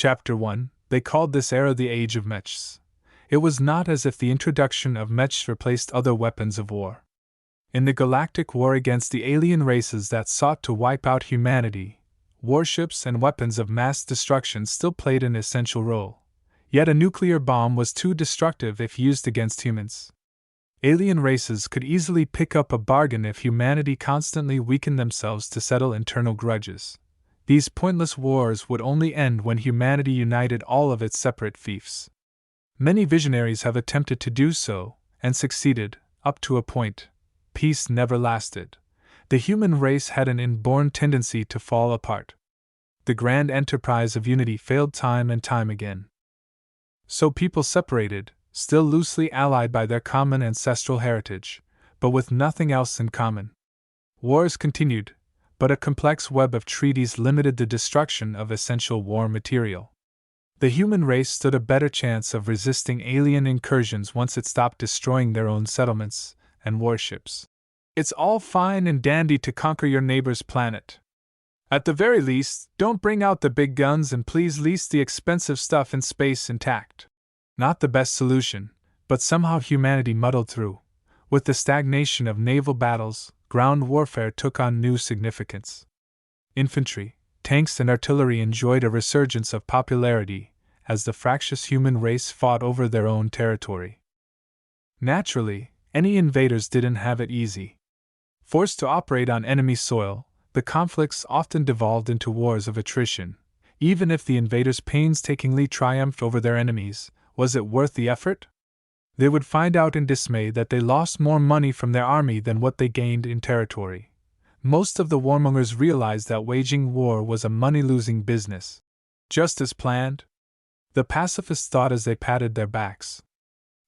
Chapter 1. They called this era the Age of Mechs. It was not as if the introduction of mechs replaced other weapons of war. In the galactic war against the alien races that sought to wipe out humanity, warships and weapons of mass destruction still played an essential role. Yet a nuclear bomb was too destructive if used against humans. Alien races could easily pick up a bargain if humanity constantly weakened themselves to settle internal grudges. These pointless wars would only end when humanity united all of its separate fiefs. Many visionaries have attempted to do so, and succeeded, up to a point. Peace never lasted. The human race had an inborn tendency to fall apart. The grand enterprise of unity failed time and time again. So people separated, still loosely allied by their common ancestral heritage, but with nothing else in common. Wars continued, but a complex web of treaties limited the destruction of essential war material. The human race stood a better chance of resisting alien incursions once it stopped destroying their own settlements and warships. It's all fine and dandy to conquer your neighbor's planet. At the very least, don't bring out the big guns and please leave the expensive stuff in space intact. Not the best solution, but somehow humanity muddled through. With the stagnation of naval battles, ground warfare took on new significance. Infantry, tanks and artillery enjoyed a resurgence of popularity as the fractious human race fought over their own territory. Naturally, any invaders didn't have it easy. Forced to operate on enemy soil, the conflicts often devolved into wars of attrition. Even if the invaders painstakingly triumphed over their enemies, was it worth the effort? They would find out in dismay that they lost more money from their army than what they gained in territory. Most of the warmongers realized that waging war was a money-losing business. Just as planned? The pacifists thought as they patted their backs.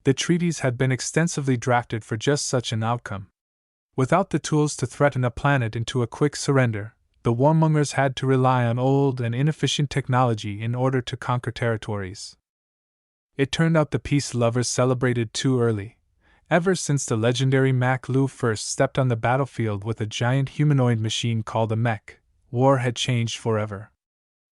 The treaties had been extensively drafted for just such an outcome. Without the tools to threaten a planet into a quick surrender, the warmongers had to rely on old and inefficient technology in order to conquer territories. It turned out the peace lovers celebrated too early. Ever since the legendary Mac Lu first stepped on the battlefield with a giant humanoid machine called a mech, war had changed forever.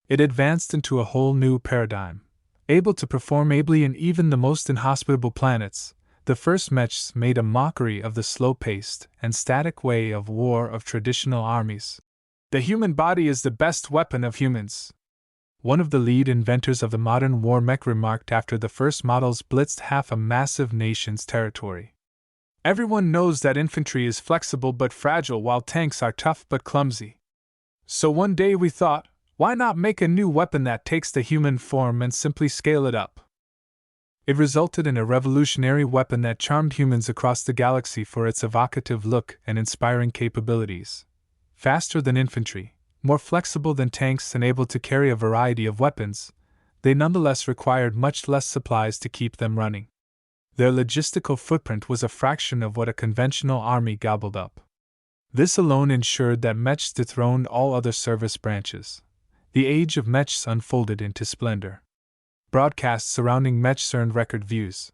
It advanced into a whole new paradigm. Able to perform ably in even the most inhospitable planets, the first mechs made a mockery of the slow-paced and static way of war of traditional armies. The human body is the best weapon of humans. One of the lead inventors of the modern war mech remarked after the first models blitzed half a massive nation's territory. Everyone knows that infantry is flexible but fragile while tanks are tough but clumsy. So one day we thought, why not make a new weapon that takes the human form and simply scale it up? It resulted in a revolutionary weapon that charmed humans across the galaxy for its evocative look and inspiring capabilities. Faster than infantry, more flexible than tanks and able to carry a variety of weapons, they nonetheless required much less supplies to keep them running. Their logistical footprint was a fraction of what a conventional army gobbled up. This alone ensured that mechs dethroned all other service branches. The Age of Mechs unfolded into splendor. Broadcasts surrounding mechs earned record views.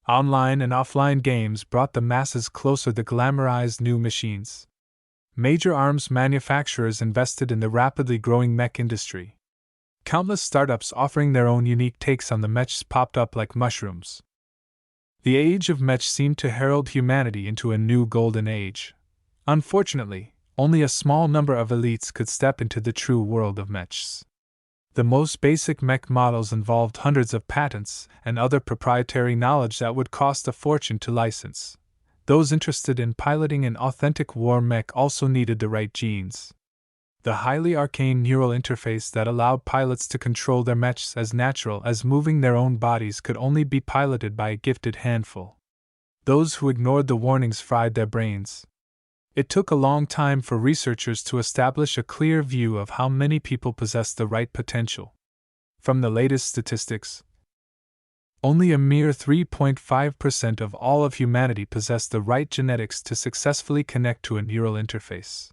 Online and offline games brought the masses closer to glamorized new machines. Major arms manufacturers invested in the rapidly growing mech industry. Countless startups offering their own unique takes on the mechs popped up like mushrooms. The Age of Mechs seemed to herald humanity into a new golden age. Unfortunately, only a small number of elites could step into the true world of mechs. The most basic mech models involved hundreds of patents and other proprietary knowledge that would cost a fortune to license. Those interested in piloting an authentic war mech also needed the right genes. The highly arcane neural interface that allowed pilots to control their mechs as natural as moving their own bodies could only be piloted by a gifted handful. Those who ignored the warnings fried their brains. It took a long time for researchers to establish a clear view of how many people possessed the right potential. From the latest statistics, only a mere 3.5% of all of humanity possessed the right genetics to successfully connect to a neural interface.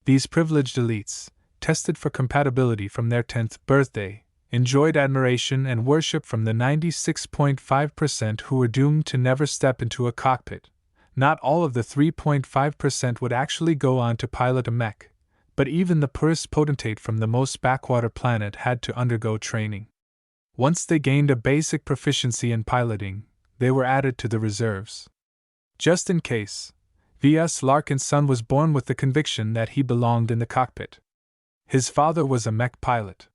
These privileged elites, tested for compatibility from their 10th birthday, enjoyed admiration and worship from the 96.5% who were doomed to never step into a cockpit. Not all of the 3.5% would actually go on to pilot a mech, but even the poorest potentate from the most backwater planet had to undergo training. Once they gained a basic proficiency in piloting, they were added to the reserves. Just in case, Ves Larkinson was born with the conviction that he belonged in the cockpit. His father was a mech pilot.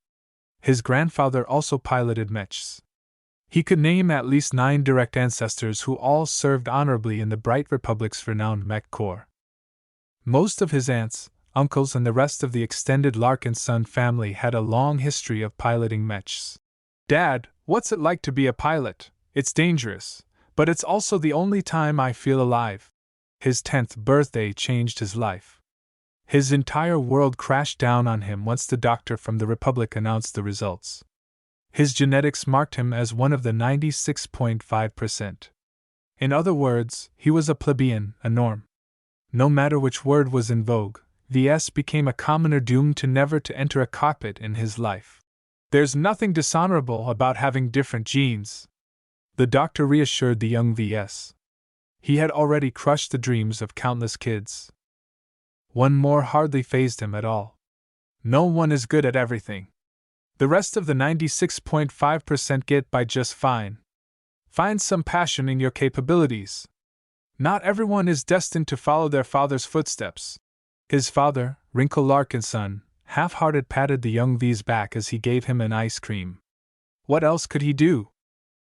His grandfather also piloted mechs. He could name at least 9 direct ancestors who all served honorably in the Bright Republic's renowned mech corps. Most of his aunts, uncles, and the rest of the extended Larkinson family had a long history of piloting mechs. "Dad, what's it like to be a pilot? It's dangerous, but it's also the only time I feel alive." His 10th birthday changed his life. His entire world crashed down on him once the doctor from the Republic announced the results. His genetics marked him as one of the 96.5%. In other words, he was a plebeian, a norm. No matter which word was in vogue, Ves became a commoner doomed to never to enter a cockpit in his life. "There's nothing dishonorable about having different genes," the doctor reassured the young Ves. He had already crushed the dreams of countless kids. One more hardly fazed him at all. No one is good at everything. The rest of the 96.5% get by just fine. Find some passion in your capabilities. Not everyone is destined to follow their father's footsteps. His father, Wrinkle Larkinson, half-hearted patted the young V's back as he gave him an ice cream. What else could he do?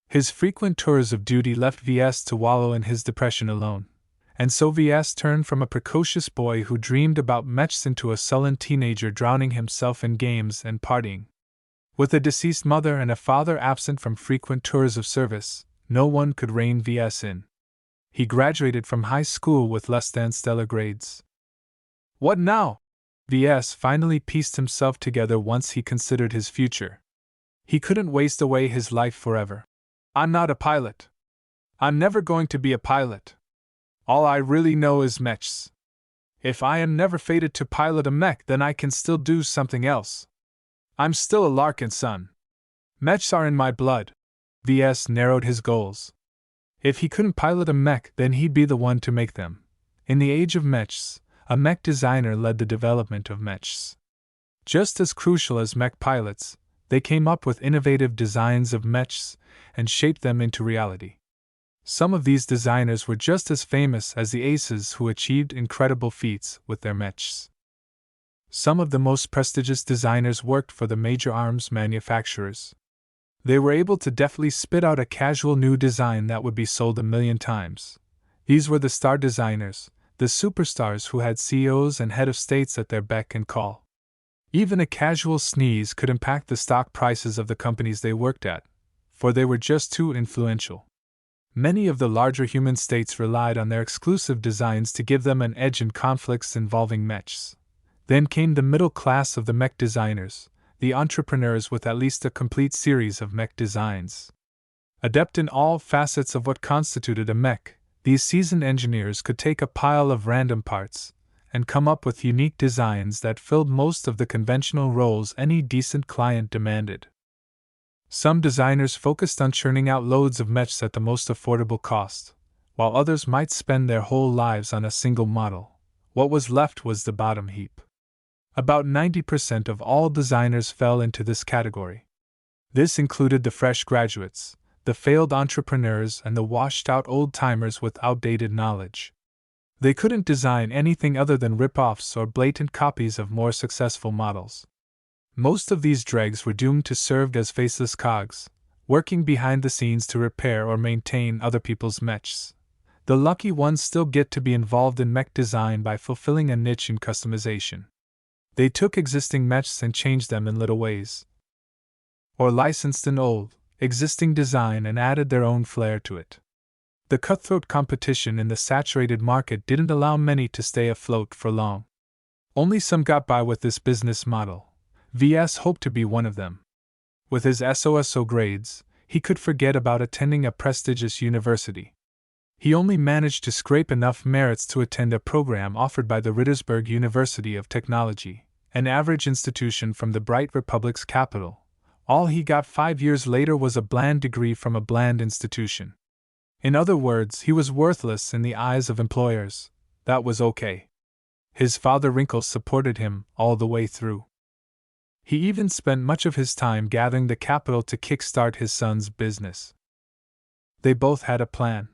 His frequent tours of duty left Ves to wallow in his depression alone, and so Ves turned from a precocious boy who dreamed about mechs into a sullen teenager drowning himself in games and partying. With a deceased mother and a father absent from frequent tours of service, no one could rein Ves in. He graduated from high school with less than stellar grades. What now? Ves finally pieced himself together once he considered his future. He couldn't waste away his life forever. "I'm not a pilot. I'm never going to be a pilot. All I really know is mechs. If I am never fated to pilot a mech, then I can still do something else. I'm still a Larkinson. Mechs are in my blood." Ves narrowed his goals. If he couldn't pilot a mech, then he'd be the one to make them. In the Age of Mechs, a mech designer led the development of mechs. Just as crucial as mech pilots, they came up with innovative designs of mechs and shaped them into reality. Some of these designers were just as famous as the aces who achieved incredible feats with their mechs. Some of the most prestigious designers worked for the major arms manufacturers. They were able to deftly spit out a casual new design that would be sold 1,000,000 times. These were the star designers, the superstars who had CEOs and head of states at their beck and call. Even a casual sneeze could impact the stock prices of the companies they worked at, for they were just too influential. Many of the larger human states relied on their exclusive designs to give them an edge in conflicts involving mechs. Then came the middle class of the mech designers, the entrepreneurs with at least a complete series of mech designs. Adept in all facets of what constituted a mech, these seasoned engineers could take a pile of random parts and come up with unique designs that filled most of the conventional roles any decent client demanded. Some designers focused on churning out loads of mechs at the most affordable cost, while others might spend their whole lives on a single model. What was left was the bottom heap. About 90% of all designers fell into this category. This included the fresh graduates, the failed entrepreneurs, and the washed-out old-timers with outdated knowledge. They couldn't design anything other than rip-offs or blatant copies of more successful models. Most of these dregs were doomed to serve as faceless cogs, working behind the scenes to repair or maintain other people's mechs. The lucky ones still get to be involved in mech design by fulfilling a niche in customization. They took existing mechs and changed them in little ways, or licensed an old, existing design and added their own flair to it. The cutthroat competition in the saturated market didn't allow many to stay afloat for long. Only some got by with this business model. Ves hoped to be one of them. With his SOSO grades, he could forget about attending a prestigious university. He only managed to scrape enough merits to attend a program offered by the Rittersberg University of Technology, an average institution from the Bright Republic's capital. All he got 5 years later was a bland degree from a bland institution. In other words, he was worthless in the eyes of employers. That was okay. His father Wrinkle supported him all the way through. He even spent much of his time gathering the capital to kickstart his son's business. They both had a plan.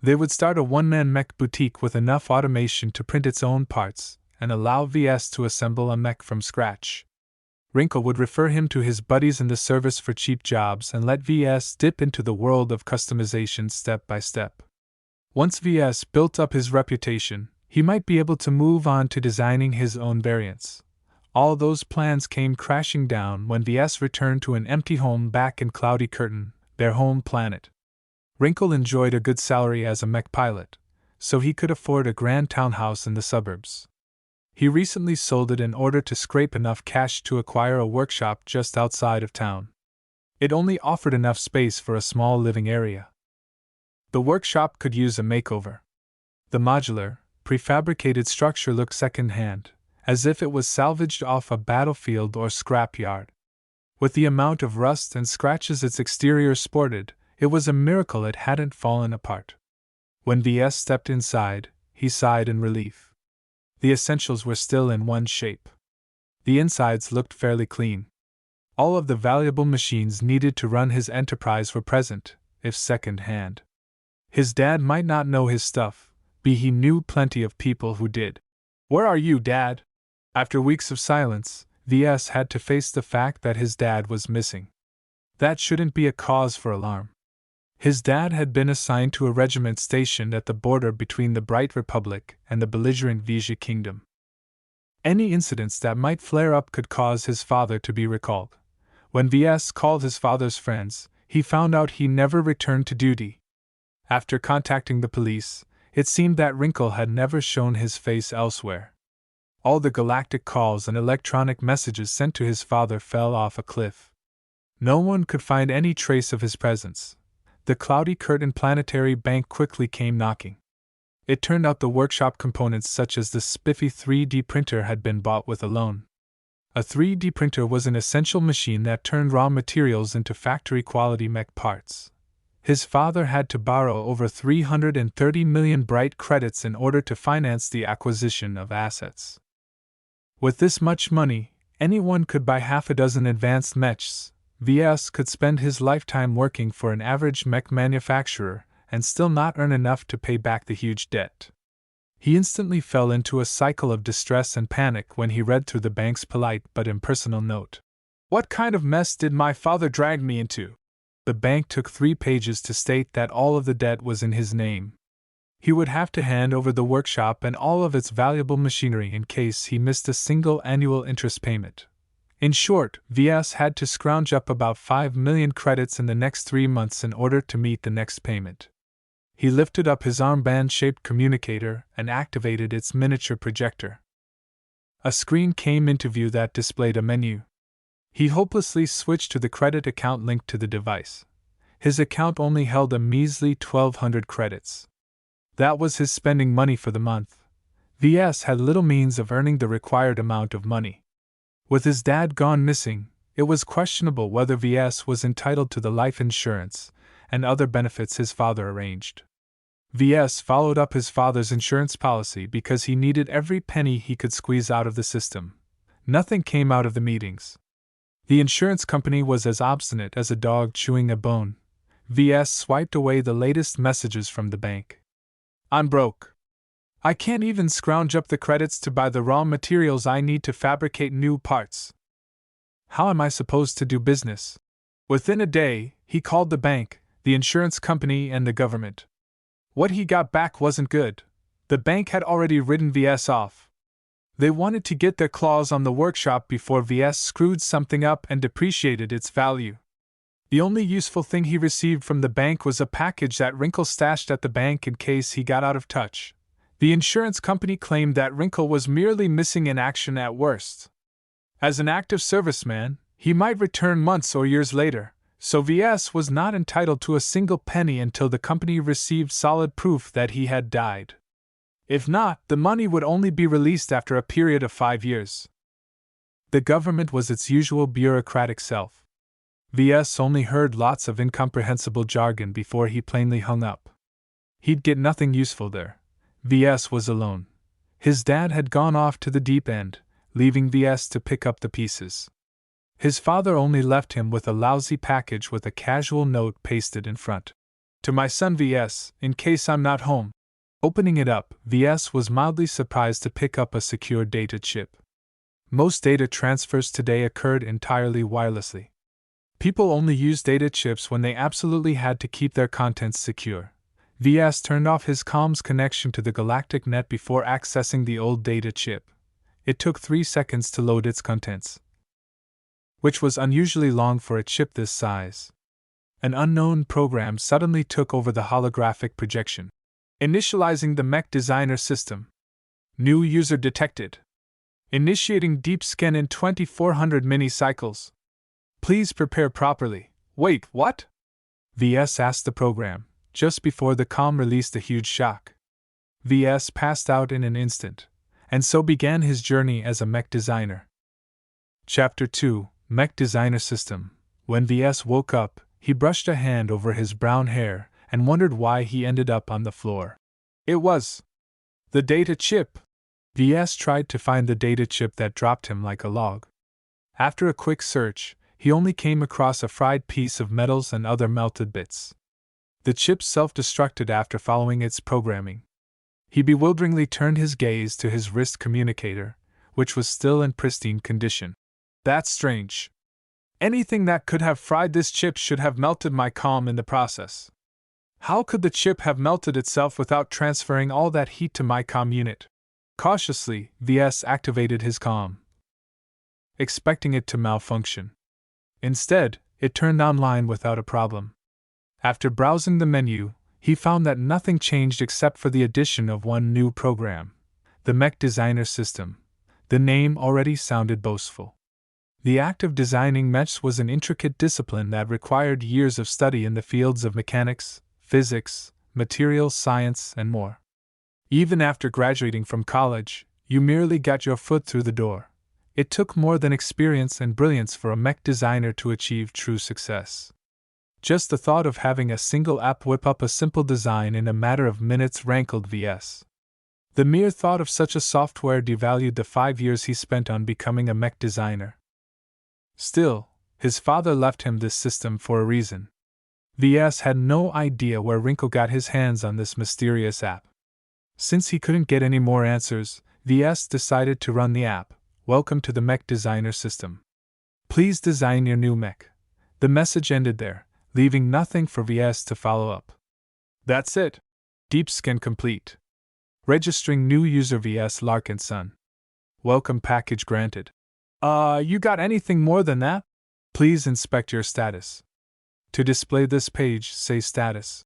They would start a one-man mech boutique with enough automation to print its own parts and allow VS to assemble a mech from scratch. Wrinkle would refer him to his buddies in the service for cheap jobs and let VS dip into the world of customization step by step. Once VS built up his reputation, he might be able to move on to designing his own variants. All those plans came crashing down when VS returned to an empty home back in Cloudy Curtain, their home planet. Wrinkle enjoyed a good salary as a mech pilot, so he could afford a grand townhouse in the suburbs. He recently sold it in order to scrape enough cash to acquire a workshop just outside of town. It only offered enough space for a small living area. The workshop could use a makeover. The modular, prefabricated structure looked second-hand, as if it was salvaged off a battlefield or scrapyard. With the amount of rust and scratches its exterior sported, it was a miracle it hadn't fallen apart. When VS stepped inside, he sighed in relief. The essentials were still in one shape. The insides looked fairly clean. All of the valuable machines needed to run his enterprise were present, if second-hand. His dad might not know his stuff, but he knew plenty of people who did. "Where are you, Dad?" After weeks of silence, VS had to face the fact that his dad was missing. That shouldn't be a cause for alarm. His dad had been assigned to a regiment stationed at the border between the Bright Republic and the belligerent Vigia Kingdom. Any incidents that might flare up could cause his father to be recalled. When VS called his father's friends, he found out he never returned to duty. After contacting the police, it seemed that Wrinkle had never shown his face elsewhere. All the galactic calls and electronic messages sent to his father fell off a cliff. No one could find any trace of his presence. The Cloudy Curtain Planetary Bank quickly came knocking. It turned out the workshop components such as the spiffy 3D printer had been bought with a loan. A 3D printer was an essential machine that turned raw materials into factory-quality mech parts. His father had to borrow over 330 million bright credits in order to finance the acquisition of assets. With this much money, anyone could buy half a dozen advanced mechs. VS could spend his lifetime working for an average mech manufacturer and still not earn enough to pay back the huge debt. He instantly fell into a cycle of distress and panic when he read through the bank's polite but impersonal note. "What kind of mess did my father drag me into?" The bank took 3 pages to state that all of the debt was in his name. He would have to hand over the workshop and all of its valuable machinery in case he missed a single annual interest payment. In short, VS had to scrounge up about 5 million credits in the next 3 months in order to meet the next payment. He lifted up his armband-shaped communicator and activated its miniature projector. A screen came into view that displayed a menu. He hopelessly switched to the credit account linked to the device. His account only held a measly 1,200 credits. That was his spending money for the month. VS had little means of earning the required amount of money. With his dad gone missing, it was questionable whether VS was entitled to the life insurance and other benefits his father arranged. VS followed up his father's insurance policy because he needed every penny he could squeeze out of the system. Nothing came out of the meetings. The insurance company was as obstinate as a dog chewing a bone. VS swiped away the latest messages from the bank. "I'm broke. I can't even scrounge up the credits to buy the raw materials I need to fabricate new parts. How am I supposed to do business?" Within a day, he called the bank, the insurance company, and the government. What he got back wasn't good. The bank had already written VS off. They wanted to get their claws on the workshop before VS screwed something up and depreciated its value. The only useful thing he received from the bank was a package that Wrinkle stashed at the bank in case he got out of touch. The insurance company claimed that Wrinkle was merely missing in action at worst. As an active serviceman, he might return months or years later, so VS was not entitled to a single penny until the company received solid proof that he had died. If not, the money would only be released after a period of 5 years. The government was its usual bureaucratic self. VS only heard lots of incomprehensible jargon before he plainly hung up. He'd get nothing useful there. VS was alone. His dad had gone off to the deep end, leaving Ves to pick up the pieces. His father only left him with a lousy package with a casual note pasted in front. To my son Ves, in case I'm not home. Opening it up, Ves was mildly surprised to pick up a secure data chip. Most data transfers today occurred entirely wirelessly. People only used data chips when they absolutely had to keep their contents secure. Ves turned off his comms connection to the galactic net before accessing the old data chip. It took 3 seconds to load its contents, which was unusually long for a chip this size. An unknown program suddenly took over the holographic projection. Initializing the Mech Designer System. New user detected. Initiating deep scan in 2400 mini-cycles. Please prepare properly. Wait, what? Ves asked the program, just before the comm released a huge shock. Ves passed out in an instant, and so began his journey as a mech designer. Chapter 2, Mech Designer System. When Ves woke up, he brushed a hand over his brown hair and wondered why he ended up on the floor. It was the data chip. Ves tried to find the data chip that dropped him like a log. After a quick search, he only came across a fried piece of metals and other melted bits. The chip self-destructed after following its programming. He bewilderingly turned his gaze to his wrist communicator, which was still in pristine condition. That's strange. Anything that could have fried this chip should have melted my comm in the process. How could the chip have melted itself without transferring all that heat to my comm unit? Cautiously, Ves activated his comm, expecting it to malfunction. Instead, it turned online without a problem. After browsing the menu, he found that nothing changed except for the addition of one new program, the Mech Designer System. The name already sounded boastful. The act of designing mechs was an intricate discipline that required years of study in the fields of mechanics, physics, materials science, and more. Even after graduating from college, you merely got your foot through the door. It took more than experience and brilliance for a mech designer to achieve true success. Just the thought of having a single app whip up a simple design in a matter of minutes rankled Ves. The mere thought of such a software devalued the 5 years he spent on becoming a mech designer. Still, his father left him this system for a reason. Ves had no idea where Wrinkle got his hands on this mysterious app. Since he couldn't get any more answers, Ves decided to run the app. Welcome to the Mech Designer System. Please design your new mech. The message ended there, leaving nothing for Ves to follow up. That's it. Deep scan complete. Registering new user Ves Larkinson. Welcome package granted. You got anything more than that? Please inspect your status. To display this page, say status.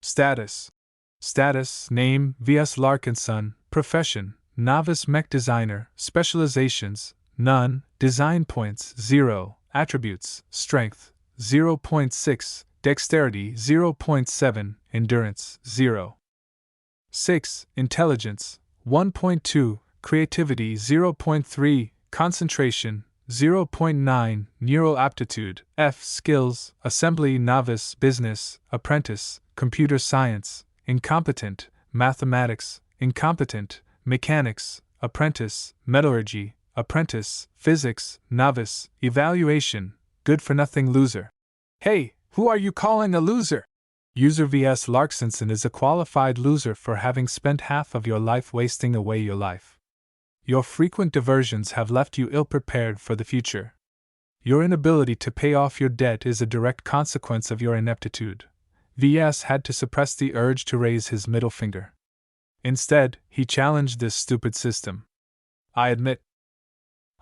Status. Status, name, Ves Larkinson, profession, novice mech designer, specializations, none, design points, 0, attributes, strength, 0.6, dexterity, 0.7, endurance, 0. 6, intelligence, 1.2, creativity, 0.3, concentration, 0.9, neural aptitude, F, skills, assembly, novice, business, apprentice, computer science, incompetent, mathematics, incompetent, mechanics, apprentice, metallurgy, apprentice, physics, novice, evaluation, good for nothing loser. Hey, who are you calling a loser? User Ves Larkinson is a qualified loser for having spent half of your life wasting away your life. Your frequent diversions have left you ill-prepared for the future. Your inability to pay off your debt is a direct consequence of your ineptitude. Ves had to suppress the urge to raise his middle finger. Instead, he challenged this stupid system. I admit,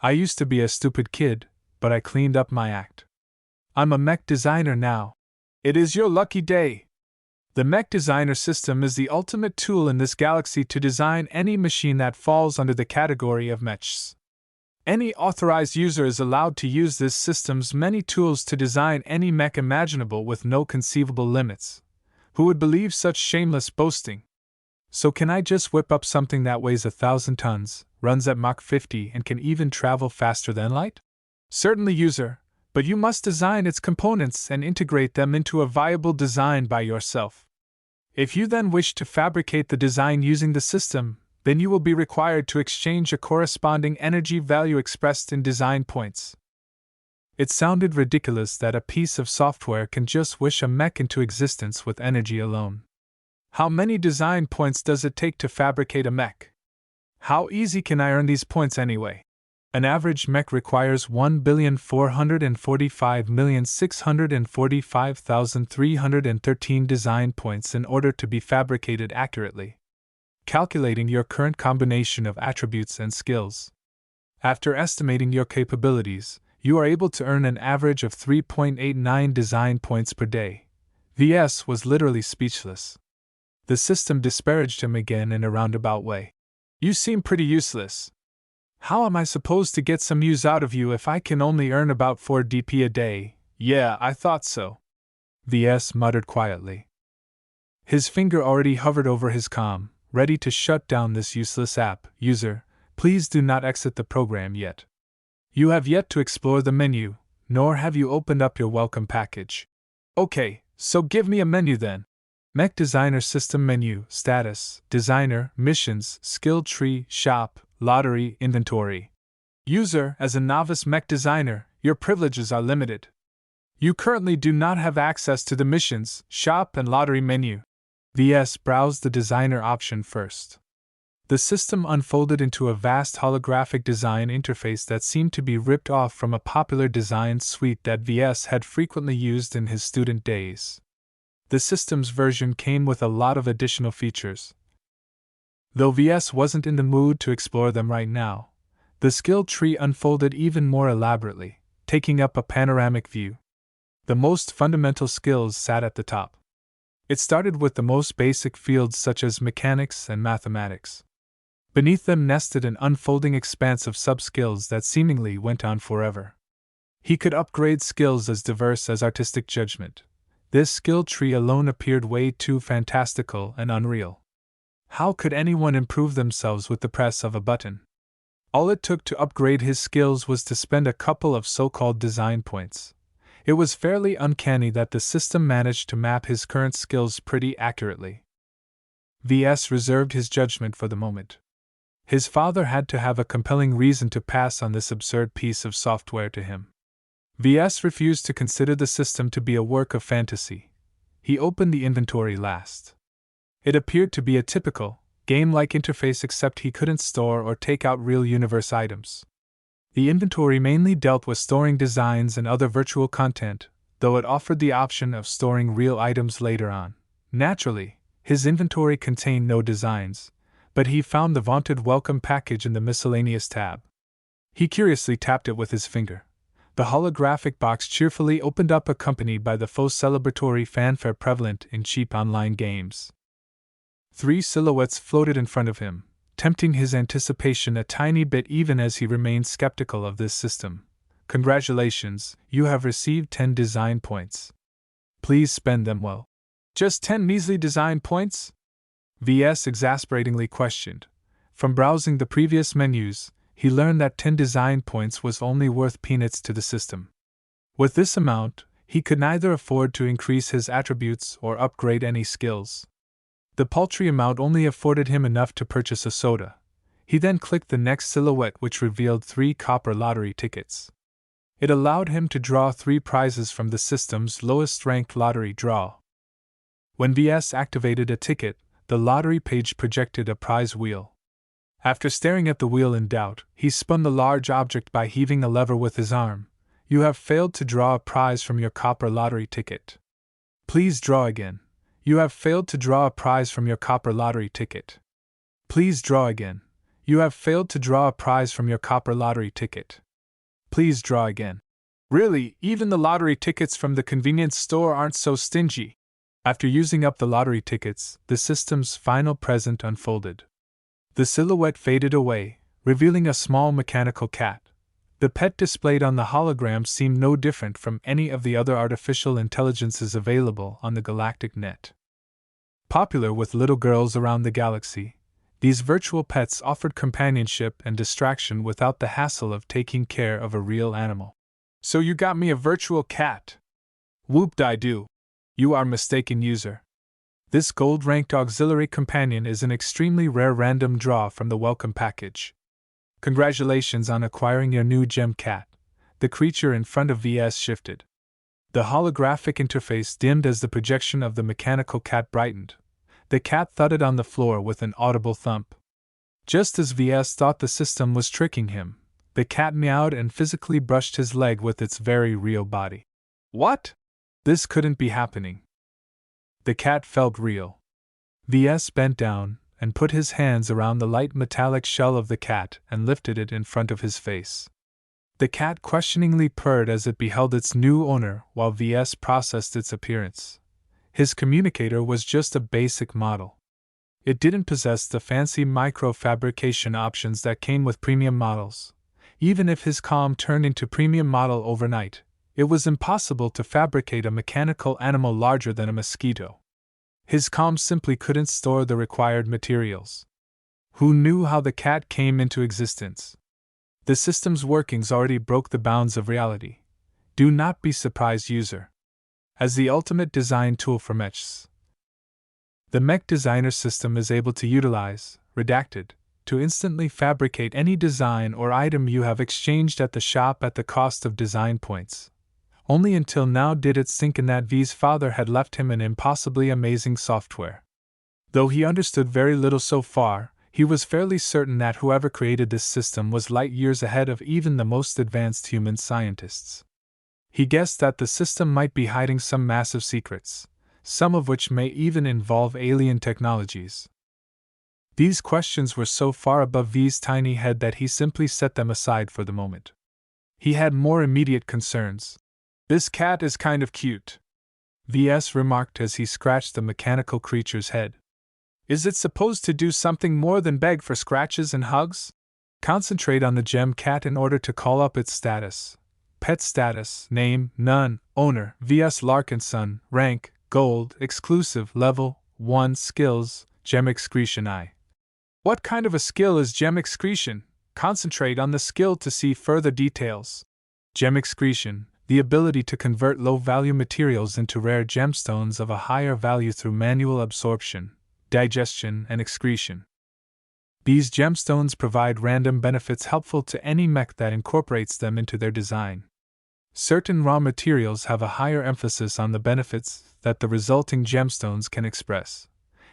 I used to be a stupid kid, but I cleaned up my act. I'm a mech designer now. It is your lucky day. The Mech Designer System is the ultimate tool in this galaxy to design any machine that falls under the category of mechs. Any authorized user is allowed to use this system's many tools to design any mech imaginable with no conceivable limits. Who would believe such shameless boasting? So can I just whip up something that weighs 1,000 tons, runs at Mach 50 and can even travel faster than light? Certainly, user, but you must design its components and integrate them into a viable design by yourself. If you then wish to fabricate the design using the system, then you will be required to exchange a corresponding energy value expressed in design points. It sounded ridiculous that a piece of software can just wish a mech into existence with energy alone. How many design points does it take to fabricate a mech? How easy can I earn these points anyway? An average mech requires 1,445,645,313 design points in order to be fabricated accurately. Calculating your current combination of attributes and skills. After estimating your capabilities, you are able to earn an average of 3.89 design points per day. Ves was literally speechless. The system disparaged him again in a roundabout way. You seem pretty useless. How am I supposed to get some use out of you if I can only earn about 4 DP a day? Yeah, I thought so. Ves muttered quietly. His finger already hovered over his comm, ready to shut down this useless app. User, please do not exit the program yet. You have yet to explore the menu, nor have you opened up your welcome package. Okay, so give me a menu then. Mech Designer System menu, status, designer, missions, skill tree, shop, lottery, inventory. User, as a novice mech designer, your privileges are limited. You currently do not have access to the missions, shop, and lottery menu. Ves browsed the designer option first. The system unfolded into a vast holographic design interface that seemed to be ripped off from a popular design suite that Ves had frequently used in his student days. The system's version came with a lot of additional features. Though Ves wasn't in the mood to explore them right now, the skill tree unfolded even more elaborately, taking up a panoramic view. The most fundamental skills sat at the top. It started with the most basic fields such as mechanics and mathematics. Beneath them nested an unfolding expanse of sub-skills that seemingly went on forever. He could upgrade skills as diverse as artistic judgment. This skill tree alone appeared way too fantastical and unreal. How could anyone improve themselves with the press of a button? All it took to upgrade his skills was to spend a couple of so-called design points. It was fairly uncanny that the system managed to map his current skills pretty accurately. Ves reserved his judgment for the moment. His father had to have a compelling reason to pass on this absurd piece of software to him. Ves refused to consider the system to be a work of fantasy. He opened the inventory last. It appeared to be a typical, game-like interface except he couldn't store or take out real universe items. The inventory mainly dealt with storing designs and other virtual content, though it offered the option of storing real items later on. Naturally, his inventory contained no designs, but he found the vaunted welcome package in the miscellaneous tab. He curiously tapped it with his finger. The holographic box cheerfully opened up, accompanied by the faux celebratory fanfare prevalent in cheap online games. 3 silhouettes floated in front of him, tempting his anticipation a tiny bit even as he remained skeptical of this system. Congratulations, you have received 10 design points. Please spend them well. Just 10 measly design points? Ves exasperatingly questioned. From browsing the previous menus, he learned that 10 design points was only worth peanuts to the system. With this amount, he could neither afford to increase his attributes or upgrade any skills. The paltry amount only afforded him enough to purchase a soda. He then clicked the next silhouette, which revealed 3 copper lottery tickets. It allowed him to draw 3 prizes from the system's lowest-ranked lottery draw. When Ves activated a ticket, the lottery page projected a prize wheel. After staring at the wheel in doubt, he spun the large object by heaving a lever with his arm. You have failed to draw a prize from your copper lottery ticket. Please draw again. You have failed to draw a prize from your copper lottery ticket. Please draw again. You have failed to draw a prize from your copper lottery ticket. Please draw again. Really, even the lottery tickets from the convenience store aren't so stingy. After using up the lottery tickets, the system's final present unfolded. The silhouette faded away, revealing a small mechanical cat. The pet displayed on the hologram seemed no different from any of the other artificial intelligences available on the galactic net. Popular with little girls around the galaxy, these virtual pets offered companionship and distraction without the hassle of taking care of a real animal. So you got me a virtual cat? Whoop-de-doo. You are mistaken, user. This gold-ranked auxiliary companion is an extremely rare random draw from the welcome package. Congratulations on acquiring your new gem cat. The creature in front of VS shifted. The holographic interface dimmed as the projection of the mechanical cat brightened. The cat thudded on the floor with an audible thump. Just as VS thought the system was tricking him, the cat meowed and physically brushed his leg with its very real body. What? This couldn't be happening. The cat felt real. VS bent down and put his hands around the light metallic shell of the cat and lifted it in front of his face. The cat questioningly purred as it beheld its new owner while VS processed its appearance. His communicator was just a basic model. It didn't possess the fancy microfabrication options that came with premium models. Even if his comm turned into premium model overnight, it was impossible to fabricate a mechanical animal larger than a mosquito. His comm simply couldn't store the required materials. Who knew how the cat came into existence? The system's workings already broke the bounds of reality. Do not be surprised, user. As the ultimate design tool for mechs, the Mech Designer System is able to utilize, redacted, to instantly fabricate any design or item you have exchanged at the shop at the cost of design points. Only until now did it sink in that V's father had left him an impossibly amazing software. Though he understood very little so far, he was fairly certain that whoever created this system was light years ahead of even the most advanced human scientists. He guessed that the system might be hiding some massive secrets, some of which may even involve alien technologies. These questions were so far above V's tiny head that he simply set them aside for the moment. He had more immediate concerns. "This cat is kind of cute," VS remarked as he scratched the mechanical creature's head. "Is it supposed to do something more than beg for scratches and hugs? Concentrate on the gem cat in order to call up its status. Pet status, name, none, owner, Ves Larkinson, rank, gold, exclusive, level 1, skills, gem excretion I. What kind of a skill is gem excretion? Concentrate on the skill to see further details. Gem excretion, the ability to convert low-value materials into rare gemstones of a higher value through manual absorption, digestion, and excretion. These gemstones provide random benefits helpful to any mech that incorporates them into their design. Certain raw materials have a higher emphasis on the benefits that the resulting gemstones can express.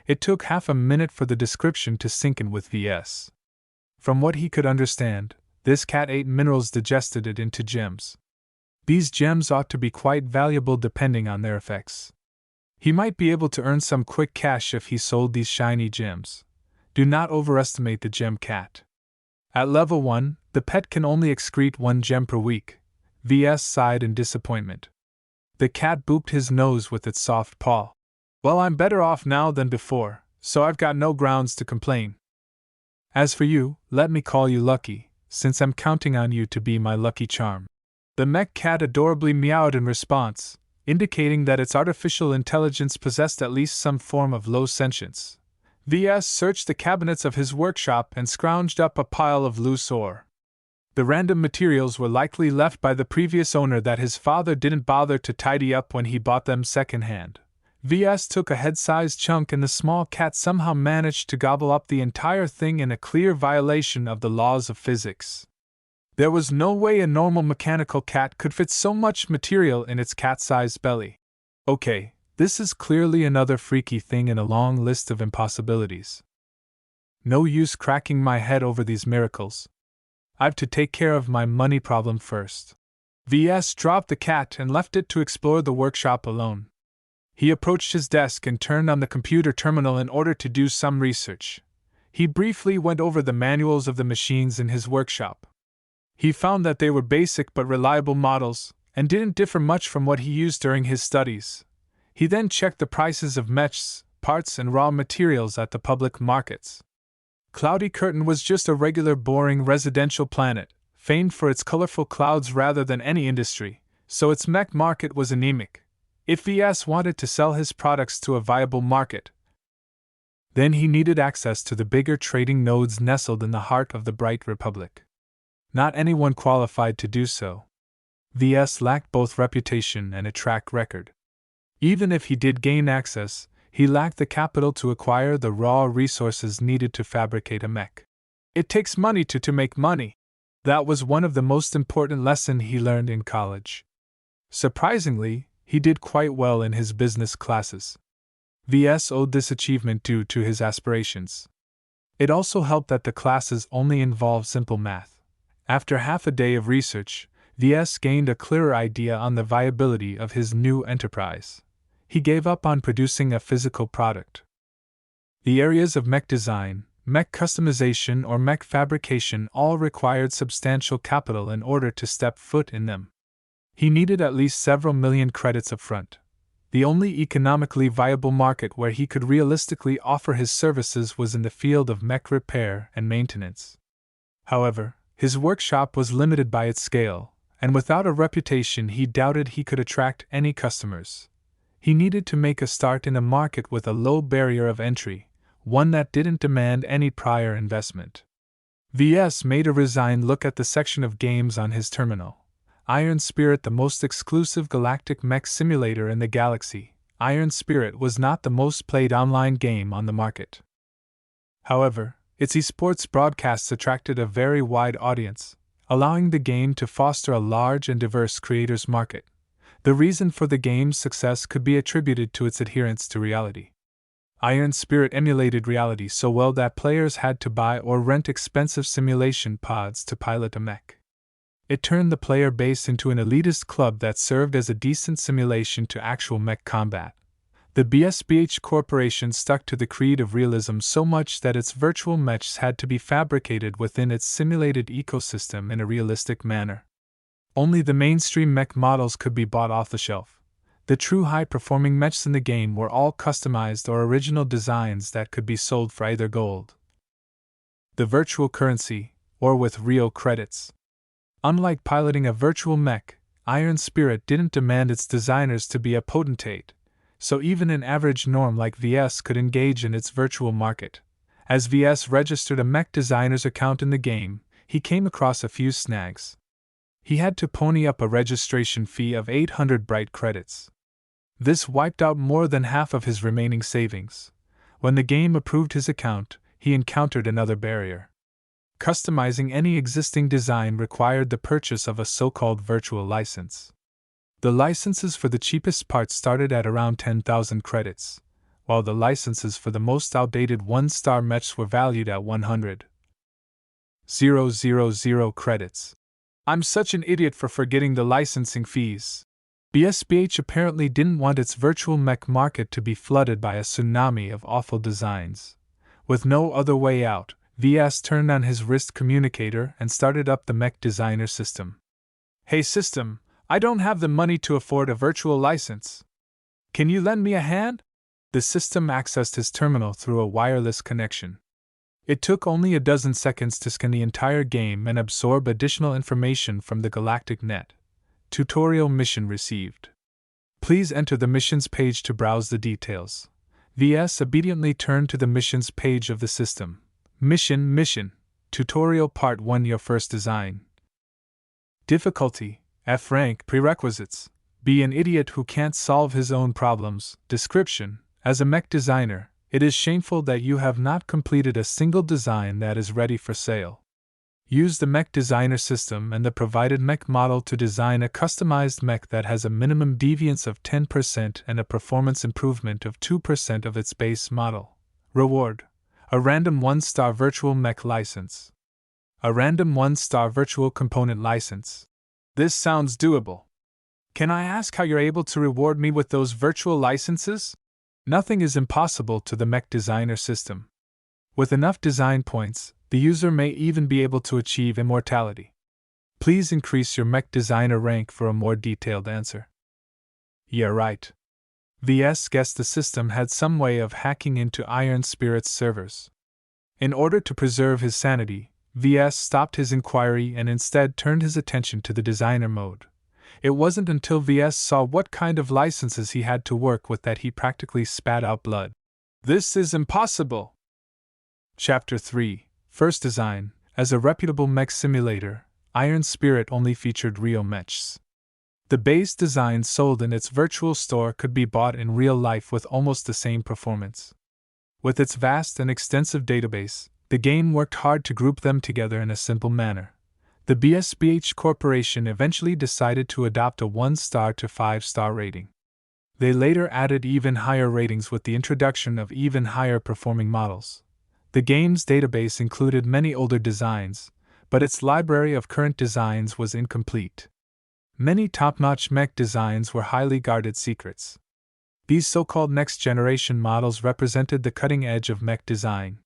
It took half a minute for the description to sink in with VS. From what he could understand, this cat ate minerals, digested it into gems. These gems ought to be quite valuable depending on their effects. He might be able to earn some quick cash if he sold these shiny gems. Do not overestimate the gem cat. At level 1, the pet can only excrete 1 gem per week. VS sighed in disappointment. The cat booped his nose with its soft paw. "Well, I'm better off now than before, so I've got no grounds to complain. As for you, let me call you Lucky, since I'm counting on you to be my lucky charm." The mech cat adorably meowed in response, indicating that its artificial intelligence possessed at least some form of low sentience. VS searched the cabinets of his workshop and scrounged up a pile of loose ore. The random materials were likely left by the previous owner that his father didn't bother to tidy up when he bought them secondhand. VS took a head-sized chunk and the small cat somehow managed to gobble up the entire thing in a clear violation of the laws of physics. There was no way a normal mechanical cat could fit so much material in its cat-sized belly. Okay, this is clearly another freaky thing in a long list of impossibilities. No use cracking my head over these miracles. I've to take care of my money problem first. VS dropped the cat and left it to explore the workshop alone. He approached his desk and turned on the computer terminal in order to do some research. He briefly went over the manuals of the machines in his workshop. He found that they were basic but reliable models, and didn't differ much from what he used during his studies. He then checked the prices of mechs, parts, and raw materials at the public markets. Cloudy Curtain was just a regular boring residential planet, famed for its colorful clouds rather than any industry, so its mech market was anemic. If VS wanted to sell his products to a viable market, then he needed access to the bigger trading nodes nestled in the heart of the Bright Republic. Not anyone qualified to do so. VS lacked both reputation and a track record. Even if he did gain access, he lacked the capital to acquire the raw resources needed to fabricate a mech. It takes money to make money. That was one of the most important lessons he learned in college. Surprisingly, he did quite well in his business classes. Ves owed this achievement due to his aspirations. It also helped that the classes only involved simple math. After half a day of research, Ves gained a clearer idea on the viability of his new enterprise. He gave up on producing a physical product. The areas of mech design, mech customization, or mech fabrication all required substantial capital in order to step foot in them. He needed at least several million credits upfront. The only economically viable market where he could realistically offer his services was in the field of mech repair and maintenance. However, his workshop was limited by its scale, and without a reputation he doubted he could attract any customers. He needed to make a start in a market with a low barrier of entry, one that didn't demand any prior investment. Ves made a resigned look at the section of games on his terminal. Iron Spirit, the most exclusive galactic mech simulator in the galaxy, Iron Spirit was not the most played online game on the market. However, its esports broadcasts attracted a very wide audience, allowing the game to foster a large and diverse creators market. The reason for the game's success could be attributed to its adherence to reality. Iron Spirit emulated reality so well that players had to buy or rent expensive simulation pods to pilot a mech. It turned the player base into an elitist club that served as a decent simulation to actual mech combat. The BSBH Corporation stuck to the creed of realism so much that its virtual mechs had to be fabricated within its simulated ecosystem in a realistic manner. Only the mainstream mech models could be bought off the shelf. The true high-performing mechs in the game were all customized or original designs that could be sold for either gold, the virtual currency, or with real credits. Unlike piloting a virtual mech, Iron Spirit didn't demand its designers to be a potentate, so even an average norm like Ves could engage in its virtual market. As Ves registered a Mech Designer's account in the game, he came across a few snags. He had to pony up a registration fee of 800 bright credits. This wiped out more than half of his remaining savings. When the game approved his account, he encountered another barrier. Customizing any existing design required the purchase of a so-called virtual license. The licenses for the cheapest parts started at around 10,000 credits, while the licenses for the most outdated one-star mechs were valued at 100,000 credits. I'm such an idiot for forgetting the licensing fees. BSBH apparently didn't want its virtual mech market to be flooded by a tsunami of awful designs. With no other way out, Ves turned on his wrist communicator and started up the Mech Designer System. Hey system, I don't have the money to afford a virtual license. Can you lend me a hand? The system accessed his terminal through a wireless connection. It took only a dozen seconds to scan the entire game and absorb additional information from the galactic net. Tutorial mission received. Please enter the missions page to browse the details. Ves obediently turned to the missions page of the system. Mission, Tutorial Part 1. Your first design. Difficulty, F rank. Prerequisites: be an idiot who can't solve his own problems. Description: as a mech designer, it is shameful that you have not completed a single design that is ready for sale. Use the Mech Designer System and the provided mech model to design a customized mech that has a minimum deviance of 10% and a performance improvement of 2% of its base model. Reward: a random 1-star virtual mech license. A random 1-star virtual component license. This sounds doable. Can I ask how you're able to reward me with those virtual licenses? Nothing is impossible to the Mech Designer System. With enough design points, the user may even be able to achieve immortality. Please increase your Mech Designer rank for a more detailed answer. Yeah, right. Ves guessed the system had some way of hacking into Iron Spirit's servers. In order to preserve his sanity, Ves stopped his inquiry and instead turned his attention to the designer mode. It wasn't until Ves saw what kind of licenses he had to work with that he practically spat out blood. This is impossible! Chapter 3. First Design. As a reputable mech simulator, Iron Spirit only featured real mechs. The base design sold in its virtual store could be bought in real life with almost the same performance. With its vast and extensive database, the game worked hard to group them together in a simple manner. The BSBH Corporation eventually decided to adopt a 1-star to 5-star rating. They later added even higher ratings with the introduction of even higher performing models. The game's database included many older designs, but its library of current designs was incomplete. Many top-notch mech designs were highly guarded secrets. These so-called next-generation models represented the cutting edge of mech design.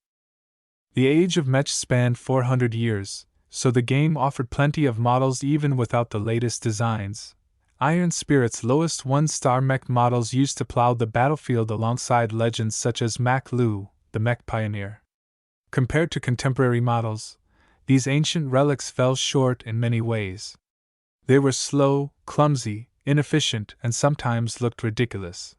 The Age of Mechs spanned 400 years, so the game offered plenty of models even without the latest designs. Iron Spirit's lowest 1-star mech models used to plow the battlefield alongside legends such as Mac Lu, the mech pioneer. Compared to contemporary models, these ancient relics fell short in many ways. They were slow, clumsy, inefficient, and sometimes looked ridiculous.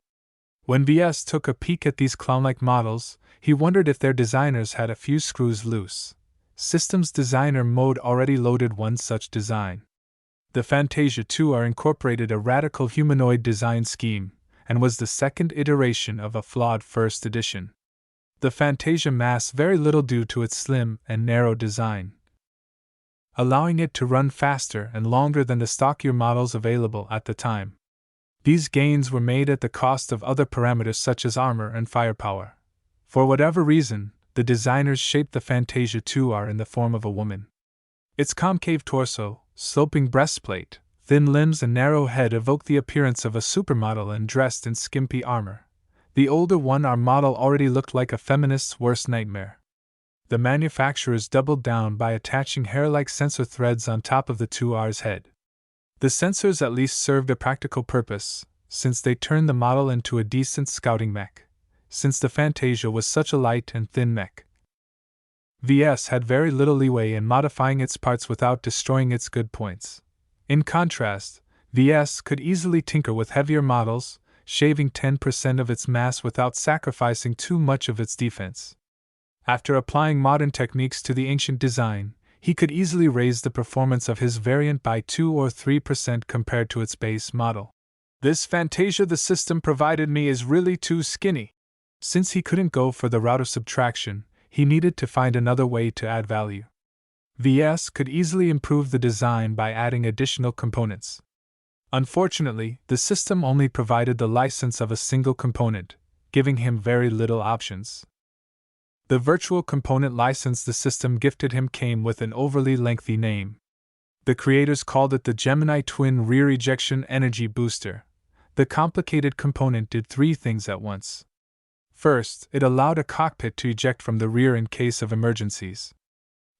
When VS took a peek at these clown-like models, he wondered if their designers had a few screws loose. Systems Designer Mode already loaded one such design. The Fantasia 2R incorporated a radical humanoid design scheme, and was the second iteration of a flawed first edition. The Fantasia mass very little due to its slim and narrow design, allowing it to run faster and longer than the stockier models available at the time. These gains were made at the cost of other parameters such as armor and firepower. For whatever reason, the designers shaped the Fantasia 2R in the form of a woman. Its concave torso, sloping breastplate, thin limbs, and narrow head evoked the appearance of a supermodel and dressed in skimpy armor. The older 1R model already looked like a feminist's worst nightmare. The manufacturers doubled down by attaching hair-like sensor threads on top of the 2R's head. The sensors at least served a practical purpose, since they turned the model into a decent scouting mech, since the Fantasia was such a light and thin mech. VS had very little leeway in modifying its parts without destroying its good points. In contrast, VS could easily tinker with heavier models, shaving 10% of its mass without sacrificing too much of its defense. After applying modern techniques to the ancient design, he could easily raise the performance of his variant by 2 or 3% compared to its base model. This Fantasia the system provided me is really too skinny. Since he couldn't go for the route of subtraction, he needed to find another way to add value. VS could easily improve the design by adding additional components. Unfortunately, the system only provided the license of a single component, giving him very little options. The virtual component license the system gifted him came with an overly lengthy name. The creators called it the Gemini Twin Rear Ejection Energy Booster. The complicated component did 3 things at once. First, it allowed a cockpit to eject from the rear in case of emergencies.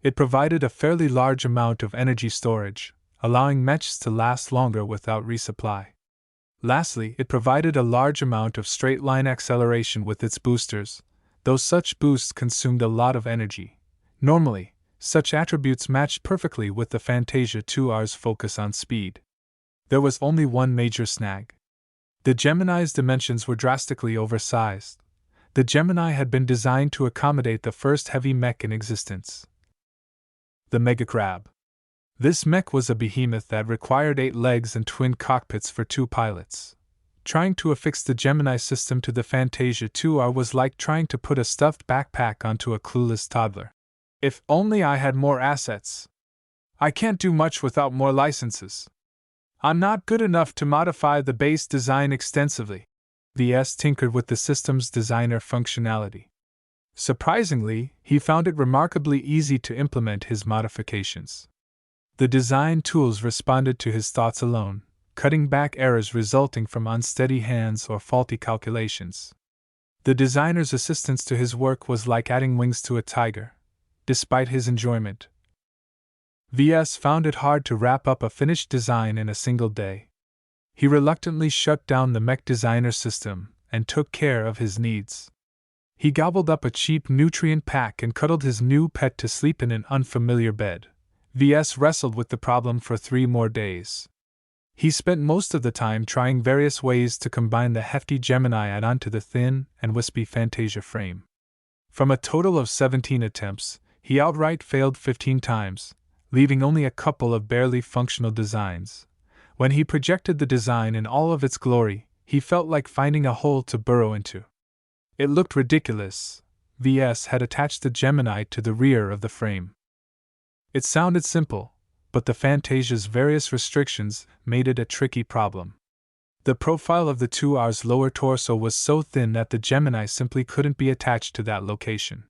It provided a fairly large amount of energy storage, allowing mechs to last longer without resupply. Lastly, it provided a large amount of straight-line acceleration with its boosters, though such boosts consumed a lot of energy. Normally, such attributes matched perfectly with the Fantasia 2R's focus on speed. There was only one major snag. The Gemini's dimensions were drastically oversized. The Gemini had been designed to accommodate the first heavy mech in existence, the Mega Crab. This mech was a behemoth that required 8 legs and twin cockpits for 2 pilots. Trying to affix the Gemini system to the Fantasia 2R was like trying to put a stuffed backpack onto a clueless toddler. If only I had more assets. I can't do much without more licenses. I'm not good enough to modify the base design extensively. VS tinkered with the system's designer functionality. Surprisingly, he found it remarkably easy to implement his modifications. The design tools responded to his thoughts alone, cutting back errors resulting from unsteady hands or faulty calculations. The designer's assistance to his work was like adding wings to a tiger. Despite his enjoyment, VS found it hard to wrap up a finished design in a single day. He reluctantly shut down the Mech Designer System and took care of his needs. He gobbled up a cheap nutrient pack and cuddled his new pet to sleep in an unfamiliar bed. VS wrestled with the problem for 3 more days. He spent most of the time trying various ways to combine the hefty Gemini add-on to the thin and wispy Fantasia frame. From a total of 17 attempts, he outright failed 15 times, leaving only a couple of barely functional designs. When he projected the design in all of its glory, he felt like finding a hole to burrow into. It looked ridiculous. VS had attached the Gemini to the rear of the frame. It sounded simple, but the Fantasia's various restrictions made it a tricky problem. The profile of the 2R's lower torso was so thin that the Gemini simply couldn't be attached to that location.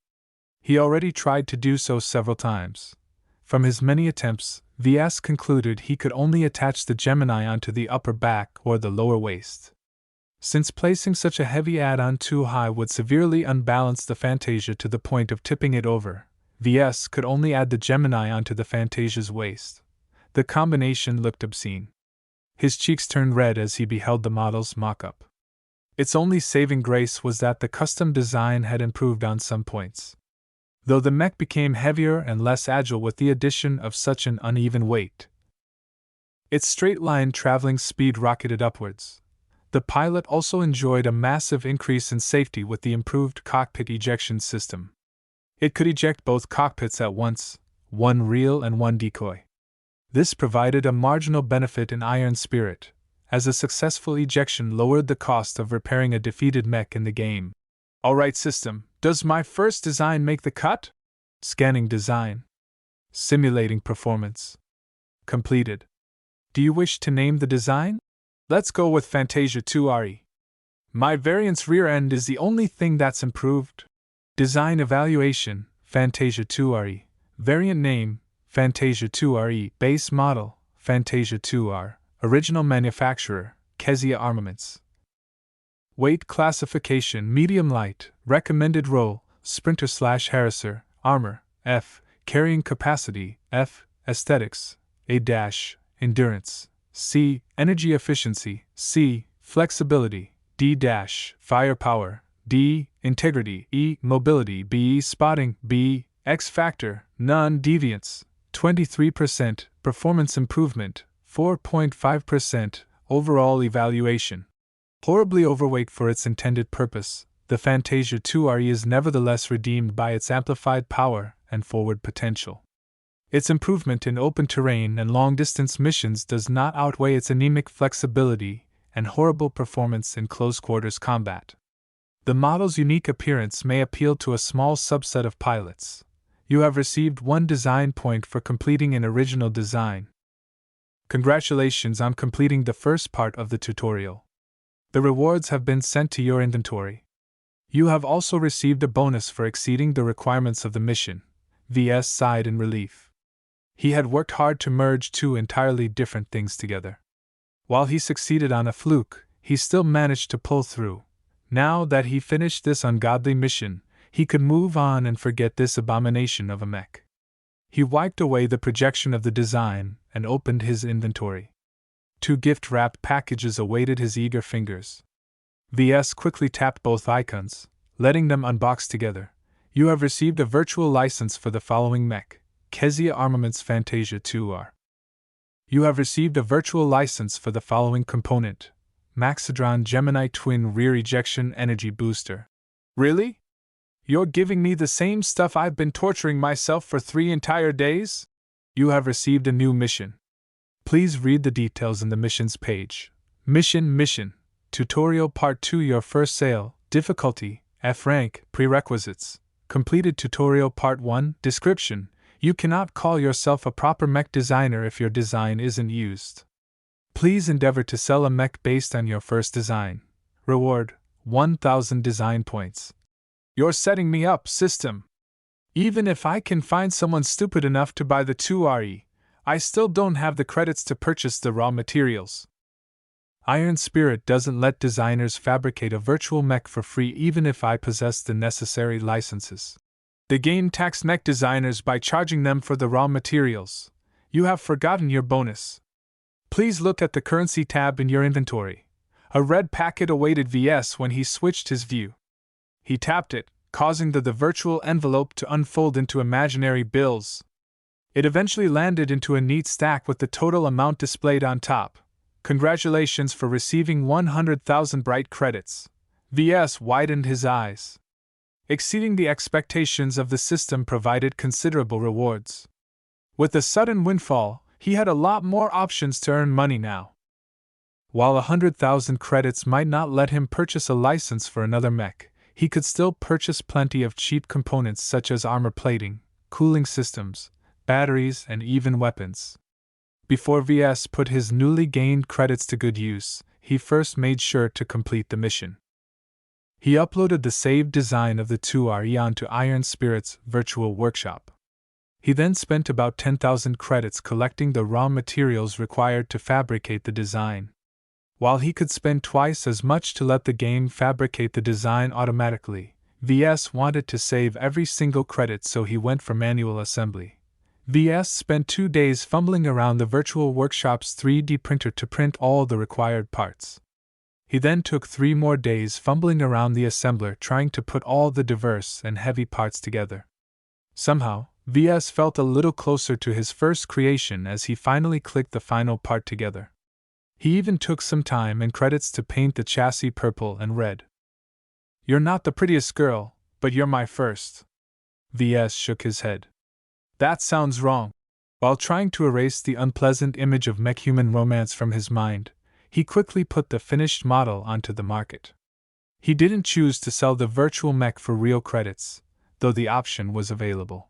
He already tried to do so several times. From his many attempts, VS concluded he could only attach the Gemini onto the upper back or the lower waist. Since placing such a heavy add-on too high would severely unbalance the Fantasia to the point of tipping it over, VS could only add the Gemini onto the Fantasia's waist. The combination looked obscene. His cheeks turned red as he beheld the model's mock-up. Its only saving grace was that the custom design had improved on some points. Though the mech became heavier and less agile with the addition of such an uneven weight, its straight-line traveling speed rocketed upwards. The pilot also enjoyed a massive increase in safety with the improved cockpit ejection system. It could eject both cockpits at once, one real and one decoy. This provided a marginal benefit in Iron Spirit, as a successful ejection lowered the cost of repairing a defeated mech in the game. Alright system, does my first design make the cut? Scanning design. Simulating performance. Completed. Do you wish to name the design? Let's go with Fantasia 2RE. My variant's rear end is the only thing that's improved. Design evaluation, Fantasia 2RE. Variant name, Fantasia 2RE. Base model, Fantasia 2R. Original manufacturer, Kezia Armaments. Weight classification, medium light. Recommended role, sprinter/harasser. Armor, F. Carrying capacity, F. Aesthetics, A-. Endurance, C. Energy efficiency, C. Flexibility, D-. Firepower, D. Integrity, E. Mobility, B. Spotting, B. X factor, none. Deviance, 23%. Performance improvement, 4.5%. Overall evaluation. Horribly overweight for its intended purpose, the Fantasia 2RE is nevertheless redeemed by its amplified power and forward potential. Its improvement in open terrain and long-distance missions does not outweigh its anemic flexibility and horrible performance in close-quarters combat. The model's unique appearance may appeal to a small subset of pilots. You have received 1 design point for completing an original design. Congratulations on completing the first part of the tutorial. The rewards have been sent to your inventory. You have also received a bonus for exceeding the requirements of the mission. VS sighed in relief. He had worked hard to merge 2 entirely different things together. While he succeeded on a fluke, he still managed to pull through. Now that he finished this ungodly mission, he could move on and forget this abomination of a mech. He wiped away the projection of the design and opened his inventory. 2 gift-wrapped packages awaited his eager fingers. VS quickly tapped both icons, letting them unbox together. You have received a virtual license for the following mech, Kezia Armaments Fantasia 2R. You have received a virtual license for the following component, Maxedron Gemini Twin Rear Ejection Energy Booster. Really? You're giving me the same stuff I've been torturing myself for 3 entire days? You have received a new mission. Please read the details in the missions page. Mission. Tutorial Part 2. Your first sale. Difficulty, F rank. Prerequisites. Completed Tutorial Part 1. Description. You cannot call yourself a proper mech designer if your design isn't used. Please endeavor to sell a mech based on your first design. Reward, 1,000 design points. You're setting me up, system. Even if I can find someone stupid enough to buy the 2RE, I still don't have the credits to purchase the raw materials. Iron Spirit doesn't let designers fabricate a virtual mech for free even if I possess the necessary licenses. The game taxed mech designers by charging them for the raw materials. You have forgotten your bonus. Please look at the currency tab in your inventory. A red packet awaited VS when he switched his view. He tapped it, causing the virtual envelope to unfold into imaginary bills. It eventually landed into a neat stack with the total amount displayed on top. Congratulations for receiving 100,000 bright credits. VS widened his eyes. Exceeding the expectations of the system provided considerable rewards. With the sudden windfall, he had a lot more options to earn money now. While 100,000 credits might not let him purchase a license for another mech, he could still purchase plenty of cheap components such as armor plating, cooling systems, batteries, and even weapons. Before VS put his newly gained credits to good use, he first made sure to complete the mission. He uploaded the saved design of the 2RE onto Iron Spirit's virtual workshop. He then spent about 10,000 credits collecting the raw materials required to fabricate the design. While he could spend twice as much to let the game fabricate the design automatically, VS wanted to save every single credit, so he went for manual assembly. VS spent 2 days fumbling around the virtual workshop's 3D printer to print all the required parts. He then took 3 more days fumbling around the assembler trying to put all the diverse and heavy parts together. Somehow, VS felt a little closer to his first creation as he finally clicked the final part together. He even took some time and credits to paint the chassis purple and red. "You're not the prettiest girl, but you're my first." VS shook his head. "That sounds wrong." While trying to erase the unpleasant image of mech-human romance from his mind, he quickly put the finished model onto the market. He didn't choose to sell the virtual mech for real credits, though the option was available.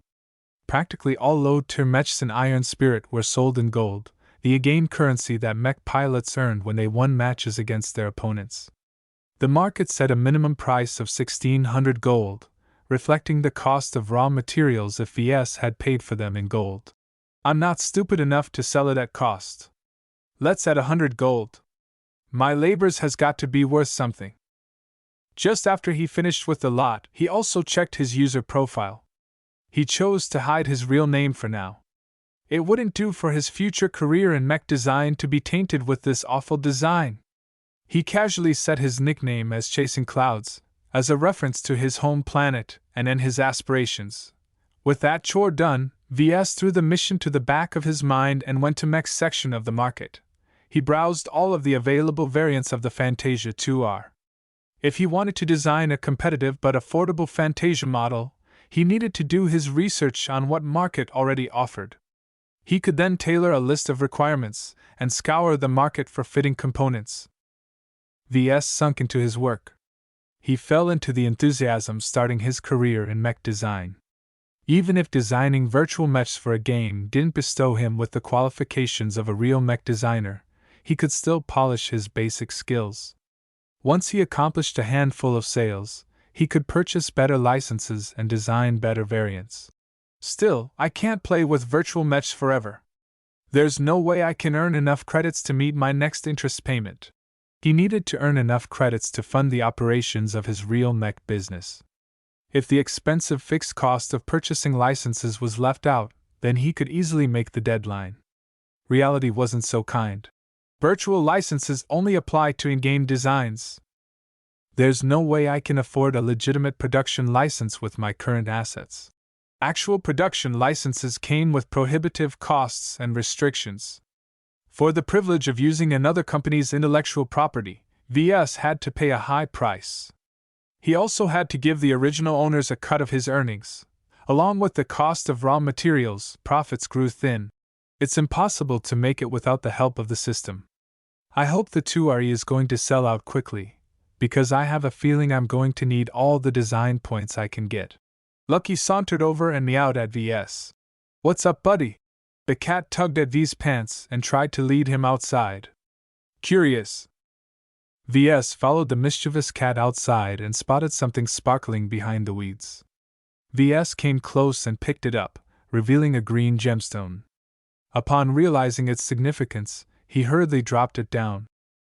Practically all low-tier mechs in Iron Spirit were sold in gold, the in-game currency that mech pilots earned when they won matches against their opponents. The market set a minimum price of 1,600 gold, reflecting the cost of raw materials if VS had paid for them in gold. "I'm not stupid enough to sell it at cost. Let's add 100 gold. My labors has got to be worth something." Just after he finished with the lot, he also checked his user profile. He chose to hide his real name for now. It wouldn't do for his future career in mech design to be tainted with this awful design. He casually set his nickname as Chasing Clouds, as a reference to his home planet and his aspirations. With that chore done, VS threw the mission to the back of his mind and went to mech's section of the market. He browsed all of the available variants of the Fantasia 2R. If he wanted to design a competitive but affordable Fantasia model, he needed to do his research on what market already offered. He could then tailor a list of requirements and scour the market for fitting components. VS sunk into his work. He fell into the enthusiasm starting his career in mech design. Even if designing virtual mechs for a game didn't bestow him with the qualifications of a real mech designer, he could still polish his basic skills. Once he accomplished a handful of sales, he could purchase better licenses and design better variants. "Still, I can't play with virtual mechs forever. There's no way I can earn enough credits to meet my next interest payment." He needed to earn enough credits to fund the operations of his real mech business. If the expensive fixed cost of purchasing licenses was left out, then he could easily make the deadline. Reality wasn't so kind. Virtual licenses only apply to in-game designs. There's no way I can afford a legitimate production license with my current assets. Actual production licenses came with prohibitive costs and restrictions. For the privilege of using another company's intellectual property, VS had to pay a high price. He also had to give the original owners a cut of his earnings. Along with the cost of raw materials, profits grew thin. It's impossible to make it without the help of the system. I hope the 2RE is going to sell out quickly, because I have a feeling I'm going to need all the design points I can get. Lucky sauntered over and meowed at VS. "What's up, buddy?" The cat tugged at V's pants and tried to lead him outside. "Curious." VS followed the mischievous cat outside and spotted something sparkling behind the weeds. VS came close and picked it up, revealing a green gemstone. Upon realizing its significance, he hurriedly dropped it down.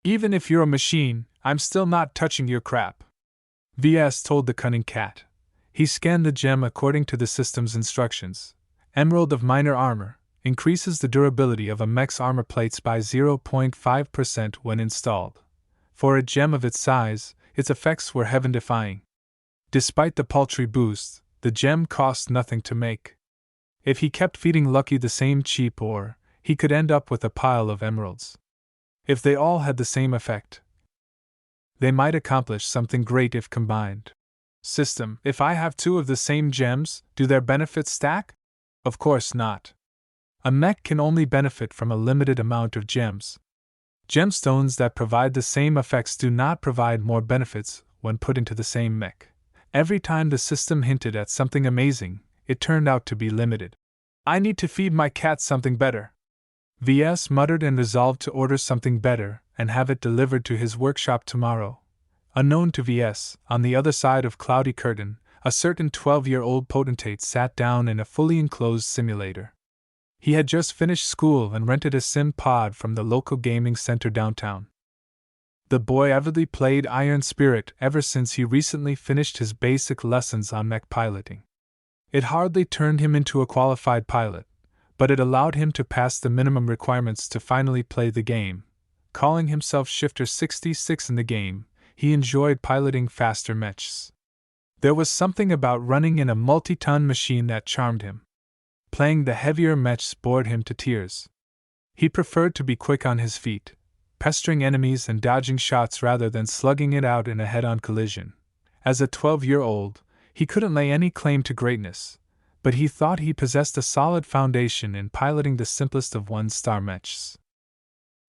"Even if you're a machine, I'm still not touching your crap," VS told the cunning cat. He scanned the gem according to the system's instructions. Emerald of Minor Armor increases the durability of a mech's armor plates by 0.5% when installed. For a gem of its size, its effects were heaven-defying. Despite the paltry boost, the gem cost nothing to make. If he kept feeding Lucky the same cheap ore, he could end up with a pile of emeralds. If they all had the same effect, they might accomplish something great if combined. System: if I have 2 of the same gems, do their benefits stack? Of course not. A mech can only benefit from a limited amount of gems. Gemstones that provide the same effects do not provide more benefits when put into the same mech. Every time the system hinted at something amazing, it turned out to be limited. I need to feed my cat something better. Ves muttered and resolved to order something better and have it delivered to his workshop tomorrow. Unknown to Ves, on the other side of cloudy curtain, a certain 12-year-old potentate sat down in a fully enclosed simulator. He had just finished school and rented a sim pod from the local gaming center downtown. The boy avidly played Iron Spirit ever since he recently finished his basic lessons on mech piloting. It hardly turned him into a qualified pilot, but it allowed him to pass the minimum requirements to finally play the game. Calling himself Shifter 66 in the game, he enjoyed piloting faster mechs. There was something about running in a multi-ton machine that charmed him. Playing the heavier mechs bored him to tears. He preferred to be quick on his feet, pestering enemies and dodging shots rather than slugging it out in a head-on collision. As a 12-year-old, he couldn't lay any claim to greatness, but he thought he possessed a solid foundation in piloting the simplest of one-star mechs.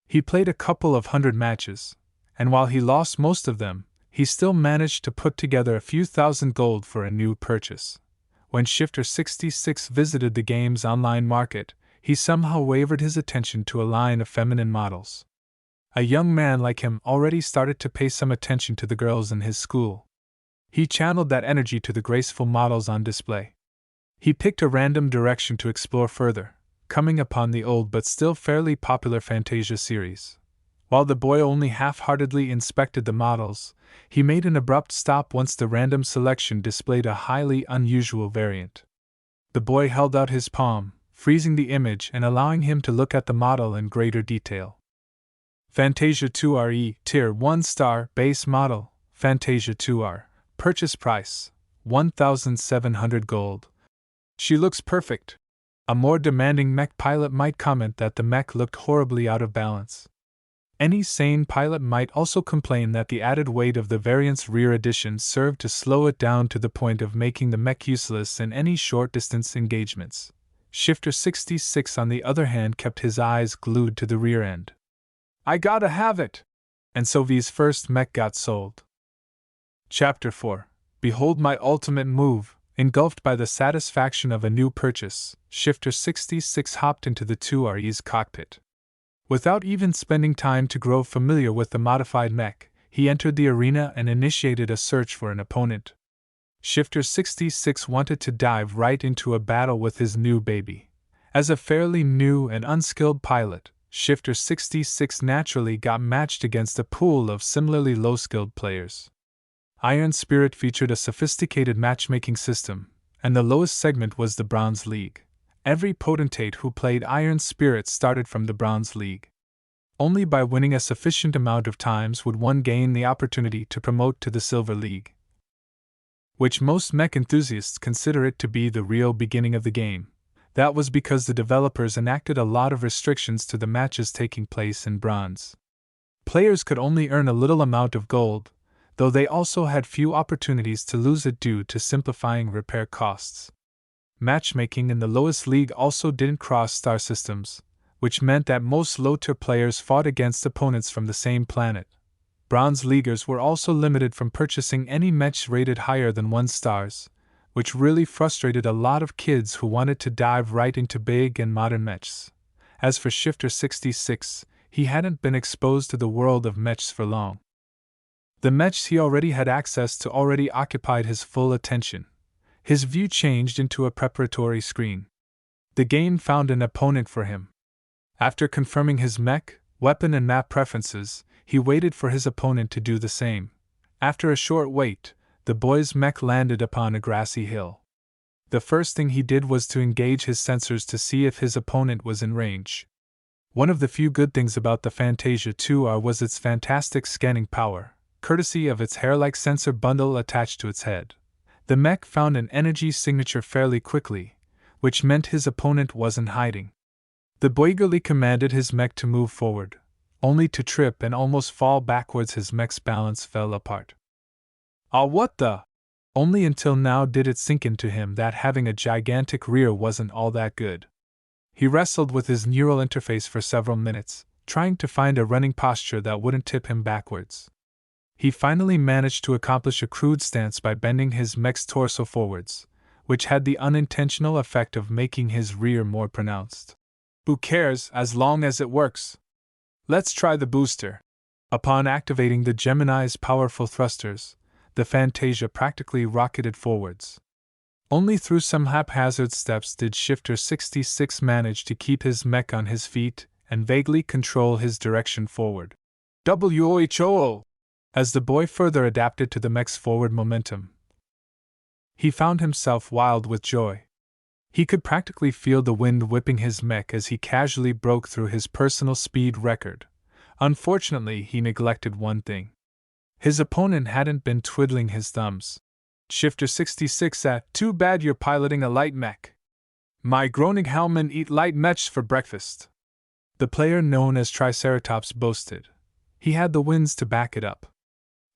He played a couple of hundred matches, and while he lost most of them, he still managed to put together a few thousand gold for a new purchase. When Shifter 66 visited the game's online market, he somehow wavered his attention to a line of feminine models. A young man like him already started to pay some attention to the girls in his school. He channeled that energy to the graceful models on display. He picked a random direction to explore further, coming upon the old but still fairly popular Fantasia series. While the boy only half-heartedly inspected the models, he made an abrupt stop once the random selection displayed a highly unusual variant. The boy held out his palm, freezing the image and allowing him to look at the model in greater detail. Fantasia 2RE, Tier 1 Star, Base Model, Fantasia 2R, Purchase Price, 1,700 gold. She looks perfect. A more demanding mech pilot might comment that the mech looked horribly out of balance. Any sane pilot might also complain that the added weight of the variant's rear addition served to slow it down to the point of making the mech useless in any short-distance engagements. Shifter 66, on the other hand, kept his eyes glued to the rear end. I gotta have it! And so V's first mech got sold. Chapter 4. Behold my ultimate move. Engulfed by the satisfaction of a new purchase, Shifter 66 hopped into the 2RE's cockpit. Without even spending time to grow familiar with the modified mech, he entered the arena and initiated a search for an opponent. Shifter 66 wanted to dive right into a battle with his new baby. As a fairly new and unskilled pilot, Shifter 66 naturally got matched against a pool of similarly low-skilled players. Iron Spirit featured a sophisticated matchmaking system, and the lowest segment was the Bronze League. Every potentate who played Iron Spirit started from the Bronze League. Only by winning a sufficient amount of times would one gain the opportunity to promote to the Silver League, which most mech enthusiasts consider it to be the real beginning of the game. That was because the developers enacted a lot of restrictions to the matches taking place in Bronze. Players could only earn a little amount of gold, though they also had few opportunities to lose it due to simplifying repair costs. Matchmaking in the lowest league also didn't cross star systems, which meant that most low-tier players fought against opponents from the same planet. Bronze Leaguers were also limited from purchasing any mechs rated higher than 1 stars, which really frustrated a lot of kids who wanted to dive right into big and modern mechs. As for Shifter 66, he hadn't been exposed to the world of mechs for long. The mechs he already had access to already occupied his full attention. His view changed into a preparatory screen. The game found an opponent for him. After confirming his mech, weapon and map preferences, he waited for his opponent to do the same. After a short wait, the boy's mech landed upon a grassy hill. The first thing he did was to engage his sensors to see if his opponent was in range. One of the few good things about the Fantasia 2R was its fantastic scanning power, courtesy of its hair-like sensor bundle attached to its head. The mech found an energy signature fairly quickly, which meant his opponent wasn't hiding. The boy eagerly commanded his mech to move forward, only to trip and almost fall backwards. His mech's balance fell apart. Ah, what the? Only until now did it sink into him that having a gigantic rear wasn't all that good. He wrestled with his neural interface for several minutes, trying to find a running posture that wouldn't tip him backwards. He finally managed to accomplish a crude stance by bending his mech's torso forwards, which had the unintentional effect of making his rear more pronounced. Who cares, as long as it works? Let's try the booster. Upon activating the Gemini's powerful thrusters, the Fantasia practically rocketed forwards. Only through some haphazard steps did Shifter 66 manage to keep his mech on his feet and vaguely control his direction forward. WHOO! As the boy further adapted to the mech's forward momentum, he found himself wild with joy. He could practically feel the wind whipping his mech as he casually broke through his personal speed record. Unfortunately, he neglected one thing. His opponent hadn't been twiddling his thumbs. Shifter 66 too bad you're piloting a light mech. My groaning hellmen eat light mechs for breakfast. The player known as Triceratops boasted. He had the wins to back it up.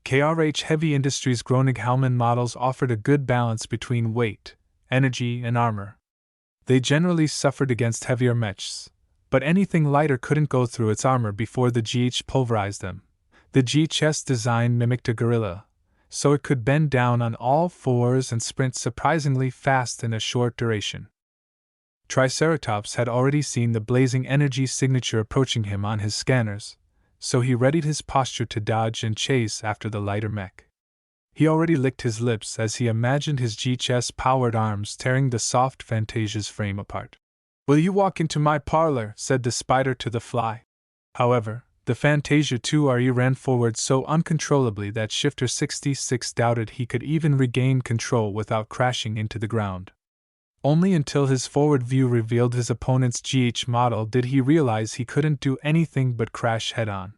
KRH Heavy Industries groaning hellman models offered a good balance between weight, energy, and armor. They generally suffered against heavier mechs, but anything lighter couldn't go through its armor before the GH pulverized them. The GH's design mimicked a gorilla, so it could bend down on all fours and sprint surprisingly fast in a short duration. Triceratops had already seen the blazing energy signature approaching him on his scanners, so he readied his posture to dodge and chase after the lighter mech. He already licked his lips as he imagined his GHS-powered arms tearing the soft Fantasia's frame apart. "Will you walk into my parlor?" said the spider to the fly. However, the Fantasia 2RE ran forward so uncontrollably that Shifter 66 doubted he could even regain control without crashing into the ground. Only until his forward view revealed his opponent's GH model did he realize he couldn't do anything but crash head-on.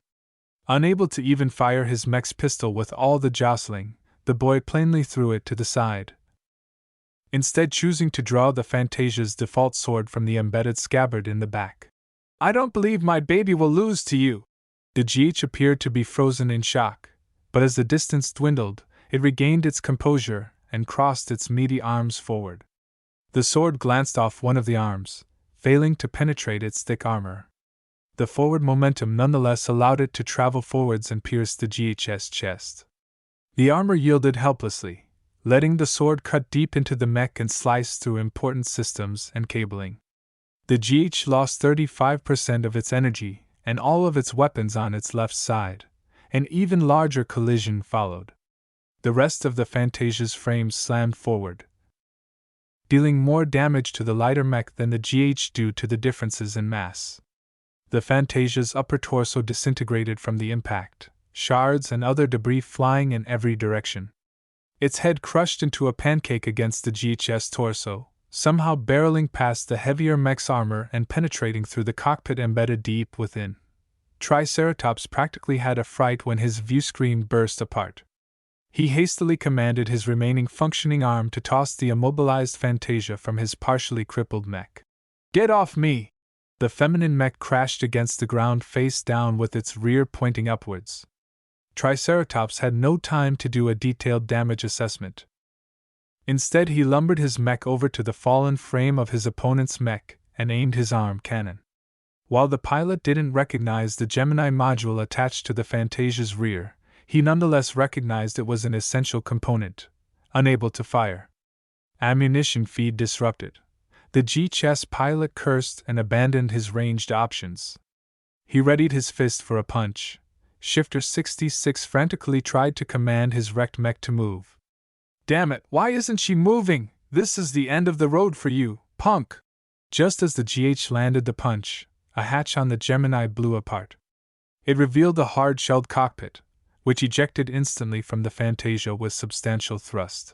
Unable to even fire his mech's pistol with all the jostling, the boy plainly threw it to the side, instead choosing to draw the Fantasia's default sword from the embedded scabbard in the back. "I don't believe my baby will lose to you." The GH appeared to be frozen in shock, but as the distance dwindled, it regained its composure and crossed its meaty arms forward. The sword glanced off one of the arms, failing to penetrate its thick armor. The forward momentum nonetheless allowed it to travel forwards and pierce the GH's chest. The armor yielded helplessly, letting the sword cut deep into the mech and slice through important systems and cabling. The GH lost 35% of its energy and all of its weapons on its left side. An even larger collision followed. The rest of the Fantasia's frame slammed forward, dealing more damage to the lighter mech than the GH due to the differences in mass. The Fantasia's upper torso disintegrated from the impact, shards and other debris flying in every direction. Its head crushed into a pancake against the GH's torso, somehow barreling past the heavier mech's armor and penetrating through the cockpit embedded deep within. Triceratops practically had a fright when his viewscreen burst apart. He hastily commanded his remaining functioning arm to toss the immobilized Fantasia from his partially crippled mech. "Get off me!" The feminine mech crashed against the ground face down with its rear pointing upwards. Triceratops had no time to do a detailed damage assessment. Instead, he lumbered his mech over to the fallen frame of his opponent's mech and aimed his arm cannon. While the pilot didn't recognize the Gemini module attached to the Fantasia's rear, he nonetheless recognized it was an essential component, unable to fire. Ammunition feed disrupted. The GHS pilot cursed and abandoned his ranged options. He readied his fist for a punch. Shifter 66 frantically tried to command his wrecked mech to move. "Damn it, why isn't she moving? This is the end of the road for you, punk!" Just as the GH landed the punch, a hatch on the Gemini blew apart. It revealed the hard-shelled cockpit, which ejected instantly from the Fantasia with substantial thrust.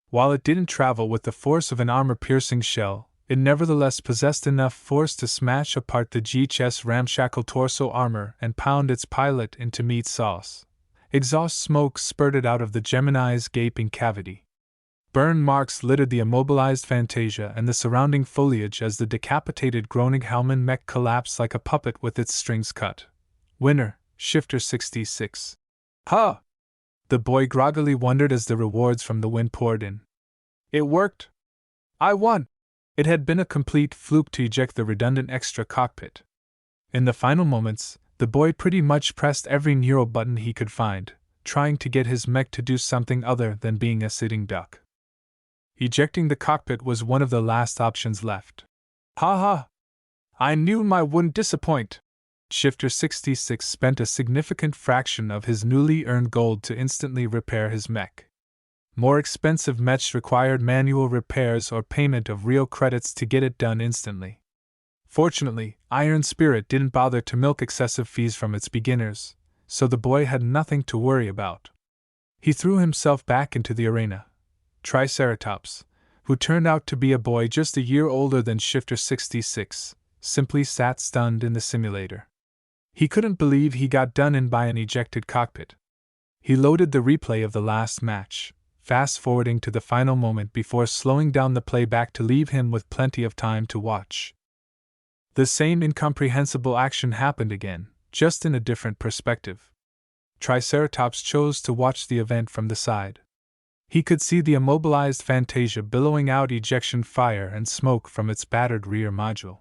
While it didn't travel with the force of an armor-piercing shell, it nevertheless possessed enough force to smash apart the GH's ramshackle torso armor and pound its pilot into meat sauce. Exhaust smoke spurted out of the Gemini's gaping cavity. Burn marks littered the immobilized Fantasia and the surrounding foliage as the decapitated groaning Hellman mech collapsed like a puppet with its strings cut. Winner, Shifter 66. "Huh!" The boy groggily wondered as the rewards from the win poured in. "It worked! I won!" It had been a complete fluke to eject the redundant extra cockpit. In the final moments, the boy pretty much pressed every neural button he could find, trying to get his mech to do something other than being a sitting duck. Ejecting the cockpit was one of the last options left. Ha ha! I knew my wouldn't disappoint! Shifter 66 spent a significant fraction of his newly earned gold to instantly repair his mech. More expensive mechs required manual repairs or payment of real credits to get it done instantly. Fortunately, Iron Spirit didn't bother to milk excessive fees from its beginners, so the boy had nothing to worry about. He threw himself back into the arena. Triceratops, who turned out to be a boy just a year older than Shifter 66, simply sat stunned in the simulator. He couldn't believe he got done in by an ejected cockpit. He loaded the replay of the last match, fast-forwarding to the final moment before slowing down the playback to leave him with plenty of time to watch. The same incomprehensible action happened again, just in a different perspective. Triceratops chose to watch the event from the side. He could see the immobilized Fantasia billowing out ejection fire and smoke from its battered rear module.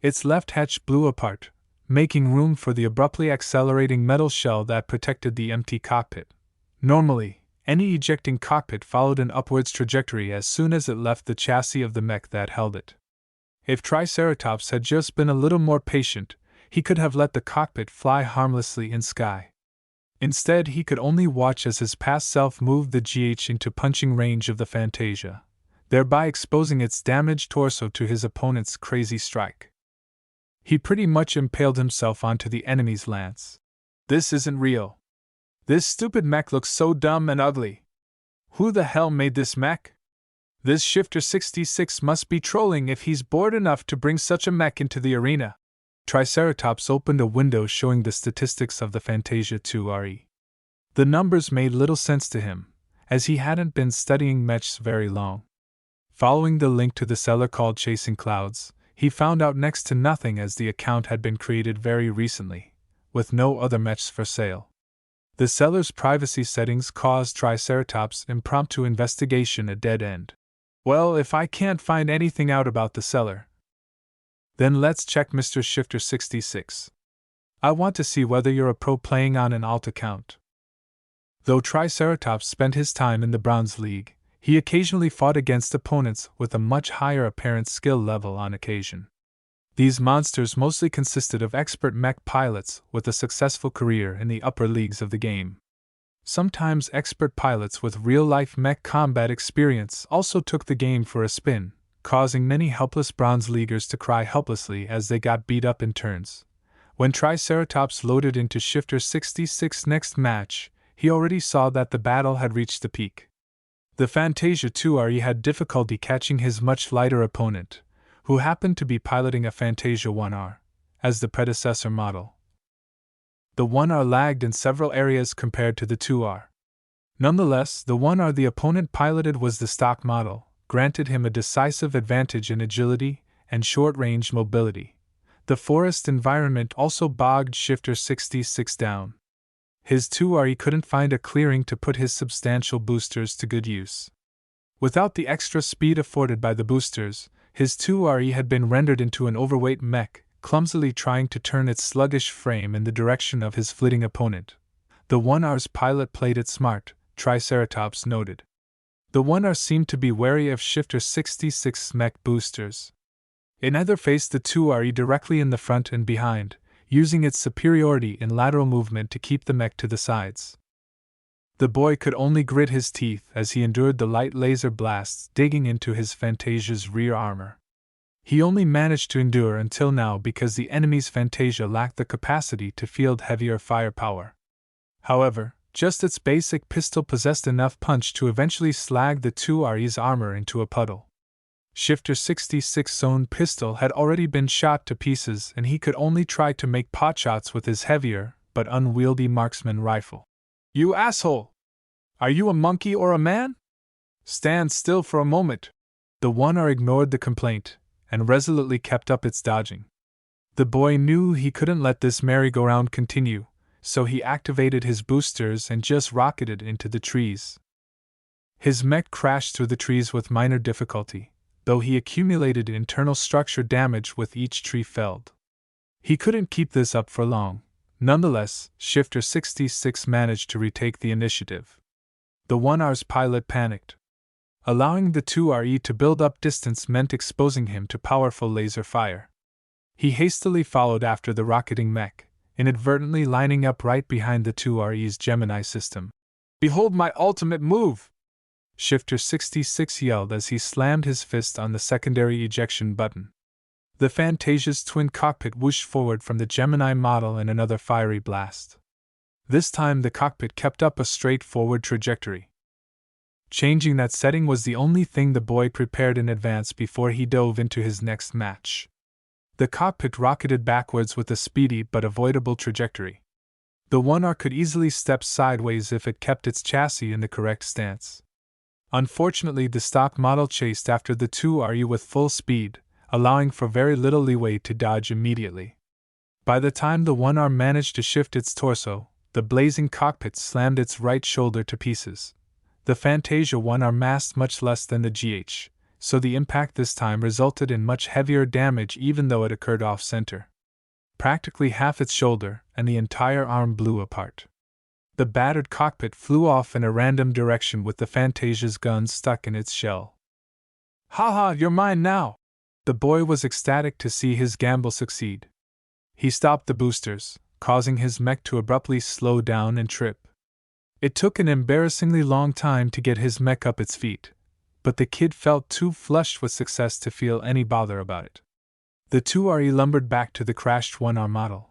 Its left hatch blew apart, making room for the abruptly accelerating metal shell that protected the empty cockpit. Normally, any ejecting cockpit followed an upwards trajectory as soon as it left the chassis of the mech that held it. If Triceratops had just been a little more patient, he could have let the cockpit fly harmlessly in sky. Instead, he could only watch as his past self moved the GH into punching range of the Fantasia, thereby exposing its damaged torso to his opponent's crazy strike. He pretty much impaled himself onto the enemy's lance. This isn't real. This stupid mech looks so dumb and ugly. Who the hell made this mech? This Shifter 66 must be trolling if he's bored enough to bring such a mech into the arena. Triceratops opened a window showing the statistics of the Fantasia 2RE. The numbers made little sense to him, as he hadn't been studying mechs very long. Following the link to the seller called Chasing Clouds, he found out next to nothing as the account had been created very recently, with no other mechs for sale. The seller's privacy settings caused Triceratops' impromptu investigation a dead end. Well, if I can't find anything out about the seller, then let's check Mr. Shifter 66. I want to see whether you're a pro playing on an alt account. Though Triceratops spent his time in the Bronze League, he occasionally fought against opponents with a much higher apparent skill level on occasion. These monsters mostly consisted of expert mech pilots with a successful career in the upper leagues of the game. Sometimes expert pilots with real-life mech combat experience also took the game for a spin, causing many helpless Bronze Leaguers to cry helplessly as they got beat up in turns. When Triceratops loaded into Shifter 66's next match, he already saw that the battle had reached the peak. The Fantasia 2RE had difficulty catching his much lighter opponent, who happened to be piloting a Fantasia 1R, as the predecessor model. The 1R lagged in several areas compared to the 2R. Nonetheless, the 1R the opponent piloted was the stock model, granted him a decisive advantage in agility and short-range mobility. The forest environment also bogged Shifter 66 down. His 2RE couldn't find a clearing to put his substantial boosters to good use. Without the extra speed afforded by the boosters, his 2RE had been rendered into an overweight mech, clumsily trying to turn its sluggish frame in the direction of his flitting opponent. The 1R's pilot played it smart, Triceratops noted. The 1R seemed to be wary of Shifter 66's mech boosters. It neither faced the 2RE directly in the front and behind, using its superiority in lateral movement to keep the mech to the sides. The boy could only grit his teeth as he endured the light laser blasts digging into his Fantasia's rear armor. He only managed to endure until now because the enemy's Fantasia lacked the capacity to field heavier firepower. However, just its basic pistol possessed enough punch to eventually slag the 2RE's armor into a puddle. Shifter 66's own pistol had already been shot to pieces and he could only try to make potshots with his heavier, but unwieldy marksman rifle. You asshole! Are you a monkey or a man? Stand still for a moment. The 1R ignored the complaint and resolutely kept up its dodging. The boy knew he couldn't let this merry-go-round continue, so he activated his boosters and just rocketed into the trees. His mech crashed through the trees with minor difficulty, though he accumulated internal structure damage with each tree felled. He couldn't keep this up for long. Nonetheless, Shifter 66 managed to retake the initiative. The 1R's pilot panicked. Allowing the 2RE to build up distance meant exposing him to powerful laser fire. He hastily followed after the rocketing mech, inadvertently lining up right behind the 2RE's Gemini system. "Behold my ultimate move!" Shifter 66 yelled as he slammed his fist on the secondary ejection button. The Fantasia's twin cockpit whooshed forward from the Gemini model in another fiery blast. This time the cockpit kept up a straightforward trajectory. Changing that setting was the only thing the boy prepared in advance before he dove into his next match. The cockpit rocketed backwards with a speedy but avoidable trajectory. The 1R could easily step sideways if it kept its chassis in the correct stance. Unfortunately, the stock model chased after the 2RE with full speed, allowing for very little leeway to dodge immediately. By the time the 1R managed to shift its torso, the blazing cockpit slammed its right shoulder to pieces. The Fantasia 1R massed much less than the GH, so the impact this time resulted in much heavier damage even though it occurred off-center. Practically half its shoulder and the entire arm blew apart. The battered cockpit flew off in a random direction with the Fantasia's gun stuck in its shell. "Ha ha, you're mine now!" The boy was ecstatic to see his gamble succeed. He stopped the boosters, causing his mech to abruptly slow down and trip. It took an embarrassingly long time to get his mech up its feet, but the kid felt too flushed with success to feel any bother about it. The 2RE lumbered back to the crashed 1R model.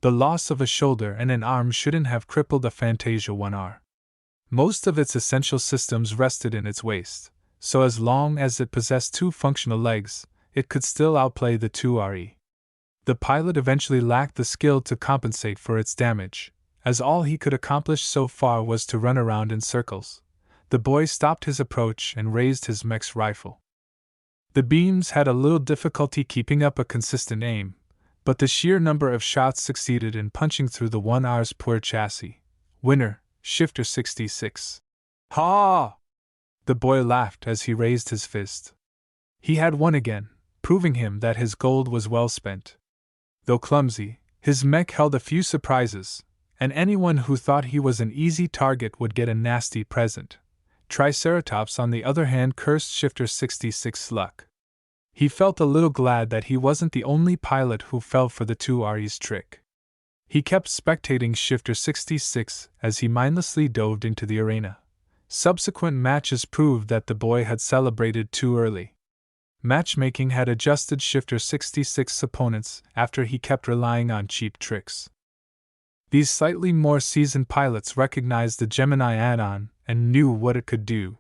The loss of a shoulder and an arm shouldn't have crippled the Fantasia 1R. Most of its essential systems rested in its waist, so as long as it possessed two functional legs, it could still outplay the 2RE. The pilot eventually lacked the skill to compensate for its damage, as all he could accomplish so far was to run around in circles. The boy stopped his approach and raised his mech's rifle. The beams had a little difficulty keeping up a consistent aim, but the sheer number of shots succeeded in punching through the 1R's poor chassis. Winner, Shifter 66. "Ha!" The boy laughed as he raised his fist. He had won again, proving him that his gold was well spent. Though clumsy, his mech held a few surprises, and anyone who thought he was an easy target would get a nasty present. Triceratops, on the other hand, cursed Shifter 66's luck. He felt a little glad that he wasn't the only pilot who fell for the 2RE's trick. He kept spectating Shifter 66 as he mindlessly dove into the arena. Subsequent matches proved that the boy had celebrated too early. Matchmaking had adjusted Shifter 66's opponents after he kept relying on cheap tricks. These slightly more seasoned pilots recognized the Gemini add-on and knew what it could do.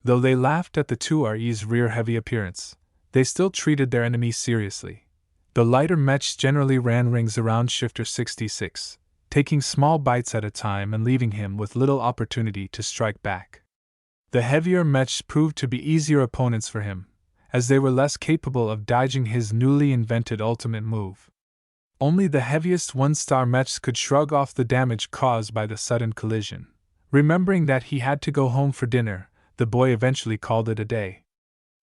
Though they laughed at the 2RE's rear-heavy appearance, they still treated their enemy seriously. The lighter mechs generally ran rings around Shifter 66, taking small bites at a time and leaving him with little opportunity to strike back. The heavier mechs proved to be easier opponents for him, as they were less capable of dodging his newly invented ultimate move. Only the heaviest one-star mechs could shrug off the damage caused by the sudden collision. Remembering that he had to go home for dinner, the boy eventually called it a day.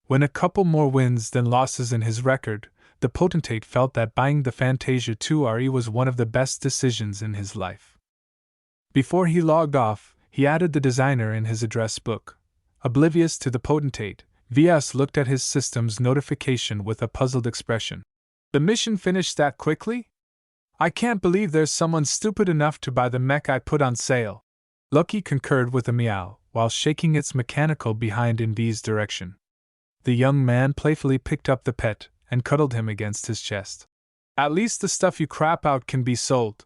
When a couple more wins than losses in his record, the potentate felt that buying the Fantasia 2RE was one of the best decisions in his life. Before he logged off, he added the designer in his address book. Oblivious to the potentate, Ves looked at his system's notification with a puzzled expression. "The mission finished that quickly? I can't believe there's someone stupid enough to buy the mech I put on sale." Lucky concurred with a meow, while shaking its mechanical behind in V's direction. The young man playfully picked up the pet and cuddled him against his chest. "At least the stuff you crap out can be sold."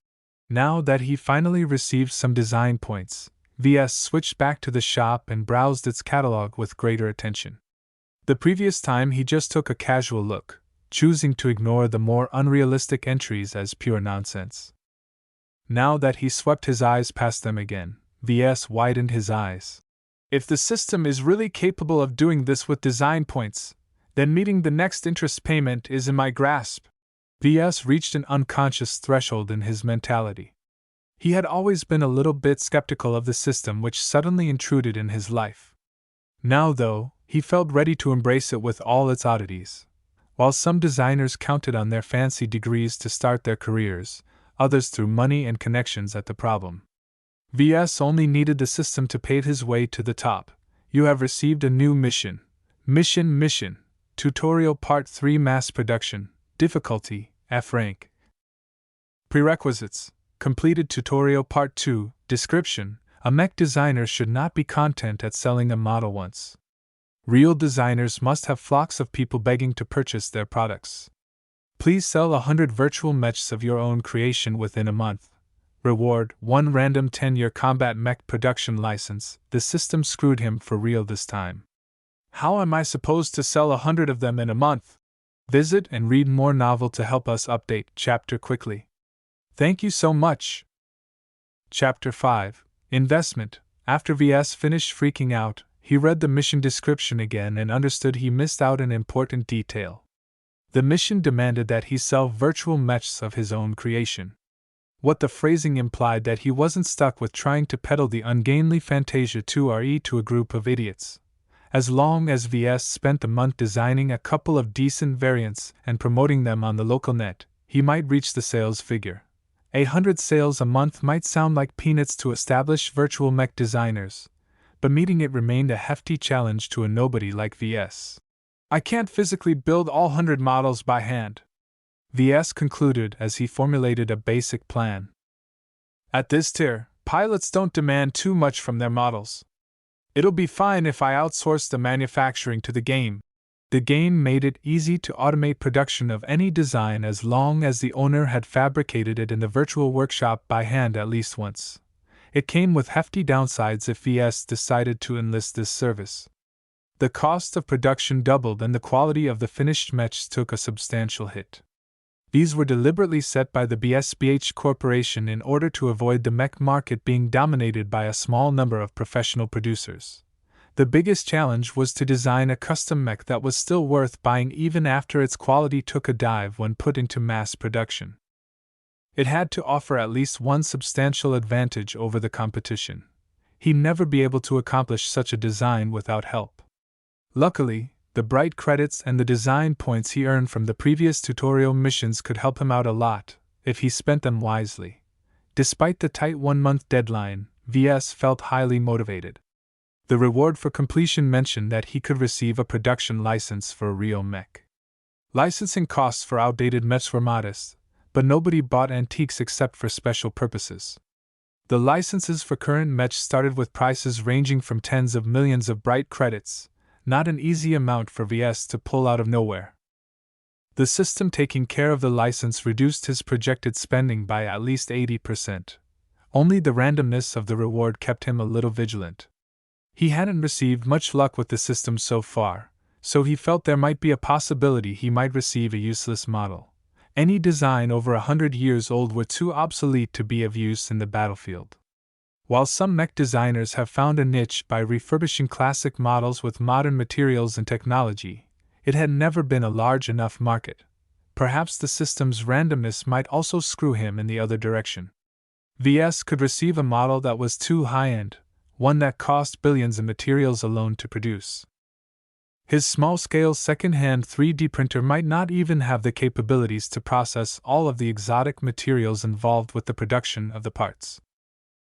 Now that he finally received some design points, Ves switched back to the shop and browsed its catalog with greater attention. The previous time he just took a casual look, choosing to ignore the more unrealistic entries as pure nonsense. Now that he swept his eyes past them again, Ves widened his eyes. If the system is really capable of doing this with design points, then meeting the next interest payment is in my grasp. Ves reached an unconscious threshold in his mentality. He had always been a little bit skeptical of the system which suddenly intruded in his life. Now, though, he felt ready to embrace it with all its oddities. While some designers counted on their fancy degrees to start their careers, others threw money and connections at the problem. VS only needed the system to pave his way to the top. You have received a new mission. Mission. Tutorial Part 3 Mass Production. Difficulty, F rank. Prerequisites. Completed Tutorial Part 2. Description. A mech designer should not be content at selling a model once. Real designers must have flocks of people begging to purchase their products. Please sell 100 virtual mechs of your own creation within a month. Reward: 1 random 10-year combat mech production license. The system screwed him for real this time. How am I supposed to sell 100 of them in a month? Visit and read more novel to help us update chapter quickly. Thank you so much. Chapter 5. Investment. After VS finished freaking out, he read the mission description again and understood he missed out an important detail. The mission demanded that he sell virtual mechs of his own creation. What the phrasing implied that he wasn't stuck with trying to peddle the ungainly Fantasia 2RE to a group of idiots. As long as VS spent the month designing a couple of decent variants and promoting them on the local net, he might reach the sales figure. 800 sales a month might sound like peanuts to established virtual mech designers, but meeting it remained a hefty challenge to a nobody like VS. I can't physically build all 100 models by hand, VS concluded as he formulated a basic plan. At this tier, pilots don't demand too much from their models. It'll be fine if I outsource the manufacturing to the game. The game made it easy to automate production of any design as long as the owner had fabricated it in the virtual workshop by hand at least once. It came with hefty downsides if VS decided to enlist this service. The cost of production doubled and the quality of the finished mechs took a substantial hit. These were deliberately set by the BSBH Corporation in order to avoid the mech market being dominated by a small number of professional producers. The biggest challenge was to design a custom mech that was still worth buying even after its quality took a dive when put into mass production. It had to offer at least one substantial advantage over the competition. He'd never be able to accomplish such a design without help. Luckily, the bright credits and the design points he earned from the previous tutorial missions could help him out a lot, if he spent them wisely. Despite the tight 1-month deadline, VS felt highly motivated. The reward for completion mentioned that he could receive a production license for a real mech. Licensing costs for outdated mechs were modest, but nobody bought antiques except for special purposes. The licenses for current mechs started with prices ranging from tens of millions of bright credits, not an easy amount for VS to pull out of nowhere. The system taking care of the license reduced his projected spending by at least 80%. Only the randomness of the reward kept him a little vigilant. He hadn't received much luck with the system so far, so he felt there might be a possibility he might receive a useless model. Any design over 100 years old were too obsolete to be of use in the battlefield. While some mech designers have found a niche by refurbishing classic models with modern materials and technology, it had never been a large enough market. Perhaps the system's randomness might also screw him in the other direction. VS could receive a model that was too high-end, one that cost billions in materials alone to produce. His small-scale second-hand 3D printer might not even have the capabilities to process all of the exotic materials involved with the production of the parts.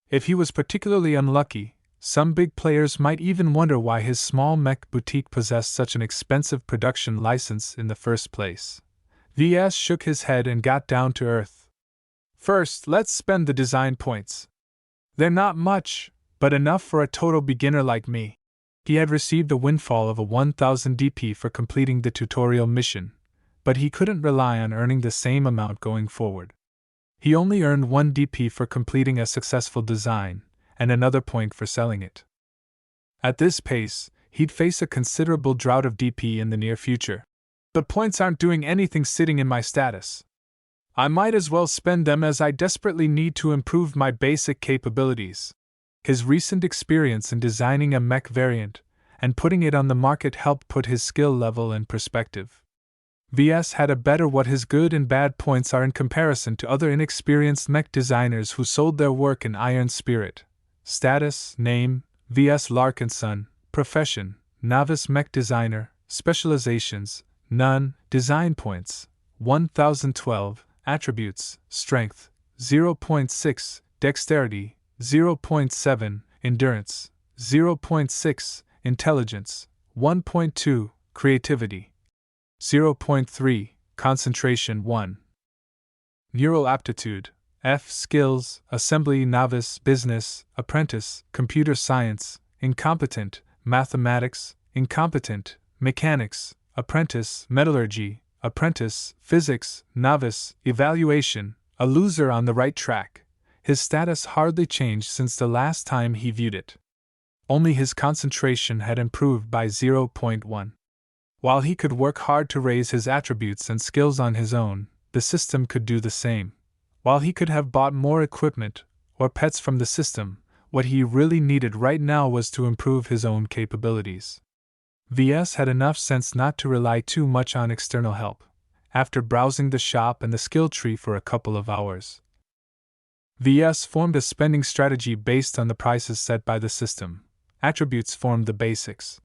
If he was particularly unlucky, some big players might even wonder why his small mech boutique possessed such an expensive production license in the first place. VS shook his head and got down to earth. First, let's spend the design points. They're not much, but enough for a total beginner like me. He had received a windfall of a 1000 DP for completing the tutorial mission, but he couldn't rely on earning the same amount going forward. He only earned 1 DP for completing a successful design, and another point for selling it. At this pace, he'd face a considerable drought of DP in the near future. But points aren't doing anything sitting in my status. I might as well spend them as I desperately need to improve my basic capabilities. His recent experience in designing a mech variant and putting it on the market helped put his skill level in perspective. VS had a better what his good and bad points are in comparison to other inexperienced mech designers who sold their work in iron spirit. Status, name, Ves Larkinson. Profession, novice mech designer. Specializations, none. Design points, 1012. Attributes, strength, 0.6. Dexterity, 0.7. Endurance, 0.6. Intelligence, 1.2. Creativity, 0.3. Concentration, 1. Neural aptitude, F. Skills, assembly, novice, business, apprentice, computer science, incompetent, mathematics, incompetent, mechanics, apprentice, metallurgy, apprentice, physics, novice, evaluation, a loser on the right track. His status hardly changed since the last time he viewed it. Only his concentration had improved by 0.1. While he could work hard to raise his attributes and skills on his own, the system could do the same. While he could have bought more equipment or pets from the system, what he really needed right now was to improve his own capabilities. Ves had enough sense not to rely too much on external help. After browsing the shop and the skill tree for a couple of hours, Ves formed a spending strategy based on the prices set by the system. Attributes formed the basics.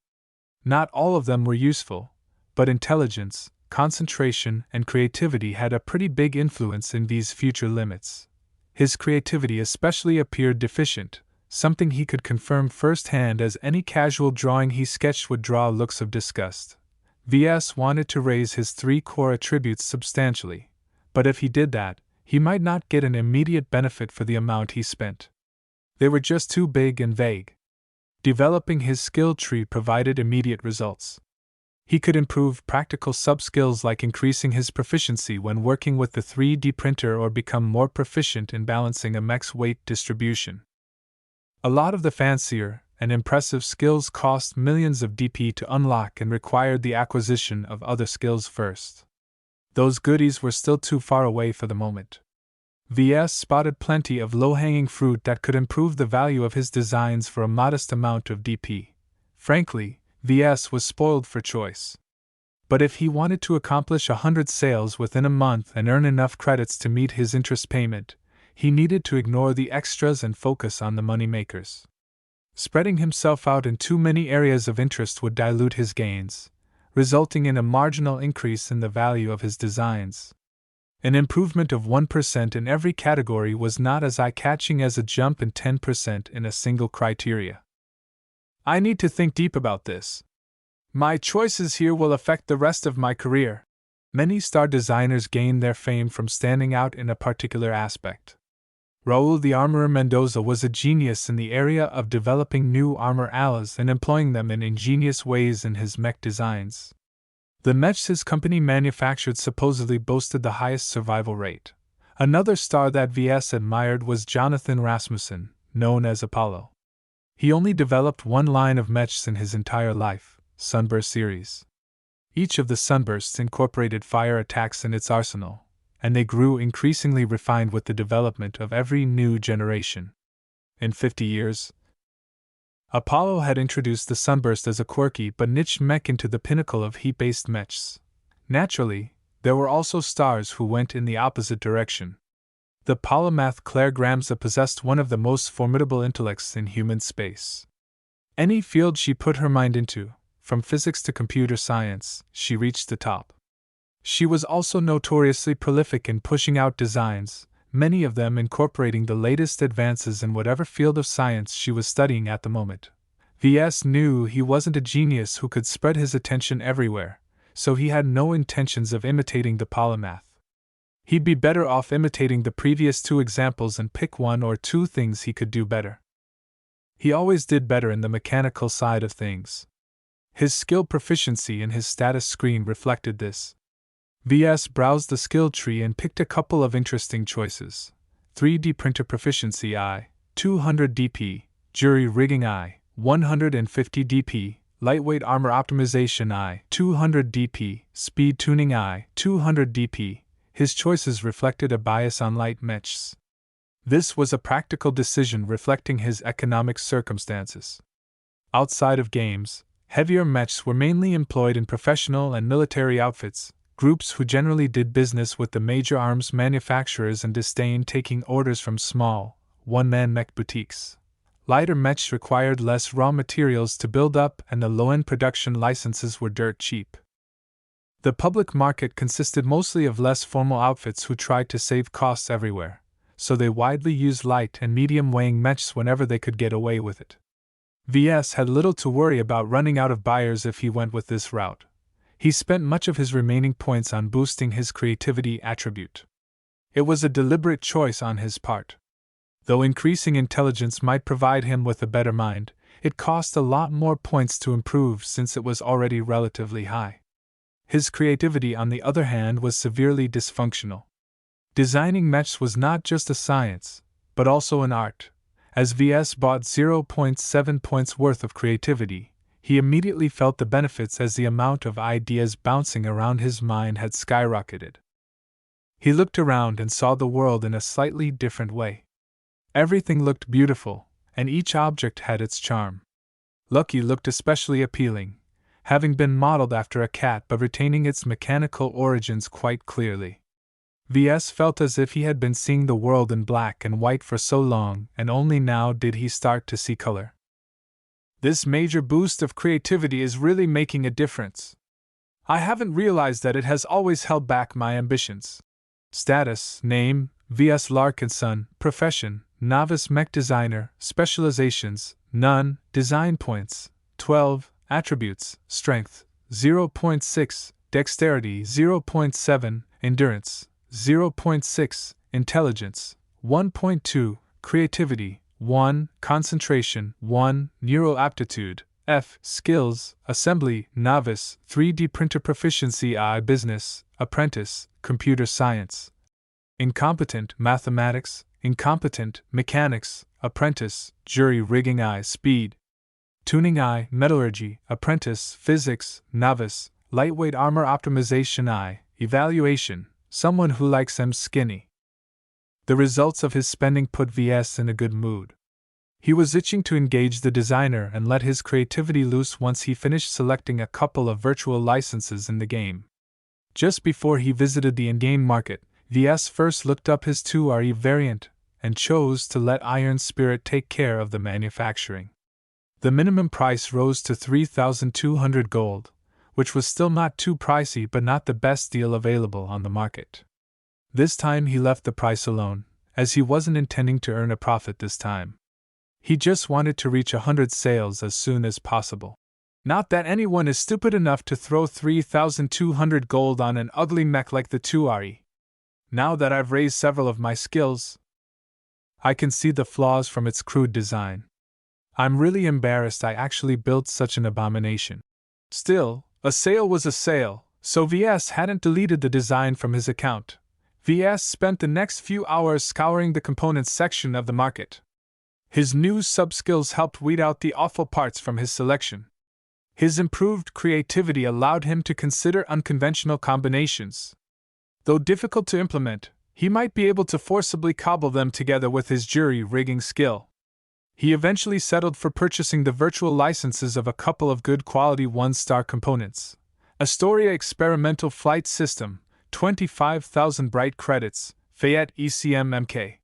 Not all of them were useful, but intelligence, concentration, and creativity had a pretty big influence in these future limits. His creativity especially appeared deficient, something he could confirm firsthand as any casual drawing he sketched would draw looks of disgust. Ves wanted to raise his 3 core attributes substantially, but if he did that, he might not get an immediate benefit for the amount he spent. They were just too big and vague. Developing his skill tree provided immediate results. He could improve practical sub-skills like increasing his proficiency when working with the 3D printer or become more proficient in balancing a mech's weight distribution. A lot of the fancier and impressive skills cost millions of DP to unlock and required the acquisition of other skills first. Those goodies were still too far away for the moment. Ves spotted plenty of low-hanging fruit that could improve the value of his designs for a modest amount of DP. Frankly, Ves was spoiled for choice. But if he wanted to accomplish 100 sales within a month and earn enough credits to meet his interest payment, he needed to ignore the extras and focus on the money makers. Spreading himself out in too many areas of interest would dilute his gains, resulting in a marginal increase in the value of his designs. An improvement of 1% in every category was not as eye-catching as a jump in 10% in a single criteria. I need to think deep about this. My choices here will affect the rest of my career. Many star designers gain their fame from standing out in a particular aspect. Raul the Armorer Mendoza was a genius in the area of developing new armor alloys and employing them in ingenious ways in his mech designs. The mechs his company manufactured supposedly boasted the highest survival rate. Another star that Ves admired was Jonathan Rasmussen, known as Apollo. He only developed one line of mechs in his entire life, Sunburst series. Each of the Sunbursts incorporated fire attacks in its arsenal, and they grew increasingly refined with the development of every new generation. In 50 years, Apollo had introduced the Sunburst as a quirky but niche mech into the pinnacle of heat-based mechs. Naturally, there were also stars who went in the opposite direction. The polymath Claire Gramza possessed one of the most formidable intellects in human space. Any field she put her mind into, from physics to computer science, she reached the top. She was also notoriously prolific in pushing out designs, many of them incorporating the latest advances in whatever field of science she was studying at the moment. Ves knew he wasn't a genius who could spread his attention everywhere, so he had no intentions of imitating the polymath. He'd be better off imitating the previous 2 examples and pick 1 or 2 things he could do better. He always did better in the mechanical side of things. His skill proficiency and his status screen reflected this. Ves browsed the skill tree and picked a couple of interesting choices. 3D printer proficiency I, 200 DP, jury rigging I, 150 DP, lightweight armor optimization I, 200 DP, speed tuning I, 200 DP. His choices reflected a bias on light mechs. This was a practical decision reflecting his economic circumstances. Outside of games, heavier mechs were mainly employed in professional and military outfits, groups who generally did business with the major arms manufacturers and disdained taking orders from small, one-man mech boutiques. Lighter mechs required less raw materials to build up and the low-end production licenses were dirt cheap. The public market consisted mostly of less formal outfits who tried to save costs everywhere, so they widely used light and medium weighing mechs whenever they could get away with it. VS had little to worry about running out of buyers if he went with this route. He spent much of his remaining points on boosting his creativity attribute. It was a deliberate choice on his part. Though increasing intelligence might provide him with a better mind, it cost a lot more points to improve since it was already relatively high. His creativity, on the other hand, was severely dysfunctional. Designing mechs was not just a science, but also an art. As VS bought 0.7 points worth of creativity, he immediately felt the benefits as the amount of ideas bouncing around his mind had skyrocketed. He looked around and saw the world in a slightly different way. Everything looked beautiful, and each object had its charm. Lucky looked especially appealing, having been modeled after a cat but retaining its mechanical origins quite clearly. VS felt as if he had been seeing the world in black and white for so long, and only now did he start to see color. This major boost of creativity is really making a difference. I haven't realized that it has always held back my ambitions. Status, name, Ves Larkinson, profession, novice mech designer, specializations, none, design points, 12, attributes, strength, 0.6, dexterity, 0.7, endurance, 0.6, intelligence, 1.2, creativity, 1, concentration, 1, neural aptitude, F, skills, assembly, novice, 3D printer proficiency, I, business, apprentice, computer science. Incompetent, mathematics, incompetent, mechanics, apprentice, jury rigging, I, speed. Tuning, I, metallurgy, apprentice, physics, novice, lightweight armor optimization, I, evaluation, someone who likes them skinny. The results of his spending put VS in a good mood. He was itching to engage the designer and let his creativity loose once he finished selecting a couple of virtual licenses in the game. Just before he visited the in-game market, VS first looked up his 2RE variant and chose to let Iron Spirit take care of the manufacturing. The minimum price rose to 3,200 gold, which was still not too pricey but not the best deal available on the market. This time he left the price alone, as he wasn't intending to earn a profit this time. He just wanted to reach 100 sales as soon as possible. Not that anyone is stupid enough to throw 3,200 gold on an ugly mech like the 2RE. Now that I've raised several of my skills, I can see the flaws from its crude design. I'm really embarrassed I actually built such an abomination. Still, a sale was a sale, so VS hadn't deleted the design from his account. VS spent the next few hours scouring the components section of the market. His new sub-skills helped weed out the awful parts from his selection. His improved creativity allowed him to consider unconventional combinations. Though difficult to implement, he might be able to forcibly cobble them together with his jury rigging skill. He eventually settled for purchasing the virtual licenses of a couple of good quality 1-star components. Astoria Experimental Flight System, 25,000 bright credits, Fayette ECM MK.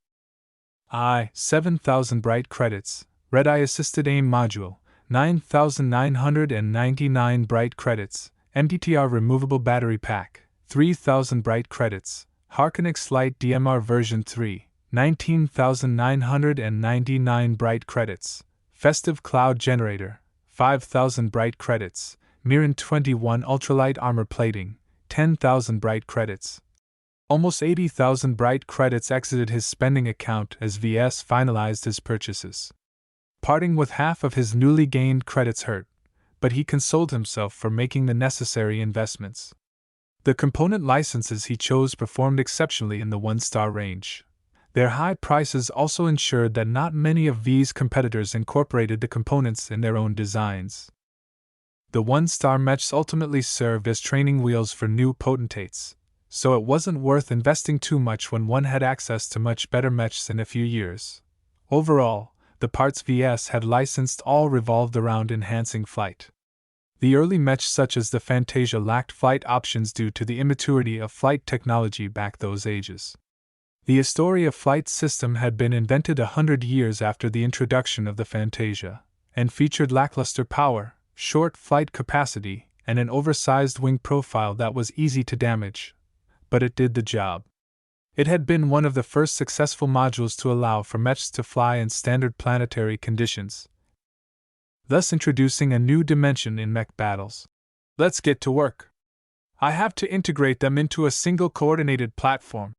I, 7,000 bright credits, Red-Eye Assisted Aim Module, 9,999 bright credits, MDTR Removable Battery Pack, 3,000 bright credits, Harkenix Lite DMR version 3, 19,999 bright credits, Festive Cloud Generator, 5,000 bright credits, Miran 21 Ultralight Armor Plating, 10,000 bright credits. Almost 80,000 bright credits exited his spending account as VS finalized his purchases. Parting with half of his newly gained credits hurt, but he consoled himself for making the necessary investments. The component licenses he chose performed exceptionally in the 1-star range. Their high prices also ensured that not many of V's competitors incorporated the components in their own designs. The 1-star mechs ultimately served as training wheels for new potentates, so it wasn't worth investing too much when one had access to much better mechs in a few years. Overall, the parts VS had licensed all revolved around enhancing flight. The early mechs such as the Fantasia lacked flight options due to the immaturity of flight technology back those ages. The Astoria flight system had been invented 100 years after the introduction of the Fantasia, and featured lackluster power, short flight capacity, and an oversized wing profile that was easy to damage. But it did the job. It had been one of the first successful modules to allow for mechs to fly in standard planetary conditions, thus introducing a new dimension in mech battles. Let's get to work. I have to integrate them into a single coordinated platform.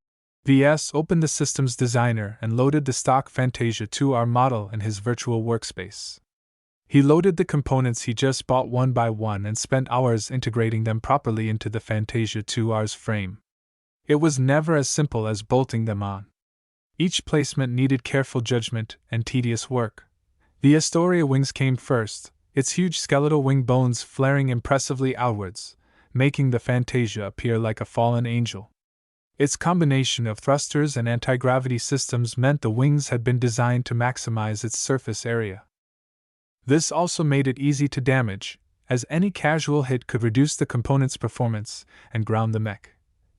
Ves opened the systems designer and loaded the stock Fantasia 2R model in his virtual workspace. He loaded the components he just bought one by one and spent hours integrating them properly into the Fantasia 2R's frame. It was never as simple as bolting them on. Each placement needed careful judgment and tedious work. The Astoria wings came first, its huge skeletal wing bones flaring impressively outwards, making the Fantasia appear like a fallen angel. Its combination of thrusters and anti-gravity systems meant the wings had been designed to maximize its surface area. This also made it easy to damage, as any casual hit could reduce the component's performance and ground the mech.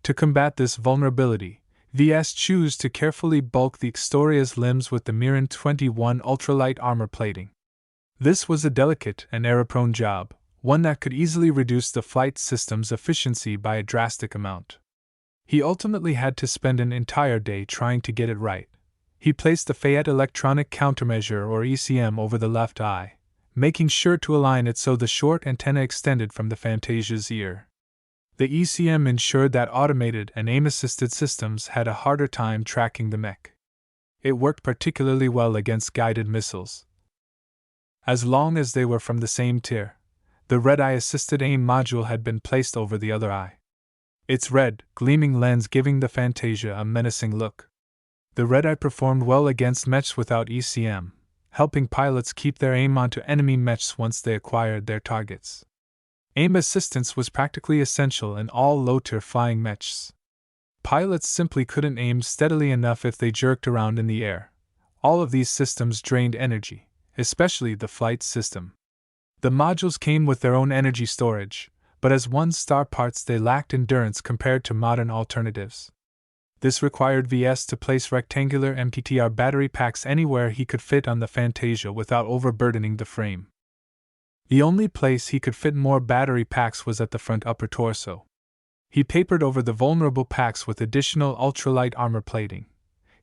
To combat this vulnerability, Ves chose to carefully bulk the Astoria's limbs with the Miran 21 ultralight armor plating. This was a delicate and error-prone job, one that could easily reduce the flight system's efficiency by a drastic amount. He ultimately had to spend an entire day trying to get it right. He placed the Fayette electronic countermeasure or ECM over the left eye, making sure to align it so the short antenna extended from the Fantasia's ear. The ECM ensured that automated and aim-assisted systems had a harder time tracking the mech. It worked particularly well against guided missiles, as long as they were from the same tier. The red-eye assisted aim module had been placed over the other eye, its red, gleaming lens giving the Fantasia a menacing look. The red-eye performed well against mechs without ECM, helping pilots keep their aim onto enemy mechs once they acquired their targets. Aim assistance was practically essential in all low-tier flying mechs. Pilots simply couldn't aim steadily enough if they jerked around in the air. All of these systems drained energy, especially the flight system. The modules came with their own energy storage, but as one-star parts they lacked endurance compared to modern alternatives. This required Ves to place rectangular MTTR battery packs anywhere he could fit on the Fantasia without overburdening the frame. The only place he could fit more battery packs was at the front upper torso. He papered over the vulnerable packs with additional ultralight armor plating.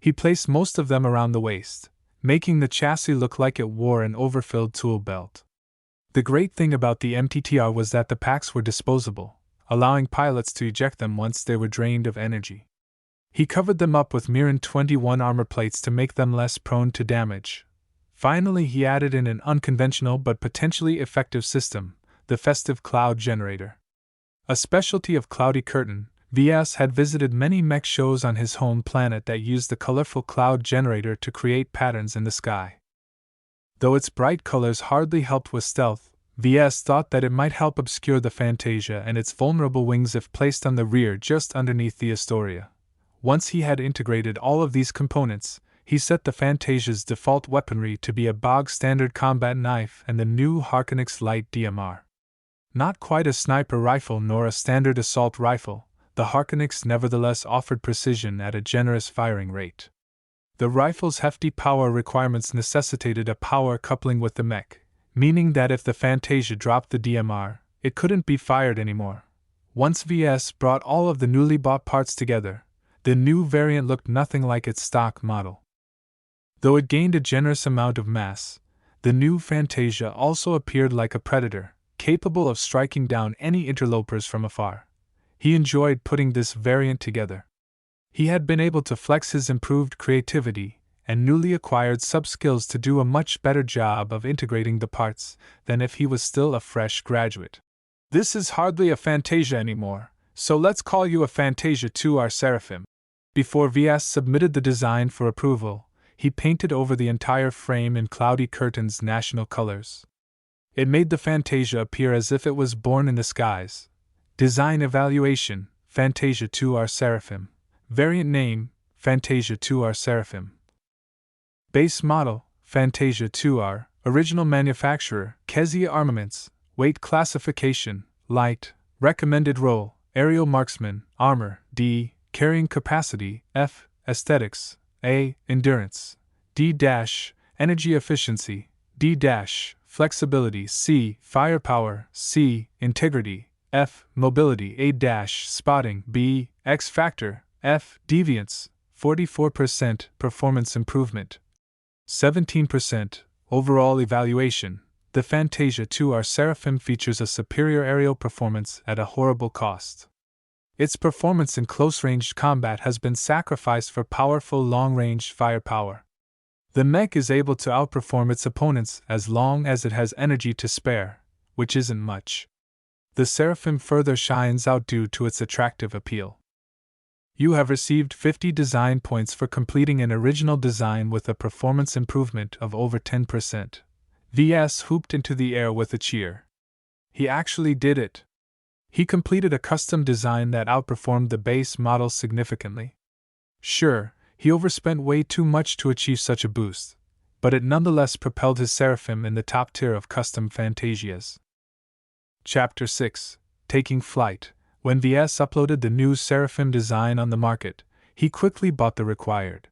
He placed most of them around the waist, making the chassis look like it wore an overfilled tool belt. The great thing about the MTTR was that the packs were disposable, allowing pilots to eject them once they were drained of energy. He covered them up with Miran 21 armor plates to make them less prone to damage. Finally, he added in an unconventional but potentially effective system, the festive cloud generator. A specialty of Cloudy Curtain, Ves had visited many mech shows on his home planet that used the colorful cloud generator to create patterns in the sky. Though its bright colors hardly helped with stealth, Ves thought that it might help obscure the Fantasia and its vulnerable wings if placed on the rear just underneath the Astoria. Once he had integrated all of these components, he set the Fantasia's default weaponry to be a bog-standard combat knife and the new Harkonix Light DMR. Not quite a sniper rifle nor a standard assault rifle, the Harkonix nevertheless offered precision at a generous firing rate. The rifle's hefty power requirements necessitated a power coupling with the mech, meaning that if the Fantasia dropped the DMR, it couldn't be fired anymore. Once Ves brought all of the newly bought parts together, the new variant looked nothing like its stock model. Though it gained a generous amount of mass, the new Fantasia also appeared like a predator, capable of striking down any interlopers from afar. He enjoyed putting this variant together. He had been able to flex his improved creativity and newly acquired sub-skills to do a much better job of integrating the parts than if he was still a fresh graduate. This is hardly a Fantasia anymore, so let's call you a Fantasia 2R Seraphim. Before Ves submitted the design for approval, he painted over the entire frame in Cloudy Curtain's national colors. It made the Fantasia appear as if it was born in the skies. Design evaluation, Fantasia 2R Seraphim. Variant name, Fantasia 2R Seraphim. Base model, Fantasia 2R. Original manufacturer, Kezia Armaments. Weight classification, light. Recommended role, aerial marksman, armor, D. Carrying capacity, F. Aesthetics, A. Endurance, D-. Energy efficiency, D-. flexibility, C. Firepower, C. Integrity, F. Mobility, A- spotting, B. X factor, F. Deviance, 44% performance improvement, 17% overall evaluation. The Fantasia 2R Seraphim features a superior aerial performance at a horrible cost. Its performance in close-range combat has been sacrificed for powerful long-range firepower. The mech is able to outperform its opponents as long as it has energy to spare, which isn't much. The Seraphim further shines out due to its attractive appeal. You have received 50 design points for completing an original design with a performance improvement of over 10%. Ves whooped into the air with a cheer. He actually did it. He completed a custom design that outperformed the base model significantly. Sure, he overspent way too much to achieve such a boost, but it nonetheless propelled his Seraphim in the top tier of custom Fantasias. Chapter 6: Taking Flight. When Ves uploaded the new Seraphim design on the market, he quickly bought the required.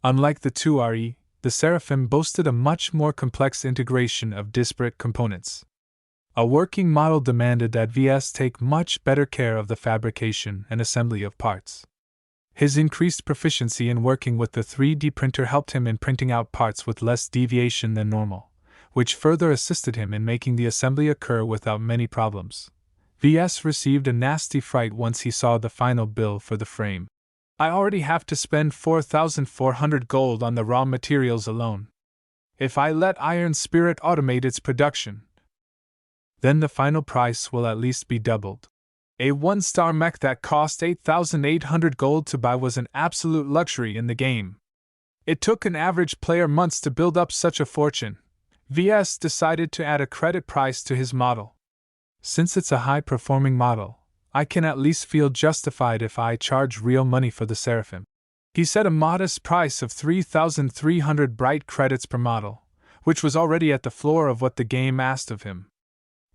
Unlike the 2RE, the Seraphim boasted a much more complex integration of disparate components. A working model demanded that Ves take much better care of the fabrication and assembly of parts. His increased proficiency in working with the 3D printer helped him in printing out parts with less deviation than normal, which further assisted him in making the assembly occur without many problems. Ves received a nasty fright once he saw the final bill for the frame. I already have to spend 4,400 gold on the raw materials alone. If I let Iron Spirit automate its production, then the final price will at least be doubled. A 1-star mech that cost 8,800 gold to buy was an absolute luxury in the game. It took an average player months to build up such a fortune. Ves decided to add a credit price to his model. Since it's a high-performing model, I can at least feel justified if I charge real money for the Seraphim. He set a modest price of 3,300 bright credits per model, which was already at the floor of what the game asked of him.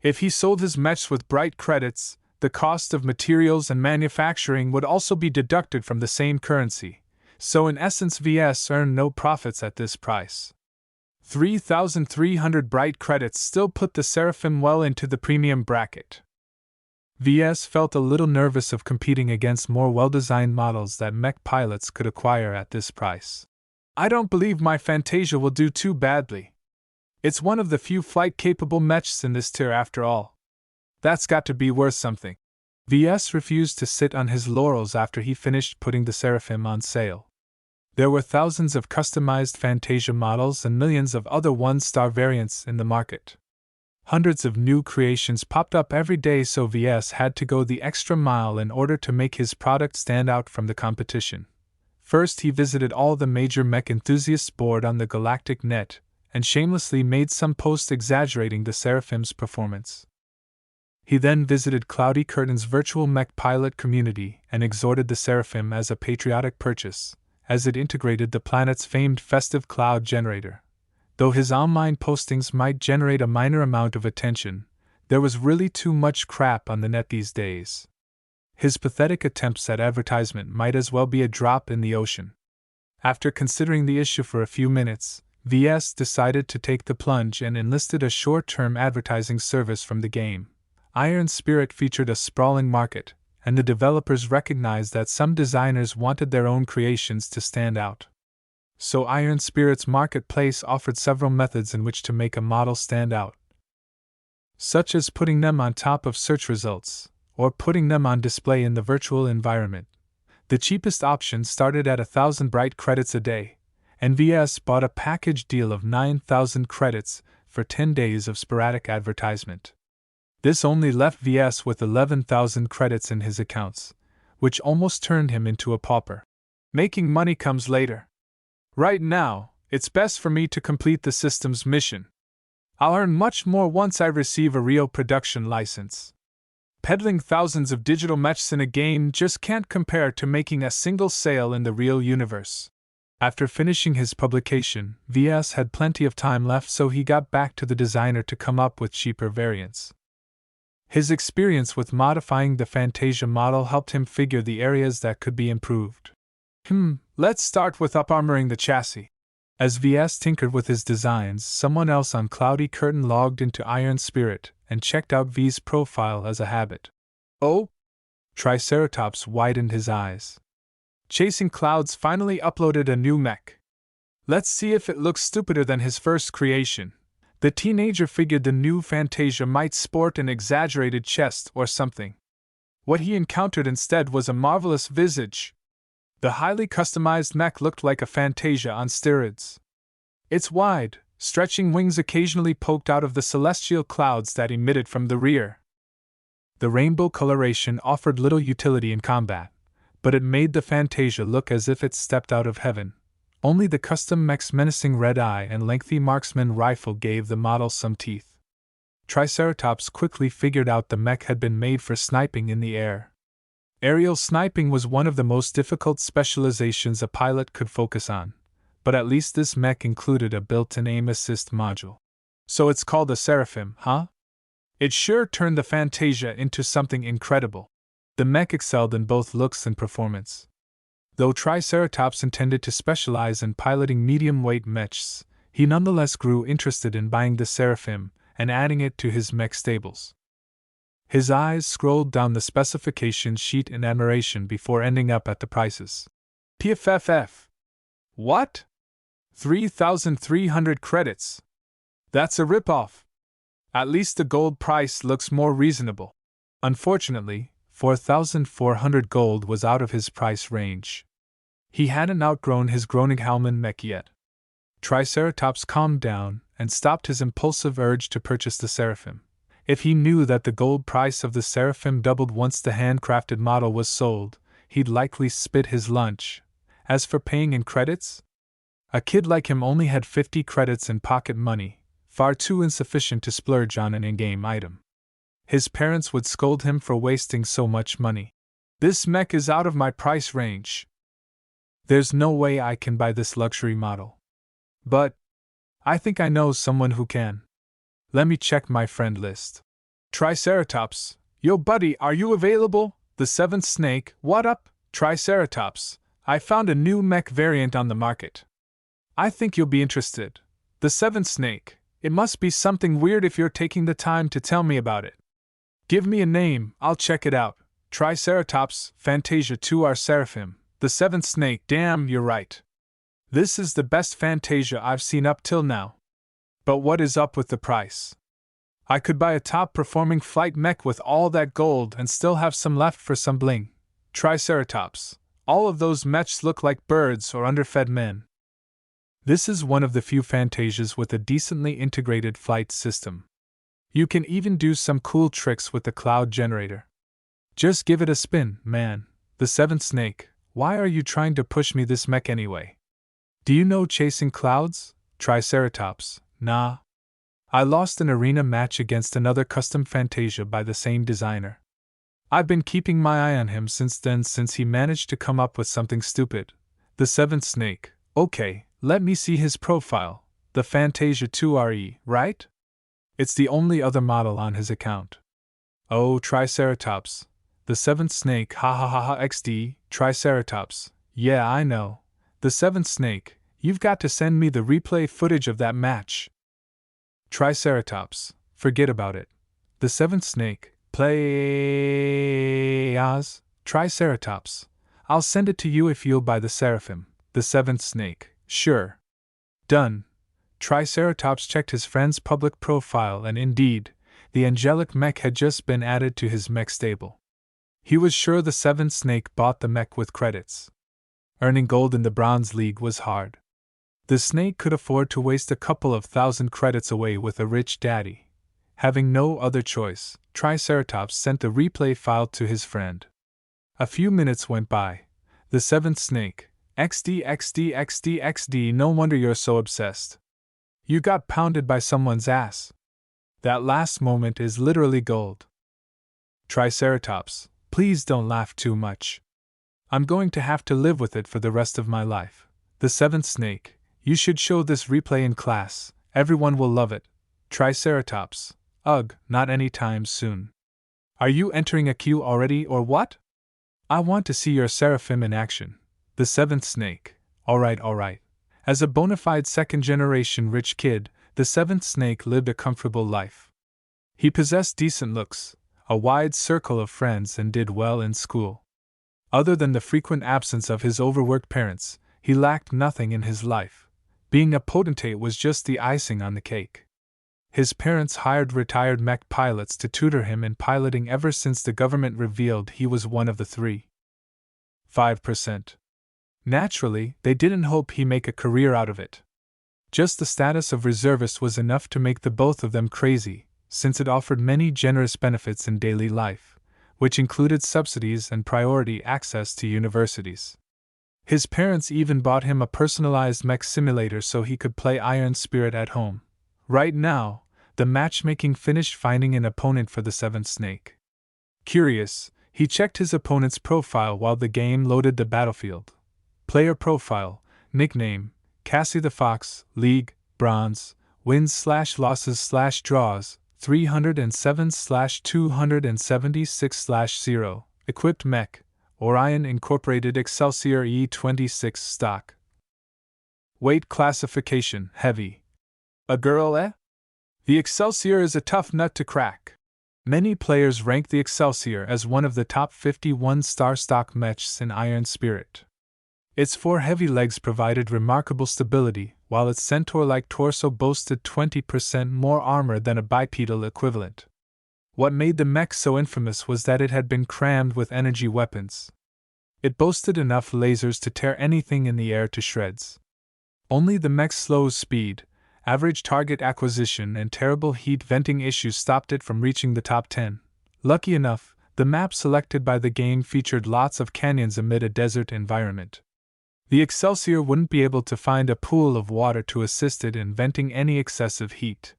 If he sold his mechs with bright credits, the cost of materials and manufacturing would also be deducted from the same currency, so in essence Ves earned no profits at this price. 3,300 bright credits still put the Seraphim well into the premium bracket. Ves felt a little nervous of competing against more well-designed models that mech pilots could acquire at this price. I don't believe my Fantasia will do too badly. It's one of the few flight-capable mechs in this tier after all. That's got to be worth something. Ves refused to sit on his laurels after he finished putting the Seraphim on sale. There were thousands of customized Fantasia models and millions of other 1-star variants in the market. Hundreds of new creations popped up every day, so Ves had to go the extra mile in order to make his product stand out from the competition. First, he visited all the major mech enthusiasts board on the galactic net, and shamelessly made some posts exaggerating the Seraphim's performance. He then visited Cloudy Curtain's virtual mech pilot community and exhorted the Seraphim as a patriotic purchase, as it integrated the planet's famed festive cloud generator. Though his online postings might generate a minor amount of attention, there was really too much crap on the net these days. His pathetic attempts at advertisement might as well be a drop in the ocean. After considering the issue for a few minutes, Ves decided to take the plunge and enlisted a short-term advertising service from the game. Iron Spirit featured a sprawling market, and the developers recognized that some designers wanted their own creations to stand out. So Iron Spirit's marketplace offered several methods in which to make a model stand out, such as putting them on top of search results, or putting them on display in the virtual environment. The cheapest option started at 1,000 bright credits a day, and Ves bought a package deal of 9,000 credits for 10 days of sporadic advertisement. This only left Ves with 11,000 credits in his accounts, which almost turned him into a pauper. Making money comes later. Right now, it's best for me to complete the system's mission. I'll earn much more once I receive a real production license. Peddling thousands of digital mechs in a game just can't compare to making a single sale in the real universe. After finishing his publication, Ves had plenty of time left, so he got back to the designer to come up with cheaper variants. His experience with modifying the Fantasia model helped him figure the areas that could be improved. Let's start with up-armoring the chassis. As Ves tinkered with his designs, someone else on Cloudy Curtain logged into Iron Spirit and checked out V's profile as a habit. Oh? Triceratops widened his eyes. Chasing Clouds finally uploaded a new mech. Let's see if it looks stupider than his first creation. The teenager figured the new Fantasia might sport an exaggerated chest or something. What he encountered instead was a marvelous visage. The highly customized mech looked like a Fantasia on steroids. Its wide, stretching wings occasionally poked out of the celestial clouds that emitted from the rear. The rainbow coloration offered little utility in combat, but it made the Fantasia look as if it stepped out of heaven. Only the custom mech's menacing red eye and lengthy marksman rifle gave the model some teeth. Triceratops quickly figured out the mech had been made for sniping in the air. Aerial sniping was one of the most difficult specializations a pilot could focus on, but at least this mech included a built-in aim assist module. So it's called a Seraphim, huh? It sure turned the Fantasia into something incredible. The mech excelled in both looks and performance. Though Triceratops intended to specialize in piloting medium-weight mechs, he nonetheless grew interested in buying the Seraphim and adding it to his mech stables. His eyes scrolled down the specification sheet in admiration before ending up at the prices. PFFF. What? 3,300 credits. That's a ripoff. At least the gold price looks more reasonable. Unfortunately, 4,400 gold was out of his price range. He hadn't outgrown his Groningen mech yet. Triceratops calmed down and stopped his impulsive urge to purchase the Seraphim. If he knew that the gold price of the Seraphim doubled once the handcrafted model was sold, he'd likely spit his lunch. As for paying in credits? A kid like him only had 50 credits in pocket money, far too insufficient to splurge on an in-game item. His parents would scold him for wasting so much money. This mech is out of my price range. There's no way I can buy this luxury model. But I think I know someone who can. Let me check my friend list. Triceratops, yo buddy, are you available? The seventh snake, what up? Triceratops, I found a new mech variant on the market. I think you'll be interested. The seventh snake, it must be something weird if you're taking the time to tell me about it. Give me a name, I'll check it out. Triceratops, Fantasia 2R Seraphim, the seventh snake, damn, you're right. This is the best Fantasia I've seen up till now. But what is up with the price? I could buy a top-performing flight mech with all that gold and still have some left for some bling. Triceratops, all of those mechs look like birds or underfed men. This is one of the few Fantasias with a decently integrated flight system. You can even do some cool tricks with the cloud generator. Just give it a spin, man. The seventh snake, why are you trying to push me this mech anyway? Do you know Chasing Clouds? Triceratops, nah. I lost an arena match against another custom Fantasia by the same designer. I've been keeping my eye on him since then, since he managed to come up with something stupid. The seventh snake, okay, let me see his profile. The Fantasia 2RE, right? It's the only other model on his account. Oh, Triceratops. The seventh snake, ha ha ha ha XD, Triceratops. Yeah, I know. The seventh snake, you've got to send me the replay footage of that match. Triceratops, forget about it. The seventh snake, play Oz. Triceratops, I'll send it to you if you'll buy the Seraphim. The seventh snake, sure. Done. Triceratops checked his friend's public profile, and indeed, the angelic mech had just been added to his mech stable. He was sure the seventh snake bought the mech with credits. Earning gold in the Bronze League was hard. The snake could afford to waste a couple of thousand credits away with a rich daddy. Having no other choice, Triceratops sent the replay file to his friend. A few minutes went by. The seventh snake, XD XD XD XD, no wonder you're so obsessed. You got pounded by someone's ass. That last moment is literally gold. Triceratops, please don't laugh too much. I'm going to have to live with it for the rest of my life. The seventh snake, you should show this replay in class, everyone will love it. Triceratops, ugh, not anytime soon. Are you entering a queue already or what? I want to see your Seraphim in action. The seventh snake, alright. As a bona fide second-generation rich kid, the seventh snake lived a comfortable life. He possessed decent looks, a wide circle of friends, and did well in school. Other than the frequent absence of his overworked parents, he lacked nothing in his life. Being a potentate was just the icing on the cake. His parents hired retired mech pilots to tutor him in piloting ever since the government revealed he was one of the 3.5%. Naturally, they didn't hope he make a career out of it. Just the status of reservist was enough to make the both of them crazy, since it offered many generous benefits in daily life, which included subsidies and priority access to universities. His parents even bought him a personalized mech simulator so he could play Iron Spirit at home. Right now, the matchmaking finished finding an opponent for the seventh snake. Curious, he checked his opponent's profile while the game loaded the battlefield. Player profile, nickname, Cassie the Fox, League, Bronze, wins/losses/draws, 307/276/0, equipped mech, Orion Incorporated Excelsior E26 stock. Weight classification, heavy. A girl, eh? The Excelsior is a tough nut to crack. Many players rank the Excelsior as one of the top 51 star stock mechs in Iron Spirit. Its 4 heavy legs provided remarkable stability, while its centaur-like torso boasted 20% more armor than a bipedal equivalent. What made the mech so infamous was that it had been crammed with energy weapons. It boasted enough lasers to tear anything in the air to shreds. Only the mech's slow speed, average target acquisition, and terrible heat venting issues stopped it from reaching the top 10. Lucky enough, the map selected by the game featured lots of canyons amid a desert environment. The Excelsior wouldn't be able to find a pool of water to assist it in venting any excessive heat.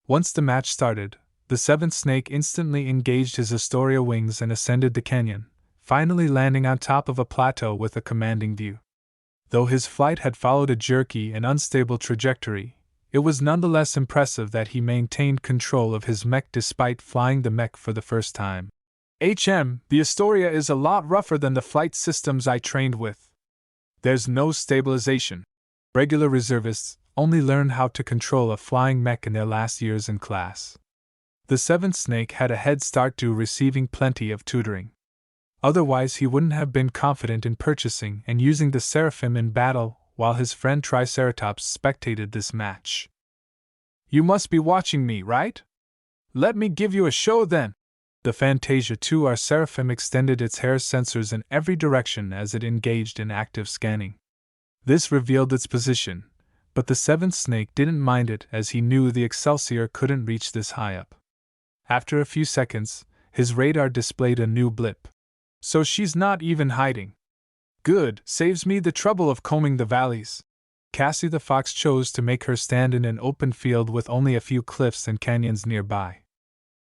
Once the match started, the seventh snake instantly engaged his Astoria wings and ascended the canyon, finally landing on top of a plateau with a commanding view. Though his flight had followed a jerky and unstable trajectory, it was nonetheless impressive that he maintained control of his mech despite flying the mech for the first time. The Astoria is a lot rougher than the flight systems I trained with. There's no stabilization. Regular reservists only learn how to control a flying mech in their last years in class. The seventh snake had a head start due receiving plenty of tutoring. Otherwise he wouldn't have been confident in purchasing and using the Seraphim in battle while his friend Triceratops spectated this match. You must be watching me, right? Let me give you a show then. The Fantasia 2R Seraphim extended its hair sensors in every direction as it engaged in active scanning. This revealed its position, but the seventh snake didn't mind it as he knew the Excelsior couldn't reach this high up. After a few seconds, his radar displayed a new blip. So she's not even hiding. Good, saves me the trouble of combing the valleys. Cassie the Fox chose to make her stand in an open field with only a few cliffs and canyons nearby.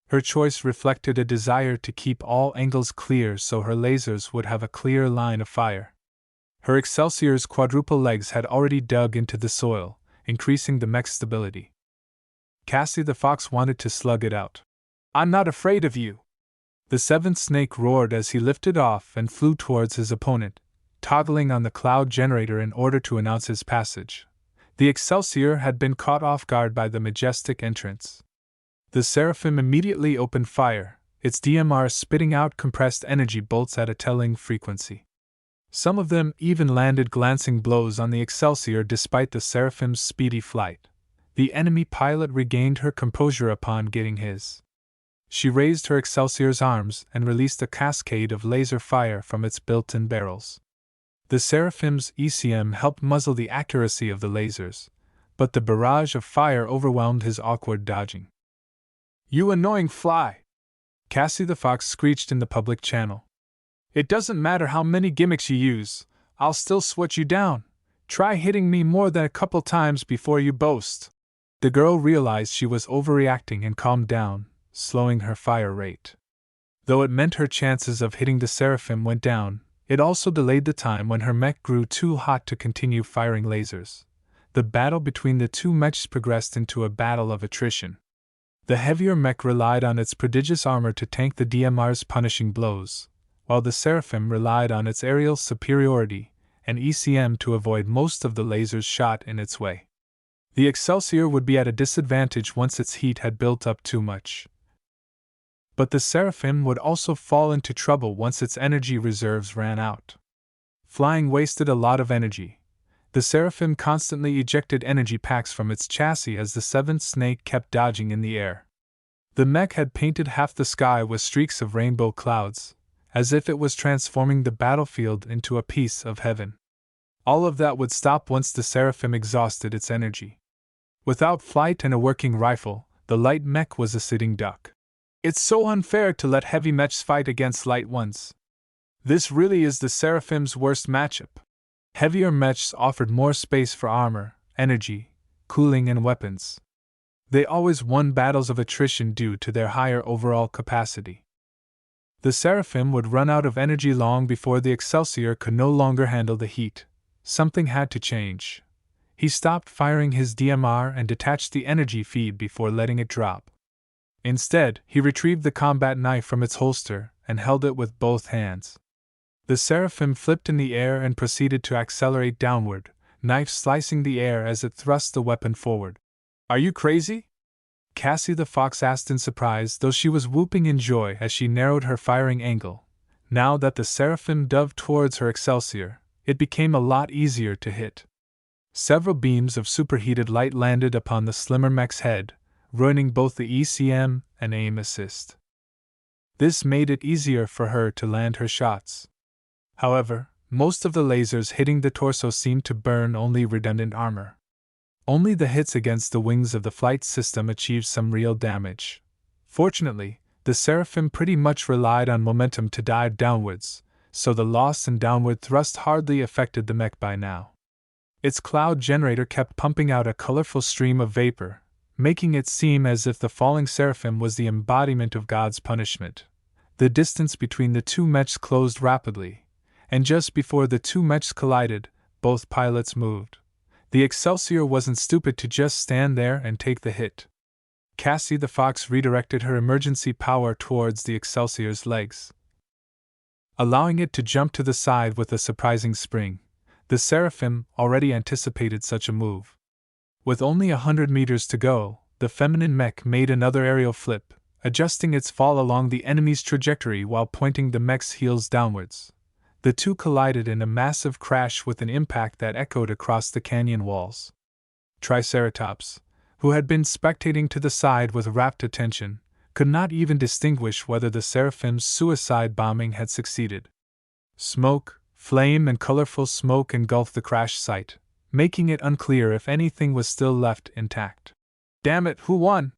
Her choice reflected a desire to keep all angles clear so her lasers would have a clear line of fire. Her Excelsior's quadruple legs had already dug into the soil, increasing the mech's stability. Cassie the Fox wanted to slug it out. I'm not afraid of you. The seventh snake roared as he lifted off and flew towards his opponent, toggling on the cloud generator in order to announce his passage. The Excelsior had been caught off guard by the majestic entrance. The Seraphim immediately opened fire, its DMR spitting out compressed energy bolts at a telling frequency. Some of them even landed glancing blows on the Excelsior despite the Seraphim's speedy flight. The enemy pilot regained her composure upon getting his. She raised her Excelsior's arms and released a cascade of laser fire from its built-in barrels. The Seraphim's ECM helped muzzle the accuracy of the lasers, but the barrage of fire overwhelmed his awkward dodging. You annoying fly! Cassie the Fox screeched in the public channel. It doesn't matter how many gimmicks you use, I'll still swat you down. Try hitting me more than a couple times before you boast. The girl realized she was overreacting and calmed down, slowing her fire rate. Though it meant her chances of hitting the Seraphim went down, it also delayed the time when her mech grew too hot to continue firing lasers. The battle between the two mechs progressed into a battle of attrition. The heavier mech relied on its prodigious armor to tank the DMR's punishing blows, while the Seraphim relied on its aerial superiority and ECM to avoid most of the lasers shot in its way. The Excelsior would be at a disadvantage once its heat had built up too much. But the Seraphim would also fall into trouble once its energy reserves ran out. Flying wasted a lot of energy. The Seraphim constantly ejected energy packs from its chassis as the seventh snake kept dodging in the air. The mech had painted half the sky with streaks of rainbow clouds, as if it was transforming the battlefield into a piece of heaven. All of that would stop once the Seraphim exhausted its energy. Without flight and a working rifle, the light mech was a sitting duck. It's so unfair to let heavy mechs fight against light ones. This really is the Seraphim's worst matchup. Heavier mechs offered more space for armor, energy, cooling, and weapons. They always won battles of attrition due to their higher overall capacity. The Seraphim would run out of energy long before the Excelsior could no longer handle the heat. Something had to change. He stopped firing his DMR and detached the energy feed before letting it drop. Instead, he retrieved the combat knife from its holster and held it with both hands. The Seraphim flipped in the air and proceeded to accelerate downward, knife slicing the air as it thrust the weapon forward. "Are you crazy?" Cassie the Fox asked in surprise, though she was whooping in joy as she narrowed her firing angle. Now that the Seraphim dove towards her Excelsior, it became a lot easier to hit. Several beams of superheated light landed upon the slimmer mech's head, ruining both the ECM and aim assist. This made it easier for her to land her shots. However, most of the lasers hitting the torso seemed to burn only redundant armor. Only the hits against the wings of the flight system achieved some real damage. Fortunately, the Seraphim pretty much relied on momentum to dive downwards, so the loss in downward thrust hardly affected the mech by now. Its cloud generator kept pumping out a colorful stream of vapor, making it seem as if the falling Seraphim was the embodiment of God's punishment. The distance between the two mechs closed rapidly, and just before the two mechs collided, both pilots moved. The Excelsior wasn't stupid to just stand there and take the hit. Cassie the Fox redirected her emergency power towards the Excelsior's legs, allowing it to jump to the side with a surprising spring. The Seraphim already anticipated such a move. With only 100 meters to go, the feminine mech made another aerial flip, adjusting its fall along the enemy's trajectory while pointing the mech's heels downwards. The two collided in a massive crash with an impact that echoed across the canyon walls. Triceratops, who had been spectating to the side with rapt attention, could not even distinguish whether the Seraphim's suicide bombing had succeeded. Smoke, flame, and colorful smoke engulfed the crash site, making it unclear if anything was still left intact. Damn it, who won?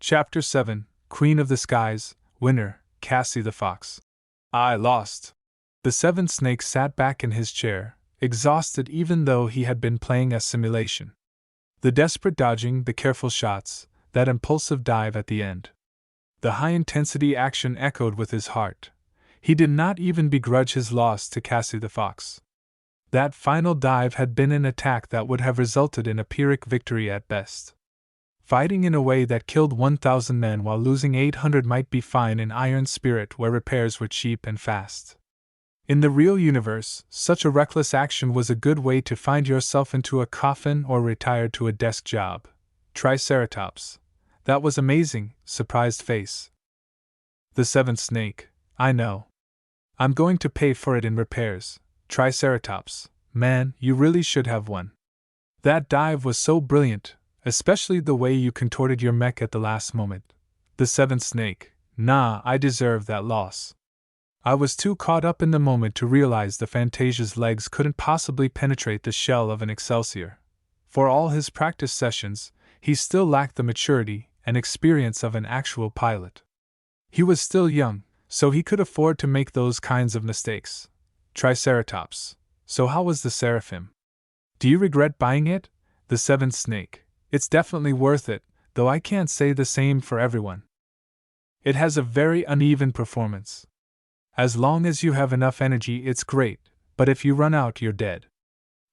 Chapter 7, Queen of the Skies, Winner, Cassie the Fox. I lost. The seventh snake sat back in his chair, exhausted even though he had been playing a simulation. The desperate dodging, the careful shots, that impulsive dive at the end. The high-intensity action echoed with his heart. He did not even begrudge his loss to Cassie the Fox. That final dive had been an attack that would have resulted in a Pyrrhic victory at best. Fighting in a way that killed 1,000 men while losing 800 might be fine in Iron Spirit where repairs were cheap and fast. In the real universe, such a reckless action was a good way to find yourself into a coffin or retire to a desk job. Triceratops. That was amazing, surprised face. The seventh snake. I know. I'm going to pay for it in repairs. Triceratops. Man, you really should have won. That dive was so brilliant, especially the way you contorted your mech at the last moment. The seventh snake. Nah, I deserve that loss. I was too caught up in the moment to realize the Fantasia's legs couldn't possibly penetrate the shell of an Excelsior. For all his practice sessions, he still lacked the maturity and experience of an actual pilot. He was still young, so he could afford to make those kinds of mistakes. Triceratops. So how was the Seraphim? Do you regret buying it? The seventh snake. It's definitely worth it, though I can't say the same for everyone. It has a very uneven performance. As long as you have enough energy, it's great, but if you run out, you're dead.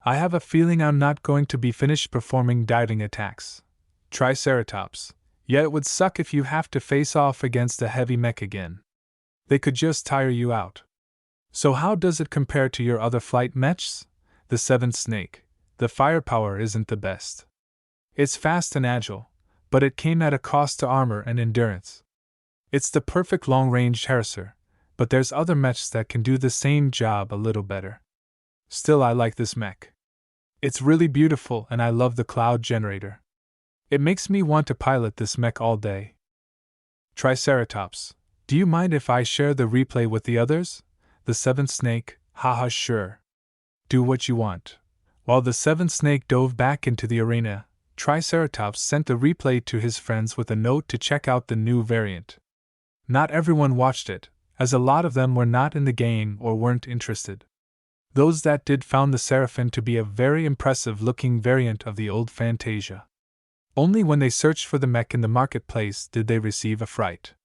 I have a feeling I'm not going to be finished performing diving attacks. Triceratops. Yet it would suck if you have to face off against a heavy mech again. They could just tire you out. So how does it compare to your other flight mechs? The 7th Snake. The firepower isn't the best. It's fast and agile, but it came at a cost to armor and endurance. It's the perfect long-range harasser, but there's other mechs that can do the same job a little better. Still, I like this mech. It's really beautiful and I love the cloud generator. It makes me want to pilot this mech all day. Triceratops. Do you mind if I share the replay with the others? The 7th Snake. Haha, sure. Do what you want. While the 7th Snake dove back into the arena, Triceratops sent the replay to his friends with a note to check out the new variant. Not everyone watched it, as a lot of them were not in the game or weren't interested. Those that did found the Seraphim to be a very impressive-looking variant of the old Fantasia. Only when they searched for the mech in the marketplace did they receive a fright.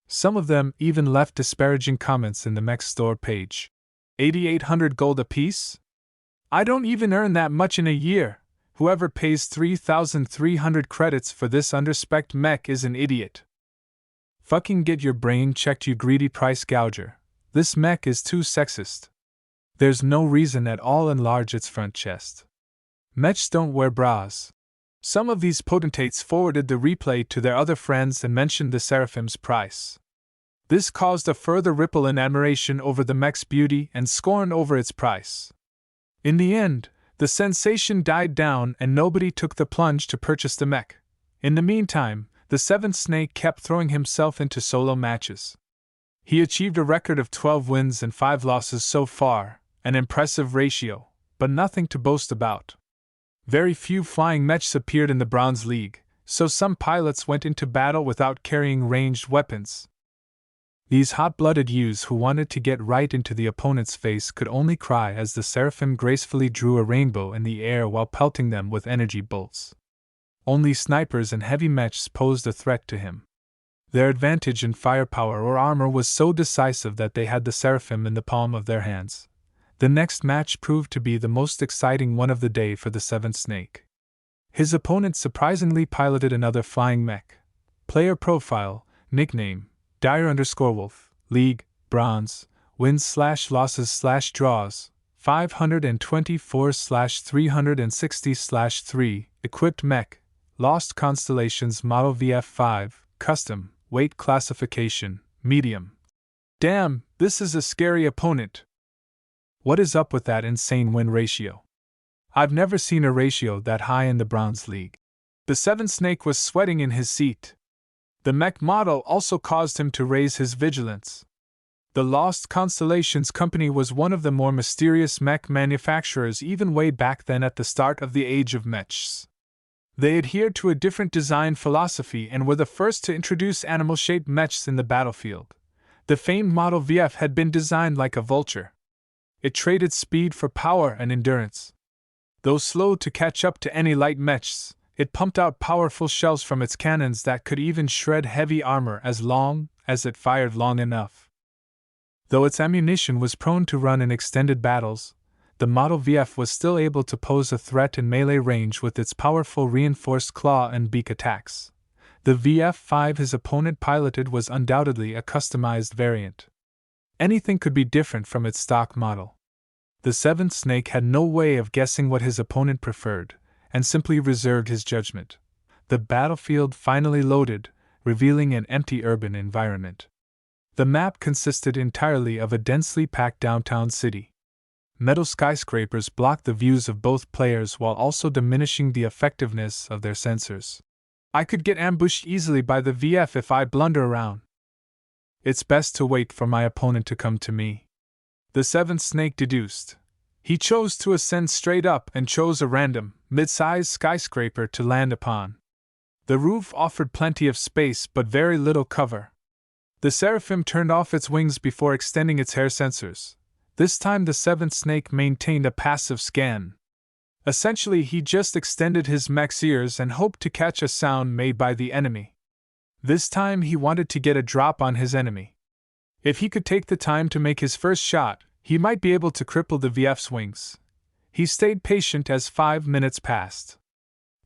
Some of them even left disparaging comments in the mech store page. 8,800 gold apiece? I don't even earn that much in a year. Whoever pays 3,300 credits for this underspec'd mech is an idiot. Fucking get your brain checked, you greedy price gouger. This mech is too sexist. There's no reason at all to enlarge its front chest. Mechs don't wear bras. Some of these potentates forwarded the replay to their other friends and mentioned the Seraphim's price. This caused a further ripple in admiration over the mech's beauty and scorn over its price. In the end, the sensation died down and nobody took the plunge to purchase the mech. In the meantime, the 7th Snake kept throwing himself into solo matches. He achieved a record of 12 wins and 5 losses so far, an impressive ratio, but nothing to boast about. Very few flying mechs appeared in the Bronze League, so some pilots went into battle without carrying ranged weapons. These hot-blooded youths who wanted to get right into the opponent's face could only cry as the Seraphim gracefully drew a rainbow in the air while pelting them with energy bolts. Only snipers and heavy mechs posed a threat to him. Their advantage in firepower or armor was so decisive that they had the Seraphim in the palm of their hands. The next match proved to be the most exciting one of the day for the 7th Snake. His opponent surprisingly piloted another flying mech. Player profile, nickname, Dire_Wolf, League, Bronze, wins/losses/draws, 524/360/3, equipped mech, Lost Constellations Model VF5, custom, weight classification, medium. Damn, this is a scary opponent. What is up with that insane win ratio? I've never seen a ratio that high in the Bronze League. The 7th Snake was sweating in his seat. The mech model also caused him to raise his vigilance. The Lost Constellations Company was one of the more mysterious mech manufacturers even way back then at the start of the Age of Mechs. They adhered to a different design philosophy and were the first to introduce animal-shaped mechs in the battlefield. The famed Model VF had been designed like a vulture. It traded speed for power and endurance. Though slow to catch up to any light mechs, it pumped out powerful shells from its cannons that could even shred heavy armor as long as it fired long enough. Though its ammunition was prone to run in extended battles, the Model VF was still able to pose a threat in melee range with its powerful reinforced claw and beak attacks. The VF5 his opponent piloted was undoubtedly a customized variant. Anything could be different from its stock model. The 7th Snake had no way of guessing what his opponent preferred, and simply reserved his judgment. The battlefield finally loaded, revealing an empty urban environment. The map consisted entirely of a densely packed downtown city. Metal skyscrapers blocked the views of both players while also diminishing the effectiveness of their sensors. I could get ambushed easily by the VF if I blunder around. It's best to wait for my opponent to come to me. The 7th Snake deduced. He chose to ascend straight up and chose a random, mid-sized skyscraper to land upon. The roof offered plenty of space but very little cover. The Seraphim turned off its wings before extending its hair sensors. This time the 7th Snake maintained a passive scan. Essentially, he just extended his mech's ears and hoped to catch a sound made by the enemy. This time he wanted to get a drop on his enemy. If he could take the time to make his first shot, he might be able to cripple the VF's wings. He stayed patient as 5 minutes passed.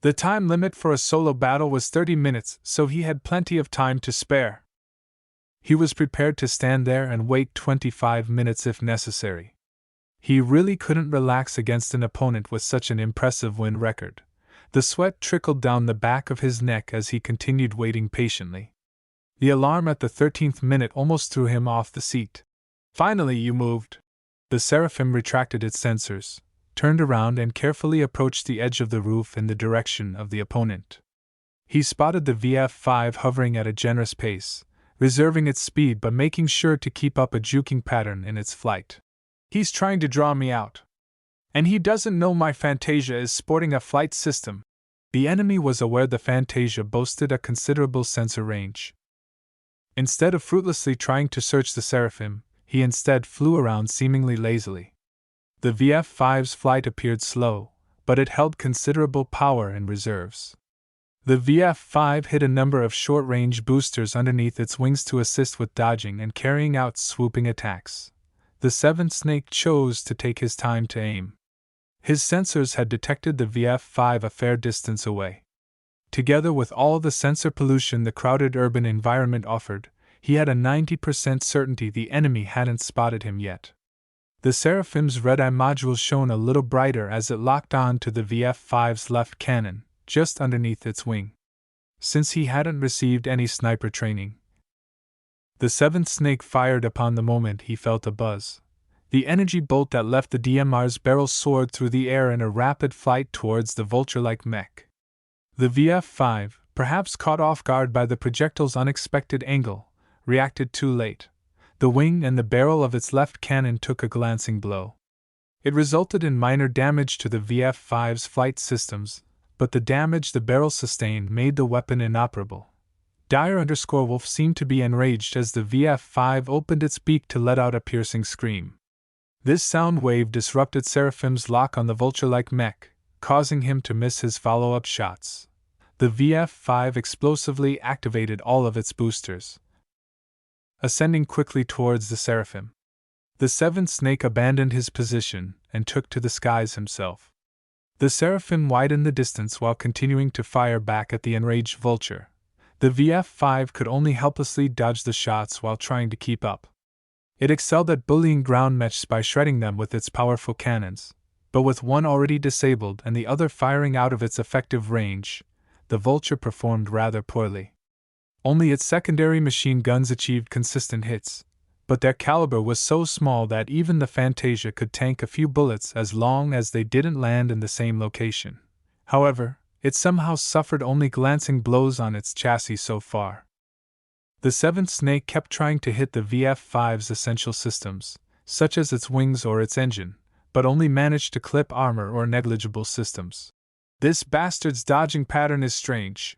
The time limit for a solo battle was 30 minutes, so he had plenty of time to spare. He was prepared to stand there and wait 25 minutes if necessary. He really couldn't relax against an opponent with such an impressive win record. The sweat trickled down the back of his neck as he continued waiting patiently. The alarm at the 13th minute almost threw him off the seat. Finally, you moved. The Seraphim retracted its sensors, turned around, and carefully approached the edge of the roof in the direction of the opponent. He spotted the VF-5 hovering at a generous pace, reserving its speed but making sure to keep up a juking pattern in its flight. He's trying to draw me out. And he doesn't know my Fantasia is sporting a flight system. The enemy was aware the Fantasia boasted a considerable sensor range. Instead of fruitlessly trying to search the Seraphim, he instead flew around seemingly lazily. The VF-5's flight appeared slow, but it held considerable power in reserves. The VF-5 hit a number of short-range boosters underneath its wings to assist with dodging and carrying out swooping attacks. The 7th Snake chose to take his time to aim. His sensors had detected the VF-5 a fair distance away. Together with all the sensor pollution the crowded urban environment offered, he had a 90% certainty the enemy hadn't spotted him yet. The Seraphim's red-eye module shone a little brighter as it locked on to the VF-5's left cannon, just underneath its wing. Since he hadn't received any sniper training, the 7th Snake fired upon the moment he felt a buzz. The energy bolt that left the DMR's barrel soared through the air in a rapid flight towards the vulture-like mech. The VF-5, perhaps caught off guard by the projectile's unexpected angle, reacted too late. The wing and the barrel of its left cannon took a glancing blow. It resulted in minor damage to the VF-5's flight systems, but the damage the barrel sustained made the weapon inoperable. Dire_Wolf seemed to be enraged as the VF-5 opened its beak to let out a piercing scream. This sound wave disrupted Seraphim's lock on the vulture-like mech, causing him to miss his follow-up shots. The VF-5 explosively activated all of its boosters, ascending quickly towards the Seraphim. The 7th Snake abandoned his position and took to the skies himself. The Seraphim widened the distance while continuing to fire back at the enraged vulture. The VF-5 could only helplessly dodge the shots while trying to keep up. It excelled at bullying ground mechs by shredding them with its powerful cannons, but with one already disabled and the other firing out of its effective range, the vulture performed rather poorly. Only its secondary machine guns achieved consistent hits, but their caliber was so small that even the Fantasia could tank a few bullets as long as they didn't land in the same location. However, it somehow suffered only glancing blows on its chassis so far. The 7th Snake kept trying to hit the VF-5's essential systems, such as its wings or its engine, but only managed to clip armor or negligible systems. This bastard's dodging pattern is strange.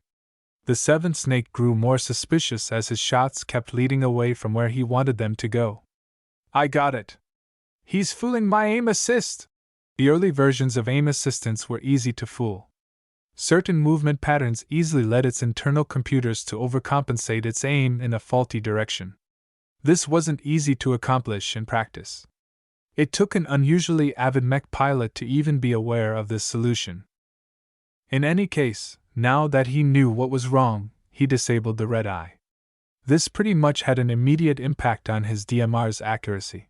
The 7th Snake grew more suspicious as his shots kept leading away from where he wanted them to go. I got it. He's fooling my aim assist! The early versions of aim assistance were easy to fool. Certain movement patterns easily led its internal computers to overcompensate its aim in a faulty direction. This wasn't easy to accomplish in practice. It took an unusually avid mech pilot to even be aware of this solution. In any case, now that he knew what was wrong, he disabled the red eye. This pretty much had an immediate impact on his DMR's accuracy.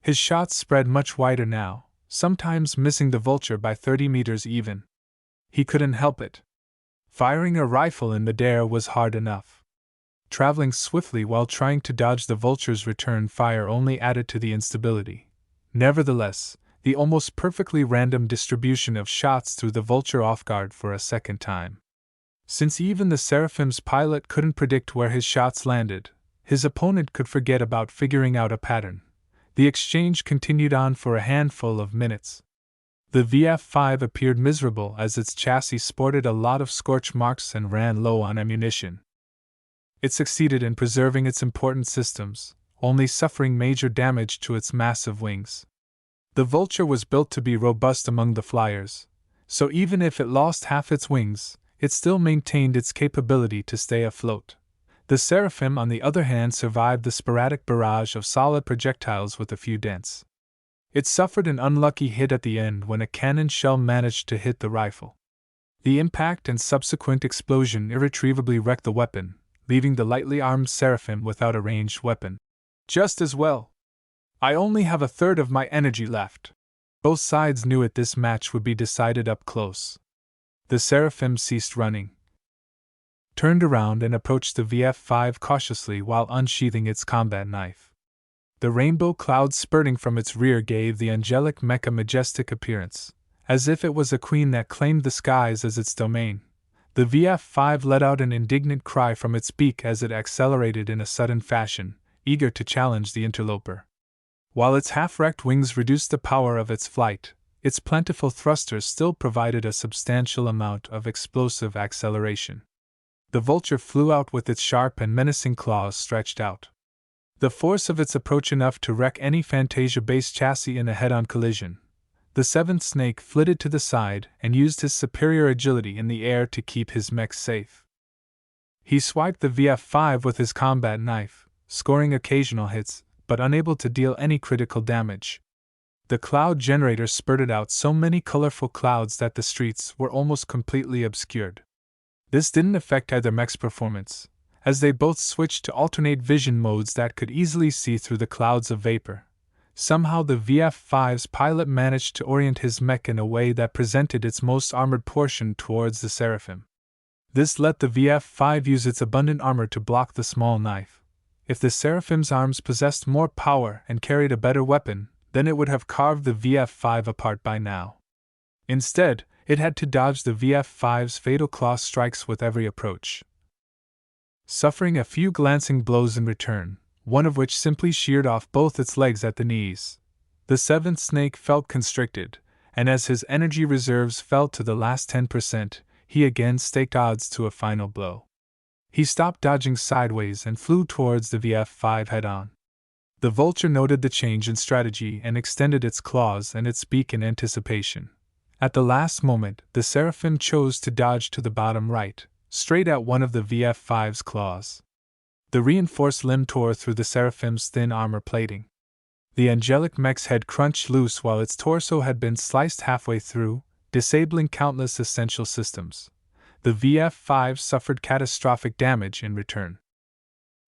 His shots spread much wider now, sometimes missing the vulture by 30 meters even. He couldn't help it. Firing a rifle in midair was hard enough. Traveling swiftly while trying to dodge the vulture's return fire only added to the instability. Nevertheless, the almost perfectly random distribution of shots threw the vulture off guard for a second time. Since even the Seraphim's pilot couldn't predict where his shots landed, his opponent could forget about figuring out a pattern. The exchange continued on for a handful of minutes. The VF-5 appeared miserable as its chassis sported a lot of scorch marks and ran low on ammunition. It succeeded in preserving its important systems, only suffering major damage to its massive wings. The vulture was built to be robust among the flyers, so even if it lost half its wings, it still maintained its capability to stay afloat. The Seraphim, on the other hand, survived the sporadic barrage of solid projectiles with a few dents. It suffered an unlucky hit at the end when a cannon shell managed to hit the rifle. The impact and subsequent explosion irretrievably wrecked the weapon, leaving the lightly armed Seraphim without a ranged weapon. Just as well. I only have a third of my energy left. Both sides knew this match would be decided up close. The Seraphim ceased running, turned around and approached the VF-5 cautiously while unsheathing its combat knife. The rainbow cloud spurting from its rear gave the angelic mech a majestic appearance, as if it was a queen that claimed the skies as its domain. The VF-5 let out an indignant cry from its beak as it accelerated in a sudden fashion, eager to challenge the interloper. While its half-wrecked wings reduced the power of its flight, its plentiful thrusters still provided a substantial amount of explosive acceleration. The vulture flew out with its sharp and menacing claws stretched out. The force of its approach enough to wreck any Fantasia-based chassis in a head-on collision. The seventh snake flitted to the side and used his superior agility in the air to keep his mech safe. He swiped the VF-5 with his combat knife, scoring occasional hits, but unable to deal any critical damage. The cloud generator spurted out so many colorful clouds that the streets were almost completely obscured. This didn't affect either mech's performance, as they both switched to alternate vision modes that could easily see through the clouds of vapor. Somehow the VF-5's pilot managed to orient his mech in a way that presented its most armored portion towards the Seraphim. This let the VF-5 use its abundant armor to block the small knife. If the Seraphim's arms possessed more power and carried a better weapon, then it would have carved the VF-5 apart by now. Instead, it had to dodge the VF-5's fatal claw strikes with every approach, suffering a few glancing blows in return, one of which simply sheared off both its legs at the knees. The seventh snake felt constricted, and as his energy reserves fell to the last 10%, he again staked odds to a final blow. He stopped dodging sideways and flew towards the VF-5 head-on. The vulture noted the change in strategy and extended its claws and its beak in anticipation. At the last moment, the Seraphim chose to dodge to the bottom right, straight at one of the VF-5's claws. The reinforced limb tore through the Seraphim's thin armor plating. The angelic mech's head crunched loose while its torso had been sliced halfway through, disabling countless essential systems. The VF-5 suffered catastrophic damage in return.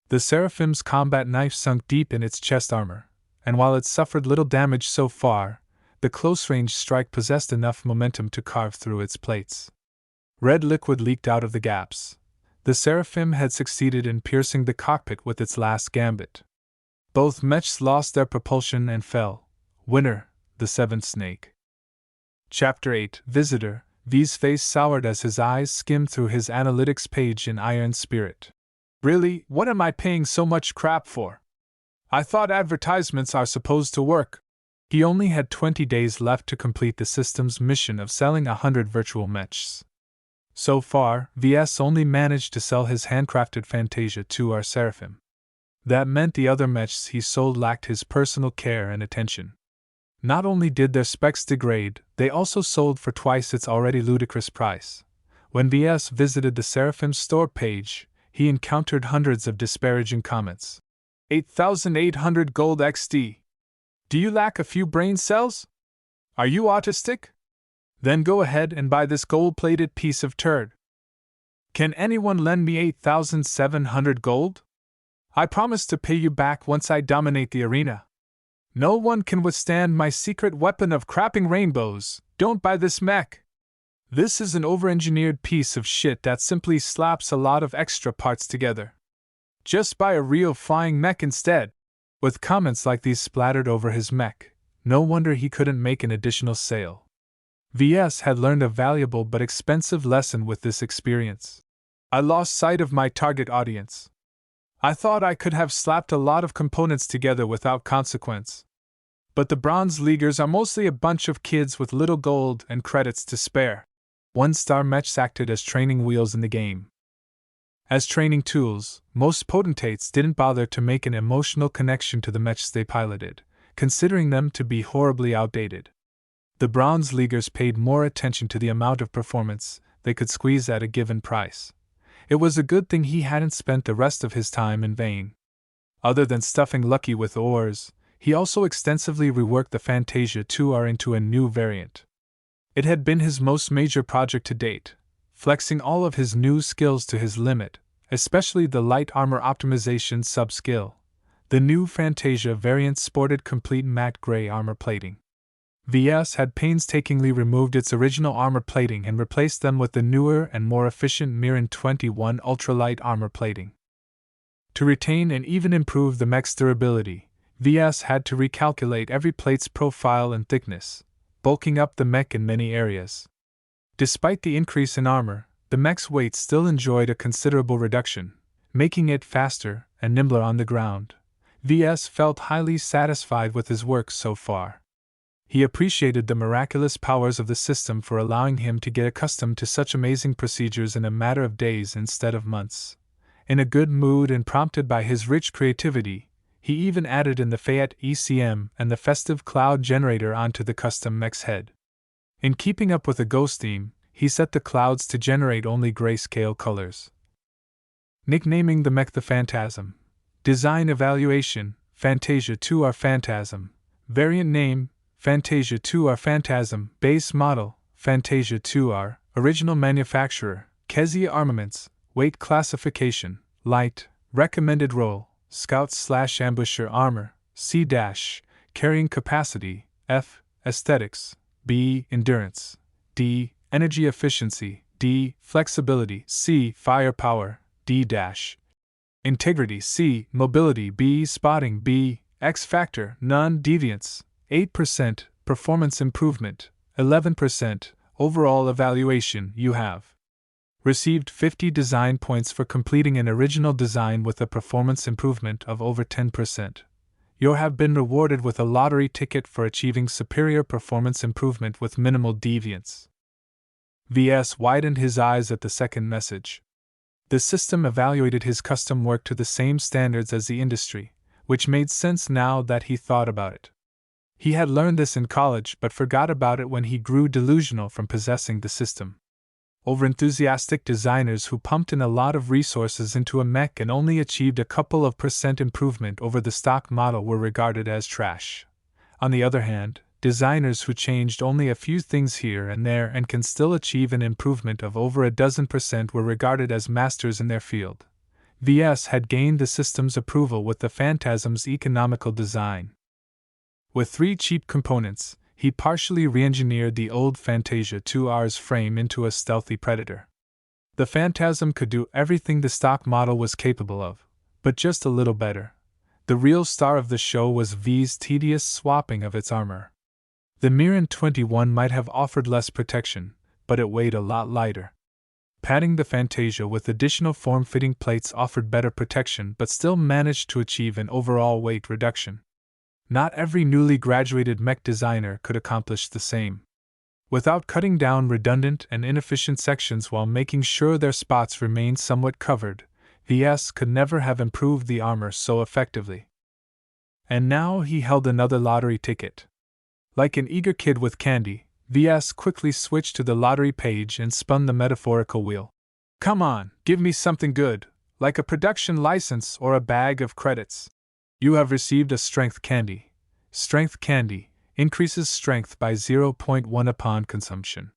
The Seraphim's combat knife sunk deep in its chest armor, and while it suffered little damage so far, the close-range strike possessed enough momentum to carve through its plates. Red liquid leaked out of the gaps. The Seraphim had succeeded in piercing the cockpit with its last gambit. Both mechs lost their propulsion and fell. Winner, the seventh snake. Chapter 8. Visitor. V's face soured as his eyes skimmed through his analytics page in iron spirit. Really, what am I paying so much crap for? I thought advertisements are supposed to work. He only had 20 days left to complete the system's mission of selling 100 virtual mechs. So far, VS only managed to sell his handcrafted Fantasia to our Seraphim. That meant the other mechs he sold lacked his personal care and attention. Not only did their specs degrade, they also sold for twice its already ludicrous price. When VS visited the Seraphim's store page, he encountered hundreds of disparaging comments. 8,800 gold XD. Do you lack a few brain cells? Are you autistic? Then go ahead and buy this gold-plated piece of turd. Can anyone lend me 8,700 gold? I promise to pay you back once I dominate the arena. No one can withstand my secret weapon of crapping rainbows. Don't buy this mech. This is an over-engineered piece of shit that simply slaps a lot of extra parts together. Just buy a real flying mech instead. With comments like these splattered over his mech, no wonder he couldn't make an additional sale. VS had learned a valuable but expensive lesson with this experience. I lost sight of my target audience. I thought I could have slapped a lot of components together without consequence. But the Bronze Leaguers are mostly a bunch of kids with little gold and credits to spare. One-star mechs acted as training wheels in the game. As training tools, most potentates didn't bother to make an emotional connection to the mechs they piloted, considering them to be horribly outdated. The Bronze Leaguers paid more attention to the amount of performance they could squeeze at a given price. It was a good thing he hadn't spent the rest of his time in vain. Other than stuffing Lucky with ores, he also extensively reworked the Fantasia 2R into a new variant. It had been his most major project to date, flexing all of his new skills to his limit, especially the light armor optimization sub-skill. The new Fantasia variant sported complete matte gray armor plating. Ves had painstakingly removed its original armor plating and replaced them with the newer and more efficient Mirin 21 ultralight armor plating. To retain and even improve the mech's durability, Ves had to recalculate every plate's profile and thickness, bulking up the mech in many areas. Despite the increase in armor, the mech's weight still enjoyed a considerable reduction, making it faster and nimbler on the ground. Ves felt highly satisfied with his work so far. He appreciated the miraculous powers of the system for allowing him to get accustomed to such amazing procedures in a matter of days instead of months. In a good mood and prompted by his rich creativity, he even added in the Fayette ECM and the festive cloud generator onto the custom mech's head. In keeping up with the Ghost theme, he set the clouds to generate only grayscale colors. Nicknaming the mech the Phantasm. Design evaluation, Fantasia 2R Phantasm. Variant name, Fantasia 2R Phantasm. Base model, Fantasia 2R. Original manufacturer, Kezia Armaments. Weight classification, light. Recommended role, Scout/Ambusher armor, C-. Carrying capacity, F. Aesthetics, B. Endurance, D. Energy efficiency, D. Flexibility, C. Firepower, D-. Integrity, C. Mobility, B. Spotting, B. X factor, none. Deviance, 8%. Performance improvement, 11%. Overall evaluation, you have received 50 design points for completing an original design with a performance improvement of over 10%. You have been rewarded with a lottery ticket for achieving superior performance improvement with minimal deviance. Ves widened his eyes at the second message. The system evaluated his custom work to the same standards as the industry, which made sense now that he thought about it. He had learned this in college but forgot about it when he grew delusional from possessing the system. Overenthusiastic designers who pumped in a lot of resources into a mech and only achieved a couple of % improvement over the stock model were regarded as trash. On the other hand, designers who changed only a few things here and there and can still achieve an improvement of over a dozen % were regarded as masters in their field. Ves had gained the system's approval with the Phantasm's economical design. With 3 cheap components, he partially re-engineered the old Fantasia 2R's frame into a stealthy predator. The Phantasm could do everything the stock model was capable of, but just a little better. The real star of the show was V's tedious swapping of its armor. The Mirin 21 might have offered less protection, but it weighed a lot lighter. Padding the Fantasia with additional form-fitting plates offered better protection but still managed to achieve an overall weight reduction. Not every newly graduated mech designer could accomplish the same. Without cutting down redundant and inefficient sections while making sure their spots remained somewhat covered, Ves could never have improved the armor so effectively. And now he held another lottery ticket. Like an eager kid with candy, Ves quickly switched to the lottery page and spun the metaphorical wheel. Come on, give me something good, like a production license or a bag of credits. You have received a strength candy. Strength candy increases strength by 0.1 upon consumption.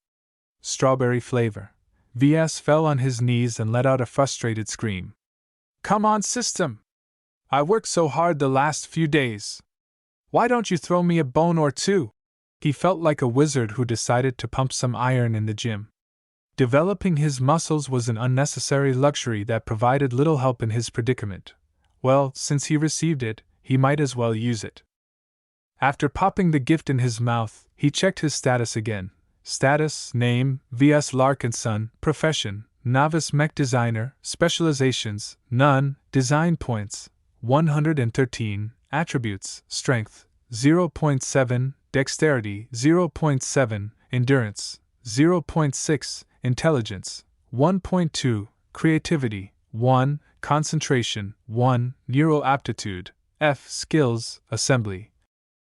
Strawberry flavor. Ves fell on his knees and let out a frustrated scream. Come on, system! I worked so hard the last few days. Why don't you throw me a bone or two? He felt like a wizard who decided to pump some iron in the gym. Developing his muscles was an unnecessary luxury that provided little help in his predicament. Well, since he received it, he might as well use it. After popping the gift in his mouth, he checked his status again. Status, name, Ves Larkinson, profession, novice mech designer, specializations, none, design points, 113, attributes, strength, 0.7, dexterity, 0.7, endurance, 0.6, intelligence, 1.2, creativity, 1, concentration, 1, neural aptitude, F, skills, assembly.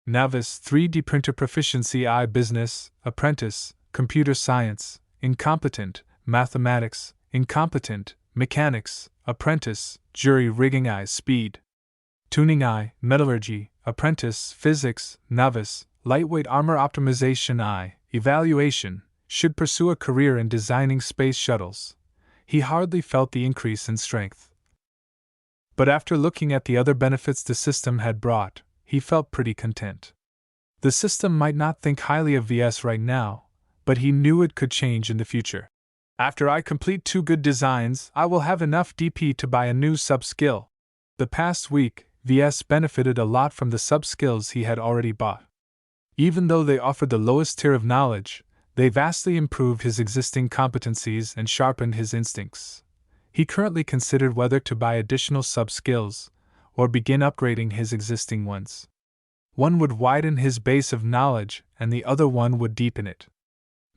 Novice 3D printer proficiency I business, apprentice, computer science, incompetent, mathematics, incompetent, mechanics, apprentice, jury rigging I speed. Tuning I, metallurgy, apprentice, physics, novice, lightweight armor optimization I, evaluation, should pursue a career in designing space shuttles. he hardly felt the increase in strength. But after looking at the other benefits the system had brought, he felt pretty content. The system might not think highly of Ves right now, but he knew it could change in the future. After I complete 2 good designs, I will have enough DP to buy a new sub-skill. The past week, Ves benefited a lot from the sub-skills he had already bought. Even though they offered the lowest tier of knowledge, they vastly improved his existing competencies and sharpened his instincts. He currently considered whether to buy additional sub-skills, or begin upgrading his existing ones. One would widen his base of knowledge, and the other one would deepen it.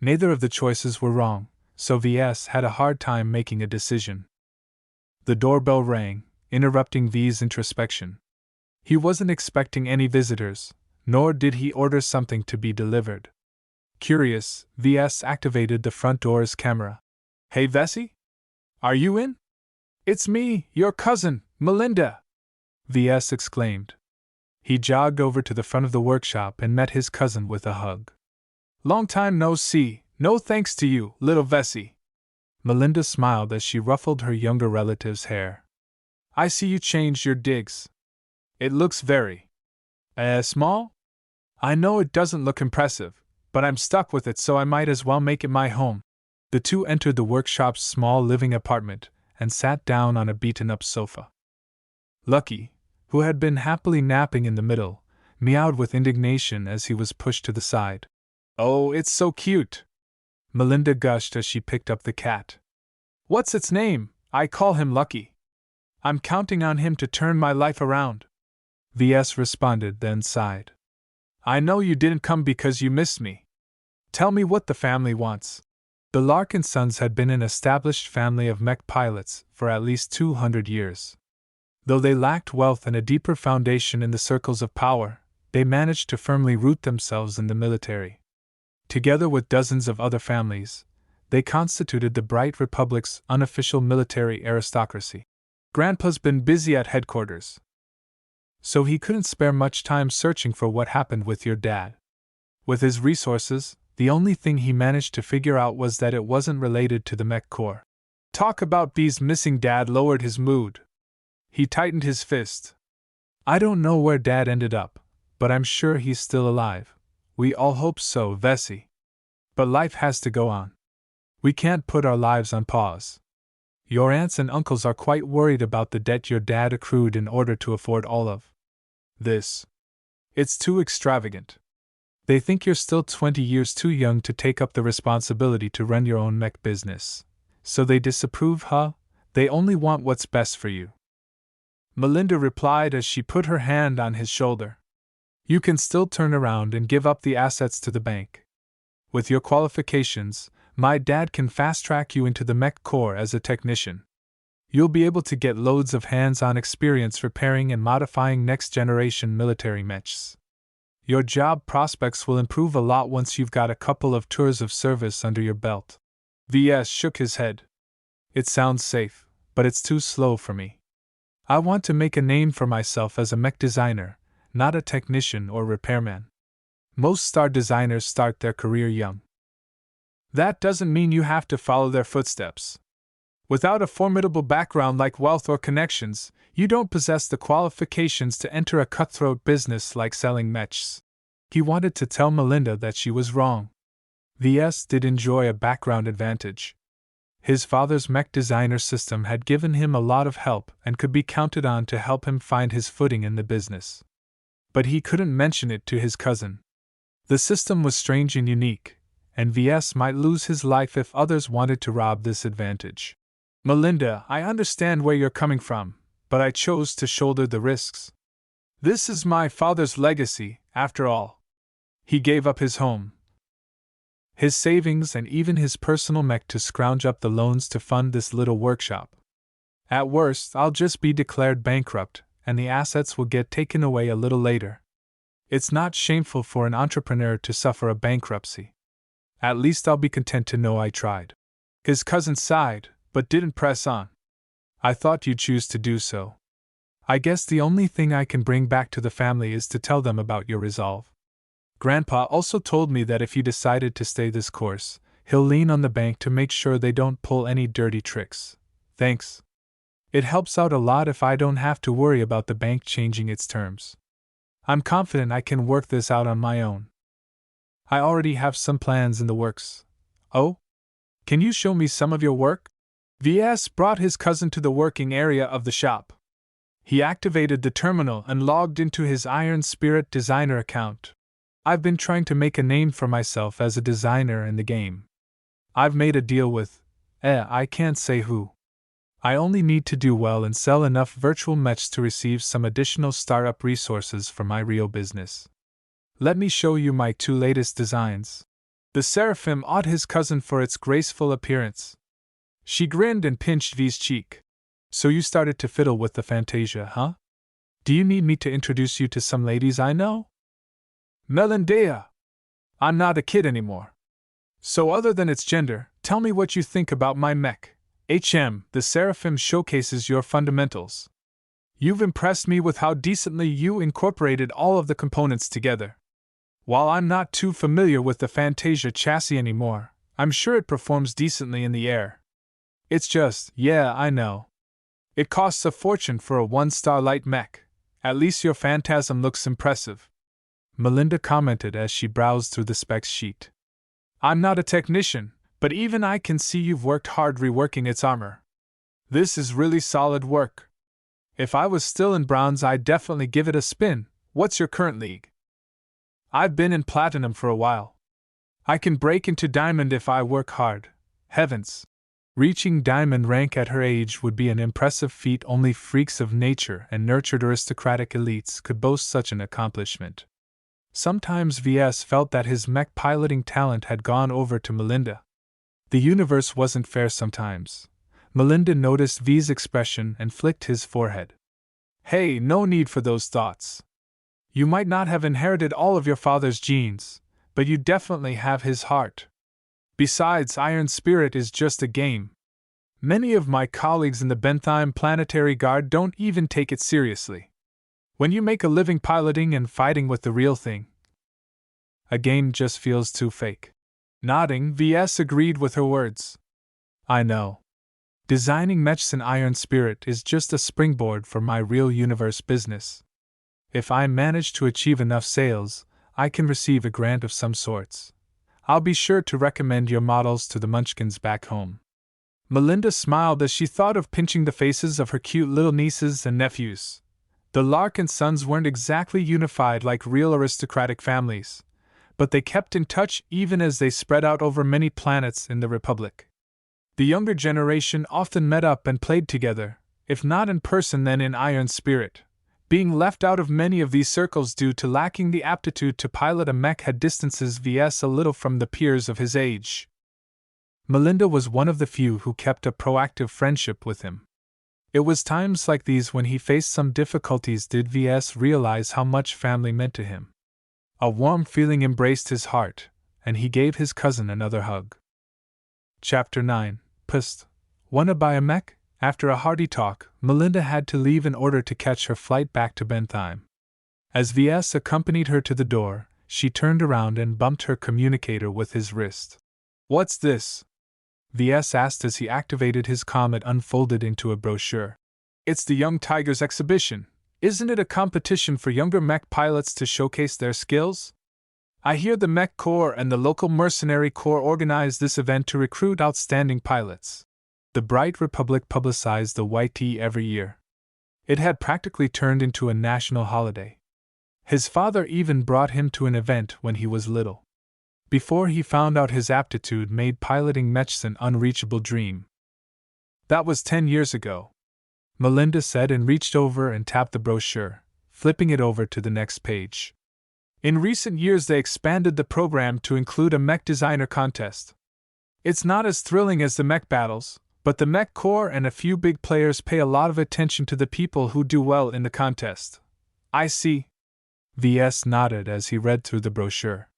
Neither of the choices were wrong, so Ves had a hard time making a decision. The doorbell rang, interrupting V's introspection. He wasn't expecting any visitors, nor did he order something to be delivered. Curious, Ves activated the front door's camera. "Hey Vessie? Are you in?" "It's me, your cousin, Melinda," Ves exclaimed. He jogged over to the front of the workshop and met his cousin with a hug. "Long time no see, no thanks to you, little Vessie." Melinda smiled as she ruffled her younger relative's hair. "I see you changed your digs. It looks very small? I know it doesn't look impressive, but I'm stuck with it so I might as well make it my home." The two entered the workshop's small living apartment and sat down on a beaten-up sofa. Lucky, who had been happily napping in the middle, meowed with indignation as he was pushed to the side. "Oh, it's so cute!" Melinda gushed as she picked up the cat. "What's its name? I call him Lucky. I'm counting on him to turn my life around." Ves responded, then sighed. "I know you didn't come because you missed me. Tell me what the family wants." The Larkinsons had been an established family of mech pilots for at least 200 years. Though they lacked wealth and a deeper foundation in the circles of power, they managed to firmly root themselves in the military. Together with dozens of other families, they constituted the Bright Republic's unofficial military aristocracy. Grandpa's been busy at headquarters, so he couldn't spare much time searching for what happened with your dad. With his resources, the only thing he managed to figure out was that it wasn't related to the Mech Corps. Talk about B's missing. Dad lowered his mood. He tightened his fist. "I don't know where Dad ended up, but I'm sure he's still alive. We all hope so, Vessie. But life has to go on. We can't put our lives on pause. Your aunts and uncles are quite worried about the debt your dad accrued in order to afford all of this. It's too extravagant. They think you're still 20 years too young to take up the responsibility to run your own mech business. So they disapprove, huh? They only want what's best for you." Melinda replied as she put her hand on his shoulder. "You can still turn around and give up the assets to the bank. With your qualifications, my dad can fast-track you into the Mech Corps as a technician. You'll be able to get loads of hands-on experience repairing and modifying next-generation military mechs. Your job prospects will improve a lot once you've got a couple of tours of service under your belt." Ves shook his head. "It sounds safe, but it's too slow for me. I want to make a name for myself as a mech designer, not a technician or repairman. Most star designers start their career young. That doesn't mean you have to follow their footsteps. Without a formidable background like wealth or connections, you don't possess the qualifications to enter a cutthroat business like selling mechs." He wanted to tell Melinda that she was wrong. Ves did enjoy a background advantage. His father's Mech Designer System had given him a lot of help and could be counted on to help him find his footing in the business. But he couldn't mention it to his cousin. The system was strange and unique, and Ves might lose his life if others wanted to rob this advantage. "Melinda, I understand where you're coming from, but I chose to shoulder the risks. This is my father's legacy, after all. He gave up his home, his savings, and even his personal mech to scrounge up the loans to fund this little workshop. At worst, I'll just be declared bankrupt, and the assets will get taken away a little later. It's not shameful for an entrepreneur to suffer a bankruptcy. At least I'll be content to know I tried." His cousin sighed, but didn't press on. "I thought you'd choose to do so. I guess the only thing I can bring back to the family is to tell them about your resolve. Grandpa also told me that if you decided to stay this course, He'll lean on the bank to make sure they don't pull any dirty tricks. Thanks. It helps out a lot if I don't have to worry about the bank changing its terms. I'm confident I can work this out on my own. I already have some plans in the works. Oh? Can you show me some of your work? Ves brought his cousin to the working area of the shop. He activated the terminal and logged into his Iron Spirit designer account. I've been trying to make a name for myself as a designer in the game. I've made a deal with, I can't say who. I only need to do well and sell enough virtual mechs to receive some additional startup resources for my real business. Let me show you my 2 latest designs. The Seraphim awed his cousin for its graceful appearance. She grinned and pinched V's cheek. So you started to fiddle with the Fantasia, huh? Do you need me to introduce you to some ladies I know? Melindea! I'm not a kid anymore. So other than its gender, tell me what you think about my mech. The Seraphim showcases your fundamentals. You've impressed me with how decently you incorporated all of the components together. While I'm not too familiar with the Fantasia chassis anymore, I'm sure it performs decently in the air. It's just, I know. It costs a fortune for a 1-star light mech. At least your Phantasm looks impressive. Melinda commented as she browsed through the specs sheet. I'm not a technician, but even I can see you've worked hard reworking its armor. This is really solid work. If I was still in bronze, I'd definitely give it a spin. What's your current league? I've been in platinum for a while. I can break into diamond if I work hard. Heavens! Reaching diamond rank at her age would be an impressive feat. Only freaks of nature and nurtured aristocratic elites could boast such an accomplishment. Sometimes Ves felt that his mech piloting talent had gone over to Melinda. The universe wasn't fair sometimes. Melinda noticed V's expression and flicked his forehead. Hey, no need for those thoughts. You might not have inherited all of your father's genes, but you definitely have his heart. Besides, Iron Spirit is just a game. Many of my colleagues in the Bentheim Planetary Guard don't even take it seriously. When you make a living piloting and fighting with the real thing, a game just feels too fake. Nodding, Ves agreed with her words. I know. Designing mechs in Iron Spirit is just a springboard for my real universe business. If I manage to achieve enough sales, I can receive a grant of some sorts. I'll be sure to recommend your models to the Munchkins back home. Melinda smiled as she thought of pinching the faces of her cute little nieces and nephews. The Larkinsons weren't exactly unified like real aristocratic families, but they kept in touch even as they spread out over many planets in the Republic. The younger generation often met up and played together, if not in person then in Iron Spirit. Being left out of many of these circles due to lacking the aptitude to pilot a mech had distances Ves a little from the peers of his age. Melinda was one of the few who kept a proactive friendship with him. It was times like these when he faced some difficulties did Ves realize how much family meant to him. A warm feeling embraced his heart, and he gave his cousin another hug. Chapter 9. Psst. Wanna buy a mech? After a hearty talk, Melinda had to leave in order to catch her flight back to Bentheim. As Ves accompanied her to the door, she turned around and bumped her communicator with his wrist. What's this? Ves asked as he activated his comm. It unfolded into a brochure. It's the Young Tigers exhibition. Isn't it a competition for younger mech pilots to showcase their skills? I hear the Mech Corps and the local Mercenary Corps organize this event to recruit outstanding pilots. The Bright Republic publicized the YT every year. It had practically turned into a national holiday. His father even brought him to an event when he was little. Before he found out his aptitude made piloting mechs an unreachable dream. That was 10 years ago, Melinda said and reached over and tapped the brochure, flipping it over to the next page. In recent years they expanded the program to include a Mech Designer contest. It's not as thrilling as the mech battles, but the Mech Corps and a few big players pay a lot of attention to the people who do well in the contest. I see. Ves nodded as he read through the brochure.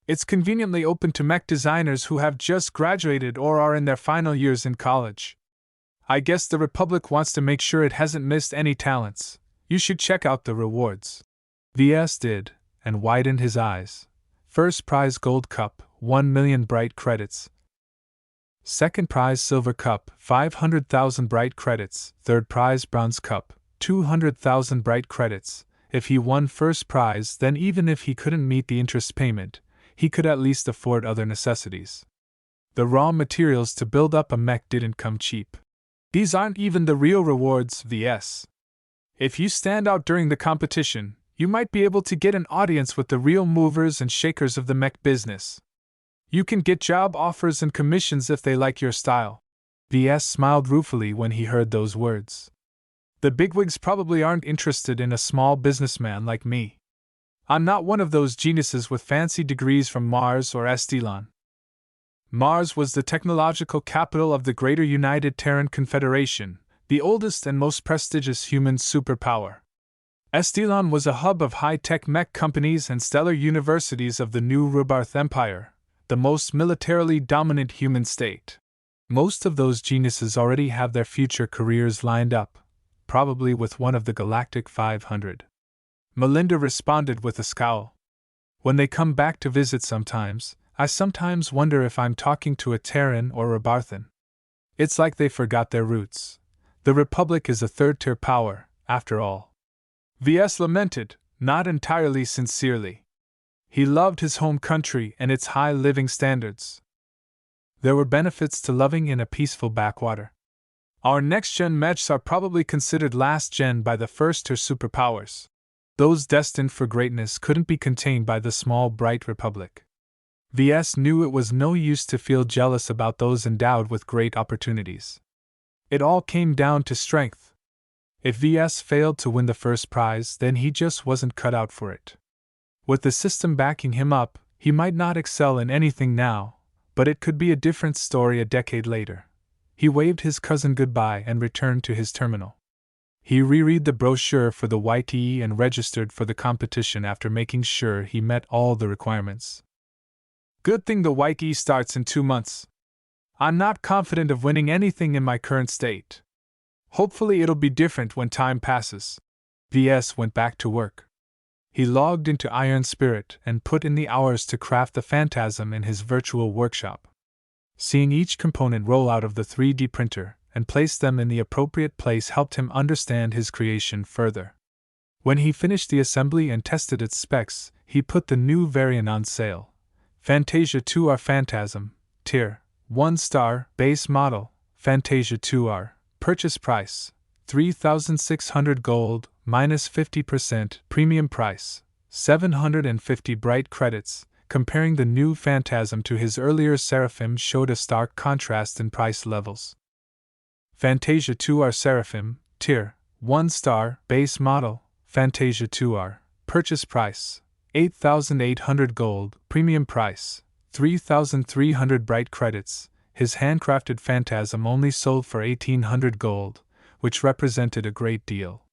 It's conveniently open to mech designers who have just graduated or are in their final years in college. I guess the Republic wants to make sure it hasn't missed any talents. You should check out the rewards. Ves did, and widened his eyes. First prize gold cup, 1 million bright credits, Second prize silver cup, 500,000 bright credits. Third prize bronze cup, 200,000 bright credits. If he won first prize, then even if he couldn't meet the interest payment, he could at least afford other necessities. The raw materials to build up a mech didn't come cheap. These aren't even the real rewards, Ves. If you stand out during the competition, you might be able to get an audience with the real movers and shakers of the mech business. You can get job offers and commissions if they like your style. Ves smiled ruefully when he heard those words. The bigwigs probably aren't interested in a small businessman like me. I'm not one of those geniuses with fancy degrees from Mars or Estelon. Mars was the technological capital of the Greater United Terran Confederation, the oldest and most prestigious human superpower. Estelon was a hub of high-tech mech companies and stellar universities of the new Rubarth Empire, the most militarily dominant human state. Most of those geniuses already have their future careers lined up, probably with one of the Galactic 500. Melinda responded with a scowl. When they come back to visit sometimes, I sometimes wonder if I'm talking to a Terran or a Barthan. It's like they forgot their roots. The Republic is a third-tier power, after all. Ves lamented, not entirely sincerely. He loved his home country and its high living standards. There were benefits to loving in a peaceful backwater. Our next-gen mechs are probably considered last-gen by the first-tier superpowers. Those destined for greatness couldn't be contained by the small, bright Republic. Ves knew it was no use to feel jealous about those endowed with great opportunities. It all came down to strength. If Ves failed to win the first prize, then he just wasn't cut out for it. With the system backing him up, he might not excel in anything now, but it could be a different story a decade later. He waved his cousin goodbye and returned to his terminal. He reread the brochure for the YTE and registered for the competition after making sure he met all the requirements. Good thing the YTE starts in 2 months. I'm not confident of winning anything in my current state. Hopefully it'll be different when time passes. Ves went back to work. He logged into Iron Spirit and put in the hours to craft the phantasm in his virtual workshop. Seeing each component roll out of the 3D printer and place them in the appropriate place helped him understand his creation further. When he finished the assembly and tested its specs, he put the new variant on sale. Fantasia 2R Phantasm, Tier 1 star, base model, Fantasia 2R, purchase price, 3,600 gold, minus 50%, premium price, 750 bright credits. Comparing the new Phantasm to his earlier Seraphim showed a stark contrast in price levels. Fantasia 2R Seraphim, Tier 1 star, base model, Fantasia 2R, purchase price, 8,800 gold, premium price, 3,300 bright credits. His handcrafted Phantasm only sold for 1,800 gold, which represented a great deal.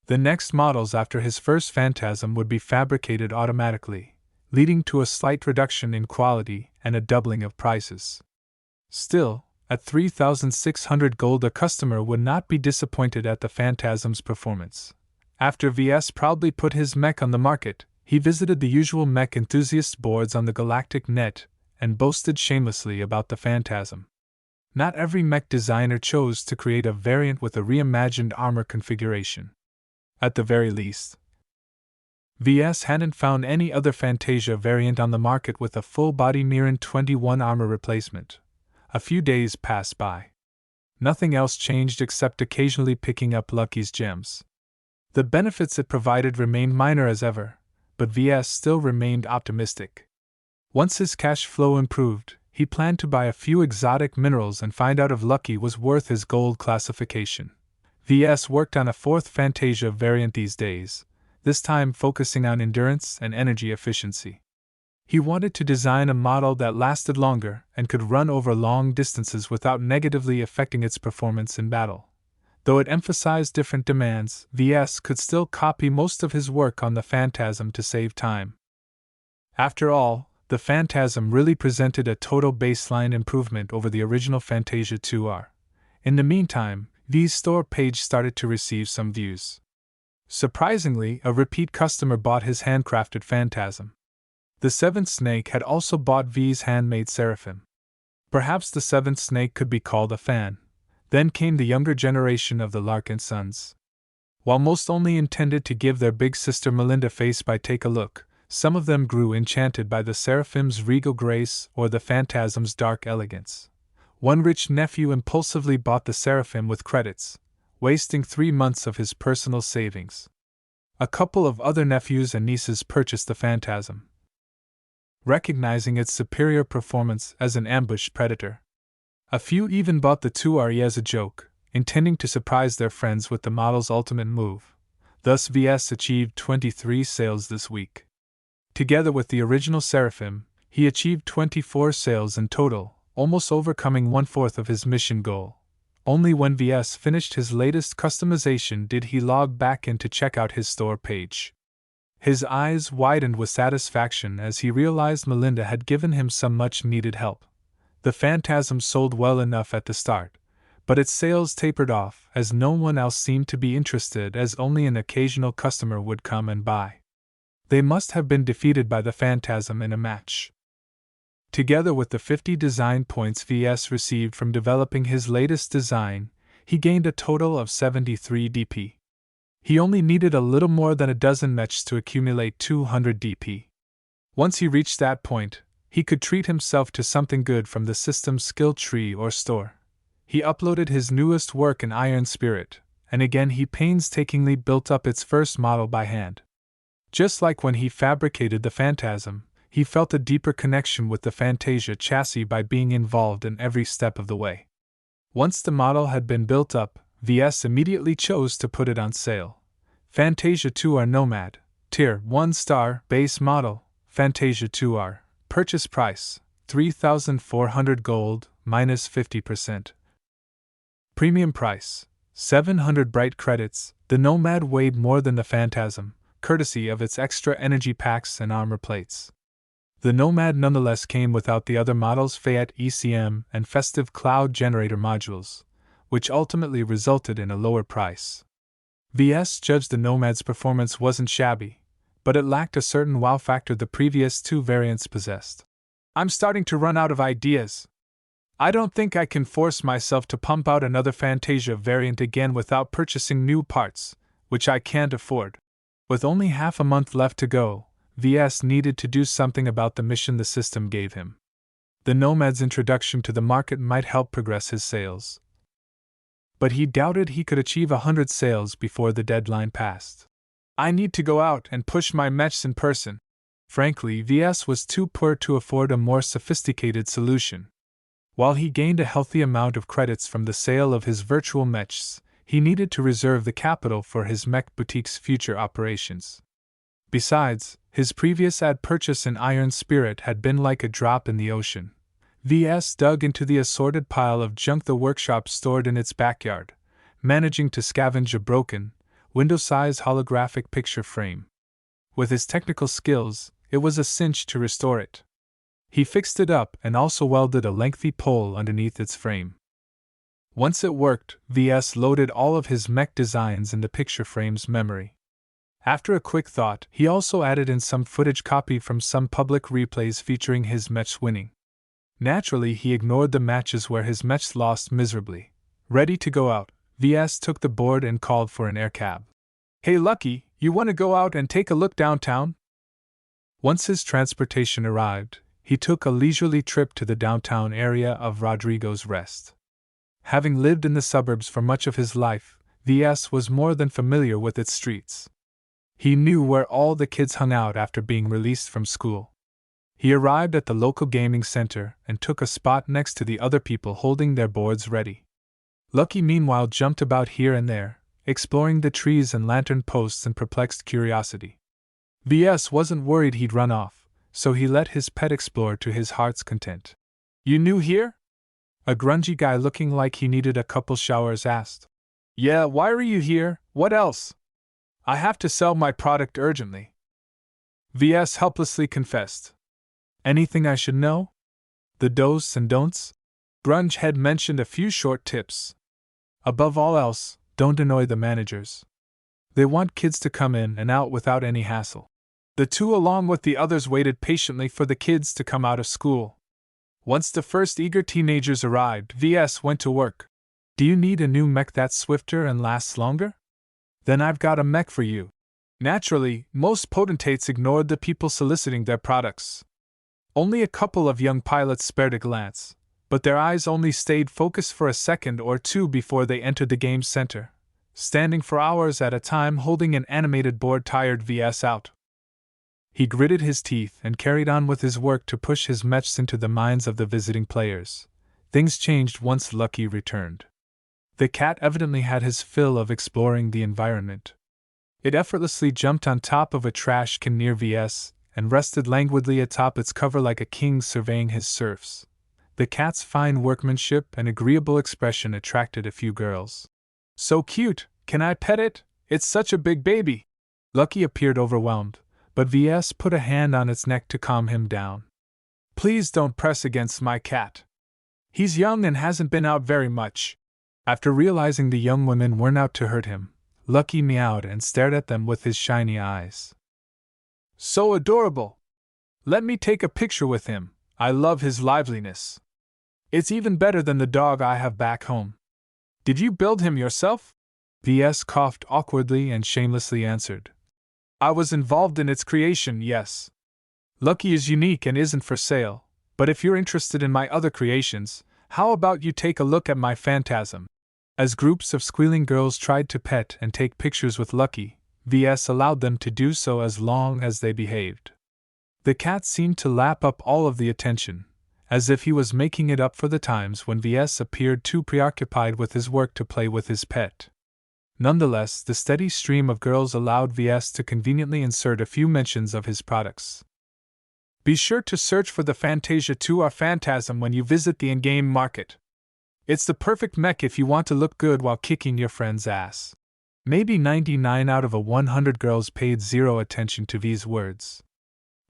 The next models after his first Phantasm would be fabricated automatically, leading to a slight reduction in quality and a doubling of prices. Still, at 3,600 gold, a customer would not be disappointed at the Phantasm's performance. After Ves proudly put his mech on the market, he visited the usual mech enthusiast boards on the galactic net and boasted shamelessly about the Phantasm. Not every mech designer chose to create a variant with a reimagined armor configuration. At the very least, Ves hadn't found any other Fantasia variant on the market with a full-body Mirren 21 armor replacement. A few days passed by. Nothing else changed except occasionally picking up Lucky's gems. The benefits it provided remained minor as ever, but Ves still remained optimistic. Once his cash flow improved, he planned to buy a few exotic minerals and find out if Lucky was worth his gold classification. Ves worked on a fourth Fantasia variant these days, this time focusing on endurance and energy efficiency. He wanted to design a model that lasted longer and could run over long distances without negatively affecting its performance in battle. Though it emphasized different demands, Ves could still copy most of his work on the Phantasm to save time. After all, the Phantasm really presented a total baseline improvement over the original Fantasia 2R. In the meantime, V's store page started to receive some views. Surprisingly, a repeat customer bought his handcrafted Phantasm. The seventh snake had also bought V's handmade Seraphim. Perhaps the seventh snake could be called a fan. Then came the younger generation of the Larkinsons. While most only intended to give their big sister Melinda face by take a look, some of them grew enchanted by the seraphim's regal grace or the phantasm's dark elegance. One rich nephew impulsively bought the seraphim with credits, wasting 3 months of his personal savings. A couple of other nephews and nieces purchased the phantasm, recognizing its superior performance as an ambush predator. A few even bought the 2RE as a joke, intending to surprise their friends with the model's ultimate move. Thus VS achieved 23 sales this week. Together with the original Seraphim, he achieved 24 sales in total, almost overcoming 1/4 of his mission goal. Only when VS finished his latest customization did he log back in to check out his store page. His eyes widened with satisfaction as he realized Melinda had given him some much-needed help. The Phantasm sold well enough at the start, but its sales tapered off as no one else seemed to be interested, as only an occasional customer would come and buy. They must have been defeated by the Phantasm in a match. Together with the 50 design points VS received from developing his latest design, he gained a total of 73 DP. He only needed a little more than a dozen mechs to accumulate 200 DP. Once he reached that point, he could treat himself to something good from the system's skill tree or store. He uploaded his newest work in Iron Spirit, and again he painstakingly built up its first model by hand. Just like when he fabricated the Phantasm, he felt a deeper connection with the Fantasia chassis by being involved in every step of the way. Once the model had been built up, VS immediately chose to put it on sale. Fantasia 2R Nomad, Tier 1 Star, Base Model, Fantasia 2R, Purchase Price, 3,400 gold, minus 50%. Premium Price, 700 bright credits. The Nomad weighed more than the Phantasm, courtesy of its extra energy packs and armor plates. The Nomad nonetheless came without the other model's Fayette ECM and Festive Cloud Generator modules, which ultimately resulted in a lower price. VS judged the Nomad's performance wasn't shabby, but it lacked a certain wow factor the previous two variants possessed. "I'm starting to run out of ideas. I don't think I can force myself to pump out another Fantasia variant again without purchasing new parts, which I can't afford." With only half a month left to go, VS needed to do something about the mission the system gave him. The Nomad's introduction to the market might help progress his sales, but he doubted he could achieve 100 sales before the deadline passed. "I need to go out and push my mechs in person." Frankly, VS was too poor to afford a more sophisticated solution. While he gained a healthy amount of credits from the sale of his virtual mechs, he needed to reserve the capital for his Mech Boutique's future operations. Besides, his previous ad purchase in Iron Spirit had been like a drop in the ocean. VS dug into the assorted pile of junk the workshop stored in its backyard, managing to scavenge a broken, window-size holographic picture frame. With his technical skills, it was a cinch to restore it. He fixed it up and also welded a lengthy pole underneath its frame. Once it worked, VS loaded all of his mech designs in the picture frame's memory. After a quick thought, he also added in some footage copied from some public replays featuring his mechs winning. Naturally, he ignored the matches where his mechs lost miserably. Ready to go out, VS took the board and called for an air cab. "Hey Lucky, you want to go out and take a look downtown?" Once his transportation arrived, he took a leisurely trip to the downtown area of Rodrigo's Rest. Having lived in the suburbs for much of his life, VS was more than familiar with its streets. He knew where all the kids hung out after being released from school. He arrived at the local gaming center and took a spot next to the other people holding their boards ready. Lucky meanwhile jumped about here and there, exploring the trees and lantern posts in perplexed curiosity. VS wasn't worried he'd run off, so he let his pet explore to his heart's content. "You new here?" A grungy guy looking like he needed a couple showers asked. "Yeah, why are you here? What else?" "I have to sell my product urgently," VS helplessly confessed. "Anything I should know?" The do's and don'ts? Grunge had mentioned a few short tips. Above all else, don't annoy the managers. They want kids to come in and out without any hassle. The two along with the others waited patiently for the kids to come out of school. Once the first eager teenagers arrived, VS went to work. Do you need a new mech that's swifter and lasts longer? Then I've got a mech for you. Naturally, most potentates ignored the people soliciting their products. Only a couple of young pilots spared a glance, but their eyes only stayed focused for a second or two before they entered the game center, standing for hours at a time holding an animated board tired VS out. He gritted his teeth and carried on with his work to push his mechs into the minds of the visiting players. Things changed once Lucky returned. The cat evidently had his fill of exploring the environment. It effortlessly jumped on top of a trash can near VS and rested languidly atop its cover like a king surveying his serfs. The cat's fine workmanship and agreeable expression attracted a few girls. So cute, can I pet it? It's such a big baby. Lucky appeared overwhelmed, but VS put a hand on its neck to calm him down. Please don't press against my cat. He's young and hasn't been out very much. After realizing the young women weren't out to hurt him, Lucky meowed and stared at them with his shiny eyes. So adorable! Let me take a picture with him. I love his liveliness. It's even better than the dog I have back home. Did you build him yourself? VS coughed awkwardly and shamelessly answered. I was involved in its creation, yes. Lucky is unique and isn't for sale, but if you're interested in my other creations, how about you take a look at my phantasm? As groups of squealing girls tried to pet and take pictures with Lucky, VS allowed them to do so as long as they behaved. The cat seemed to lap up all of the attention, as if he was making it up for the times when VS appeared too preoccupied with his work to play with his pet. Nonetheless, the steady stream of girls allowed VS to conveniently insert a few mentions of his products. Be sure to search for the Fantasia 2 or Phantasm when you visit the in-game market. It's the perfect mech if you want to look good while kicking your friend's ass. Maybe 99 out of 100 girls paid zero attention to these words.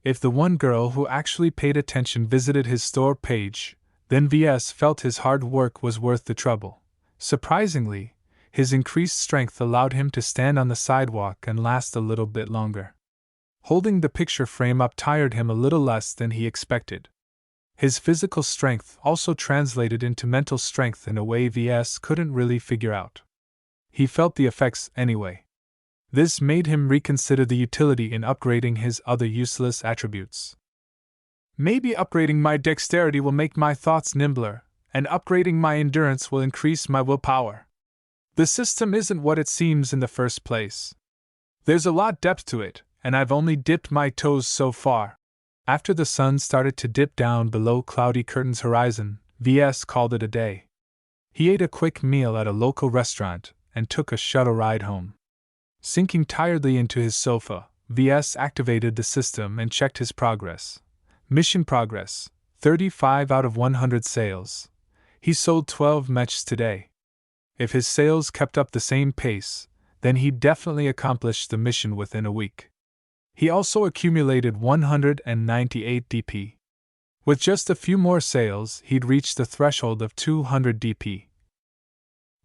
If the one girl who actually paid attention visited his store page, then VS felt his hard work was worth the trouble. Surprisingly, his increased strength allowed him to stand on the sidewalk and last a little bit longer. Holding the picture frame up tired him a little less than he expected. His physical strength also translated into mental strength in a way VS couldn't really figure out. He felt the effects anyway. This made him reconsider the utility in upgrading his other useless attributes. Maybe upgrading my dexterity will make my thoughts nimbler, and upgrading my endurance will increase my willpower. The system isn't what it seems in the first place. There's a lot depth to it, and I've only dipped my toes so far. After the sun started to dip down below cloudy curtains horizon, VS called it a day. He ate a quick meal at a local restaurant and took a shuttle ride home. Sinking tiredly into his sofa, VS activated the system and checked his progress. Mission progress, 35 out of 100 sales. He sold 12 mechs today. If his sales kept up the same pace, then he'd definitely accomplish the mission within a week. He also accumulated 198 DP. With just a few more sales, he'd reach the threshold of 200 DP.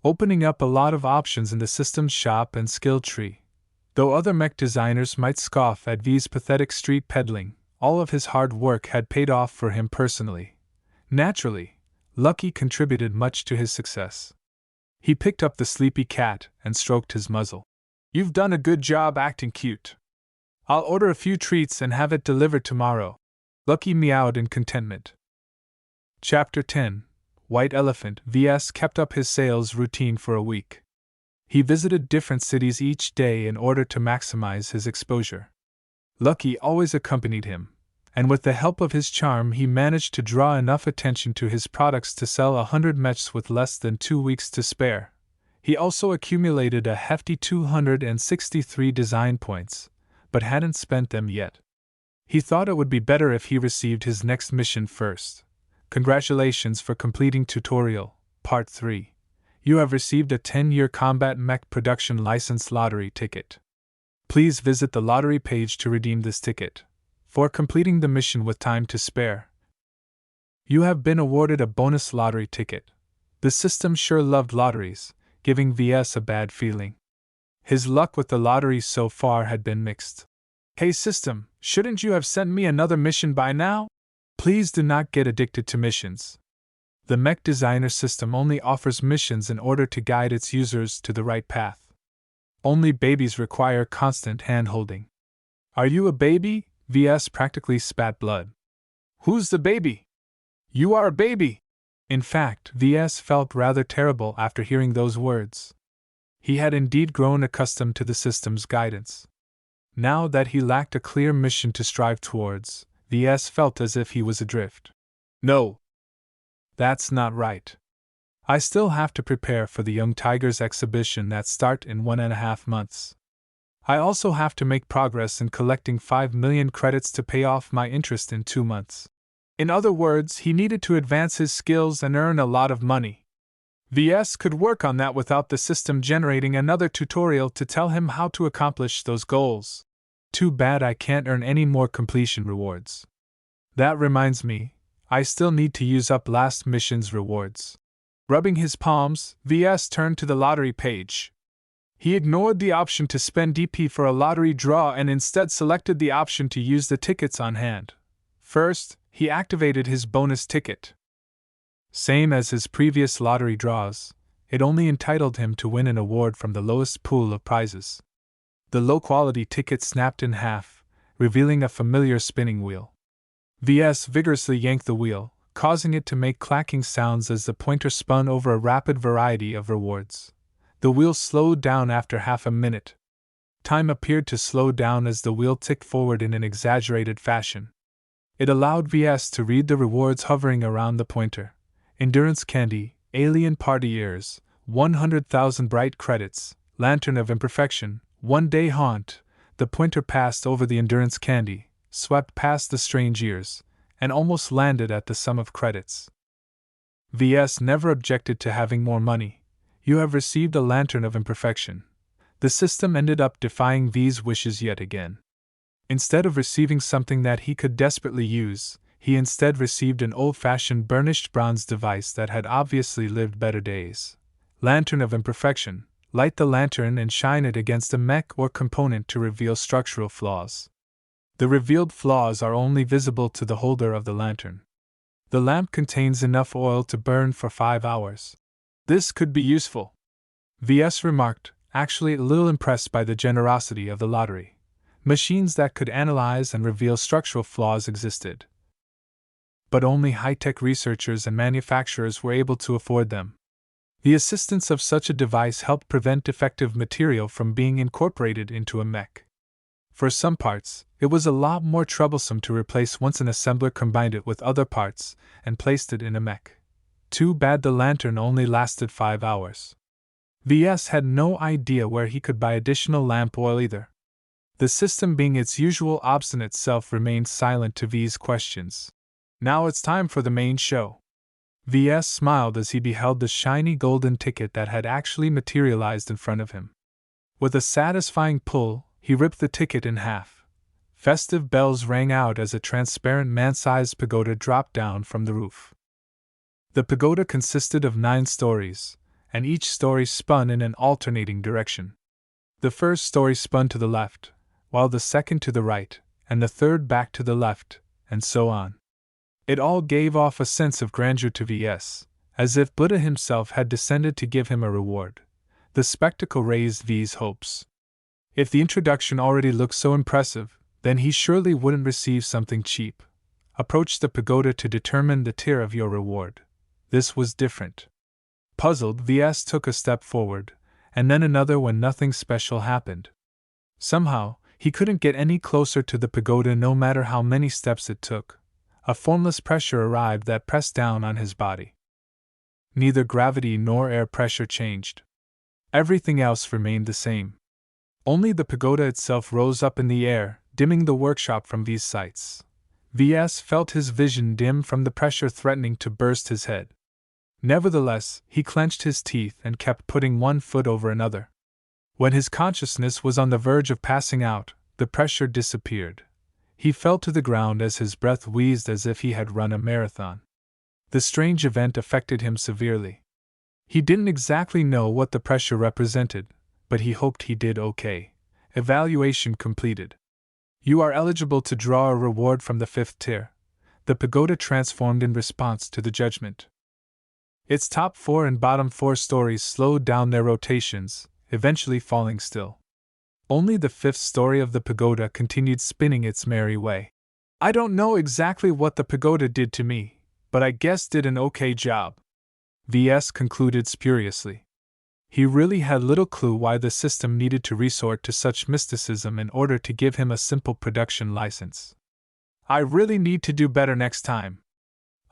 Opening up a lot of options in the system's shop and skill tree. Though other mech designers might scoff at V's pathetic street peddling, all of his hard work had paid off for him personally. Naturally, Lucky contributed much to his success. He picked up the sleepy cat and stroked his muzzle. You've done a good job acting cute. I'll order a few treats and have it delivered tomorrow. Lucky meowed in contentment. Chapter 10. White Elephant. VS kept up his sales routine for a week. He visited different cities each day in order to maximize his exposure. Lucky always accompanied him, and with the help of his charm he managed to draw enough attention to his products to sell 100 mechs with less than 2 weeks to spare. He also accumulated a hefty 263 design points, but hadn't spent them yet. He thought it would be better if he received his next mission first. Congratulations for completing tutorial, part 3. You have received a 10-year combat mech production license lottery ticket. Please visit the lottery page to redeem this ticket. For completing the mission with time to spare, you have been awarded a bonus lottery ticket. The system sure loved lotteries, giving VS a bad feeling. His luck with the lottery so far had been mixed. Hey system, shouldn't you have sent me another mission by now? Please do not get addicted to missions. The Mech Designer System only offers missions in order to guide its users to the right path. Only babies require constant hand-holding. Are you a baby? Ves practically spat blood. Who's the baby? You are a baby! In fact, Ves felt rather terrible after hearing those words. He had indeed grown accustomed to the system's guidance. Now that he lacked a clear mission to strive towards, Ves felt as if he was adrift. No! That's not right. I still have to prepare for the Young Tigers exhibition that starts in 1.5 months. I also have to make progress in collecting 5 million credits to pay off my interest in 2 months. In other words, he needed to advance his skills and earn a lot of money. Ves could work on that without the system generating another tutorial to tell him how to accomplish those goals. Too bad I can't earn any more completion rewards. That reminds me, I still need to use up last mission's rewards. Rubbing his palms, Ves turned to the lottery page. He ignored the option to spend DP for a lottery draw and instead selected the option to use the tickets on hand. First, he activated his bonus ticket. Same as his previous lottery draws, it only entitled him to win an award from the lowest pool of prizes. The low-quality ticket snapped in half, revealing a familiar spinning wheel. Ves vigorously yanked the wheel, causing it to make clacking sounds as the pointer spun over a rapid variety of rewards. The wheel slowed down after half a minute. Time appeared to slow down as the wheel ticked forward in an exaggerated fashion. It allowed Ves to read the rewards hovering around the pointer. Endurance Candy, Alien Party Ears, 100,000 Bright Credits, Lantern of Imperfection, 1-Day Haunt. The pointer passed over the Endurance Candy, swept past the strange ears, and almost landed at the sum of credits. Ves never objected to having more money. You have received a Lantern of Imperfection. The system ended up defying V's wishes yet again. Instead of receiving something that he could desperately use, he instead received an old-fashioned burnished bronze device that had obviously lived better days. Lantern of Imperfection. Light the lantern and shine it against a mech or component to reveal structural flaws. The revealed flaws are only visible to the holder of the lantern. The lamp contains enough oil to burn for 5 hours. This could be useful, Ves remarked, actually a little impressed by the generosity of the lottery. Machines that could analyze and reveal structural flaws existed, but only high-tech researchers and manufacturers were able to afford them. The assistance of such a device helped prevent defective material from being incorporated into a mech. For some parts, it was a lot more troublesome to replace once an assembler combined it with other parts and placed it in a mech. Too bad the lantern only lasted 5 hours. Ves had no idea where he could buy additional lamp oil either. The system, being its usual obstinate self, remained silent to V's questions. Now it's time for the main show. Ves smiled as he beheld the shiny golden ticket that had actually materialized in front of him. With a satisfying pull, he ripped the ticket in half. Festive bells rang out as a transparent man-sized pagoda dropped down from the roof. The pagoda consisted of 9 stories, and each story spun in an alternating direction. The first story spun to the left, while the second to the right, and the third back to the left, and so on. It all gave off a sense of grandeur to Ves, as if Buddha himself had descended to give him a reward. The spectacle raised V's hopes. If the introduction already looked so impressive, then he surely wouldn't receive something cheap. Approach the pagoda to determine the tier of your reward. This was different. Puzzled, Ves took a step forward, and then another when nothing special happened. Somehow, he couldn't get any closer to the pagoda no matter how many steps it took. A formless pressure arrived that pressed down on his body. Neither gravity nor air pressure changed. Everything else remained the same. Only the pagoda itself rose up in the air, dimming the workshop from V's sights. Ves felt his vision dim from the pressure threatening to burst his head. Nevertheless, he clenched his teeth and kept putting one foot over another. When his consciousness was on the verge of passing out, the pressure disappeared. He fell to the ground as his breath wheezed as if he had run a marathon. The strange event affected him severely. He didn't exactly know what the pressure represented, but he hoped he did okay. Evaluation completed. You are eligible to draw a reward from the 5th tier. the pagoda transformed in response to the judgment. Its top 4 and bottom 4 stories slowed down their rotations, eventually falling still. Only the 5th story of the pagoda continued spinning its merry way. I don't know exactly what the pagoda did to me, but I guess did an okay job, Ves concluded spuriously. He really had little clue why the system needed to resort to such mysticism in order to give him a simple production license. I really need to do better next time.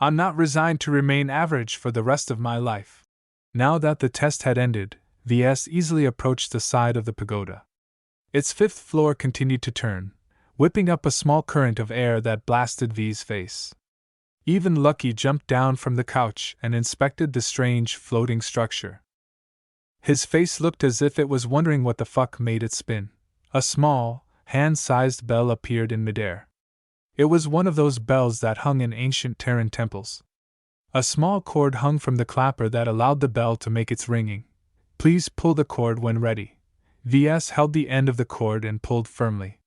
I'm not resigned to remain average for the rest of my life. Now that the test had ended, Ves easily approached the side of the pagoda. Its 5th floor continued to turn, whipping up a small current of air that blasted V's face. Even Lucky jumped down from the couch and inspected the strange, floating structure. His face looked as if it was wondering what the fuck made it spin. A small, hand-sized bell appeared in midair. It was one of those bells that hung in ancient Terran temples. A small cord hung from the clapper that allowed the bell to make its ringing. Please pull the cord when ready. Ves held the end of the cord and pulled firmly.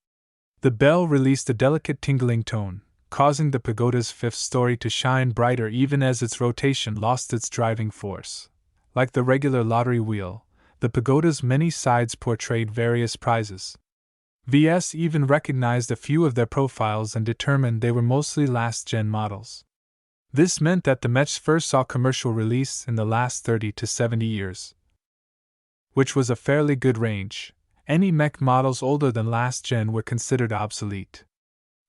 The bell released a delicate tingling tone, causing the pagoda's 5th story to shine brighter even as its rotation lost its driving force. Like the regular lottery wheel, the pagoda's many sides portrayed various prizes. Ves even recognized a few of their profiles and determined they were mostly last-gen models. This meant that the mechs first saw commercial release in the last 30 to 70 years, which was a fairly good range. Any mech models older than last gen were considered obsolete.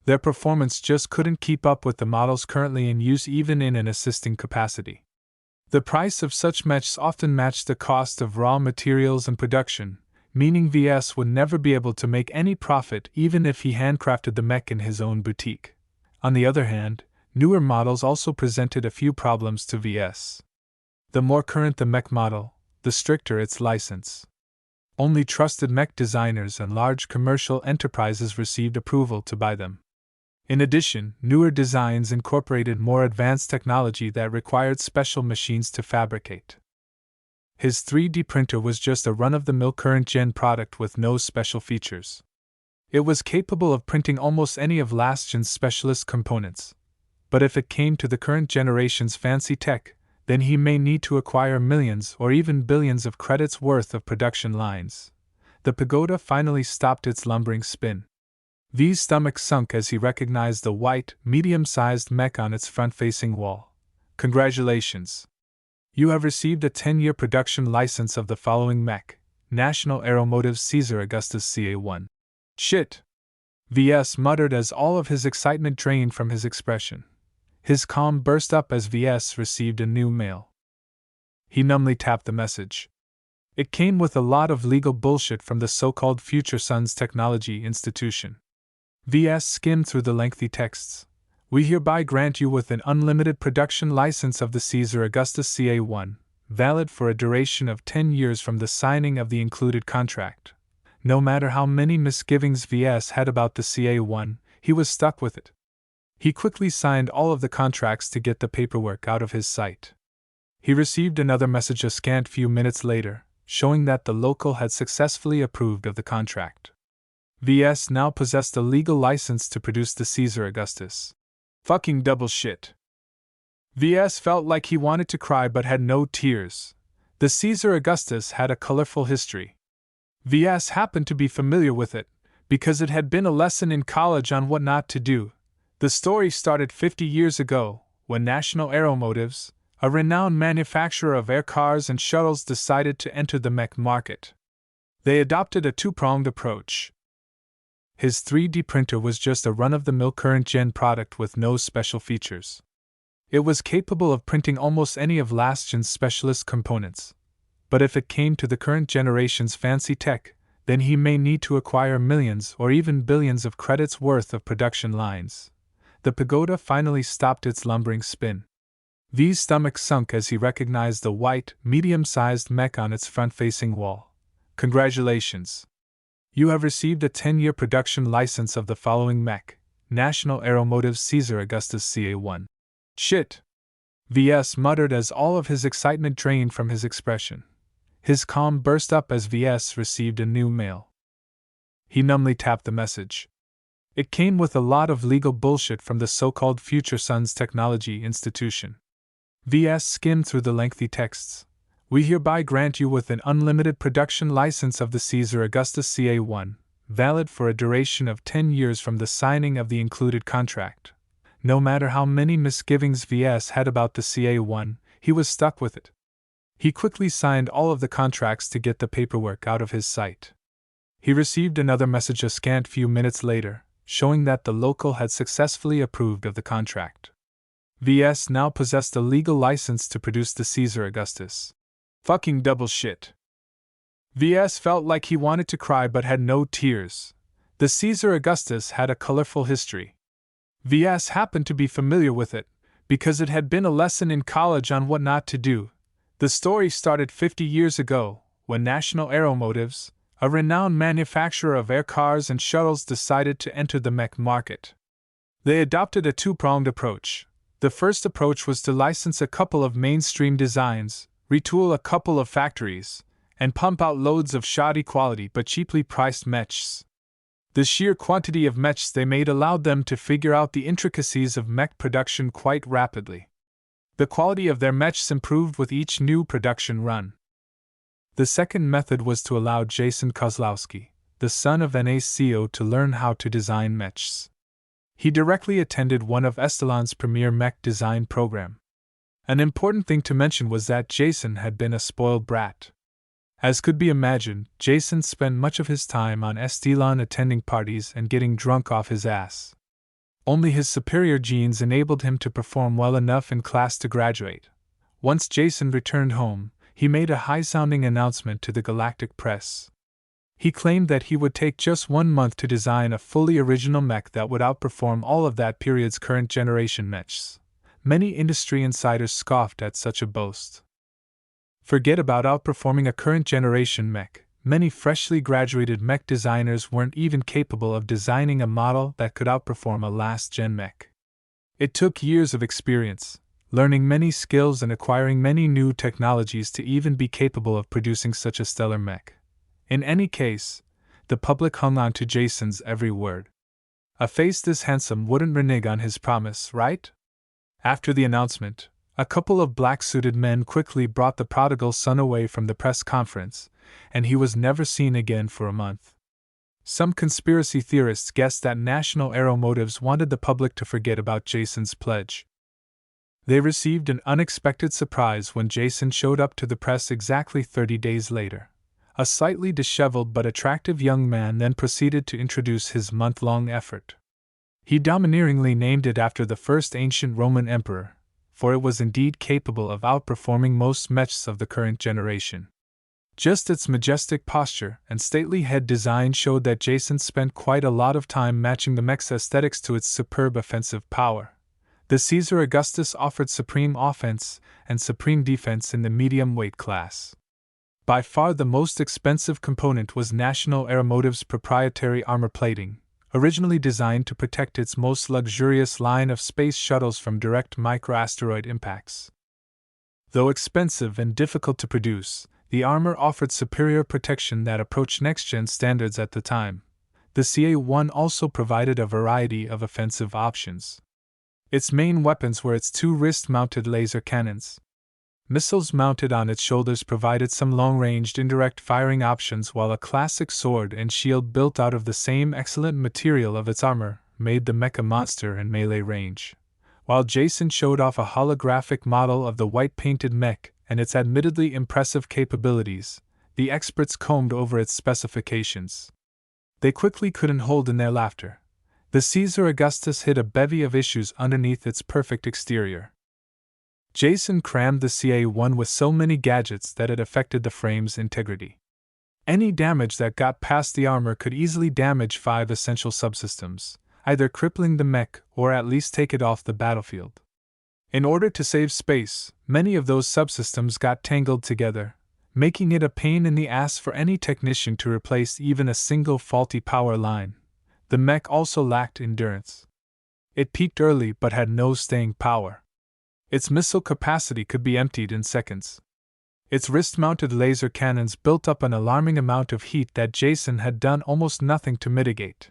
Their performance just couldn't keep up with the models currently in use even in an assisting capacity. The price of such mechs often matched the cost of raw materials and production, meaning Ves would never be able to make any profit even if he handcrafted the mech in his own boutique. On the other hand, newer models also presented a few problems to Ves. The more current the mech model, the stricter its license. Only trusted mech designers and large commercial enterprises received approval to buy them. In addition, newer designs incorporated more advanced technology that required special machines to fabricate. His 3D printer was just a run-of-the-mill current-gen product with no special features. It was capable of printing almost any of last-gen's specialist components. But if it came to the current generation's fancy tech, then he may need to acquire millions or even billions of credits worth of production lines. The pagoda finally stopped its lumbering spin. V's stomach sunk as he recognized the white, medium-sized mech on its front-facing wall. Congratulations! You have received a 10-year production license of the following mech: National Aeromotive's Caesar Augustus CA1. Shit! Ves muttered as all of his excitement drained from his expression. His calm burst up as Ves received a new mail. He numbly tapped the message. It came with a lot of legal bullshit from the so-called Future Sons Technology Institution. Ves skimmed through the lengthy texts. We hereby grant you with an unlimited production license of the Caesar Augustus CA1, valid for a duration of 10 years from the signing of the included contract. No matter how many misgivings Ves had about the CA1, he was stuck with it. He quickly signed all of the contracts to get the paperwork out of his sight. He received another message a scant few minutes later, showing that the local had successfully approved of the contract. Ves now possessed a legal license to produce the Caesar Augustus. Fucking double shit. Ves felt like he wanted to cry but had no tears. The Caesar Augustus had a colorful history. Ves happened to be familiar with it, because it had been a lesson in college on what not to do. The story started 50 years ago, when National Aeromotives, a renowned manufacturer of air cars and shuttles, decided to enter the mech market. They adopted a two-pronged approach. His 3D printer was just a run-of-the-mill current-gen product with no special features. It was capable of printing almost any of last-gen's specialist components. But if it came to the current generation's fancy tech, then he may need to acquire millions or even billions of credits worth of production lines. The pagoda finally stopped its lumbering spin. V's stomach sunk as he recognized the white, medium-sized mech on its front-facing wall. Congratulations! You have received a 10-year production license of the following mech: National Aeromotive's Caesar Augustus CA1. Shit! Ves muttered as all of his excitement drained from his expression. His calm burst up as Ves received a new mail. He numbly tapped the message. It came with a lot of legal bullshit from the so-called Future Sons Technology Institution. VS skimmed through the lengthy texts. We hereby grant you with an unlimited production license of the Caesar Augustus CA1, valid for a duration of 10 years from the signing of the included contract. No matter how many misgivings VS had about the CA1, he was stuck with it. He quickly signed all of the contracts to get the paperwork out of his sight. He received another message a scant few minutes later, showing that the local had successfully approved of the contract. VS now possessed a legal license to produce the Caesar Augustus. Fucking double shit. VS felt like he wanted to cry but had no tears. The Caesar Augustus had a colorful history. VS happened to be familiar with it, because it had been a lesson in college on what not to do. The story started 50 years ago, when National Aeromotives, a renowned manufacturer of air cars and shuttles, decided to enter the mech market. They adopted a two-pronged approach. The first approach was to license a couple of mainstream designs, retool a couple of factories, and pump out loads of shoddy quality but cheaply priced mechs. The sheer quantity of mechs they made allowed them to figure out the intricacies of mech production quite rapidly. The quality of their mechs improved with each new production run. The second method was to allow Jason Kozlowski, the son of NA's CEO, to learn how to design mechs. He directly attended one of Estelon's premier mech design program. An important thing to mention was that Jason had been a spoiled brat. As could be imagined, Jason spent much of his time on Estelon attending parties and getting drunk off his ass. Only his superior genes enabled him to perform well enough in class to graduate. Once Jason returned home, he made a high-sounding announcement to the galactic press. He claimed that he would take just 1 month to design a fully original mech that would outperform all of that period's current generation mechs. Many industry insiders scoffed at such a boast. Forget about outperforming a current generation mech. Many freshly graduated mech designers weren't even capable of designing a model that could outperform a last-gen mech. It took years of experience, learning many skills and acquiring many new technologies to even be capable of producing such a stellar mech. In any case, the public hung on to Jason's every word. A face this handsome wouldn't renege on his promise, right? After the announcement, a couple of black-suited men quickly brought the prodigal son away from the press conference, and he was never seen again for a month. Some conspiracy theorists guessed that National Aeromotives wanted the public to forget about Jason's pledge. They received an unexpected surprise when Jason showed up to the press exactly 30 days later. A slightly disheveled but attractive young man then proceeded to introduce his month-long effort. He domineeringly named it after the first ancient Roman emperor, for it was indeed capable of outperforming most mechs of the current generation. Just its majestic posture and stately head design showed that Jason spent quite a lot of time matching the mech's aesthetics to its superb offensive power. The Caesar Augustus offered supreme offense and supreme defense in the medium weight class. By far the most expensive component was National Aeromotives' proprietary armor plating, originally designed to protect its most luxurious line of space shuttles from direct microasteroid impacts. Though expensive and difficult to produce, the armor offered superior protection that approached next-gen standards at the time. The CA-1 also provided a variety of offensive options. Its main weapons were its 2 wrist-mounted laser cannons. Missiles mounted on its shoulders provided some long-ranged indirect firing options, while a classic sword and shield built out of the same excellent material of its armor made the mech a monster in melee range. While Jason showed off a holographic model of the white-painted mech and its admittedly impressive capabilities, the experts combed over its specifications. They quickly couldn't hold in their laughter. The Caesar Augustus hid a bevy of issues underneath its perfect exterior. Jason crammed the CA-1 with so many gadgets that it affected the frame's integrity. Any damage that got past the armor could easily damage 5 essential subsystems, either crippling the mech or at least take it off the battlefield. In order to save space, many of those subsystems got tangled together, making it a pain in the ass for any technician to replace even a single faulty power line. The mech also lacked endurance. It peaked early but had no staying power. Its missile capacity could be emptied in seconds. Its wrist-mounted laser cannons built up an alarming amount of heat that Jason had done almost nothing to mitigate.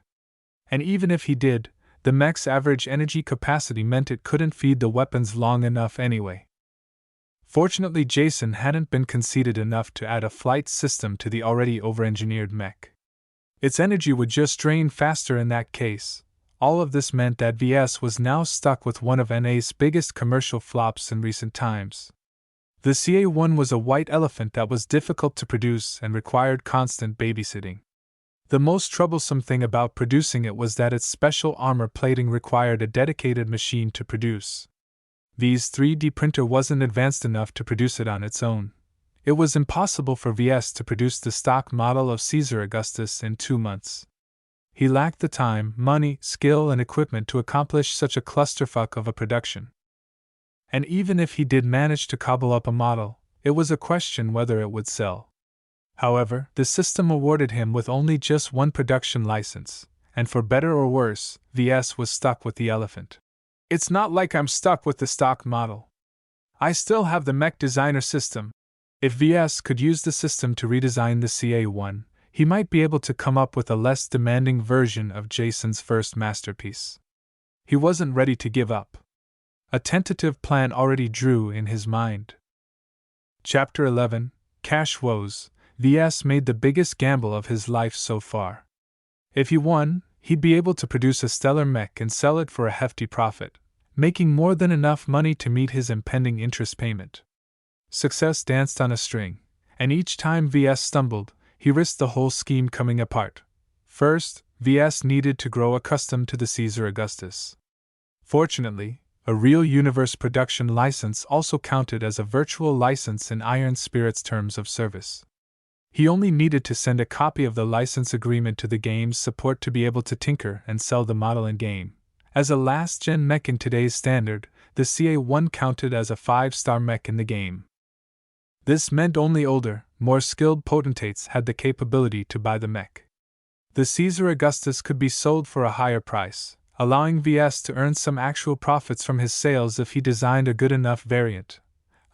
And even if he did, the mech's average energy capacity meant it couldn't feed the weapons long enough anyway. Fortunately, Jason hadn't been conceited enough to add a flight system to the already over-engineered mech. Its energy would just drain faster in that case. All of this meant that VS was now stuck with one of NA's biggest commercial flops in recent times. The CA-1 was a white elephant that was difficult to produce and required constant babysitting. The most troublesome thing about producing it was that its special armor plating required a dedicated machine to produce. V's 3D printer wasn't advanced enough to produce it on its own. It was impossible for VS to produce the stock model of Caesar Augustus in 2 months. He lacked the time, money, skill, and equipment to accomplish such a clusterfuck of a production. And even if he did manage to cobble up a model, it was a question whether it would sell. However, the system awarded him with only just one production license, and for better or worse, VS was stuck with the elephant. It's not like I'm stuck with the stock model. I still have the Mech Designer System. If VS could use the system to redesign the CA-1, he might be able to come up with a less demanding version of Jason's first masterpiece. He wasn't ready to give up. A tentative plan already drew in his mind. Chapter 11, Cash Woes. VS made the biggest gamble of his life so far. If he won, he'd be able to produce a stellar mech and sell it for a hefty profit, making more than enough money to meet his impending interest payment. Success danced on a string, and each time VS stumbled, he risked the whole scheme coming apart. First, VS needed to grow accustomed to the Caesar Augustus. Fortunately, a real universe production license also counted as a virtual license in Iron Spirit's terms of service. He only needed to send a copy of the license agreement to the game's support to be able to tinker and sell the model in-game. As a last-gen mech in today's standard, the CA-1 counted as a 5-star mech in the game. This meant only older, more skilled potentates had the capability to buy the mech. The Caesar Augustus could be sold for a higher price, allowing VS to earn some actual profits from his sales if he designed a good enough variant.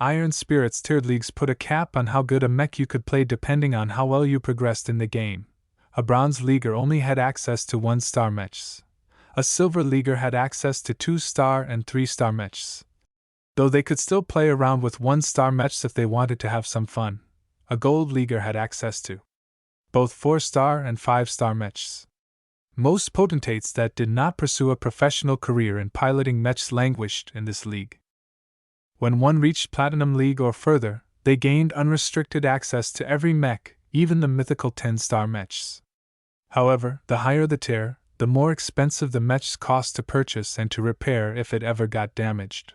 Iron Spirit's tiered leagues put a cap on how good a mech you could play depending on how well you progressed in the game. A Bronze Leaguer only had access to 1-star mechs. A Silver Leaguer had access to 2-star and 3-star mechs. Though they could still play around with 1-star mechs if they wanted to have some fun. A Gold Leaguer had access to both 4-star and 5-star mechs. Most potentates that did not pursue a professional career in piloting mechs languished in this league. When one reached Platinum League or further, they gained unrestricted access to every mech, even the mythical 10-star mechs. However, the higher the tier, the more expensive the mechs cost to purchase and to repair if it ever got damaged.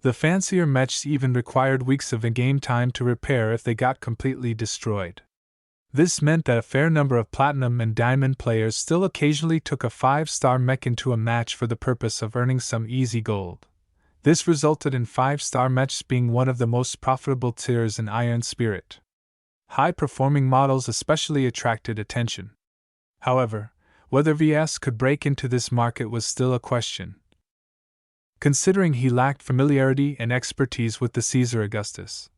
The fancier mechs even required weeks of in-game time to repair if they got completely destroyed. This meant that a fair number of Platinum and Diamond players still occasionally took a 5-star mech into a match for the purpose of earning some easy gold. This resulted in 5-star mechs being one of the most profitable tiers in Iron Spirit. High-performing models especially attracted attention. However, whether VS could break into this market was still a question. Considering he lacked familiarity and expertise with the Caesar Augustus.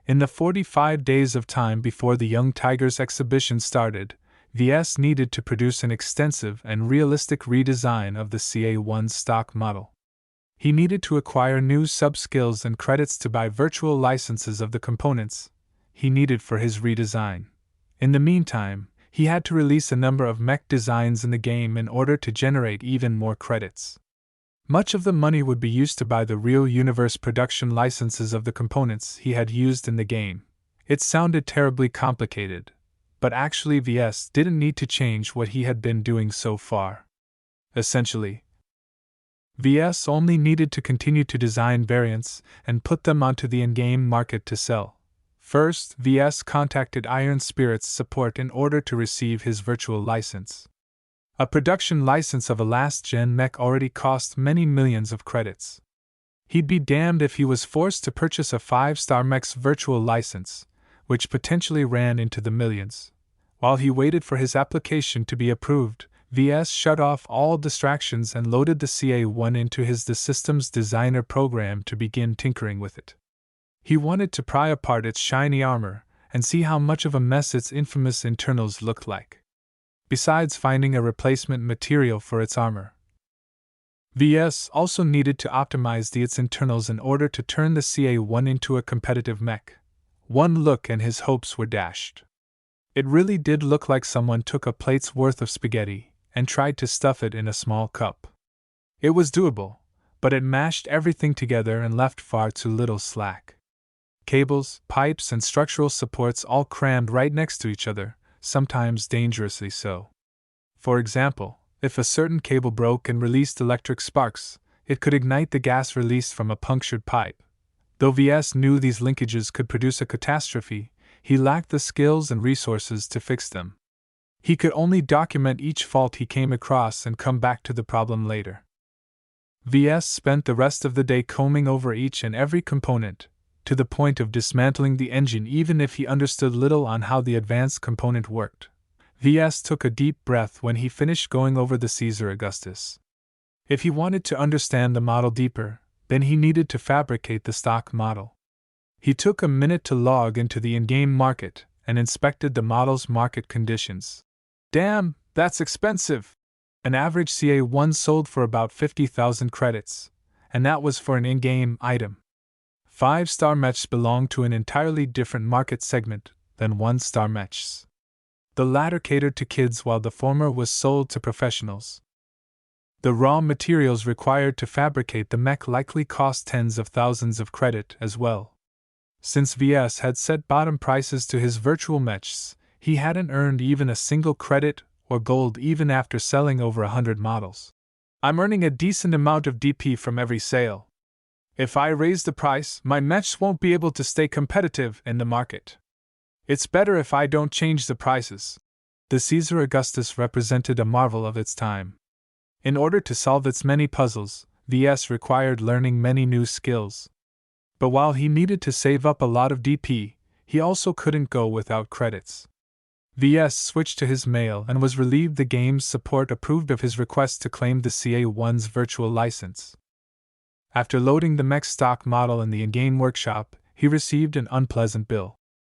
In the 45 days of time before the Young Tigers exhibition started, VS needed to produce an extensive and realistic redesign of the CA-1 stock model. He needed to acquire new sub-skills and credits to buy virtual licenses of the components he needed for his redesign. In the meantime, he had to release a number of mech designs in the game in order to generate even more credits. Much of the money would be used to buy the real universe production licenses of the components he had used in the game. It sounded terribly complicated, but actually VS didn't need to change what he had been doing so far. Essentially, VS only needed to continue to design variants and put them onto the in-game market to sell. First, VS contacted Iron Spirit's support in order to receive his virtual license. A production license of a last-gen mech already cost many millions of credits. He'd be damned if he was forced to purchase a 5-star mech's virtual license, which potentially ran into the millions. While he waited for his application to be approved, VS shut off all distractions and loaded the CA-1 into the system's designer program to begin tinkering with it. He wanted to pry apart its shiny armor and see how much of a mess its infamous internals looked like. besides finding a replacement material for its armor. Ves also needed to optimize its internals in order to turn the CA-1 into a competitive mech. One look and his hopes were dashed. It really did look like someone took a plate's worth of spaghetti and tried to stuff it in a small cup. It was doable, but it mashed everything together and left far too little slack. Cables, pipes, and structural supports all crammed right next to each other, sometimes dangerously so. For example, if a certain cable broke and released electric sparks, it could ignite the gas released from a punctured pipe. Though Ves knew these linkages could produce a catastrophe, he lacked the skills and resources to fix them. He could only document each fault he came across and come back to the problem later. Ves spent the rest of the day combing over each and every component, to the point of dismantling the engine even if he understood little on how the advanced component worked. Ves took a deep breath when he finished going over the Caesar Augustus. If he wanted to understand the model deeper, then he needed to fabricate the stock model. He took a minute to log into the in-game market and inspected the model's market conditions. Damn, that's expensive! An average CA-1 sold for about 50,000 credits, and that was for an in-game item. 5-star mechs belong to an entirely different market segment than 1-star mechs. The latter catered to kids while the former was sold to professionals. The raw materials required to fabricate the mech likely cost tens of thousands of credit as well. Since Ves had set bottom prices to his virtual mechs, he hadn't earned even a single credit or gold even after selling over 100 models. I'm earning a decent amount of DP from every sale. If I raise the price, my mechs won't be able to stay competitive in the market. It's better if I don't change the prices. The Caesar Augustus represented a marvel of its time. In order to solve its many puzzles, Ves required learning many new skills. But while he needed to save up a lot of DP, he also couldn't go without credits. Ves switched to his mail and was relieved the game's support approved of his request to claim the CA-1's virtual license. After loading the mech stock model in the in-game workshop, he received an unpleasant bill.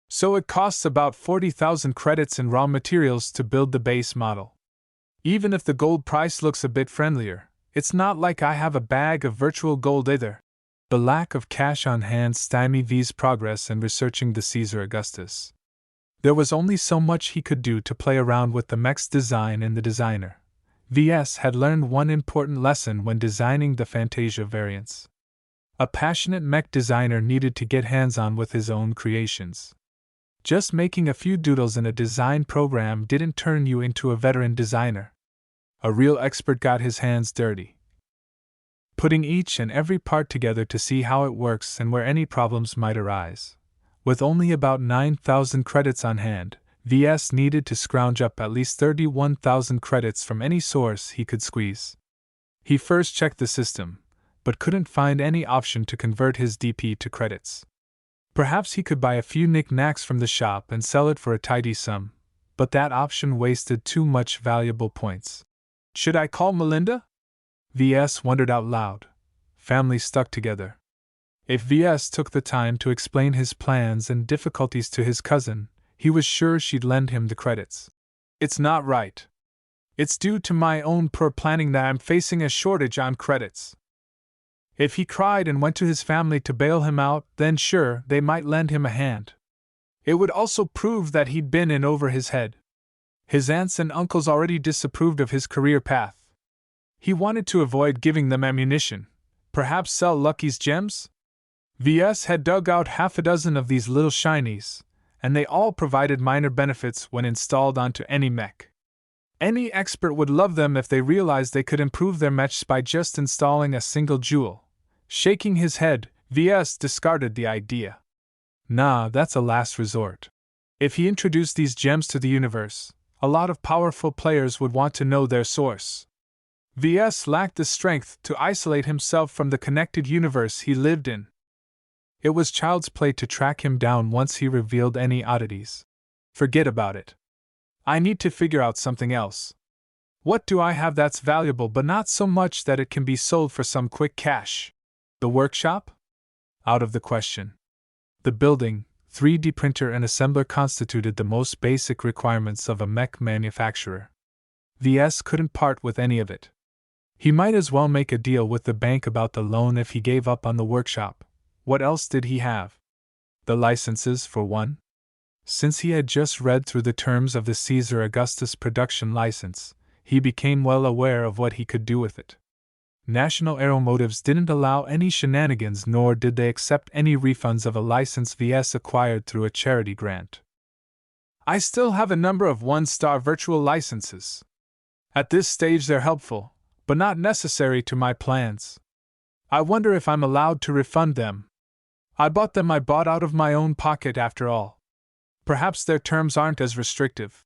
So it costs about 40,000 credits in raw materials to build the base model. Even if the gold price looks a bit friendlier, it's not like I have a bag of virtual gold either. The lack of cash on hand stymied V's progress in researching the Caesar Augustus. There was only so much he could do to play around with the mech's design in the designer. Ves had learned one important lesson when designing the Fantasia variants. A passionate mech designer needed to get hands-on with his own creations. Just making a few doodles in a design program didn't turn you into a veteran designer. A real expert got his hands dirty, putting each and every part together to see how it works and where any problems might arise. With only about 9,000 credits on hand, Ves needed to scrounge up at least 31,000 credits from any source he could squeeze. He first checked the system, but couldn't find any option to convert his DP to credits. Perhaps he could buy a few knickknacks from the shop and sell it for a tidy sum, but that option wasted too much valuable points. Should I call Melinda? Ves wondered out loud. Family stuck together. If Ves took the time to explain his plans and difficulties to his cousin, he was sure she'd lend him the credits. It's not right. It's due to my own poor planning that I'm facing a shortage on credits. If he cried and went to his family to bail him out, then sure, they might lend him a hand. It would also prove that he'd been in over his head. His aunts and uncles already disapproved of his career path. He wanted to avoid giving them ammunition. Perhaps sell Lucky's gems? Ves had dug out half a dozen of these little shinies, and they all provided minor benefits when installed onto any mech. Any expert would love them if they realized they could improve their mechs by just installing a single jewel. Shaking his head, Ves discarded the idea. Nah, that's a last resort. If he introduced these gems to the universe, a lot of powerful players would want to know their source. Ves lacked the strength to isolate himself from the connected universe he lived in. It was child's play to track him down once he revealed any oddities. Forget about it. I need to figure out something else. What do I have that's valuable but not so much that it can be sold for some quick cash? The workshop? Out of the question. The building, 3D printer and assembler constituted the most basic requirements of a mech manufacturer. VS couldn't part with any of it. He might as well make a deal with the bank about the loan if he gave up on the workshop. What else did he have? The licenses, for one. Since he had just read through the terms of the Caesar Augustus production license, he became well aware of what he could do with it. National Aeromotives didn't allow any shenanigans, nor did they accept any refunds of a license VS acquired through a charity grant. I still have a number of one-star virtual licenses. At this stage they're helpful, but not necessary to my plans. I wonder if I'm allowed to refund them. I bought out of my own pocket after all. Perhaps their terms aren't as restrictive.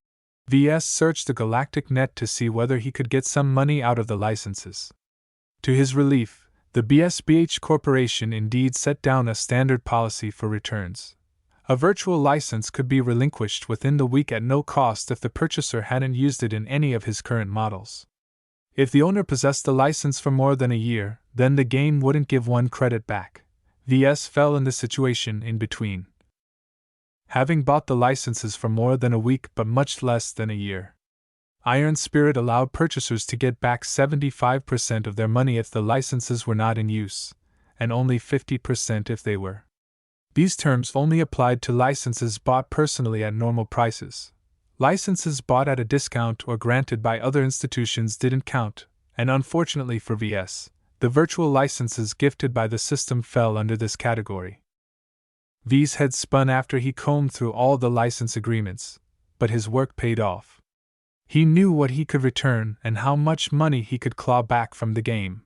VS searched the galactic net to see whether he could get some money out of the licenses. To his relief, the BSBH Corporation indeed set down a standard policy for returns. A virtual license could be relinquished within the week at no cost if the purchaser hadn't used it in any of his current models. If the owner possessed the license for more than a year, then the game wouldn't give one credit back. VS fell in the situation in between. Having bought the licenses for more than a week but much less than a year, Iron Spirit allowed purchasers to get back 75% of their money if the licenses were not in use, and only 50% if they were. These terms only applied to licenses bought personally at normal prices. Licenses bought at a discount or granted by other institutions didn't count, and unfortunately for VS, the virtual licenses gifted by the system fell under this category. V's head spun after he combed through all the license agreements, but his work paid off. He knew what he could return and how much money he could claw back from the game.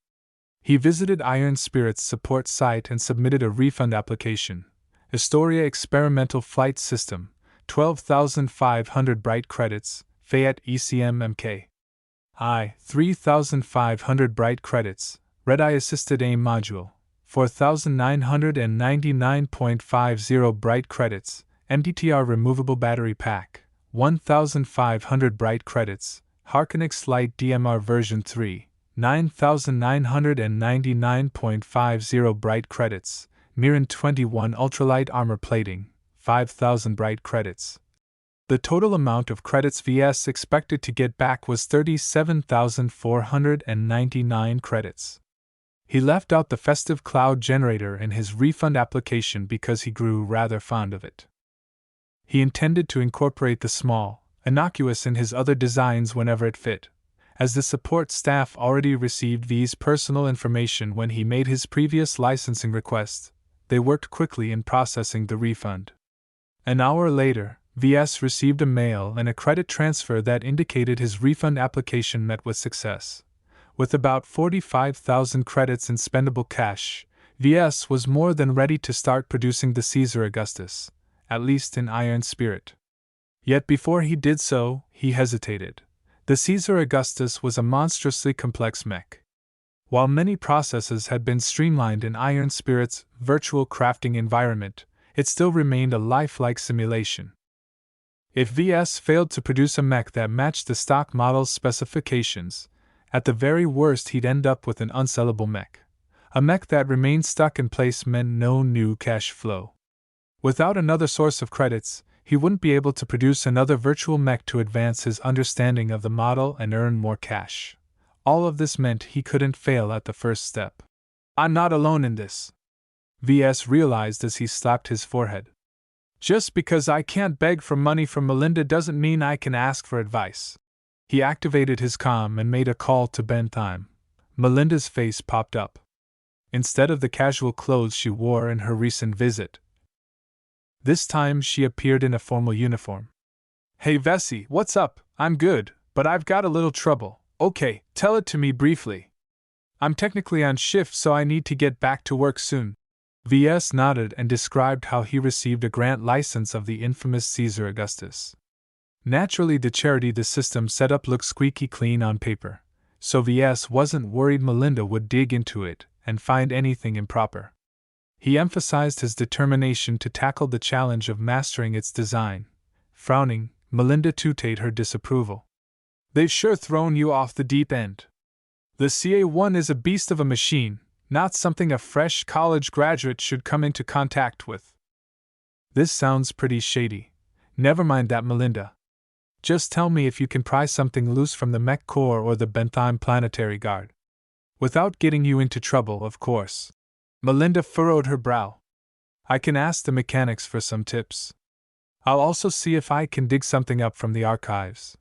He visited Iron Spirit's support site and submitted a refund application. Astoria Experimental Flight System, 12,500 bright credits, Fayette ECM MK. 3,500 bright credits, Red-Eye Assisted Aim Module, 4,999.50 bright credits, MDTR Removable Battery Pack, 1,500 bright credits, Harkenix Light DMR version 3, 9,999.50 bright credits, Miran 21 Ultralight Armor Plating, 5,000 bright credits. The total amount of credits VS expected to get back was 37,499 credits. He left out the festive cloud generator in his refund application because he grew rather fond of it. He intended to incorporate the small, innocuous in his other designs whenever it fit. As the support staff already received V's personal information when he made his previous licensing request, they worked quickly in processing the refund. An hour later, VS received a mail and a credit transfer that indicated his refund application met with success. With about 45,000 credits in spendable cash, VS was more than ready to start producing the Caesar Augustus, at least in Iron Spirit. Yet before he did so, he hesitated. The Caesar Augustus was a monstrously complex mech. While many processes had been streamlined in Iron Spirit's virtual crafting environment, it still remained a lifelike simulation. If VS failed to produce a mech that matched the stock model's specifications, at the very worst he'd end up with an unsellable mech. A mech that remained stuck in place meant no new cash flow. Without another source of credits, he wouldn't be able to produce another virtual mech to advance his understanding of the model and earn more cash. All of this meant he couldn't fail at the first step. I'm not alone in this, VS realized as he slapped his forehead. Just because I can't beg for money from Melinda doesn't mean I can ask for advice. He activated his comm and made a call to Bentheim. Melinda's face popped up. Instead of the casual clothes she wore in her recent visit, this time she appeared in a formal uniform. Hey Vessie, what's up? I'm good, but I've got a little trouble. Okay, tell it to me briefly. I'm technically on shift, so I need to get back to work soon. VS nodded and described how he received a grant license of the infamous Caesar Augustus. Naturally, the charity the system set up looked squeaky clean on paper, so VS wasn't worried Melinda would dig into it and find anything improper. He emphasized his determination to tackle the challenge of mastering its design. Frowning, Melinda tooted her disapproval. They've sure thrown you off the deep end. The CA1 is a beast of a machine, not something a fresh college graduate should come into contact with. This sounds pretty shady. Never mind that, Melinda. Just tell me if you can pry something loose from the Mech Corps or the Bentheim Planetary Guard. Without getting you into trouble, of course. Melinda furrowed her brow. I can ask the mechanics for some tips. I'll also see if I can dig something up from the archives.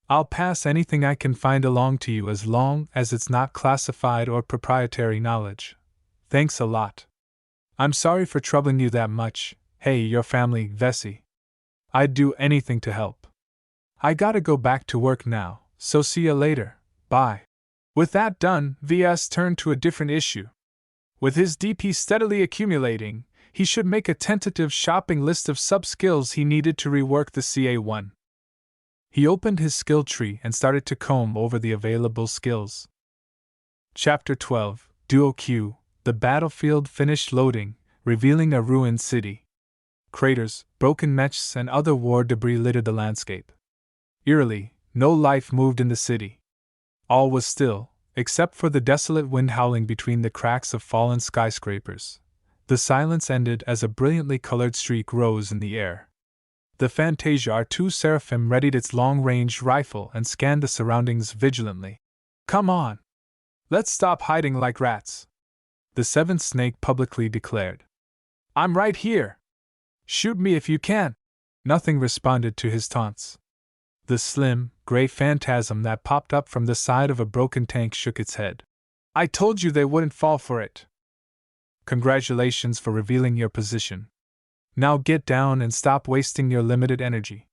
I'll pass anything I can find along to you as long as it's not classified or proprietary knowledge. Thanks a lot. I'm sorry for troubling you that much. Hey, your family, Vesey. I'd do anything to help. I gotta go back to work now, so see ya later. Bye. With that done, VS turned to a different issue. With his DP steadily accumulating, he should make a tentative shopping list of sub-skills he needed to rework the CA1. He opened his skill tree and started to comb over the available skills. Chapter 12, Duo Q. The battlefield finished loading, revealing a ruined city. Craters, broken mechs, and other war debris littered the landscape. Eerily, no life moved in the city. All was still, except for the desolate wind howling between the cracks of fallen skyscrapers. The silence ended as a brilliantly colored streak rose in the air. The Fantasia R2 Seraphim readied its long-range rifle and scanned the surroundings vigilantly. Come on! Let's stop hiding like rats, the seventh snake publicly declared. I'm right here! Shoot me if you can! Nothing responded to his taunts. The slim, gray phantasm that popped up from the side of a broken tank shook its head. I told you they wouldn't fall for it. Congratulations for revealing your position. Now get down and stop wasting your limited energy,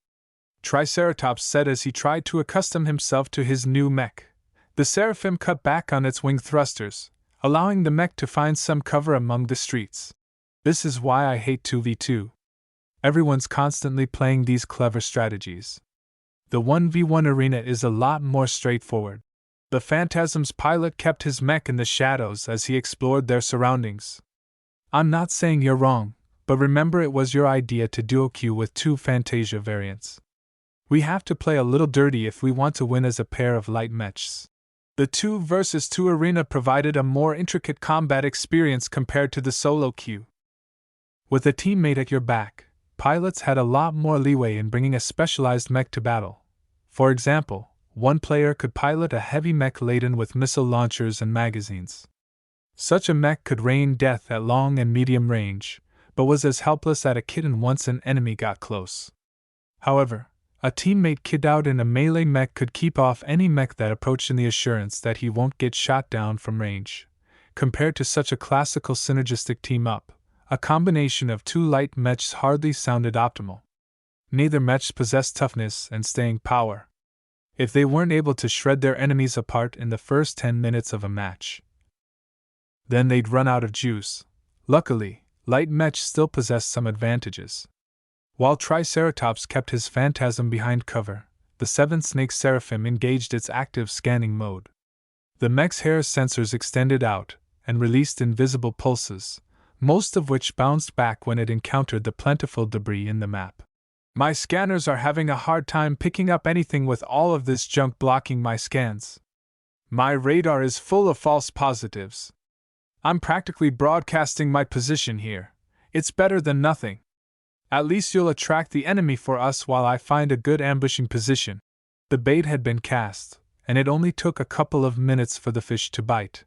Triceratops said as he tried to accustom himself to his new mech. The Seraphim cut back on its wing thrusters, allowing the mech to find some cover among the streets. This is why I hate 2v2. Everyone's constantly playing these clever strategies. The 1v1 arena is a lot more straightforward. The Phantasm's pilot kept his mech in the shadows as he explored their surroundings. I'm not saying you're wrong, but remember it was your idea to duo queue with two Fantasia variants. We have to play a little dirty if we want to win as a pair of light mechs. The 2 versus 2 arena provided a more intricate combat experience compared to the solo queue. With a teammate at your back, pilots had a lot more leeway in bringing a specialized mech to battle. For example, one player could pilot a heavy mech laden with missile launchers and magazines. Such a mech could rain death at long and medium range, but was as helpless as a kitten once an enemy got close. However, a teammate kitted out in a melee mech could keep off any mech that approached in the assurance that he won't get shot down from range. Compared to such a classical synergistic team-up, a combination of 2 light mechs hardly sounded optimal. Neither mechs possessed toughness and staying power. If they weren't able to shred their enemies apart in the first 10 minutes of a match, then they'd run out of juice. Luckily, light mechs still possessed some advantages. While Triceratops kept his phantasm behind cover, the 7th Snake Seraphim engaged its active scanning mode. The mech's hair sensors extended out and released invisible pulses, most of which bounced back when it encountered the plentiful debris in the map. My scanners are having a hard time picking up anything with all of this junk blocking my scans. My radar is full of false positives. I'm practically broadcasting my position here. It's better than nothing. At least you'll attract the enemy for us while I find a good ambushing position. The bait had been cast, and it only took a couple of minutes for the fish to bite.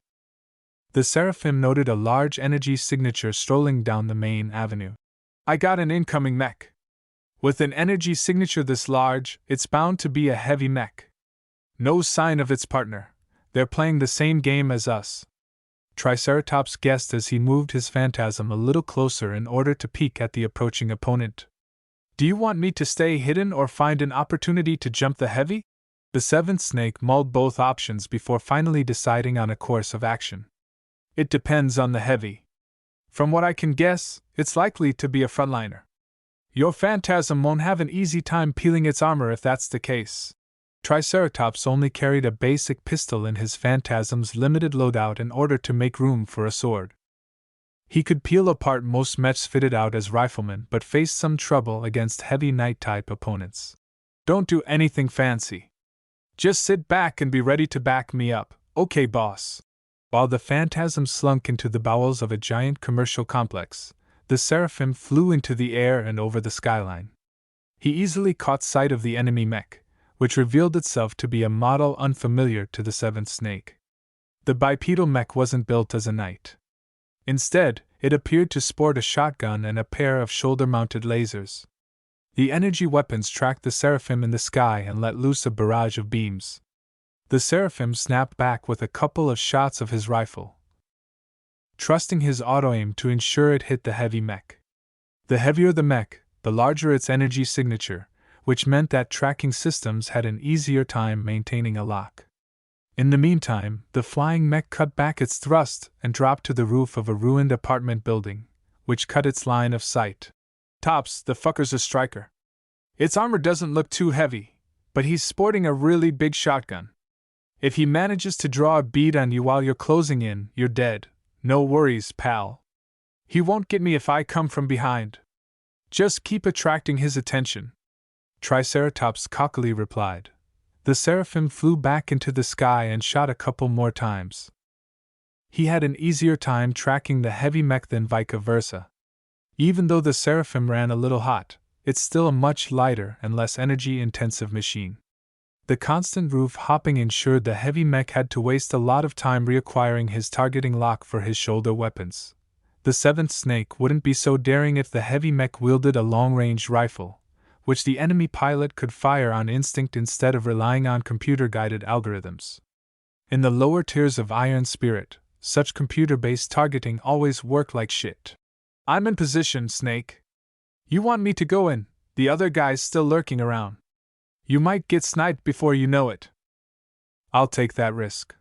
The Seraphim noted a large energy signature strolling down the main avenue. I got an incoming mech. With an energy signature this large, it's bound to be a heavy mech. No sign of its partner. They're playing the same game as us, Triceratops guessed as he moved his phantasm a little closer in order to peek at the approaching opponent. Do you want me to stay hidden or find an opportunity to jump the heavy? The 7th Snake mulled both options before finally deciding on a course of action. It depends on the heavy. From what I can guess, it's likely to be a frontliner. Your phantasm won't have an easy time peeling its armor if that's the case. Triceratops only carried a basic pistol in his phantasm's limited loadout in order to make room for a sword. He could peel apart most mechs fitted out as riflemen but faced some trouble against heavy knight-type opponents. Don't do anything fancy. Just sit back and be ready to back me up, okay boss? While the phantasm slunk into the bowels of a giant commercial complex, the Seraphim flew into the air and over the skyline. He easily caught sight of the enemy mech, which revealed itself to be a model unfamiliar to the seventh snake. The bipedal mech wasn't built as a knight. Instead, it appeared to sport a shotgun and a pair of shoulder-mounted lasers. The energy weapons tracked the Seraphim in the sky and let loose a barrage of beams. The Seraphim snapped back with a couple of shots of his rifle, trusting his auto-aim to ensure it hit the heavy mech. The heavier the mech, the larger its energy signature, which meant that tracking systems had an easier time maintaining a lock. In the meantime, the flying mech cut back its thrust and dropped to the roof of a ruined apartment building, which cut its line of sight. Tops, the fucker's a striker. Its armor doesn't look too heavy, but he's sporting a really big shotgun. If he manages to draw a bead on you while you're closing in, you're dead. No worries, pal. He won't get me if I come from behind. Just keep attracting his attention. Triceratops cockily replied. The Seraphim flew back into the sky and shot a couple more times. He had an easier time tracking the heavy mech than vice versa. Even though the Seraphim ran a little hot, it's still a much lighter and less energy-intensive machine. The constant roof hopping ensured the heavy mech had to waste a lot of time reacquiring his targeting lock for his shoulder weapons. The seventh snake wouldn't be so daring if the heavy mech wielded a long-range rifle, which the enemy pilot could fire on instinct instead of relying on computer-guided algorithms. In the lower tiers of Iron Spirit, such computer-based targeting always worked like shit. I'm in position, Snake. You want me to go in? The other guy's still lurking around. You might get sniped before you know it. I'll take that risk.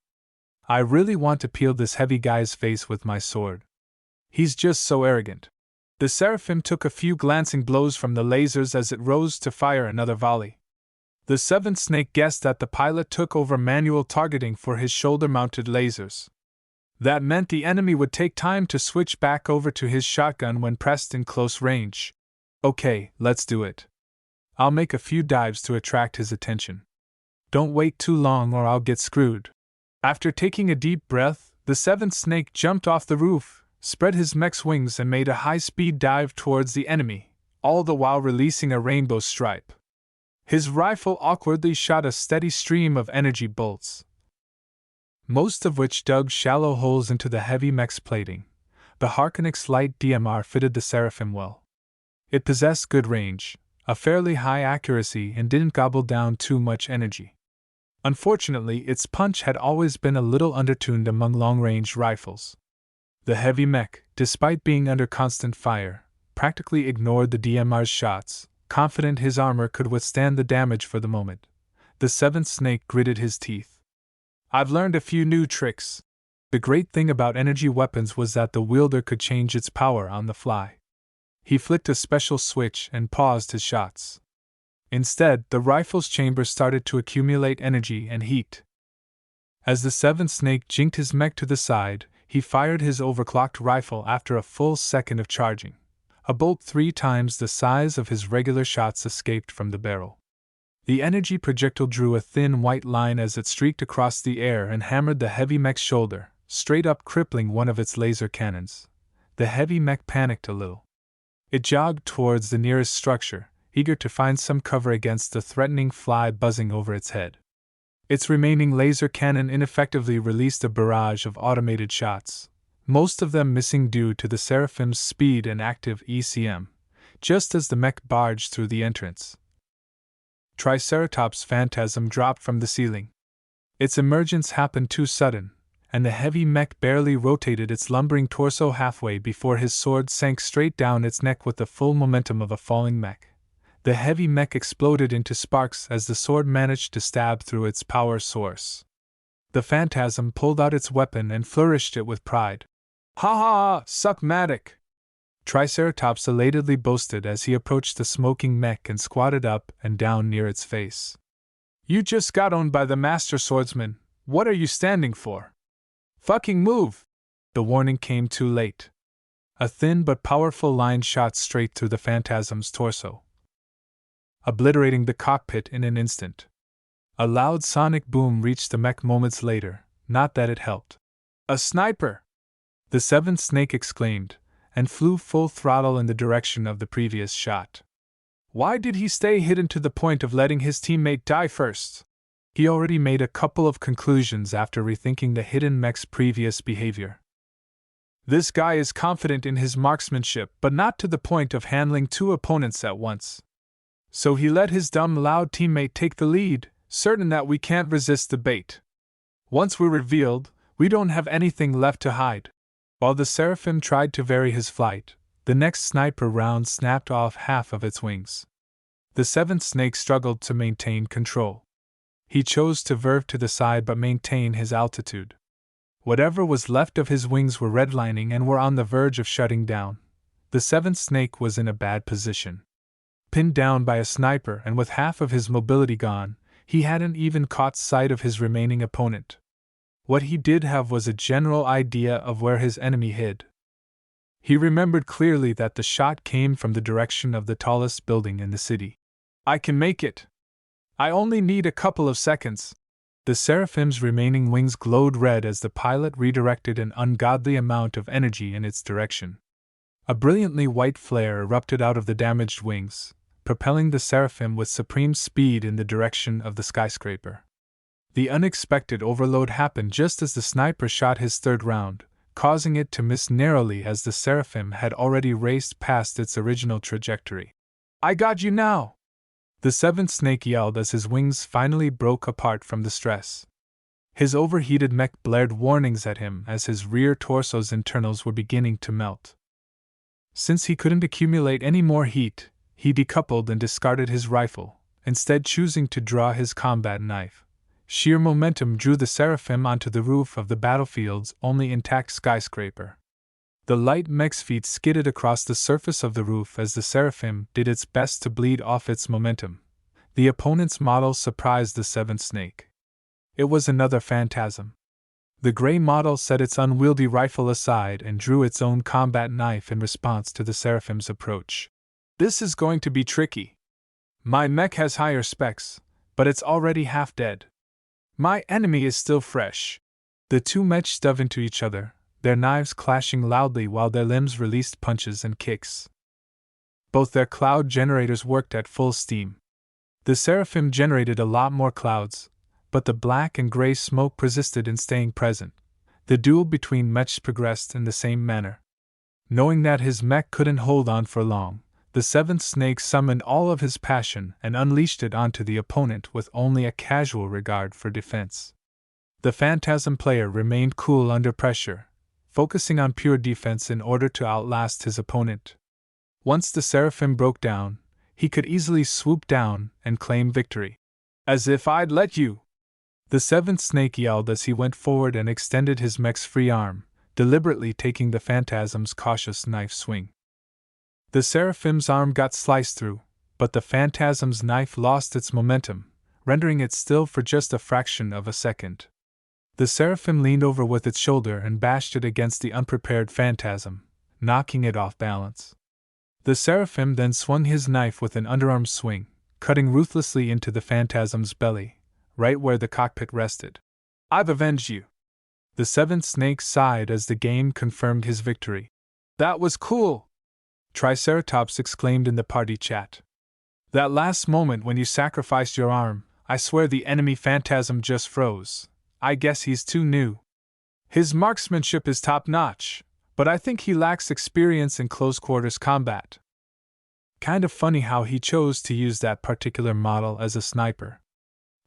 I really want to peel this heavy guy's face with my sword. He's just so arrogant. The Seraphim took a few glancing blows from the lasers as it rose to fire another volley. The seventh snake guessed that the pilot took over manual targeting for his shoulder-mounted lasers. That meant the enemy would take time to switch back over to his shotgun when pressed in close range. Okay, let's do it. I'll make a few dives to attract his attention. Don't wait too long or I'll get screwed. After taking a deep breath, the seventh snake jumped off the roof, spread his mech's wings and made a high-speed dive towards the enemy, all the while releasing a rainbow stripe. His rifle awkwardly shot a steady stream of energy bolts, most of which dug shallow holes into the heavy mech's plating. The Harkonix's light DMR fitted the Seraphim well. It possessed good range, a fairly high accuracy, and didn't gobble down too much energy. Unfortunately, its punch had always been a little undertuned among long-range rifles. The heavy mech, despite being under constant fire, practically ignored the DMR's shots, confident his armor could withstand the damage for the moment. The seventh snake gritted his teeth. I've learned a few new tricks. The great thing about energy weapons was that the wielder could change its power on the fly. He flicked a special switch and paused his shots. Instead, the rifle's chamber started to accumulate energy and heat. As the seventh snake jinked his mech to the side, he fired his overclocked rifle after a full second of charging. A bolt 3 times the size of his regular shots escaped from the barrel. The energy projectile drew a thin white line as it streaked across the air and hammered the heavy mech's shoulder, straight up crippling one of its laser cannons. The heavy mech panicked a little. It jogged towards the nearest structure, eager to find some cover against the threatening fly buzzing over its head. Its remaining laser cannon ineffectively released a barrage of automated shots, most of them missing due to the Seraphim's speed and active ECM, just as the mech barged through the entrance. Triceratops' phantasm dropped from the ceiling. Its emergence happened too sudden, and the heavy mech barely rotated its lumbering torso halfway before his sword sank straight down its neck with the full momentum of a falling mech. The heavy mech exploded into sparks as the sword managed to stab through its power source. The phantasm pulled out its weapon and flourished it with pride. Ha ha, suckmatic! Triceratops elatedly boasted as he approached the smoking mech and squatted up and down near its face. You just got owned by the master swordsman. What are you standing for? Fucking move! The warning came too late. A thin but powerful line shot straight through the phantasm's torso, obliterating the cockpit in an instant. A loud sonic boom reached the mech moments later, not that it helped. A sniper! The seventh snake exclaimed, and flew full throttle in the direction of the previous shot. Why did he stay hidden to the point of letting his teammate die first? He already made a couple of conclusions after rethinking the hidden mech's previous behavior. This guy is confident in his marksmanship, but not to the point of handling two opponents at once. So he let his dumb, loud teammate take the lead, certain that we can't resist the bait. Once we're revealed, we don't have anything left to hide. While the Seraphim tried to vary his flight, the next sniper round snapped off half of its wings. The seventh snake struggled to maintain control. He chose to veer to the side but maintain his altitude. Whatever was left of his wings were redlining and were on the verge of shutting down. The seventh snake was in a bad position. Pinned down by a sniper and with half of his mobility gone, he hadn't even caught sight of his remaining opponent. What he did have was a general idea of where his enemy hid. He remembered clearly that the shot came from the direction of the tallest building in the city. I can make it! I only need a couple of seconds. The Seraphim's remaining wings glowed red as the pilot redirected an ungodly amount of energy in its direction. A brilliantly white flare erupted out of the damaged wings, propelling the Seraphim with supreme speed in the direction of the skyscraper. The unexpected overload happened just as the sniper shot his third round, causing it to miss narrowly as the Seraphim had already raced past its original trajectory. I got you now! The seventh snake yelled as his wings finally broke apart from the stress. His overheated mech blared warnings at him as his rear torso's internals were beginning to melt. Since he couldn't accumulate any more heat, he decoupled and discarded his rifle, instead choosing to draw his combat knife. Sheer momentum drew the Seraphim onto the roof of the battlefield's only intact skyscraper. The light mech's feet skidded across the surface of the roof as the Seraphim did its best to bleed off its momentum. The opponent's model surprised the seventh snake. It was another phantasm. The gray model set its unwieldy rifle aside and drew its own combat knife in response to the Seraphim's approach. This is going to be tricky. My mech has higher specs, but it's already half dead. My enemy is still fresh. The two mechs dove into each other, their knives clashing loudly while their limbs released punches and kicks. Both their cloud generators worked at full steam. The Seraphim generated a lot more clouds, but the black and gray smoke persisted in staying present. The duel between mechs progressed in the same manner. Knowing that his mech couldn't hold on for long, the seventh snake summoned all of his passion and unleashed it onto the opponent with only a casual regard for defense. The Phantasm player remained cool under pressure, focusing on pure defense in order to outlast his opponent. Once the Seraphim broke down, he could easily swoop down and claim victory. As if I'd let you! The seventh snake yelled as he went forward and extended his mech's free arm, deliberately taking the Phantasm's cautious knife swing. The Seraphim's arm got sliced through, but the Phantasm's knife lost its momentum, rendering it still for just a fraction of a second. The Seraphim leaned over with its shoulder and bashed it against the unprepared Phantasm, knocking it off balance. The Seraphim then swung his knife with an underarm swing, cutting ruthlessly into the Phantasm's belly, right where the cockpit rested. I've avenged you! The seventh snake sighed as the game confirmed his victory. That was cool! Triceratops exclaimed in the party chat. That last moment when you sacrificed your arm, I swear the enemy Phantasm just froze. I guess he's too new. His marksmanship is top-notch, but I think he lacks experience in close-quarters combat. Kind of funny how he chose to use that particular model as a sniper.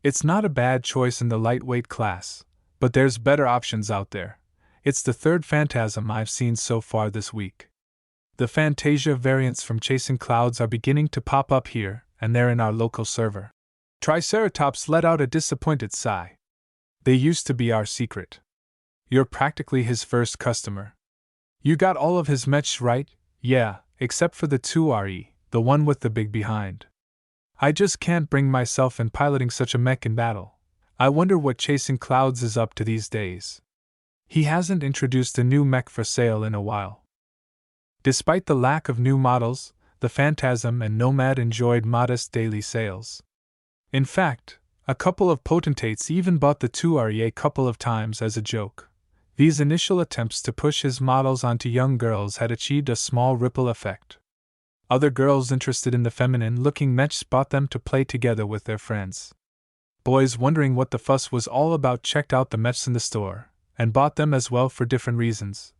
It's not a bad choice in the lightweight class, but there's better options out there. It's the third Phantasm I've seen so far this week. The Fantasia variants from Chasing Clouds are beginning to pop up here and there in our local server. Triceratops let out a disappointed sigh. They used to be our secret. You're practically his first customer. You got all of his mechs right? Yeah, except for the 2RE, the one with the big behind. I just can't bring myself in piloting such a mech in battle. I wonder what Chasing Clouds is up to these days. He hasn't introduced a new mech for sale in a while. Despite the lack of new models, the Phantasm and Nomad enjoyed modest daily sales. In fact, a couple of potentates even bought the 2RE a couple of times as a joke. These initial attempts to push his models onto young girls had achieved a small ripple effect. Other girls interested in the feminine-looking mechs bought them to play together with their friends. Boys wondering what the fuss was all about checked out the mechs in the store, and bought them as well for different reasons.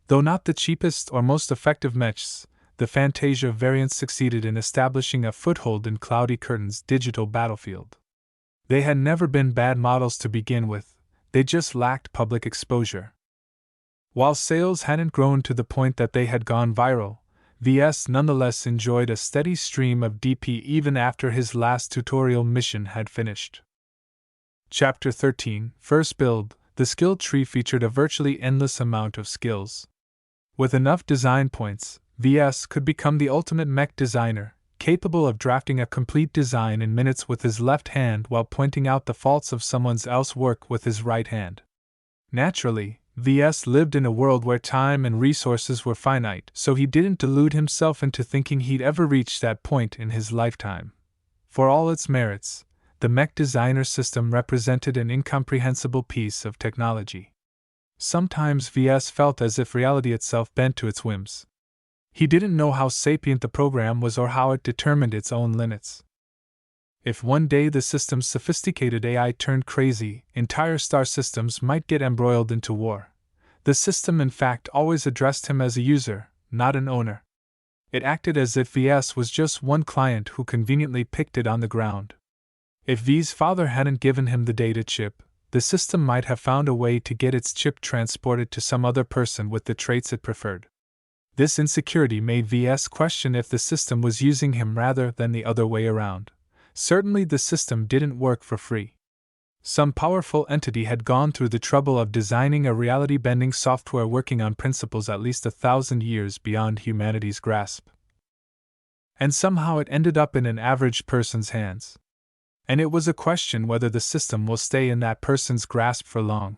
Though not the cheapest or most effective mechs, the Fantasia variants succeeded in establishing a foothold in Cloudy Curtain's digital battlefield. They had never been bad models to begin with, they just lacked public exposure. While sales hadn't grown to the point that they had gone viral, Ves nonetheless enjoyed a steady stream of DP even after his last tutorial mission had finished. Chapter 13, First Build. The skill tree featured a virtually endless amount of skills. With enough design points, Ves could become the ultimate mech designer, capable of drafting a complete design in minutes with his left hand while pointing out the faults of someone else's work with his right hand. Naturally, Ves lived in a world where time and resources were finite, so he didn't delude himself into thinking he'd ever reach that point in his lifetime. For all its merits, the Mech Designer System represented an incomprehensible piece of technology. Sometimes Ves felt as if reality itself bent to its whims. He didn't know how sapient the program was or how it determined its own limits. If one day the system's sophisticated AI turned crazy, entire star systems might get embroiled into war. The system in fact always addressed him as a user, not an owner. It acted as if Ves was just one client who conveniently picked it on the ground. If V's father hadn't given him the data chip, the system might have found a way to get its chip transported to some other person with the traits it preferred. This insecurity made Ves question if the system was using him rather than the other way around. Certainly the system didn't work for free. Some powerful entity had gone through the trouble of designing a reality-bending software working on principles at least 1,000 years beyond humanity's grasp. And somehow it ended up in an average person's hands. And it was a question whether the system will stay in that person's grasp for long.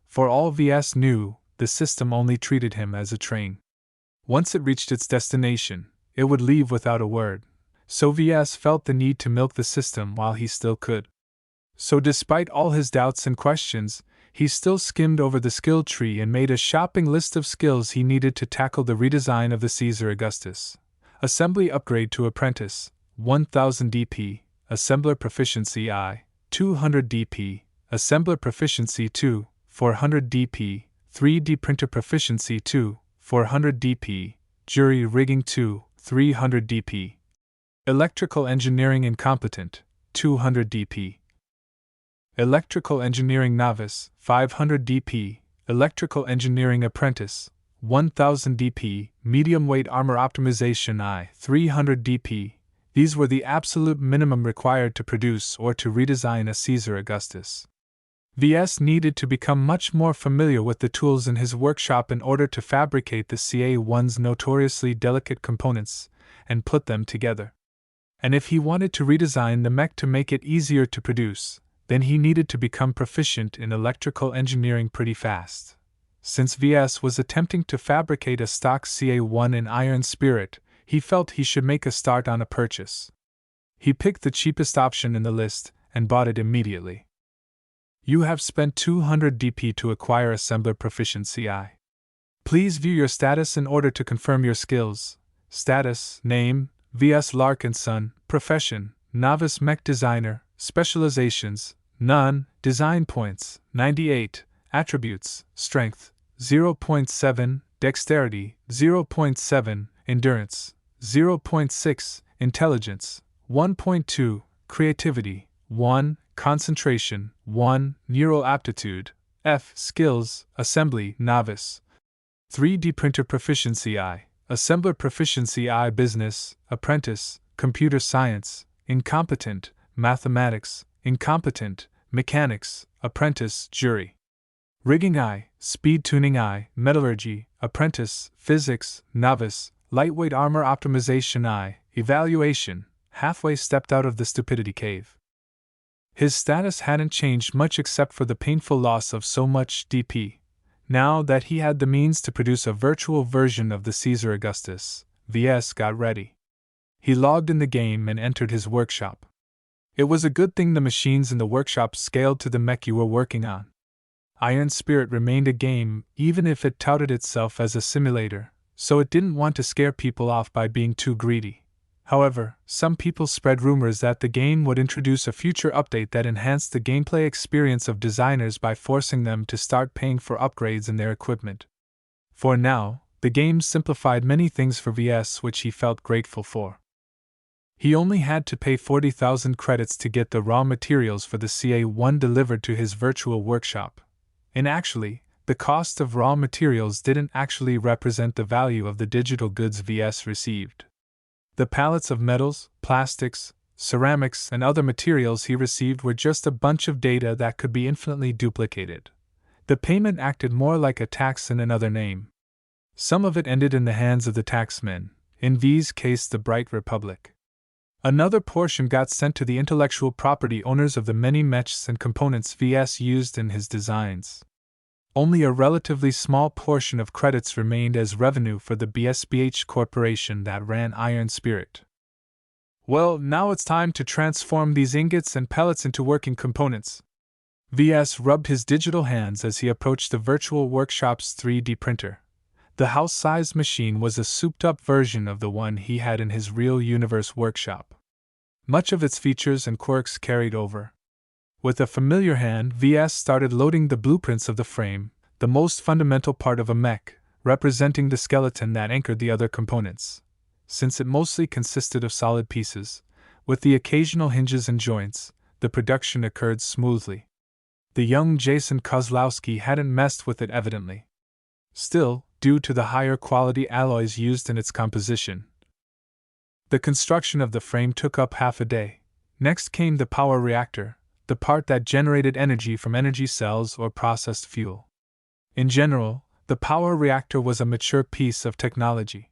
For all Ves knew, the system only treated him as a train. Once it reached its destination, it would leave without a word. So Ves felt the need to milk the system while he still could. So despite all his doubts and questions, he still skimmed over the skill tree and made a shopping list of skills he needed to tackle the redesign of the Caesar Augustus. Assembly upgrade to apprentice, 1000 DP, assembler proficiency I, 200 DP, assembler proficiency 2, 400 DP, 3D printer proficiency 2, 400 DP, jury rigging 2, 300 DP. Electrical engineering incompetent, 200 DP. Electrical engineering novice, 500 DP. Electrical engineering apprentice, 1000 DP. Medium weight armor optimization I, 300 DP. These were the absolute minimum required to produce or to redesign a Caesar Augustus. Ves needed to become much more familiar with the tools in his workshop in order to fabricate the CA1's notoriously delicate components and put them together. And if he wanted to redesign the mech to make it easier to produce, then he needed to become proficient in electrical engineering pretty fast. Since Ves was attempting to fabricate a stock CA1 in Iron Spirit, he felt he should make a start on a purchase. He picked the cheapest option in the list and bought it immediately. You have spent 200 DP to acquire Assembler Proficiency I. Please view your status in order to confirm your skills. Status, name, Ves Larkinson, profession, novice mech designer, specializations, none, design points, 98, attributes, strength, 0.7, dexterity, 0.7, endurance, 0.6, intelligence, 1.2, creativity, 1, concentration, 1, neural aptitude, F, skills, assembly, novice, 3D printer proficiency I, assembler proficiency I, business, apprentice, computer science, incompetent, mathematics, incompetent, mechanics, apprentice, jury. Rigging I, speed tuning I, metallurgy, apprentice, physics, novice, lightweight armor optimization I, evaluation, halfway stepped out of the stupidity cave. His status hadn't changed much except for the painful loss of so much DP. Now that he had the means to produce a virtual version of the Caesar Augustus, Ves got ready. He logged in the game and entered his workshop. It was a good thing the machines in the workshop scaled to the mech you were working on. Iron Spirit remained a game, even if it touted itself as a simulator, so it didn't want to scare people off by being too greedy. However, some people spread rumors that the game would introduce a future update that enhanced the gameplay experience of designers by forcing them to start paying for upgrades in their equipment. For now, the game simplified many things for VS, which he felt grateful for. He only had to pay 40,000 credits to get the raw materials for the CA1 delivered to his virtual workshop. And actually, the cost of raw materials didn't actually represent the value of the digital goods VS received. The pallets of metals, plastics, ceramics, and other materials he received were just a bunch of data that could be infinitely duplicated. The payment acted more like a tax in another name. Some of it ended in the hands of the taxmen, in V's case the Bright Republic. Another portion got sent to the intellectual property owners of the many mechs and components VS used in his designs. Only a relatively small portion of credits remained as revenue for the BSBH corporation that ran Iron Spirit. Well, now it's time to transform these ingots and pellets into working components. VS rubbed his digital hands as he approached the virtual workshop's 3D printer. The house-sized machine was a souped-up version of the one he had in his real universe workshop. Much of its features and quirks carried over. With a familiar hand, VS started loading the blueprints of the frame, the most fundamental part of a mech, representing the skeleton that anchored the other components. Since it mostly consisted of solid pieces, with the occasional hinges and joints, the production occurred smoothly. The young Jason Kozlowski hadn't messed with it evidently. Still, due to the higher quality alloys used in its composition, the construction of the frame took up half a day. Next came the power reactor, the part that generated energy from energy cells or processed fuel. In general, the power reactor was a mature piece of technology.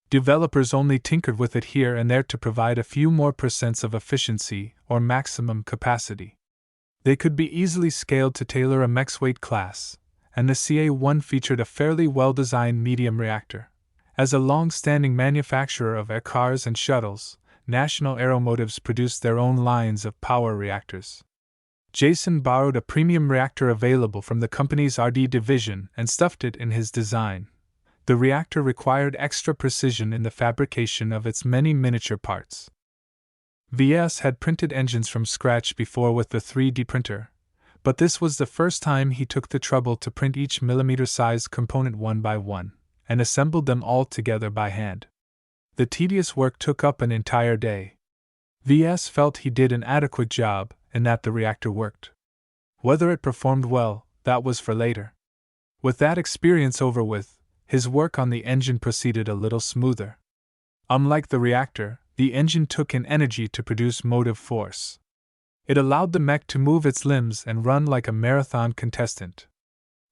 Developers only tinkered with it here and there to provide a few more % of efficiency or maximum capacity. They could be easily scaled to tailor a mech's weight class, and the CA1 featured a fairly well-designed medium reactor. As a long-standing manufacturer of cars and shuttles, National Aeromotives produced their own lines of power reactors. Jason borrowed a premium reactor available from the company's RD division and stuffed it in his design. The reactor required extra precision in the fabrication of its many miniature parts. VS had printed engines from scratch before with the 3D printer, but this was the first time he took the trouble to print each millimeter-sized component one by one, and assembled them all together by hand. The tedious work took up an entire day. VS felt he did an adequate job, and that the reactor worked. Whether it performed well, that was for later. With that experience over with, his work on the engine proceeded a little smoother. Unlike the reactor, the engine took in energy to produce motive force. It allowed the mech to move its limbs and run like a marathon contestant.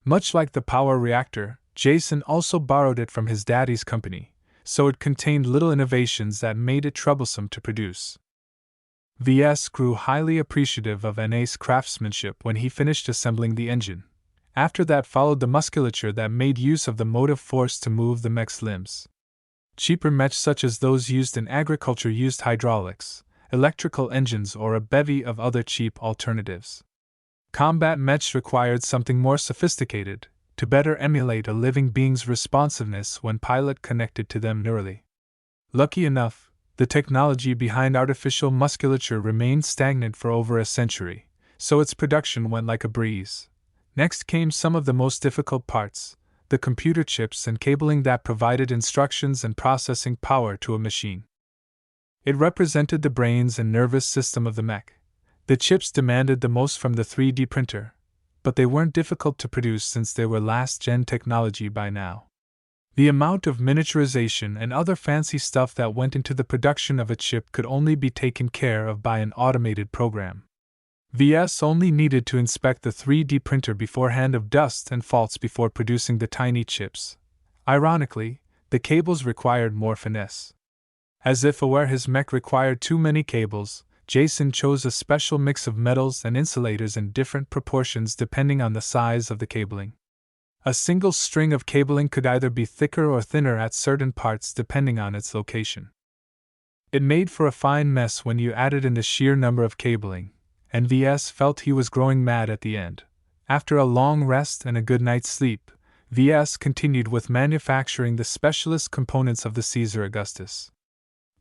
Much like the power reactor, Jason also borrowed it from his daddy's company, so it contained little innovations that made it troublesome to produce. VS grew highly appreciative of NA's craftsmanship when he finished assembling the engine. After that followed the musculature that made use of the motive force to move the mech's limbs. Cheaper mechs such as those used in agriculture used hydraulics, electrical engines, or a bevy of other cheap alternatives. Combat mechs required something more sophisticated, to better emulate a living being's responsiveness when pilot connected to them neurally. Lucky enough, the technology behind artificial musculature remained stagnant for over a century, so its production went like a breeze. Next came some of the most difficult parts, the computer chips and cabling that provided instructions and processing power to a machine. It represented the brains and nervous system of the mech. The chips demanded the most from the 3D printer, but they weren't difficult to produce since they were last-gen technology by now. The amount of miniaturization and other fancy stuff that went into the production of a chip could only be taken care of by an automated program. VS only needed to inspect the 3D printer beforehand of dust and faults before producing the tiny chips. Ironically, the cables required more finesse. As if aware his mech required too many cables, Jason chose a special mix of metals and insulators in different proportions depending on the size of the cabling. A single string of cabling could either be thicker or thinner at certain parts depending on its location. It made for a fine mess when you added in the sheer number of cabling, and VS felt he was growing mad at the end. After a long rest and a good night's sleep, VS continued with manufacturing the specialist components of the Caesar Augustus.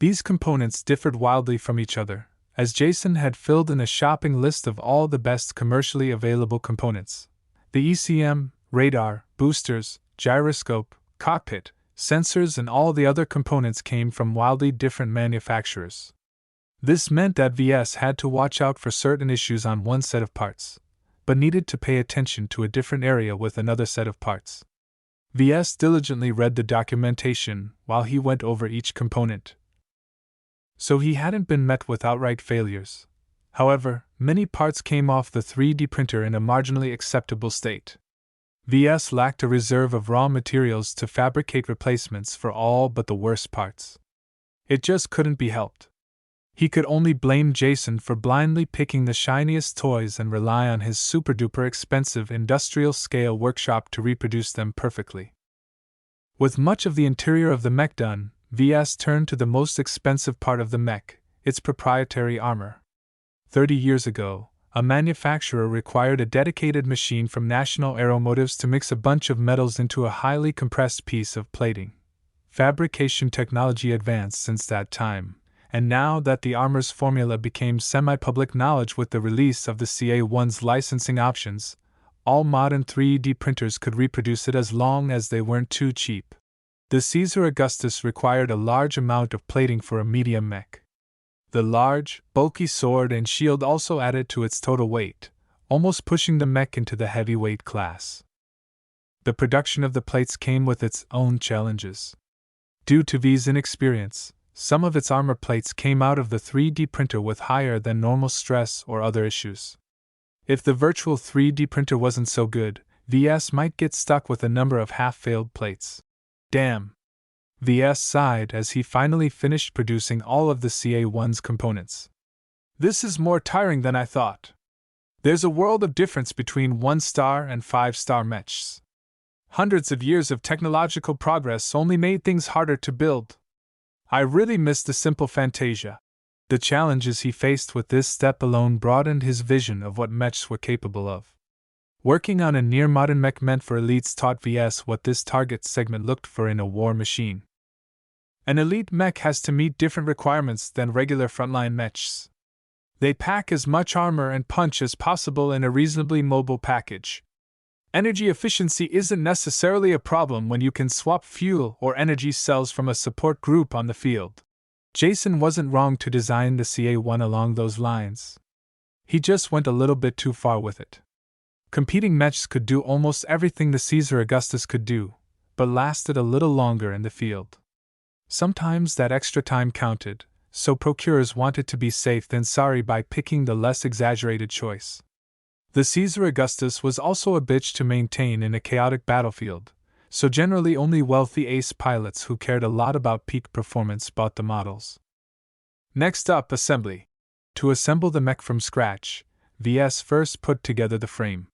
These components differed wildly from each other, as Jason had filled in a shopping list of all the best commercially available components. The ECM, radar, boosters, gyroscope, cockpit, sensors, and all the other components came from wildly different manufacturers. This meant that VS had to watch out for certain issues on one set of parts, but needed to pay attention to a different area with another set of parts. VS diligently read the documentation while he went over each component, so he hadn't been met with outright failures. However, many parts came off the 3D printer in a marginally acceptable state. VS lacked a reserve of raw materials to fabricate replacements for all but the worst parts. It just couldn't be helped. He could only blame Jason for blindly picking the shiniest toys and rely on his super-duper expensive industrial-scale workshop to reproduce them perfectly. With much of the interior of the mech done, VS turned to the most expensive part of the mech, its proprietary armor. 30 years ago, a manufacturer required a dedicated machine from National Aeromotives to mix a bunch of metals into a highly compressed piece of plating. Fabrication technology advanced since that time, and now that the armor's formula became semi-public knowledge with the release of the CA1's licensing options, all modern 3D printers could reproduce it as long as they weren't too cheap. The Caesar Augustus required a large amount of plating for a medium mech. The large, bulky sword and shield also added to its total weight, almost pushing the mech into the heavyweight class. The production of the plates came with its own challenges. Due to V's inexperience, some of its armor plates came out of the 3D printer with higher than normal stress or other issues. If the virtual 3D printer wasn't so good, VS might get stuck with a number of half-failed plates. Damn! VS sighed as he finally finished producing all of the CA1's components. This is more tiring than I thought. There's a world of difference between 1-star and 5-star mechs. Hundreds of years of technological progress only made things harder to build. I really missed the simple Fantasia. The challenges he faced with this step alone broadened his vision of what mechs were capable of. Working on a near-modern mech meant for elites taught VS what this target segment looked for in a war machine. An elite mech has to meet different requirements than regular frontline mechs. They pack as much armor and punch as possible in a reasonably mobile package. Energy efficiency isn't necessarily a problem when you can swap fuel or energy cells from a support group on the field. Jason wasn't wrong to design the CA1 along those lines. He just went a little bit too far with it. Competing mechs could do almost everything the Caesar Augustus could do, but lasted a little longer in the field. Sometimes that extra time counted, so procurers wanted to be safe than sorry by picking the less exaggerated choice. The Caesar Augustus was also a bitch to maintain in a chaotic battlefield, so generally only wealthy ace pilots who cared a lot about peak performance bought the models. Next up, assembly. To assemble the mech from scratch, VS first put together the frame.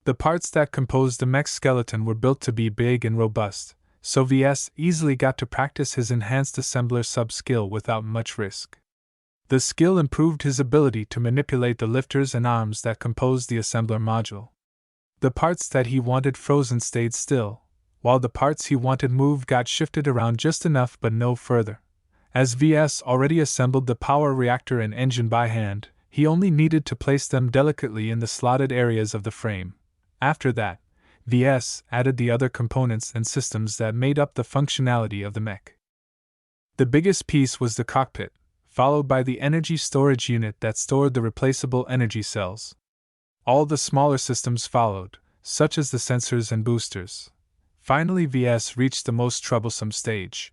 The parts that composed the mech skeleton were built to be big and robust, so VS easily got to practice his enhanced assembler sub-skill without much risk. The skill improved his ability to manipulate the lifters and arms that composed the assembler module. The parts that he wanted frozen stayed still, while the parts he wanted moved got shifted around just enough but no further. As VS already assembled the power reactor and engine by hand, he only needed to place them delicately in the slotted areas of the frame. After that, VS added the other components and systems that made up the functionality of the mech. The biggest piece was the cockpit, followed by the energy storage unit that stored the replaceable energy cells. All the smaller systems followed, such as the sensors and boosters. Finally, VS reached the most troublesome stage.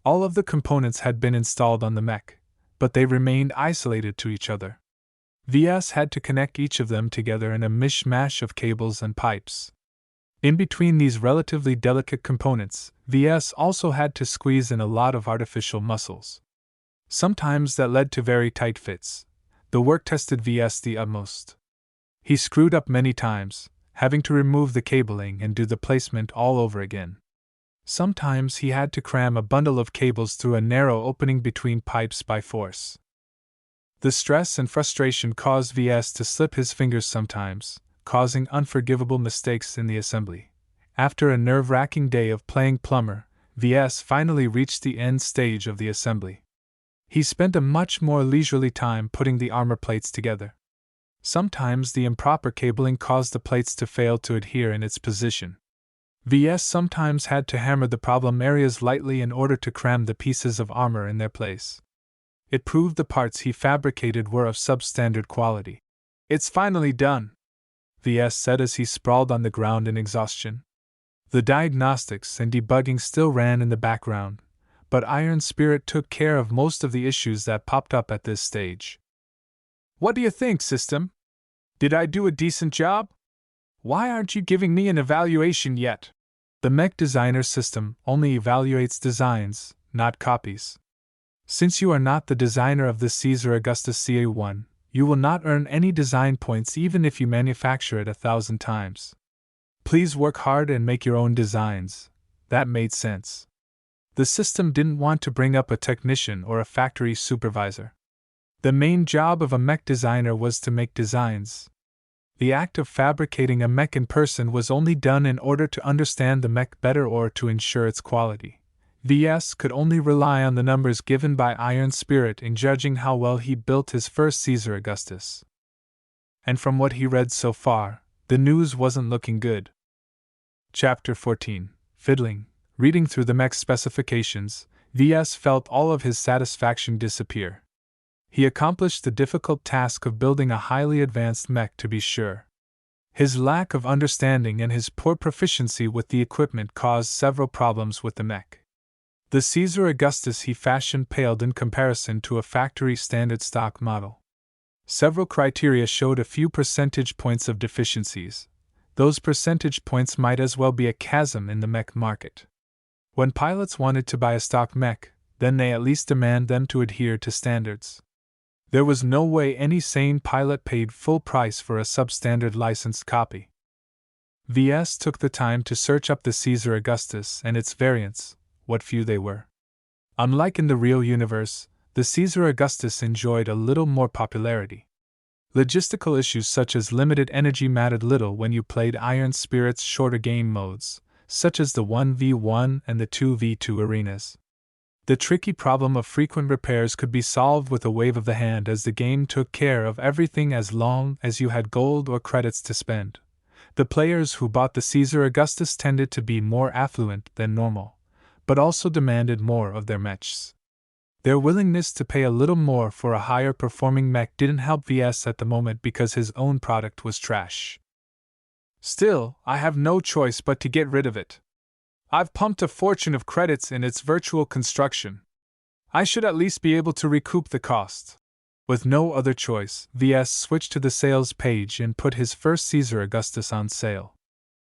All of the components had been installed on the mech, but they remained isolated to each other. VS had to connect each of them together in a mishmash of cables and pipes. In between these relatively delicate components, VS also had to squeeze in a lot of artificial muscles. Sometimes that led to very tight fits. The work tested VS the utmost. He screwed up many times, having to remove the cabling and do the placement all over again. Sometimes he had to cram a bundle of cables through a narrow opening between pipes by force. The stress and frustration caused VS to slip his fingers sometimes, causing unforgivable mistakes in the assembly. After a nerve-wracking day of playing plumber, VS finally reached the end stage of the assembly. He spent a much more leisurely time putting the armor plates together. Sometimes the improper cabling caused the plates to fail to adhere in its position. Ves sometimes had to hammer the problem areas lightly in order to cram the pieces of armor in their place. It proved the parts he fabricated were of substandard quality. "It's finally done," Ves said as he sprawled on the ground in exhaustion. The diagnostics and debugging still ran in the background, but Iron Spirit took care of most of the issues that popped up at this stage. "What do you think, System? Did I do a decent job? Why aren't you giving me an evaluation yet?" The Mech Designer System only evaluates designs, not copies. Since you are not the designer of the Caesar Augustus CA1, you will not earn any design points even if you manufacture it 1,000 times. Please work hard and make your own designs. That made sense. The system didn't want to bring up a technician or a factory supervisor. The main job of a mech designer was to make designs. The act of fabricating a mech in person was only done in order to understand the mech better or to ensure its quality. Ves could only rely on the numbers given by Iron Spirit in judging how well he built his first Caesar Augustus. And from what he read so far, the news wasn't looking good. Chapter 14. Fiddling. Reading through the mech specifications, Ves felt all of his satisfaction disappear. He accomplished the difficult task of building a highly advanced mech, to be sure. His lack of understanding and his poor proficiency with the equipment caused several problems with the mech. The Caesar Augustus he fashioned paled in comparison to a factory standard stock model. Several criteria showed a few percentage points of deficiencies. Those percentage points might as well be a chasm in the mech market. When pilots wanted to buy a stock mech, then they at least demand them to adhere to standards. There was no way any sane pilot paid full price for a substandard licensed copy. Ves took the time to search up the Caesar Augustus and its variants, what few they were. Unlike in the real universe, the Caesar Augustus enjoyed a little more popularity. Logistical issues such as limited energy mattered little when you played Iron Spirit's shorter game modes, such as the 1v1 and the 2v2 arenas. The tricky problem of frequent repairs could be solved with a wave of the hand, as the game took care of everything as long as you had gold or credits to spend. The players who bought the Caesar Augustus tended to be more affluent than normal, but also demanded more of their mechs. Their willingness to pay a little more for a higher performing mech didn't help Ves at the moment because his own product was trash. "Still, I have no choice but to get rid of it. I've pumped a fortune of credits in its virtual construction. I should at least be able to recoup the cost." With no other choice, Ves switched to the sales page and put his first Caesar Augustus on sale.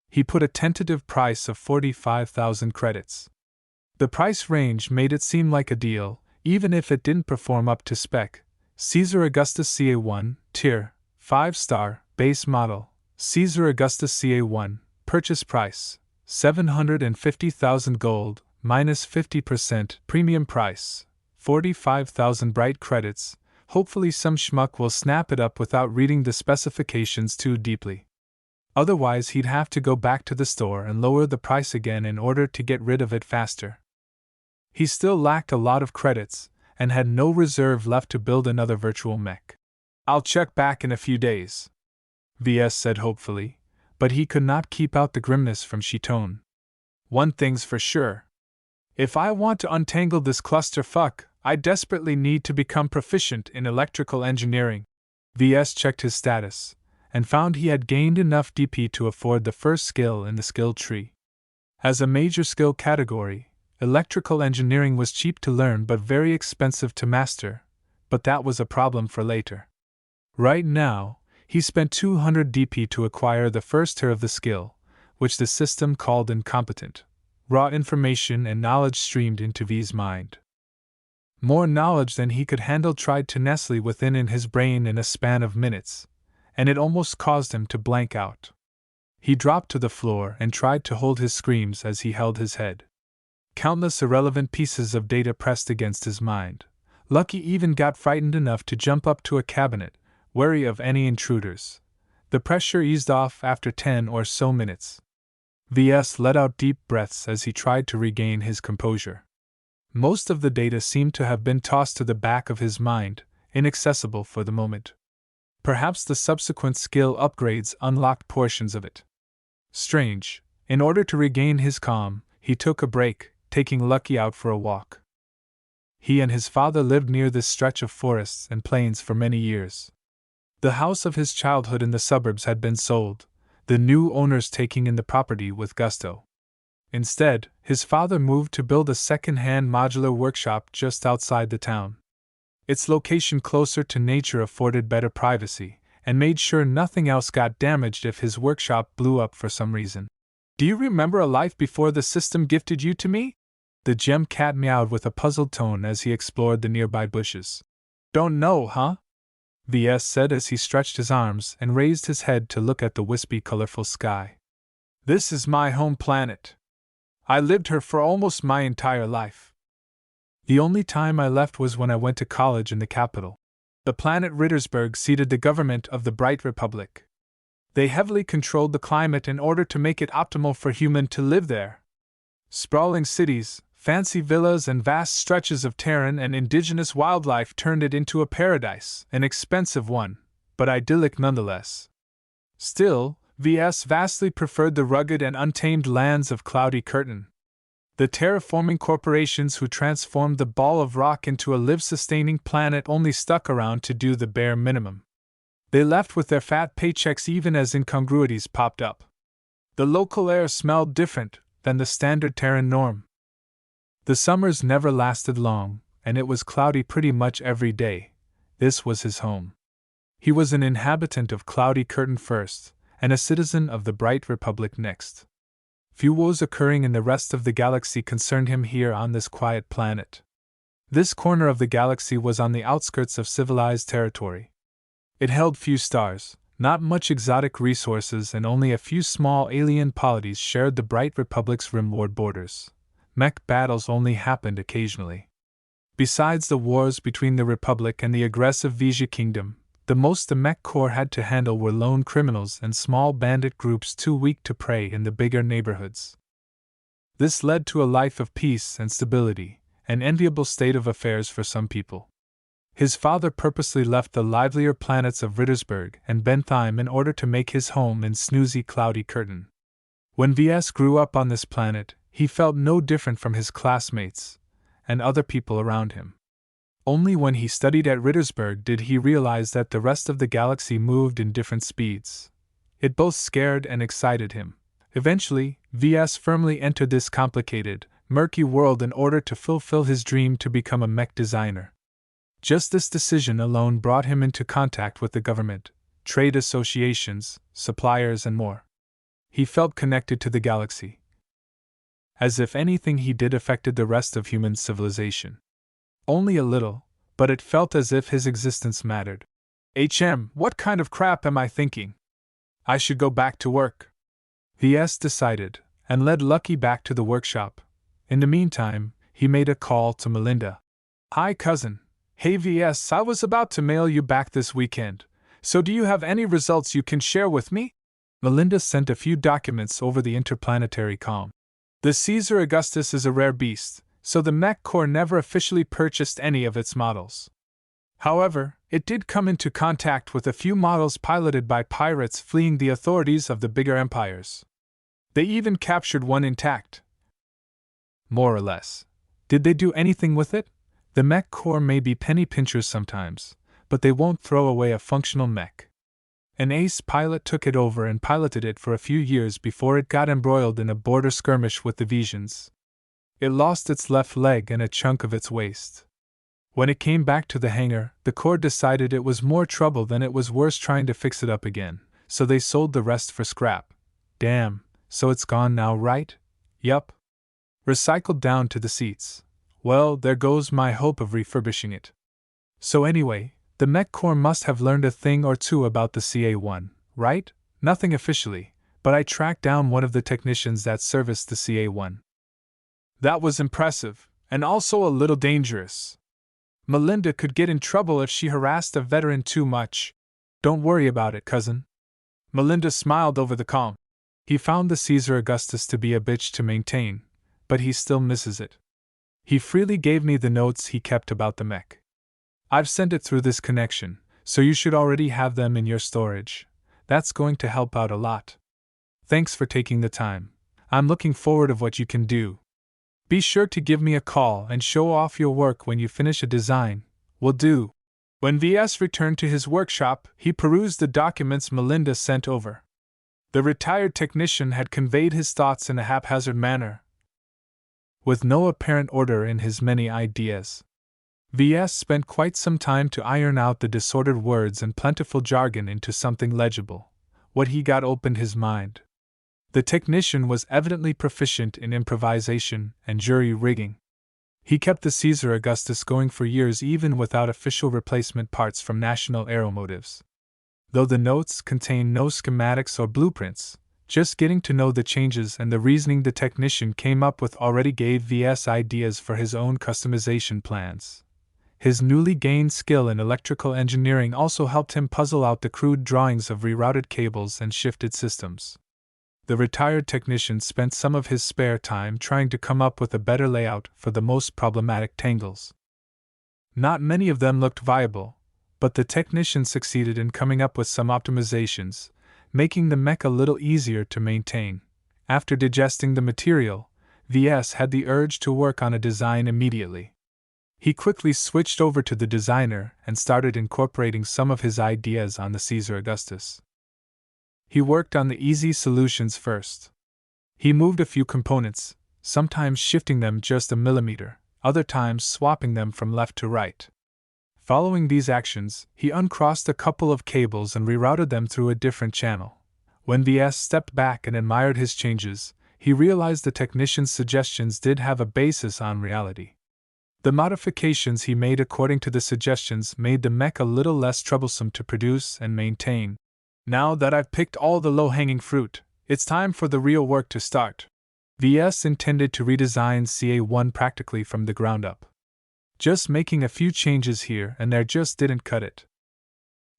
He put a tentative price of 45,000 credits. The price range made it seem like a deal, even if it didn't perform up to spec. Caesar Augustus CA1, Tier, 5-star, base model. Caesar Augustus CA1, purchase price, 750,000 gold, minus 50% premium price, 45,000 bright credits. Hopefully some schmuck will snap it up without reading the specifications too deeply. Otherwise he'd have to go back to the store and lower the price again in order to get rid of it faster. He still lacked a lot of credits, and had no reserve left to build another virtual mech. "I'll check back in a few days," Ves said hopefully, but he could not keep out the grimness from Chitone. "One thing's for sure. If I want to untangle this clusterfuck, I desperately need to become proficient in electrical engineering." Ves checked his status, and found he had gained enough DP to afford the first skill in the skill tree. As a major skill category, electrical engineering was cheap to learn but very expensive to master, but that was a problem for later. Right now, he spent 200 DP to acquire the first tier of the skill, which the system called incompetent. Raw information and knowledge streamed into V's mind. More knowledge than he could handle tried to nestle within in his brain in a span of minutes, and it almost caused him to blank out. He dropped to the floor and tried to hold his screams as he held his head. Countless irrelevant pieces of data pressed against his mind. Lucky even got frightened enough to jump up to a cabinet, wary of any intruders. The pressure eased off after 10 or so minutes. Ves let out deep breaths as he tried to regain his composure. Most of the data seemed to have been tossed to the back of his mind, inaccessible for the moment. Perhaps the subsequent skill upgrades unlocked portions of it. Strange. In order to regain his calm, he took a break, taking Lucky out for a walk. He and his father lived near this stretch of forests and plains for many years. The house of his childhood in the suburbs had been sold, the new owners taking in the property with gusto. Instead, his father moved to build a second-hand modular workshop just outside the town. Its location closer to nature afforded better privacy, and made sure nothing else got damaged if his workshop blew up for some reason. "Do you remember a life before the system gifted you to me?" The gem cat meowed with a puzzled tone as he explored the nearby bushes. "Don't know, huh?" Ves said as he stretched his arms and raised his head to look at the wispy, colorful sky. "This is my home planet. I lived here for almost my entire life. The only time I left was when I went to college in the capital. The planet Rittersberg seated the government of the Bright Republic. They heavily controlled the climate in order to make it optimal for human to live there. Sprawling cities, fancy villas, and vast stretches of terran and indigenous wildlife turned it into a paradise, an expensive one, but idyllic nonetheless. Still, Ves vastly preferred the rugged and untamed lands of Cloudy Curtain. The terraforming corporations who transformed the ball of rock into a life-sustaining planet only stuck around to do the bare minimum. They left with their fat paychecks even as incongruities popped up. The local air smelled different than the standard Terran norm. The summers never lasted long, and it was cloudy pretty much every day. This was his home. He was an inhabitant of Cloudy Curtain first, and a citizen of the Bright Republic next. Few woes occurring in the rest of the galaxy concerned him here on this quiet planet. This corner of the galaxy was on the outskirts of civilized territory. It held few stars, not much exotic resources, and only a few small alien polities shared the Bright Republic's rimward borders. Mech battles only happened occasionally. Besides the wars between the Republic and the aggressive Vesia Kingdom, the most the Mech Corps had to handle were lone criminals and small bandit groups too weak to prey in the bigger neighborhoods. This led to a life of peace and stability, an enviable state of affairs for some people. His father purposely left the livelier planets of Rittersberg and Bentheim in order to make his home in snoozy Cloudy Curtain. When Ves grew up on this planet, he felt no different from his classmates and other people around him. Only when he studied at Rittersberg did he realize that the rest of the galaxy moved in different speeds. It both scared and excited him. Eventually, Ves firmly entered this complicated, murky world in order to fulfill his dream to become a mech designer. Just this decision alone brought him into contact with the government, trade associations, suppliers, and more. He felt connected to the galaxy, as if anything he did affected the rest of human civilization. Only a little, but it felt as if his existence mattered. What kind of crap am I thinking? I should go back to work. Ves decided, and led Lucky back to the workshop. In the meantime, he made a call to Melinda. "Hi, cousin. Hey Ves, I was about to mail you back this weekend, so do you have any results you can share with me?" Melinda sent a few documents over the interplanetary comm. The Caesar Augustus is a rare beast, so the Mech Corps never officially purchased any of its models. However, it did come into contact with a few models piloted by pirates fleeing the authorities of the bigger empires. They even captured one intact. More or less. Did they do anything with it? The Mech Corps may be penny pinchers sometimes, but they won't throw away a functional mech. An ace pilot took it over and piloted it for a few years before it got embroiled in a border skirmish with the Vesians. It lost its left leg and a chunk of its waist. When it came back to the hangar, the Corps decided it was more trouble than it was worth trying to fix it up again, so they sold the rest for scrap. Damn, so it's gone now, right? Yup. Recycled down to the seats. Well, there goes my hope of refurbishing it. So anyway, the Mech Corps must have learned a thing or two about the CA-1, right? Nothing officially, but I tracked down one of the technicians that serviced the CA-1. That was impressive, and also a little dangerous. Melinda could get in trouble if she harassed a veteran too much. Don't worry about it, cousin. Melinda smiled over the comm. He found the Caesar Augustus to be a bitch to maintain, but he still misses it. He freely gave me the notes he kept about the mech. I've sent it through this connection, so you should already have them in your storage. That's going to help out a lot. Thanks for taking the time. I'm looking forward to what you can do. Be sure to give me a call and show off your work when you finish a design. Will do. When Ves returned to his workshop, he perused the documents Melinda sent over. The retired technician had conveyed his thoughts in a haphazard manner, with no apparent order in his many ideas. Ves spent quite some time to iron out the disordered words and plentiful jargon into something legible. What he got opened his mind. The technician was evidently proficient in improvisation and jury rigging. He kept the Caesar Augustus going for years even without official replacement parts from National Aeromotives. Though the notes contain no schematics or blueprints, just getting to know the changes and the reasoning the technician came up with already gave Ves ideas for his own customization plans. His newly gained skill in electrical engineering also helped him puzzle out the crude drawings of rerouted cables and shifted systems. The retired technician spent some of his spare time trying to come up with a better layout for the most problematic tangles. Not many of them looked viable, but the technician succeeded in coming up with some optimizations, making the mech a little easier to maintain. After digesting the material, Ves had the urge to work on a design immediately. He quickly switched over to the designer and started incorporating some of his ideas on the Caesar Augustus. He worked on the easy solutions first. He moved a few components, sometimes shifting them just a millimeter, other times swapping them from left to right. Following these actions, he uncrossed a couple of cables and rerouted them through a different channel. When Ves stepped back and admired his changes, he realized the technician's suggestions did have a basis on reality. The modifications he made according to the suggestions made the mech a little less troublesome to produce and maintain. Now that I've picked all the low-hanging fruit, it's time for the real work to start. Ves intended to redesign CA1 practically from the ground up. Just making a few changes here and there just didn't cut it.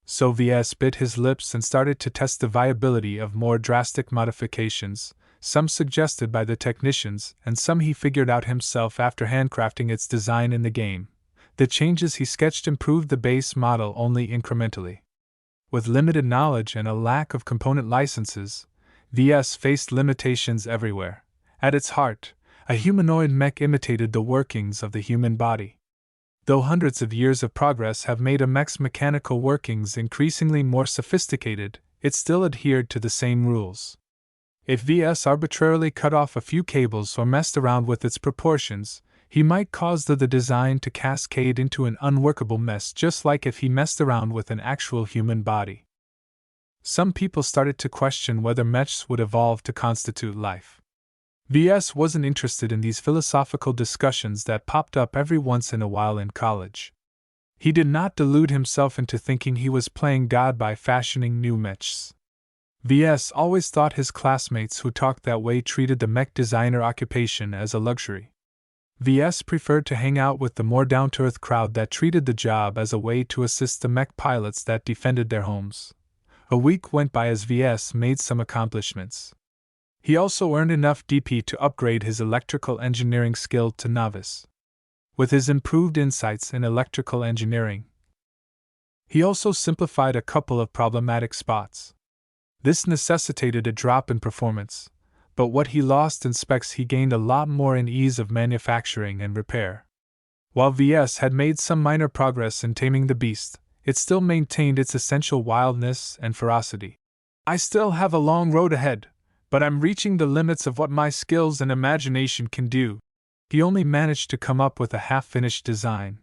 So Ves bit his lips and started to test the viability of more drastic modifications, some suggested by the technicians and some he figured out himself after handcrafting its design in the game. The changes he sketched improved the base model only incrementally. With limited knowledge and a lack of component licenses, Ves faced limitations everywhere. At its heart, a humanoid mech imitated the workings of the human body. Though hundreds of years of progress have made a mech's mechanical workings increasingly more sophisticated, it still adhered to the same rules. If Ves arbitrarily cut off a few cables or messed around with its proportions, he might cause the design to cascade into an unworkable mess, just like if he messed around with an actual human body. Some people started to question whether mechs would evolve to constitute life. Ves wasn't interested in these philosophical discussions that popped up every once in a while in college. He did not delude himself into thinking he was playing God by fashioning new mechs. Ves always thought his classmates who talked that way treated the mech designer occupation as a luxury. Ves preferred to hang out with the more down-to-earth crowd that treated the job as a way to assist the mech pilots that defended their homes. A week went by as Ves made some accomplishments. He also earned enough DP to upgrade his electrical engineering skill to novice. With his improved insights in electrical engineering, he also simplified a couple of problematic spots. This necessitated a drop in performance, but what he lost in specs he gained a lot more in ease of manufacturing and repair. While Ves had made some minor progress in taming the beast, it still maintained its essential wildness and ferocity. I still have a long road ahead, but I'm reaching the limits of what my skills and imagination can do. He only managed to come up with a half-finished design.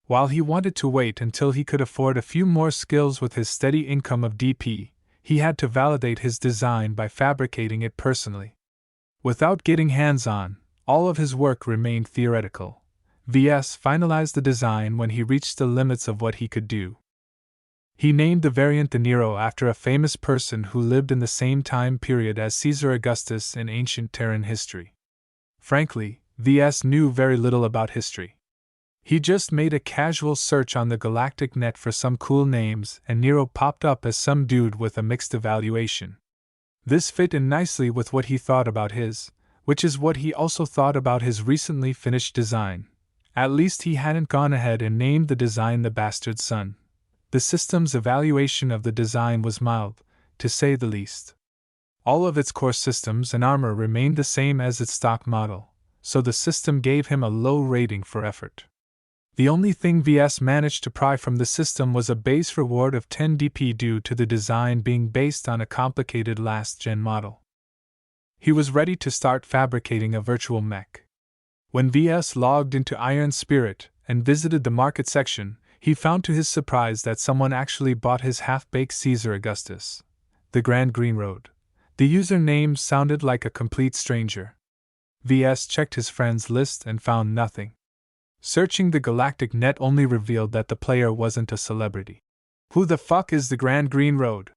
While he wanted to wait until he could afford a few more skills with his steady income of DP, he had to validate his design by fabricating it personally. Without getting hands-on, all of his work remained theoretical. Ves finalized the design when he reached the limits of what he could do. He named the variant the Nero after a famous person who lived in the same time period as Caesar Augustus in ancient Terran history. Frankly, Ves knew very little about history. He just made a casual search on the galactic net for some cool names, and Nero popped up as some dude with a mixed evaluation. This fit in nicely with what he thought about his, which is what he also thought about his recently finished design. At least he hadn't gone ahead and named the design the Bastard Son. The system's evaluation of the design was mild, to say the least. All of its core systems and armor remained the same as its stock model, so the system gave him a low rating for effort. The only thing VS managed to pry from the system was a base reward of 10 DP due to the design being based on a complicated last-gen model. He was ready to start fabricating a virtual mech. When VS logged into Iron Spirit and visited the market section, he found to his surprise that someone actually bought his half-baked Caesar Augustus, the Grand Green Road. The username sounded like a complete stranger. VS checked his friends list and found nothing. Searching the galactic net only revealed that the player wasn't a celebrity. Who the fuck is the Grand Green Road?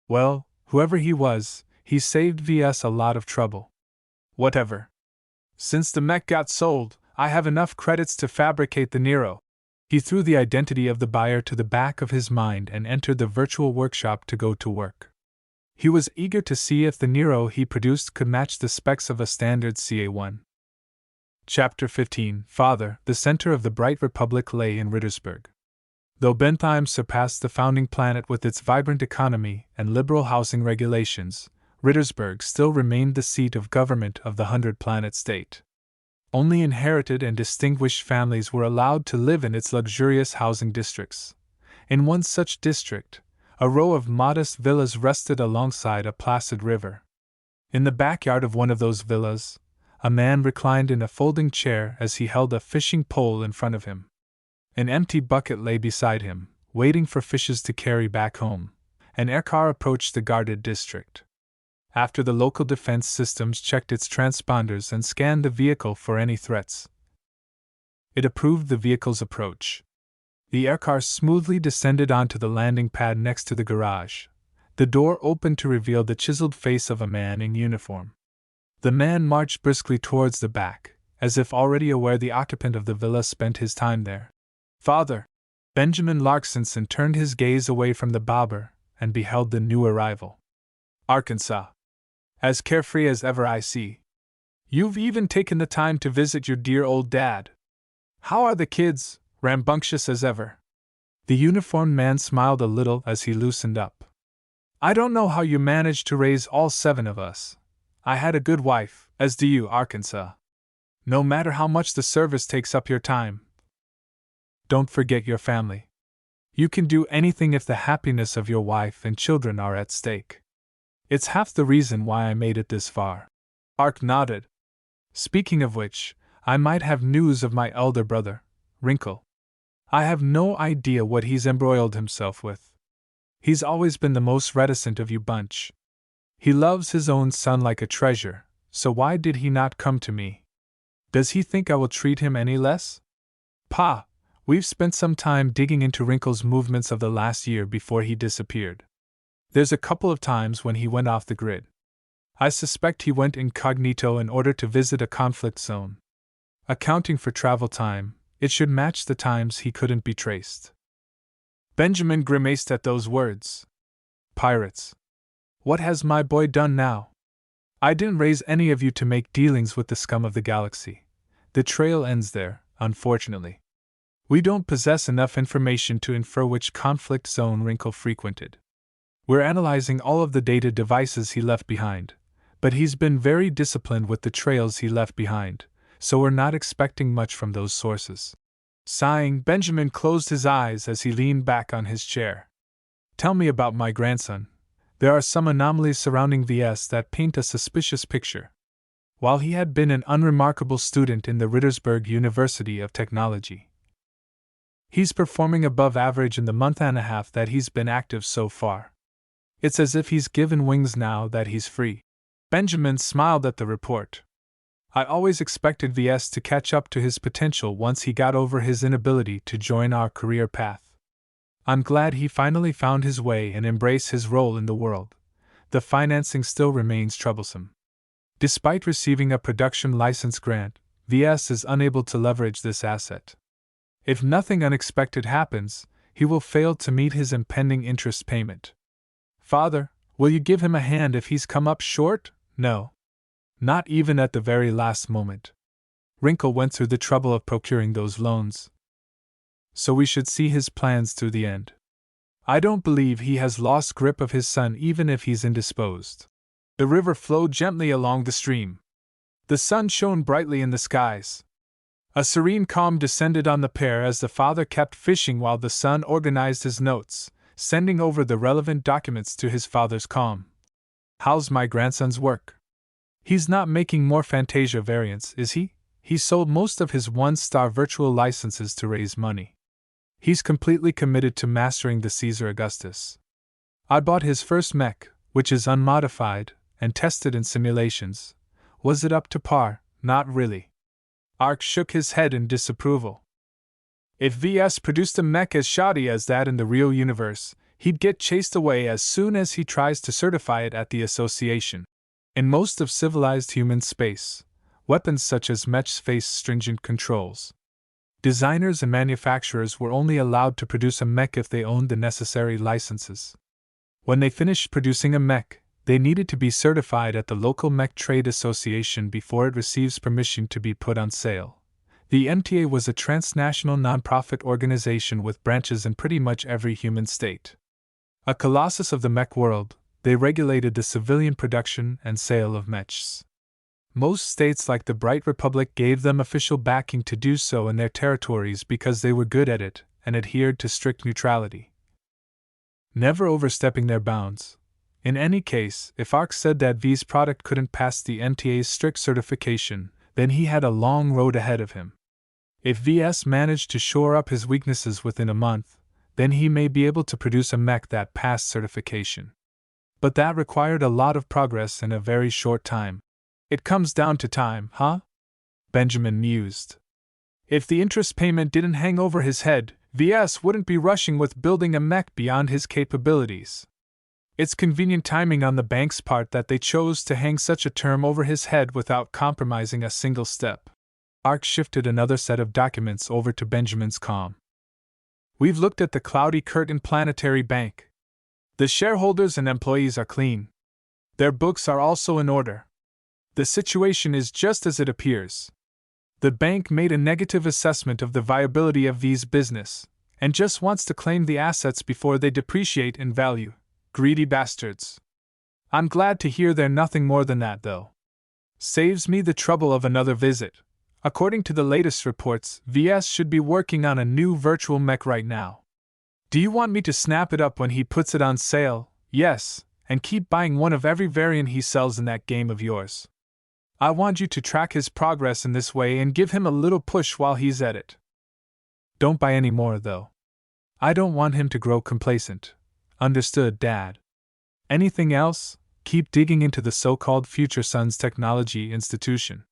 Well, whoever he was, he saved VS a lot of trouble. Whatever. Since the mech got sold, I have enough credits to fabricate the Nero. He threw the identity of the buyer to the back of his mind and entered the virtual workshop to go to work. He was eager to see if the Nero he produced could match the specs of a standard CA1. Chapter 15 Father, the center of the bright republic lay in Rittersburg. Though Bentheim surpassed the founding planet with its vibrant economy and liberal housing regulations, Rittersburg still remained the seat of government of the 100-planet state. Only inherited and distinguished families were allowed to live in its luxurious housing districts. In one such district, a row of modest villas rested alongside a placid river. In the backyard of one of those villas, a man reclined in a folding chair as he held a fishing pole in front of him. An empty bucket lay beside him, waiting for fishes to carry back home. An aircar approached the guarded district. After the local defense systems checked its transponders and scanned the vehicle for any threats, it approved the vehicle's approach. The aircar smoothly descended onto the landing pad next to the garage. The door opened to reveal the chiseled face of a man in uniform. The man marched briskly towards the back, as if already aware the occupant of the villa spent his time there. Father! Benjamin Larkinson turned his gaze away from the bobber and beheld the new arrival. Arkansas. As carefree as ever I see. You've even taken the time to visit your dear old dad. How are the kids, rambunctious as ever? The uniformed man smiled a little as he loosened up. I don't know how you managed to raise all 7 of us. I had a good wife, as do you, Arkansas. No matter how much the service takes up your time. Don't forget your family. You can do anything if the happiness of your wife and children are at stake. It's half the reason why I made it this far. Ark nodded. Speaking of which, I might have news of my elder brother, Wrinkle. I have no idea what he's embroiled himself with. He's always been the most reticent of you bunch. He loves his own son like a treasure, so why did he not come to me? Does he think I will treat him any less? Pa, we've spent some time digging into Wrinkle's movements of the last year before he disappeared. There's a couple of times when he went off the grid. I suspect he went incognito in order to visit a conflict zone. Accounting for travel time, it should match the times he couldn't be traced. Benjamin grimaced at those words. Pirates. What has my boy done now? I didn't raise any of you to make dealings with the scum of the galaxy. The trail ends there, unfortunately. We don't possess enough information to infer which conflict zone Wrinkle frequented. We're analyzing all of the data devices he left behind, but he's been very disciplined with the trails he left behind, so we're not expecting much from those sources. Sighing, Benjamin closed his eyes as he leaned back on his chair. Tell me about my grandson. There are some anomalies surrounding VS that paint a suspicious picture. While he had been an unremarkable student in the Rittersburg University of Technology, he's performing above average in the month and a half that he's been active so far. It's as if he's given wings now that he's free. Benjamin smiled at the report. I always expected VS to catch up to his potential once he got over his inability to join our career path. I'm glad he finally found his way and embraced his role in the world. The financing still remains troublesome. Despite receiving a production license grant, VS is unable to leverage this asset. If nothing unexpected happens, he will fail to meet his impending interest payment. Father, will you give him a hand if he's come up short? No. Not even at the very last moment. Wrinkle went through the trouble of procuring those loans. So we should see his plans through the end. I don't believe he has lost grip of his son even if he's indisposed. The river flowed gently along the stream. The sun shone brightly in the skies. A serene calm descended on the pair as the father kept fishing while the son organized his notes, sending over the relevant documents to his father's calm. How's my grandson's work? He's not making more Fantasia variants, is he? He sold most of his one-star virtual licenses to raise money. He's completely committed to mastering the Caesar Augustus. I bought his first mech, which is unmodified, and tested in simulations. Was it up to par? Not really. Ark shook his head in disapproval. If VS produced a mech as shoddy as that in the real universe, he'd get chased away as soon as he tries to certify it at the association. In most of civilized human space, weapons such as mechs face stringent controls. Designers and manufacturers were only allowed to produce a mech if they owned the necessary licenses. When they finished producing a mech, they needed to be certified at the local mech trade association before it receives permission to be put on sale. The MTA was a transnational nonprofit organization with branches in pretty much every human state. A colossus of the mech world, they regulated the civilian production and sale of mechs. Most states like the Bright Republic gave them official backing to do so in their territories because they were good at it and adhered to strict neutrality, never overstepping their bounds. In any case, if Ark said that V's product couldn't pass the MTA's strict certification, then he had a long road ahead of him. If VS managed to shore up his weaknesses within a month, then he may be able to produce a mech that passed certification. But that required a lot of progress in a very short time. It comes down to time, huh? Benjamin mused. If the interest payment didn't hang over his head, VS wouldn't be rushing with building a mech beyond his capabilities. It's convenient timing on the bank's part that they chose to hang such a term over his head without compromising a single step. Ark shifted another set of documents over to Benjamin's calm. We've looked at the Cloudy Curtain Planetary Bank. The shareholders and employees are clean. Their books are also in order. The situation is just as it appears. The bank made a negative assessment of the viability of V's business, and just wants to claim the assets before they depreciate in value. Greedy bastards. I'm glad to hear they're nothing more than that, though. Saves me the trouble of another visit. According to the latest reports, VS should be working on a new virtual mech right now. Do you want me to snap it up when he puts it on sale? Yes, and keep buying one of every variant he sells in that game of yours. I want you to track his progress in this way and give him a little push while he's at it. Don't buy any more, though. I don't want him to grow complacent. Understood, Dad. Anything else? Keep digging into the so-called Future Sons Technology Institution.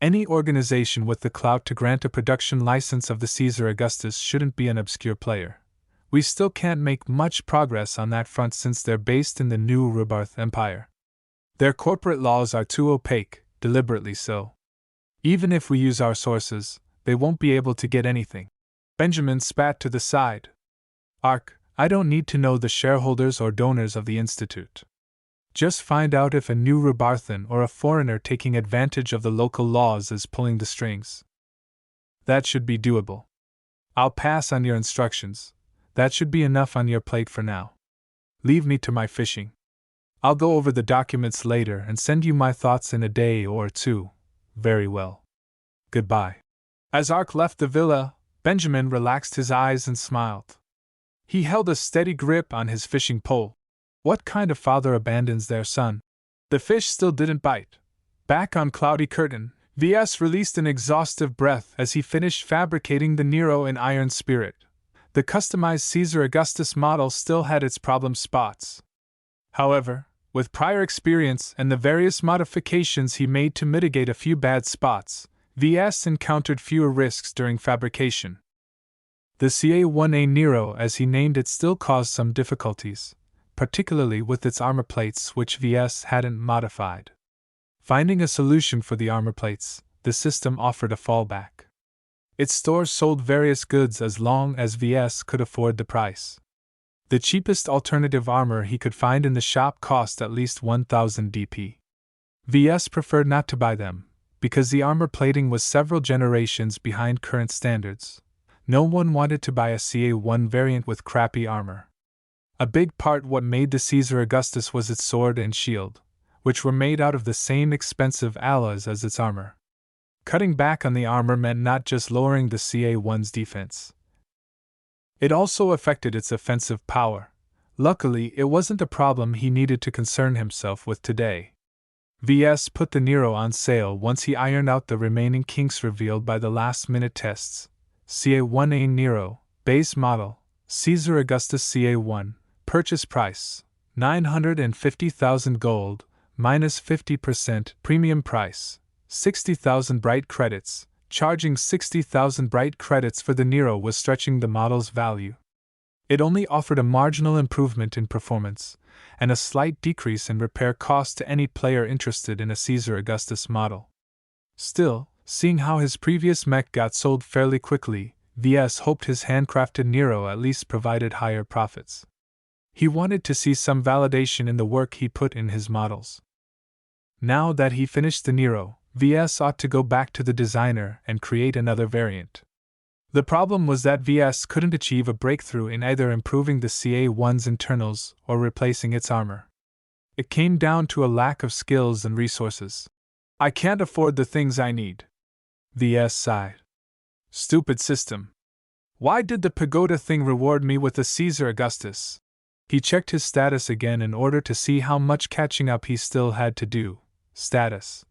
Any organization with the clout to grant a production license of the Caesar Augustus shouldn't be an obscure player. We still can't make much progress on that front since they're based in the new Rubarth Empire. Their corporate laws are too opaque, deliberately so. Even if we use our sources, they won't be able to get anything. Benjamin spat to the side. Ark, I don't need to know the shareholders or donors of the Institute. Just find out if a new Rubarthan or a foreigner taking advantage of the local laws is pulling the strings. That should be doable. I'll pass on your instructions. That should be enough on your plate for now. Leave me to my fishing. I'll go over the documents later and send you my thoughts in a day or two. Very well. Goodbye. As Ark left the villa, Benjamin relaxed his eyes and smiled. He held a steady grip on his fishing pole. What kind of father abandons their son? The fish still didn't bite. Back on Cloudy Curtain, VS released an exhaustive breath as he finished fabricating the Nero in iron spirit. The customized Caesar Augustus model still had its problem spots. However, with prior experience and the various modifications he made to mitigate a few bad spots, VS encountered fewer risks during fabrication. The CA-1A Nero, as he named it, still caused some difficulties, particularly with its armor plates, which VS hadn't modified. Finding a solution for the armor plates, the system offered a fallback. Its stores sold various goods as long as VS could afford the price. The cheapest alternative armor he could find in the shop cost at least 1,000 DP. VS preferred not to buy them, because the armor plating was several generations behind current standards. No one wanted to buy a CA1 variant with crappy armor. A big part what made the Caesar Augustus was its sword and shield, which were made out of the same expensive alloys as its armor. Cutting back on the armor meant not just lowering the CA1's defense. It also affected its offensive power. Luckily, it wasn't a problem he needed to concern himself with today. VS put the Nero on sale once he ironed out the remaining kinks revealed by the last-minute tests. CA1A Nero, base model, Caesar Augustus CA1, purchase price, 950,000 gold, minus 50% premium price, 60,000 bright credits. Charging 60,000 bright credits for the Nero was stretching the model's value. It only offered a marginal improvement in performance, and a slight decrease in repair cost to any player interested in a Caesar Augustus model. Still, seeing how his previous mech got sold fairly quickly, VS hoped his handcrafted Nero at least provided higher profits. He wanted to see some validation in the work he put in his models. Now that he finished the Nero, VS ought to go back to the designer and create another variant. The problem was that VS couldn't achieve a breakthrough in either improving the CA1's internals or replacing its armor. It came down to a lack of skills and resources. I can't afford the things I need. VS sighed. Stupid system. Why did the pagoda thing reward me with the Caesar Augustus? He checked his status again in order to see how much catching up he still had to do. Status.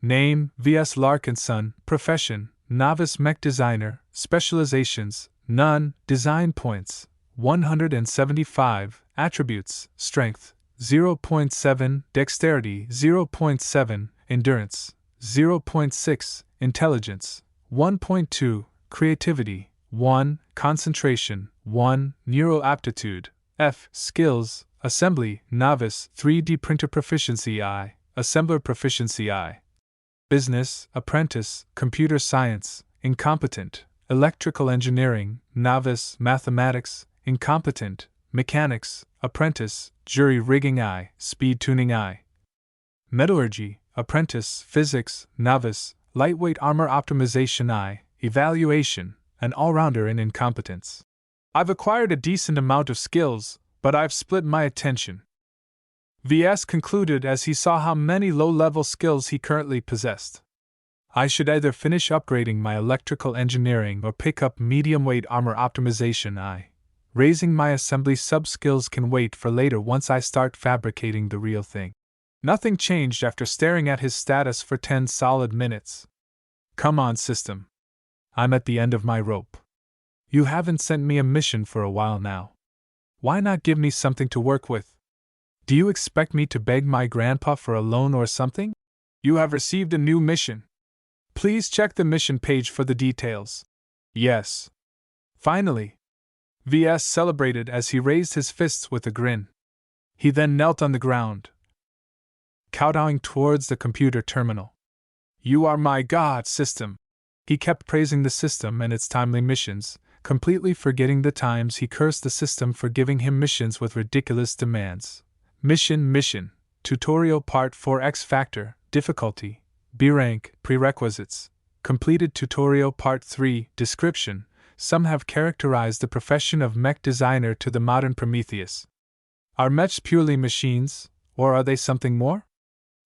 Name, Ves Larkinson. Profession, novice mech designer. Specializations, none. Design points, 175. Attributes, strength, 0.7. Dexterity, 0.7. Endurance, 0.6. Intelligence, 1.2. Creativity, 1. Concentration, 1. Neural aptitude, F. Skills, assembly, novice. 3D printer proficiency I. Assembler proficiency I. Business, apprentice. Computer science, incompetent. Electrical engineering, novice. Mathematics, incompetent. Mechanics, apprentice. Jury rigging I. Speed tuning I. Metallurgy, apprentice. Physics, novice. Lightweight armor optimization I. Evaluation, an all-rounder in incompetence. I've acquired a decent amount of skills, but I've split my attention. VS concluded as he saw how many low-level skills he currently possessed. I should either finish upgrading my electrical engineering or pick up medium-weight armor optimization I. Raising my assembly sub-skills can wait for later once I start fabricating the real thing. Nothing changed after staring at his status for 10 solid minutes. Come on, system. I'm at the end of my rope. You haven't sent me a mission for a while now. Why not give me something to work with? Do you expect me to beg my grandpa for a loan or something? You have received a new mission. Please check the mission page for the details. Yes. Finally. VS celebrated as he raised his fists with a grin. He then knelt on the ground, kowtowing towards the computer terminal. You are my god, system. He kept praising the system and its timely missions, completely forgetting the times he cursed the system for giving him missions with ridiculous demands. Mission, Tutorial Part 4 X Factor, Difficulty, B Rank, Prerequisites, Completed Tutorial Part 3, Description. Some have characterized the profession of mech designer to the modern Prometheus. Are mechs purely machines, or are they something more?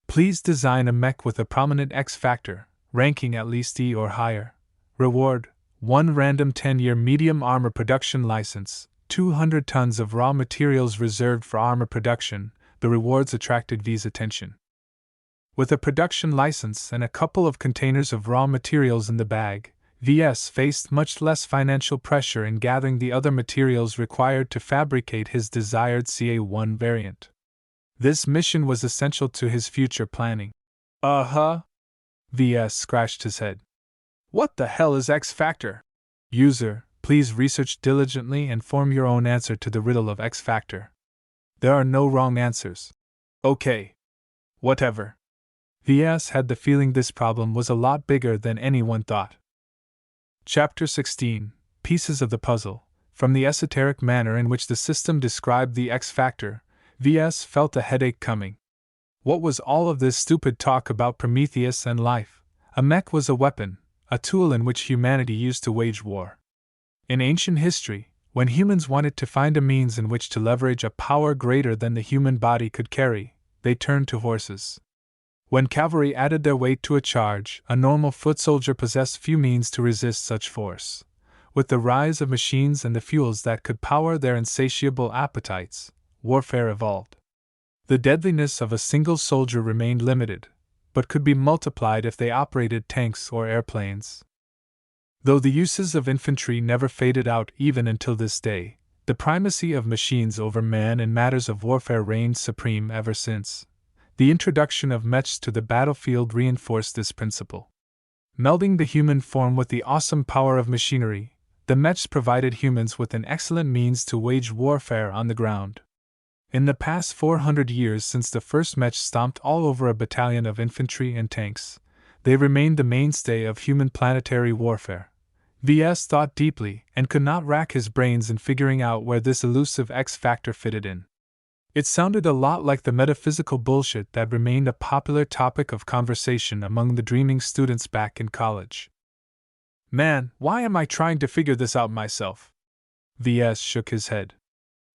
Please design a mech with a prominent X factor, ranking at least E or higher. Reward, 1 random 10-year medium armor production license, 200 tons of raw materials reserved for armor production. The rewards attracted V's attention. With a production license and a couple of containers of raw materials in the bag, VS faced much less financial pressure in gathering the other materials required to fabricate his desired CA1 variant. This mission was essential to his future planning. VS scratched his head. What the hell is X Factor? User, please research diligently and form your own answer to the riddle of X Factor. There are no wrong answers. Okay. Whatever. VS had the feeling this problem was a lot bigger than anyone thought. Chapter 16, Pieces of the Puzzle. From the esoteric manner in which the system described the X Factor, VS felt a headache coming. What was all of this stupid talk about Prometheus and life? A mech was a weapon, a tool in which humanity used to wage war. In ancient history, when humans wanted to find a means in which to leverage a power greater than the human body could carry, they turned to horses. When cavalry added their weight to a charge, a normal foot soldier possessed few means to resist such force. With the rise of machines and the fuels that could power their insatiable appetites, warfare evolved. The deadliness of a single soldier remained limited, but could be multiplied if they operated tanks or airplanes. Though the uses of infantry never faded out even until this day, the primacy of machines over man in matters of warfare reigned supreme ever since. The introduction of mechs to the battlefield reinforced this principle. Melding the human form with the awesome power of machinery, the mechs provided humans with an excellent means to wage warfare on the ground. In the past 400 years since the first mech stomped all over a battalion of infantry and tanks, they remained the mainstay of human planetary warfare. Ves thought deeply and could not rack his brains in figuring out where this elusive X factor fitted in. It sounded a lot like the metaphysical bullshit that remained a popular topic of conversation among the dreaming students back in college. Man, why am I trying to figure this out myself? Ves shook his head.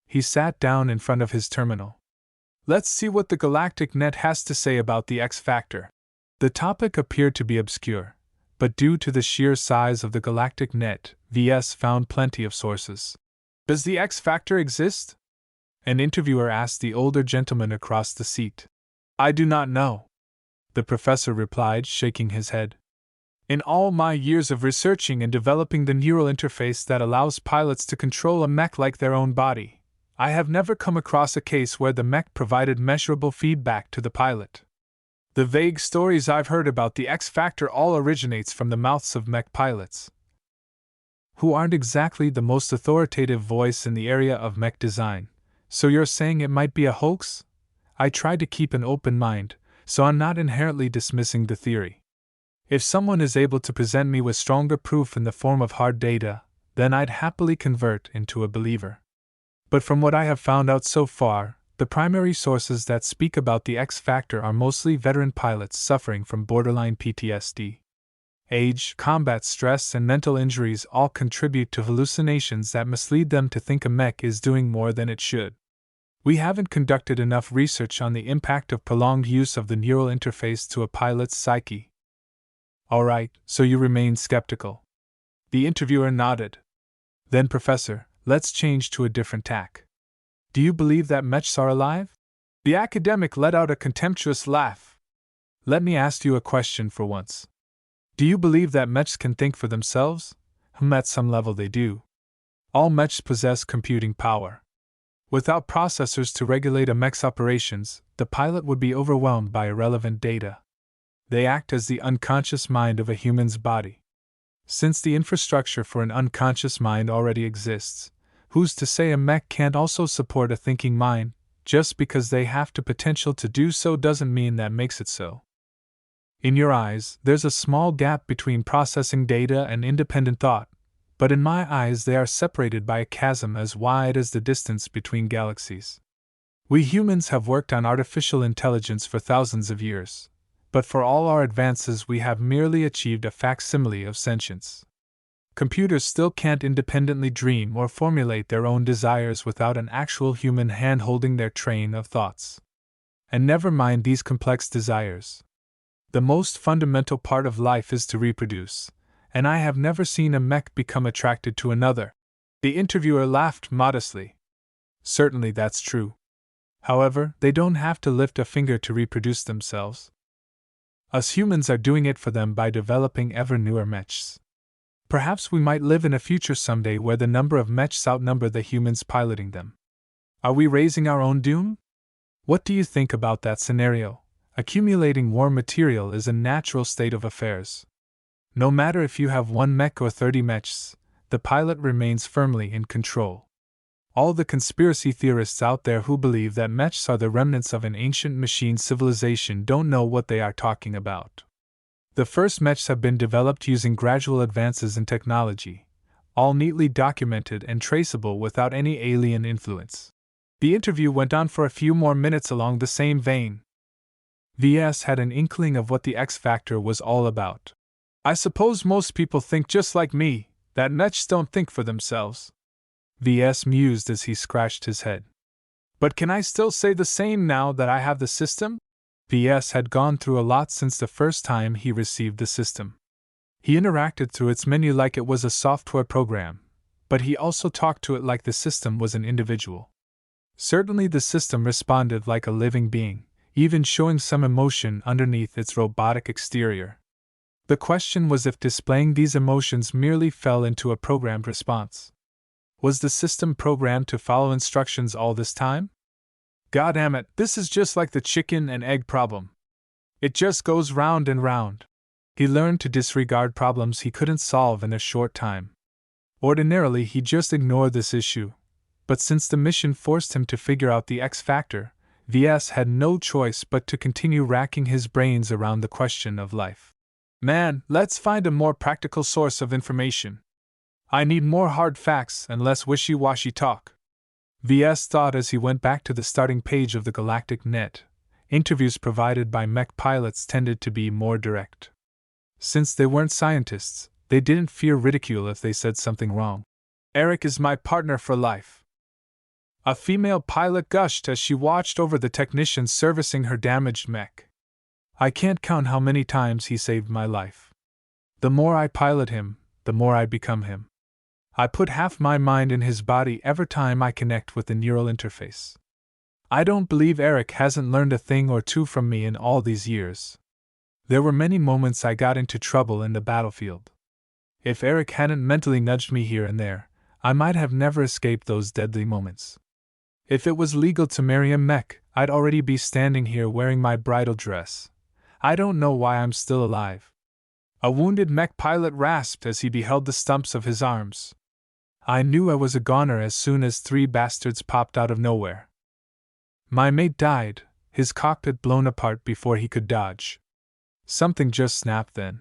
He sat down in front of his terminal. Let's see what the galactic net has to say about the X factor. The topic appeared to be obscure, but due to the sheer size of the galactic net, Ves found plenty of sources. Does the X factor exist? An interviewer asked the older gentleman across the seat. I do not know, the professor replied, shaking his head. In all my years of researching and developing the neural interface that allows pilots to control a mech like their own body, I have never come across a case where the mech provided measurable feedback to the pilot. The vague stories I've heard about the X factor all originates from the mouths of mech pilots, who aren't exactly the most authoritative voice in the area of mech design. So you're saying it might be a hoax? I try to keep an open mind, so I'm not inherently dismissing the theory. If someone is able to present me with stronger proof in the form of hard data, then I'd happily convert into a believer. But from what I have found out so far, the primary sources that speak about the X factor are mostly veteran pilots suffering from borderline PTSD. Age, combat stress, and mental injuries all contribute to hallucinations that mislead them to think a mech is doing more than it should. We haven't conducted enough research on the impact of prolonged use of the neural interface to a pilot's psyche. Alright, so you remain skeptical. The interviewer nodded. Then, Professor, let's change to a different tack. Do you believe that mechs are alive? The academic let out a contemptuous laugh. Let me ask you a question for once. Do you believe that mechs can think for themselves? At some level they do. All mechs possess computing power. Without processors to regulate a mech's operations, the pilot would be overwhelmed by irrelevant data. They act as the unconscious mind of a human's body. Since the infrastructure for an unconscious mind already exists, who's to say a mech can't also support a thinking mind? Just because they have the potential to do so doesn't mean that makes it so. In your eyes, there's a small gap between processing data and independent thought, but in my eyes they are separated by a chasm as wide as the distance between galaxies. We humans have worked on artificial intelligence for thousands of years, but for all our advances we have merely achieved a facsimile of sentience. Computers still can't independently dream or formulate their own desires without an actual human hand holding their train of thoughts. And never mind these complex desires. The most fundamental part of life is to reproduce, and I have never seen a mech become attracted to another. The interviewer laughed modestly. Certainly that's true. However, they don't have to lift a finger to reproduce themselves. Us humans are doing it for them by developing ever newer mechs. Perhaps we might live in a future someday where the number of mechs outnumber the humans piloting them. Are we raising our own doom? What do you think about that scenario? Accumulating war material is a natural state of affairs. No matter if you have 1 mech or 30 mechs, the pilot remains firmly in control. All the conspiracy theorists out there who believe that mechs are the remnants of an ancient machine civilization don't know what they are talking about. The first mechs have been developed using gradual advances in technology, all neatly documented and traceable without any alien influence. The interview went on for a few more minutes along the same vein. VS had an inkling of what the X Factor was all about. I suppose most people think just like me, that mechs don't think for themselves. VS mused as he scratched his head. But can I still say the same now that I have the system? VS had gone through a lot since the first time he received the system. He interacted through its menu like it was a software program, but he also talked to it like the system was an individual. Certainly the system responded like a living being, even showing some emotion underneath its robotic exterior. The question was if displaying these emotions merely fell into a programmed response. Was the system programmed to follow instructions all this time? Goddamn it, this is just like the chicken and egg problem. It just goes round and round. He learned to disregard problems he couldn't solve in a short time. Ordinarily, he'd just ignore this issue, but since the mission forced him to figure out the X Factor, VS had no choice but to continue racking his brains around the question of life. Man, let's find a more practical source of information. I need more hard facts and less wishy-washy talk. VS thought as he went back to the starting page of the Galactic Net. Interviews provided by mech pilots tended to be more direct. Since they weren't scientists, they didn't fear ridicule if they said something wrong. Eric is my partner for life. A female pilot gushed as she watched over the technicians servicing her damaged mech. I can't count how many times he saved my life. The more I pilot him, the more I become him. I put half my mind in his body every time I connect with the neural interface. I don't believe Eric hasn't learned a thing or two from me in all these years. There were many moments I got into trouble in the battlefield. If Eric hadn't mentally nudged me here and there, I might have never escaped those deadly moments. If it was legal to marry a mech, I'd already be standing here wearing my bridal dress. I don't know why I'm still alive. A wounded mech pilot rasped as he beheld the stumps of his arms. I knew I was a goner as soon as 3 bastards popped out of nowhere. My mate died, his cockpit blown apart before he could dodge. Something just snapped then.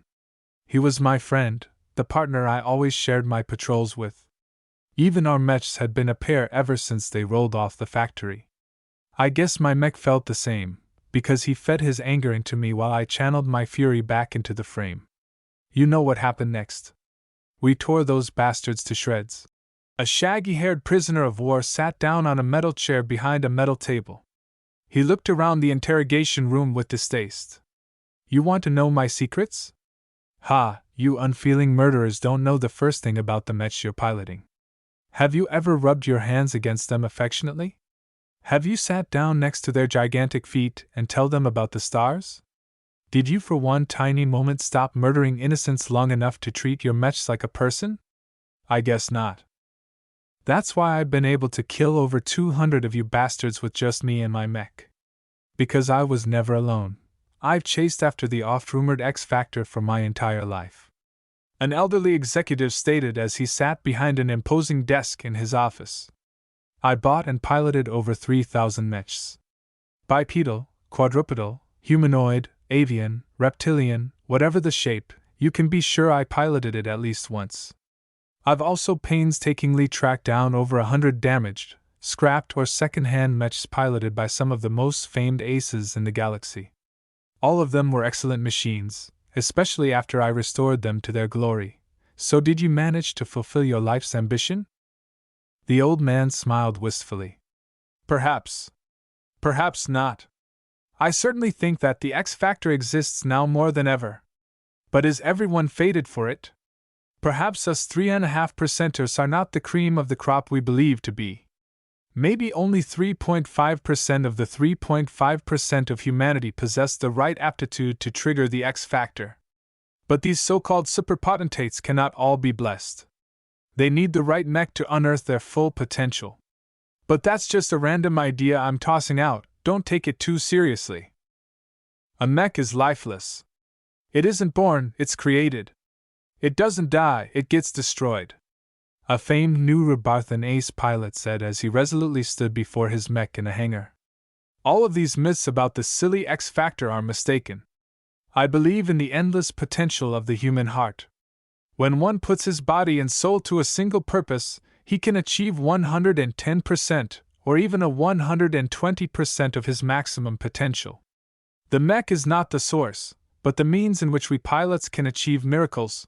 He was my friend, the partner I always shared my patrols with. Even our mechs had been a pair ever since they rolled off the factory. I guess my mech felt the same, because he fed his anger into me while I channeled my fury back into the frame. You know what happened next. We tore those bastards to shreds. A shaggy-haired prisoner of war sat down on a metal chair behind a metal table. He looked around the interrogation room with distaste. You want to know my secrets? Ha, you unfeeling murderers don't know the first thing about the mechs you're piloting. Have you ever rubbed your hands against them affectionately? Have you sat down next to their gigantic feet and tell them about the stars? Did you for one tiny moment stop murdering innocents long enough to treat your mechs like a person? I guess not. That's why I've been able to kill over 200 of you bastards with just me and my mech. Because I was never alone. I've chased after the oft-rumored X Factor for my entire life. An elderly executive stated as he sat behind an imposing desk in his office. I bought and piloted over 3,000 mechs. Bipedal, quadrupedal, humanoid, avian, reptilian, whatever the shape, you can be sure I piloted it at least once. I've also painstakingly tracked down over 100 damaged, scrapped or second-hand mechs piloted by some of the most famed aces in the galaxy. All of them were excellent machines, especially after I restored them to their glory. So did you manage to fulfill your life's ambition? The old man smiled wistfully. Perhaps. Perhaps not. I certainly think that the X Factor exists now more than ever. But is everyone fated for it? Perhaps us 3.5%ers are not the cream of the crop we believe to be. Maybe only 3.5% of the 3.5% of humanity possess the right aptitude to trigger the X Factor. But these so-called superpotentates cannot all be blessed. They need the right mech to unearth their full potential. But that's just a random idea I'm tossing out, don't take it too seriously. A mech is lifeless. It isn't born, it's created. It doesn't die, it gets destroyed. A famed New Rabarthan ace pilot said as he resolutely stood before his mech in a hangar. All of these myths about the silly X Factor are mistaken. I believe in the endless potential of the human heart. When one puts his body and soul to a single purpose, he can achieve 110% or even a 120% of his maximum potential. The mech is not the source, but the means in which we pilots can achieve miracles.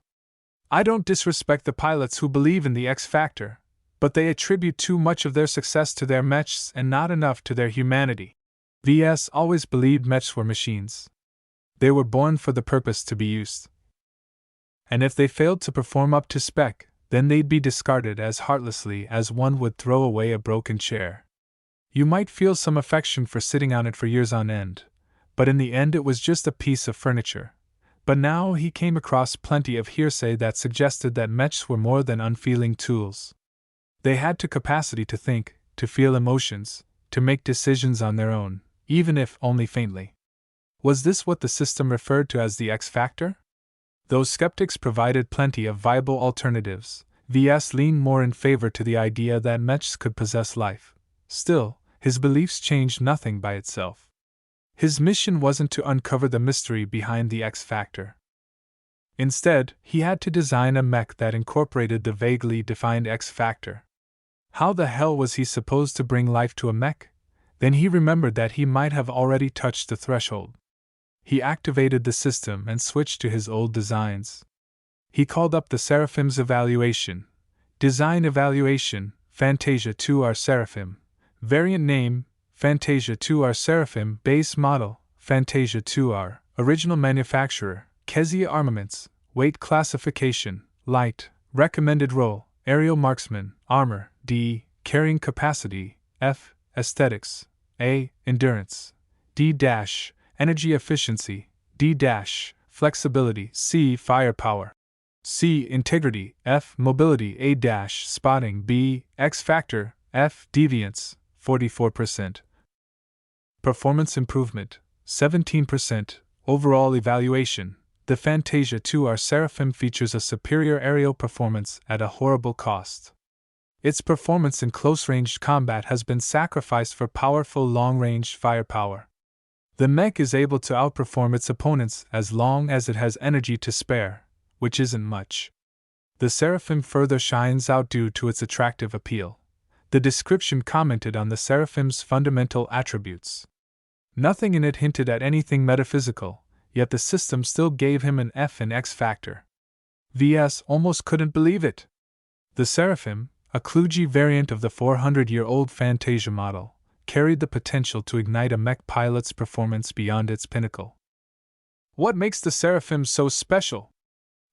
I don't disrespect the pilots who believe in the X factor, but they attribute too much of their success to their mechs and not enough to their humanity. Ves always believed mechs were machines. They were born for the purpose to be used. And if they failed to perform up to spec, then they'd be discarded as heartlessly as one would throw away a broken chair. You might feel some affection for sitting on it for years on end, but in the end it was just a piece of furniture. But now he came across plenty of hearsay that suggested that mechs were more than unfeeling tools. They had the capacity to think, to feel emotions, to make decisions on their own, even if only faintly. Was this what the system referred to as the X factor? Though skeptics provided plenty of viable alternatives, Ves leaned more in favor to the idea that mechs could possess life. Still, his beliefs changed nothing by itself. His mission wasn't to uncover the mystery behind the X factor. Instead, he had to design a mech that incorporated the vaguely defined X factor. How the hell was he supposed to bring life to a mech? Then he remembered that he might have already touched the threshold. He activated the system and switched to his old designs. He called up the Seraphim's evaluation. Design evaluation, Fantasia 2R Seraphim. Variant name, Fantasia 2R Seraphim. Base model, Fantasia 2R. Original manufacturer, Kezia Armaments. Weight classification, light. Recommended role, aerial marksman. Armor, D. Carrying capacity, F. Aesthetics, A. Endurance, D-. Energy efficiency, D-. Flexibility, C. Firepower, C. Integrity, F. Mobility, A-. Spotting, B. X factor, F. Deviance, 44%. Performance improvement, 17%. Overall evaluation, the Fantasia 2R Seraphim features a superior aerial performance at a horrible cost. Its performance in close-range combat has been sacrificed for powerful long-range firepower. The mech is able to outperform its opponents as long as it has energy to spare, which isn't much. The Seraphim further shines out due to its attractive appeal. The description commented on the Seraphim's fundamental attributes. Nothing in it hinted at anything metaphysical, yet the system still gave him an F in X factor. Ves almost couldn't believe it. The Seraphim, a kludgy variant of the 400-year-old Fantasia model, carried the potential to ignite a mech pilot's performance beyond its pinnacle. What makes the Seraphim so special?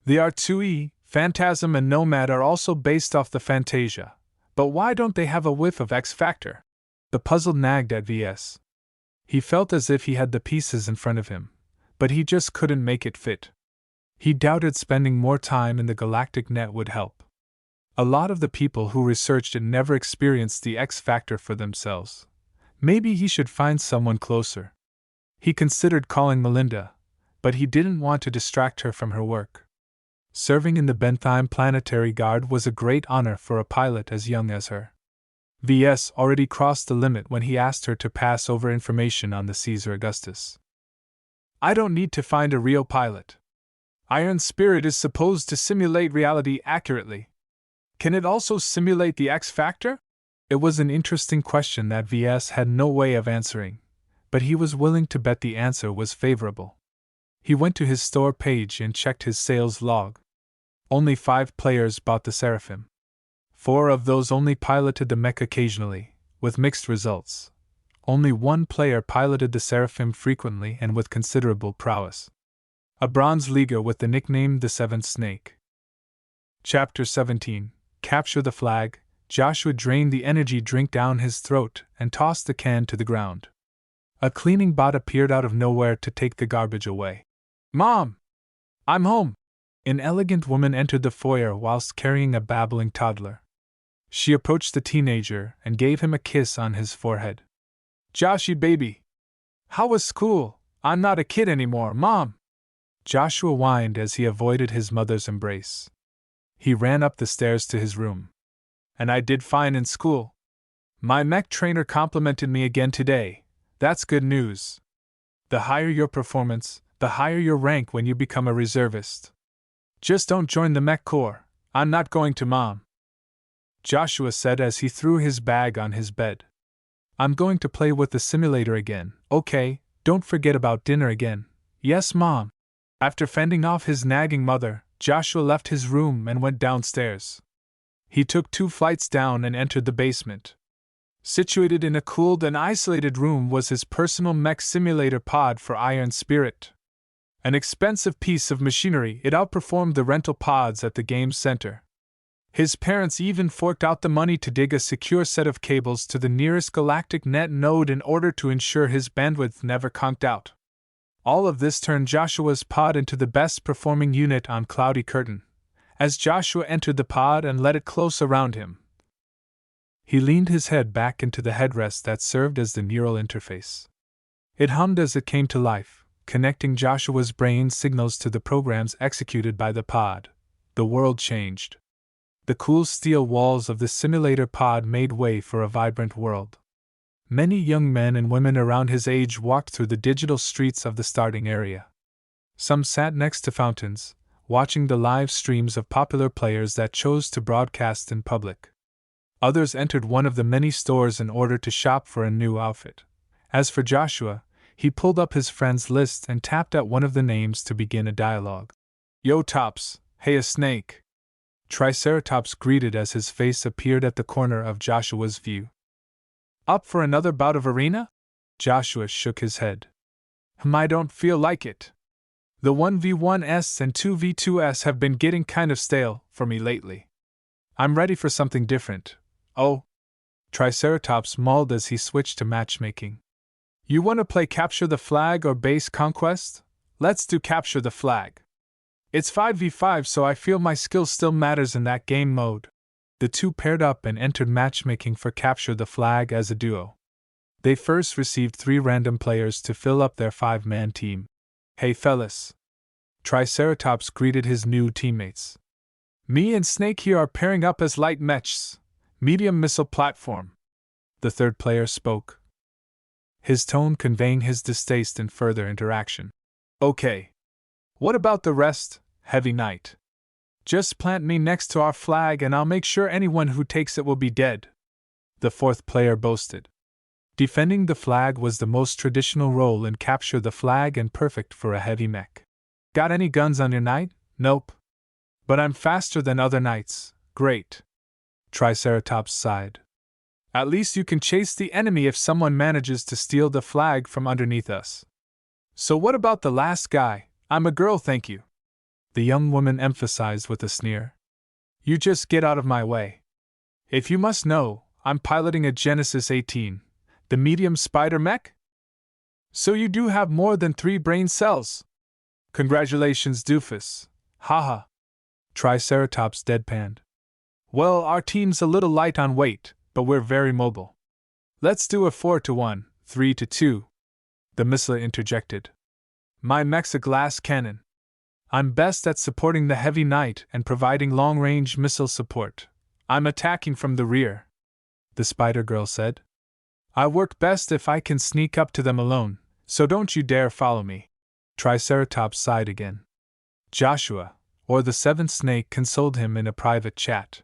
The R2E, Phantasm and Nomad are also based off the Fantasia, but why don't they have a whiff of X factor? The puzzle nagged at Ves. He felt as if he had the pieces in front of him, but he just couldn't make it fit. He doubted spending more time in the galactic net would help. A lot of the people who researched it never experienced the X factor for themselves. Maybe he should find someone closer. He considered calling Melinda, but he didn't want to distract her from her work. Serving in the Bentheim Planetary Guard was a great honor for a pilot as young as her. Ves already crossed the limit when he asked her to pass over information on the Caesar Augustus. I don't need to find a real pilot. Iron Spirit is supposed to simulate reality accurately. Can it also simulate the X factor? It was an interesting question that Ves had no way of answering, but he was willing to bet the answer was favorable. He went to his store page and checked his sales log. Only 5 players bought the Seraphim. 4 of those only piloted the mech occasionally, with mixed results. Only 1 player piloted the Seraphim frequently and with considerable prowess. A bronze leaguer with the nickname the Seventh Snake. Chapter 17. Capture the flag. Joshua drained the energy drink down his throat and tossed the can to the ground. A cleaning bot appeared out of nowhere to take the garbage away. Mom! I'm home! An elegant woman entered the foyer whilst carrying a babbling toddler. She approached the teenager and gave him a kiss on his forehead. Joshy baby! How was school? I'm not a kid anymore, Mom! Joshua whined as he avoided his mother's embrace. He ran up the stairs to his room. And I did fine in school. My mech trainer complimented me again today. That's good news. The higher your performance, the higher your rank when you become a reservist. Just don't join the mech corps. I'm not going to, Mom. Joshua said as he threw his bag on his bed. I'm going to play with the simulator again, okay, Don't forget about dinner again. Yes, Mom. After fending off his nagging mother, Joshua left his room and went downstairs. He took 2 flights down and entered the basement. Situated in a cooled and isolated room was his personal mech simulator pod for Iron Spirit. An expensive piece of machinery, it outperformed the rental pods at the game center. His parents even forked out the money to dig a secure set of cables to the nearest galactic net node in order to ensure his bandwidth never conked out. All of this turned Joshua's pod into the best performing unit on Cloudy Curtain. As Joshua entered the pod and let it close around him, he leaned his head back into the headrest that served as the neural interface. It hummed as it came to life, connecting Joshua's brain signals to the programs executed by the pod. The world changed. The cool steel walls of the simulator pod made way for a vibrant world. Many young men and women around his age walked through the digital streets of the starting area. Some sat next to fountains, watching the live streams of popular players that chose to broadcast in public. Others entered one of the many stores in order to shop for a new outfit. As for Joshua, he pulled up his friends' list and tapped at one of the names to begin a dialogue. "Yo, Tops, hey, a snake." Triceratops greeted as his face appeared at the corner of Joshua's view. "Up for another bout of arena?" Joshua shook his head. "I don't feel like it. The 1v1s and 2v2s have been getting kind of stale for me lately. I'm ready for something different." "Oh?" Triceratops mulled as he switched to matchmaking. "You want to play Capture the Flag or Base Conquest? Let's do Capture the Flag. It's 5v5, so I feel my skill still matters in that game mode." The two paired up and entered matchmaking for Capture the Flag as a duo. They first received 3 random players to fill up their 5-man team. "Hey fellas." Triceratops greeted his new teammates. "Me and Snake here are pairing up as light mechs, medium missile platform." The third player spoke, his tone conveying his distaste in further interaction. "Okay. What about the rest, Heavy Knight? Just plant me next to our flag and I'll make sure anyone who takes it will be dead," the fourth player boasted. Defending the flag was the most traditional role in Capture the Flag and perfect for a heavy mech. "Got any guns on your knight?" "Nope. But I'm faster than other knights." "Great." Triceratops sighed. "At least you can chase the enemy if someone manages to steal the flag from underneath us." "So what about the last guy? I'm a girl, thank you," the young woman emphasized with a sneer. "You just get out of my way. If you must know, I'm piloting a Genesis 18, the medium spider mech." "So you do have more than 3 brain cells. Congratulations, doofus. Haha." Triceratops deadpanned. "Well, our team's a little light on weight, but we're very mobile. Let's do a 4-to-1, 3-to-2, the missile interjected. "My mech's a glass cannon. I'm best at supporting the heavy knight and providing long-range missile support. I'm attacking from the rear," the spider girl said. "I work best if I can sneak up to them alone, so don't you dare follow me." Triceratops sighed again. Joshua, or the seventh snake, consoled him in a private chat.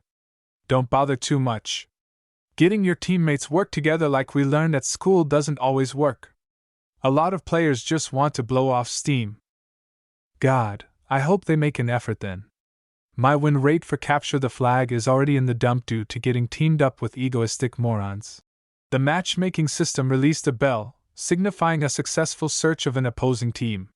"Don't bother too much. Getting your teammates work together like we learned at school doesn't always work. A lot of players just want to blow off steam." "God, I hope they make an effort then. My win rate for Capture the Flag is already in the dump due to getting teamed up with egoistic morons." The matchmaking system released a bell, signifying a successful search of an opposing team.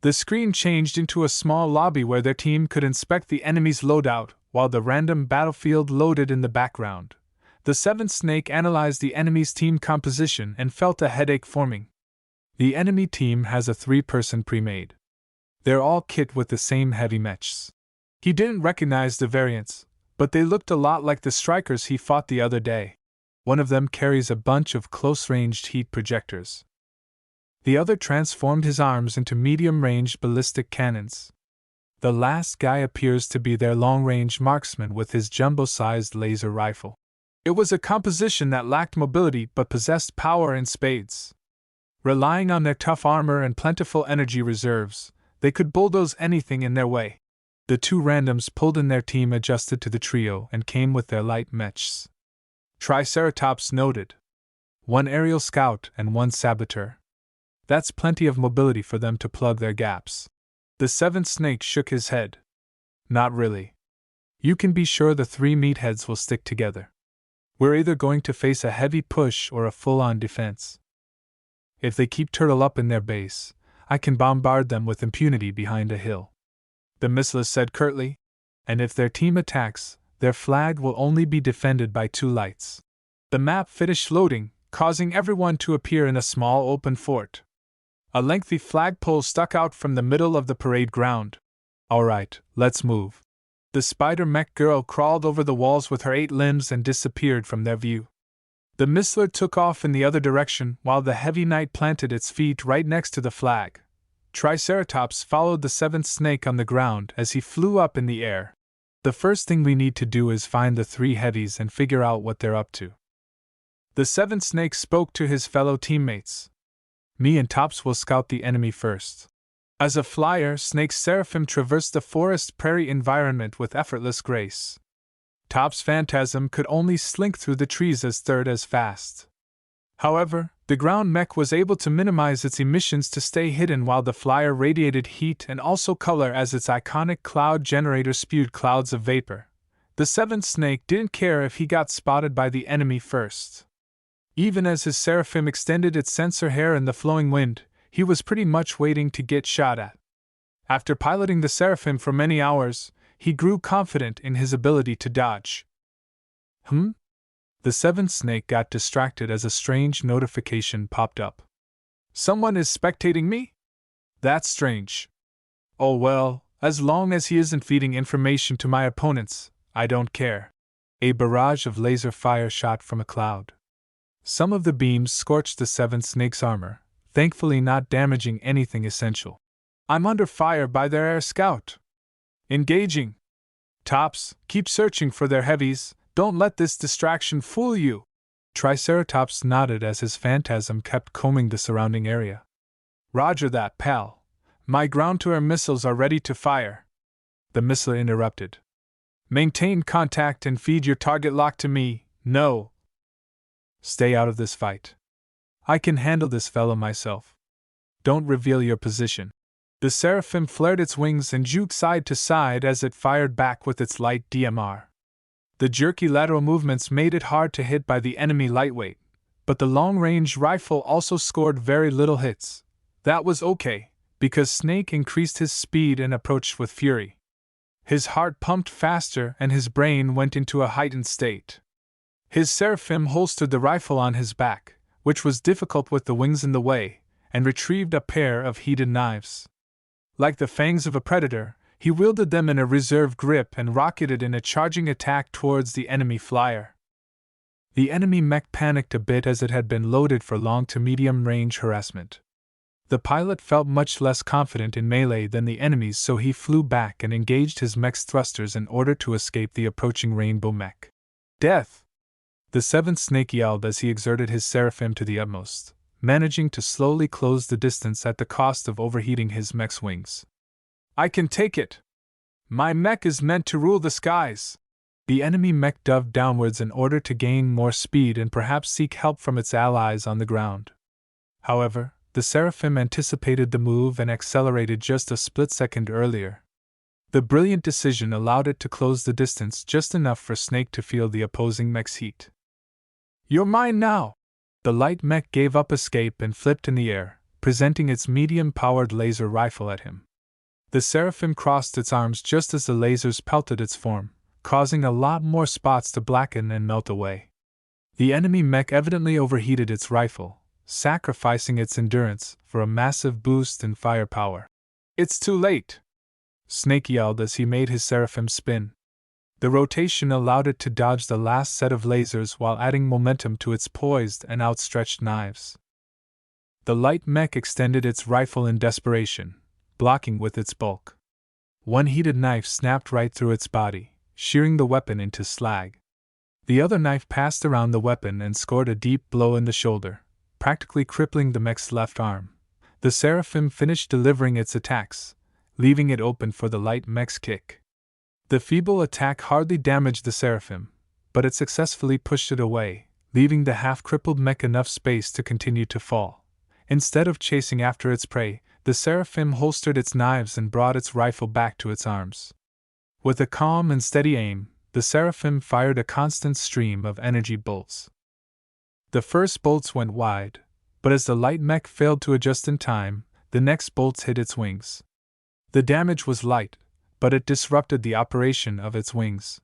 The screen changed into a small lobby where their team could inspect the enemy's loadout, while the random battlefield loaded in the background. The seventh snake analyzed the enemy's team composition and felt a headache forming. The enemy team has a 3-person pre-made. They're all kit with the same heavy mechs. He didn't recognize the variants, but they looked a lot like the strikers he fought the other day. One of them carries a bunch of close-ranged heat projectors. The other transformed his arms into medium-range ballistic cannons. The last guy appears to be their long-range marksman with his jumbo-sized laser rifle. It was a composition that lacked mobility but possessed power in spades. Relying on their tough armor and plentiful energy reserves, they could bulldoze anything in their way. The 2 randoms pulled in their team adjusted to the trio and came with their light mechs. Triceratops noted. 1 aerial scout and 1 saboteur. That's plenty of mobility for them to plug their gaps. The seventh snake shook his head. Not really. You can be sure the three meatheads will stick together. We're either going to face a heavy push or a full-on defense. If they keep turtle up in their base, I can bombard them with impunity behind a hill. The Missler said curtly, and if their team attacks, their flag will only be defended by 2 lights. The map finished loading, causing everyone to appear in a small open fort. A lengthy flagpole stuck out from the middle of the parade ground. All right, let's move. The spider mech girl crawled over the walls with her 8 limbs and disappeared from their view. The Missler took off in the other direction while the heavy knight planted its feet right next to the flag. Triceratops followed the seventh snake on the ground as he flew up in the air. The first thing we need to do is find the 3 heavies and figure out what they're up to. The seventh snake spoke to his fellow teammates. Me and Tops will scout the enemy first. As a flyer, Snake Seraphim traversed the forest prairie environment with effortless grace. Top's phantasm could only slink through the trees as third as fast. However, the ground mech was able to minimize its emissions to stay hidden while the flyer radiated heat and also color as its iconic cloud generator spewed clouds of vapor. The seventh snake didn't care if he got spotted by the enemy first. Even as his seraphim extended its sensor hair in the flowing wind, he was pretty much waiting to get shot at. After piloting the seraphim for many hours, he grew confident in his ability to dodge. The seventh snake got distracted as a strange notification popped up. Someone is spectating me? That's strange. Oh well, as long as he isn't feeding information to my opponents, I don't care. A barrage of laser fire shot from a cloud. Some of the beams scorched the seventh snake's armor, thankfully not damaging anything essential. I'm under fire by their air scout. Engaging. Tops, keep searching for their heavies, don't let this distraction fool you. Triceratops nodded as his phantasm kept combing the surrounding area. Roger that, pal. My ground-to-air missiles are ready to fire. The Missler interrupted. Maintain contact and feed your target lock to me, no. Stay out of this fight. I can handle this fellow myself. Don't reveal your position. The Seraphim flared its wings and juked side to side as it fired back with its light DMR. The jerky lateral movements made it hard to hit by the enemy lightweight, but the long-range rifle also scored very little hits. That was okay, because Snake increased his speed and approached with fury. His heart pumped faster and his brain went into a heightened state. His Seraphim holstered the rifle on his back, which was difficult with the wings in the way, and retrieved a pair of heated knives. Like the fangs of a predator, he wielded them in a reserve grip and rocketed in a charging attack towards the enemy flyer. The enemy mech panicked a bit as it had been loaded for long to medium-range harassment. The pilot felt much less confident in melee than the enemies, so he flew back and engaged his mech's thrusters in order to escape the approaching rainbow mech. Death! The seventh snake yelled as he exerted his seraphim to the utmost, managing to slowly close the distance at the cost of overheating his mech's wings. I can take it! My mech is meant to rule the skies! The enemy mech dove downwards in order to gain more speed and perhaps seek help from its allies on the ground. However, the seraphim anticipated the move and accelerated just a split second earlier. The brilliant decision allowed it to close the distance just enough for Snake to feel the opposing mech's heat. You're mine now! The light mech gave up escape and flipped in the air, presenting its medium-powered laser rifle at him. The seraphim crossed its arms just as the lasers pelted its form, causing a lot more spots to blacken and melt away. The enemy mech evidently overheated its rifle, sacrificing its endurance for a massive boost in firepower. It's too late! Snake yelled as he made his seraphim spin. The rotation allowed it to dodge the last set of lasers while adding momentum to its poised and outstretched knives. The light mech extended its rifle in desperation, blocking with its bulk. One heated knife snapped right through its body, shearing the weapon into slag. The other knife passed around the weapon and scored a deep blow in the shoulder, practically crippling the mech's left arm. The seraphim finished delivering its attacks, leaving it open for the light mech's kick. The feeble attack hardly damaged the seraphim, but it successfully pushed it away, leaving the half-crippled mech enough space to continue to fall. Instead of chasing after its prey, the seraphim holstered its knives and brought its rifle back to its arms. With a calm and steady aim, the seraphim fired a constant stream of energy bolts. The first bolts went wide, but as the light mech failed to adjust in time, the next bolts hit its wings. The damage was light, but it disrupted the operation of its wings.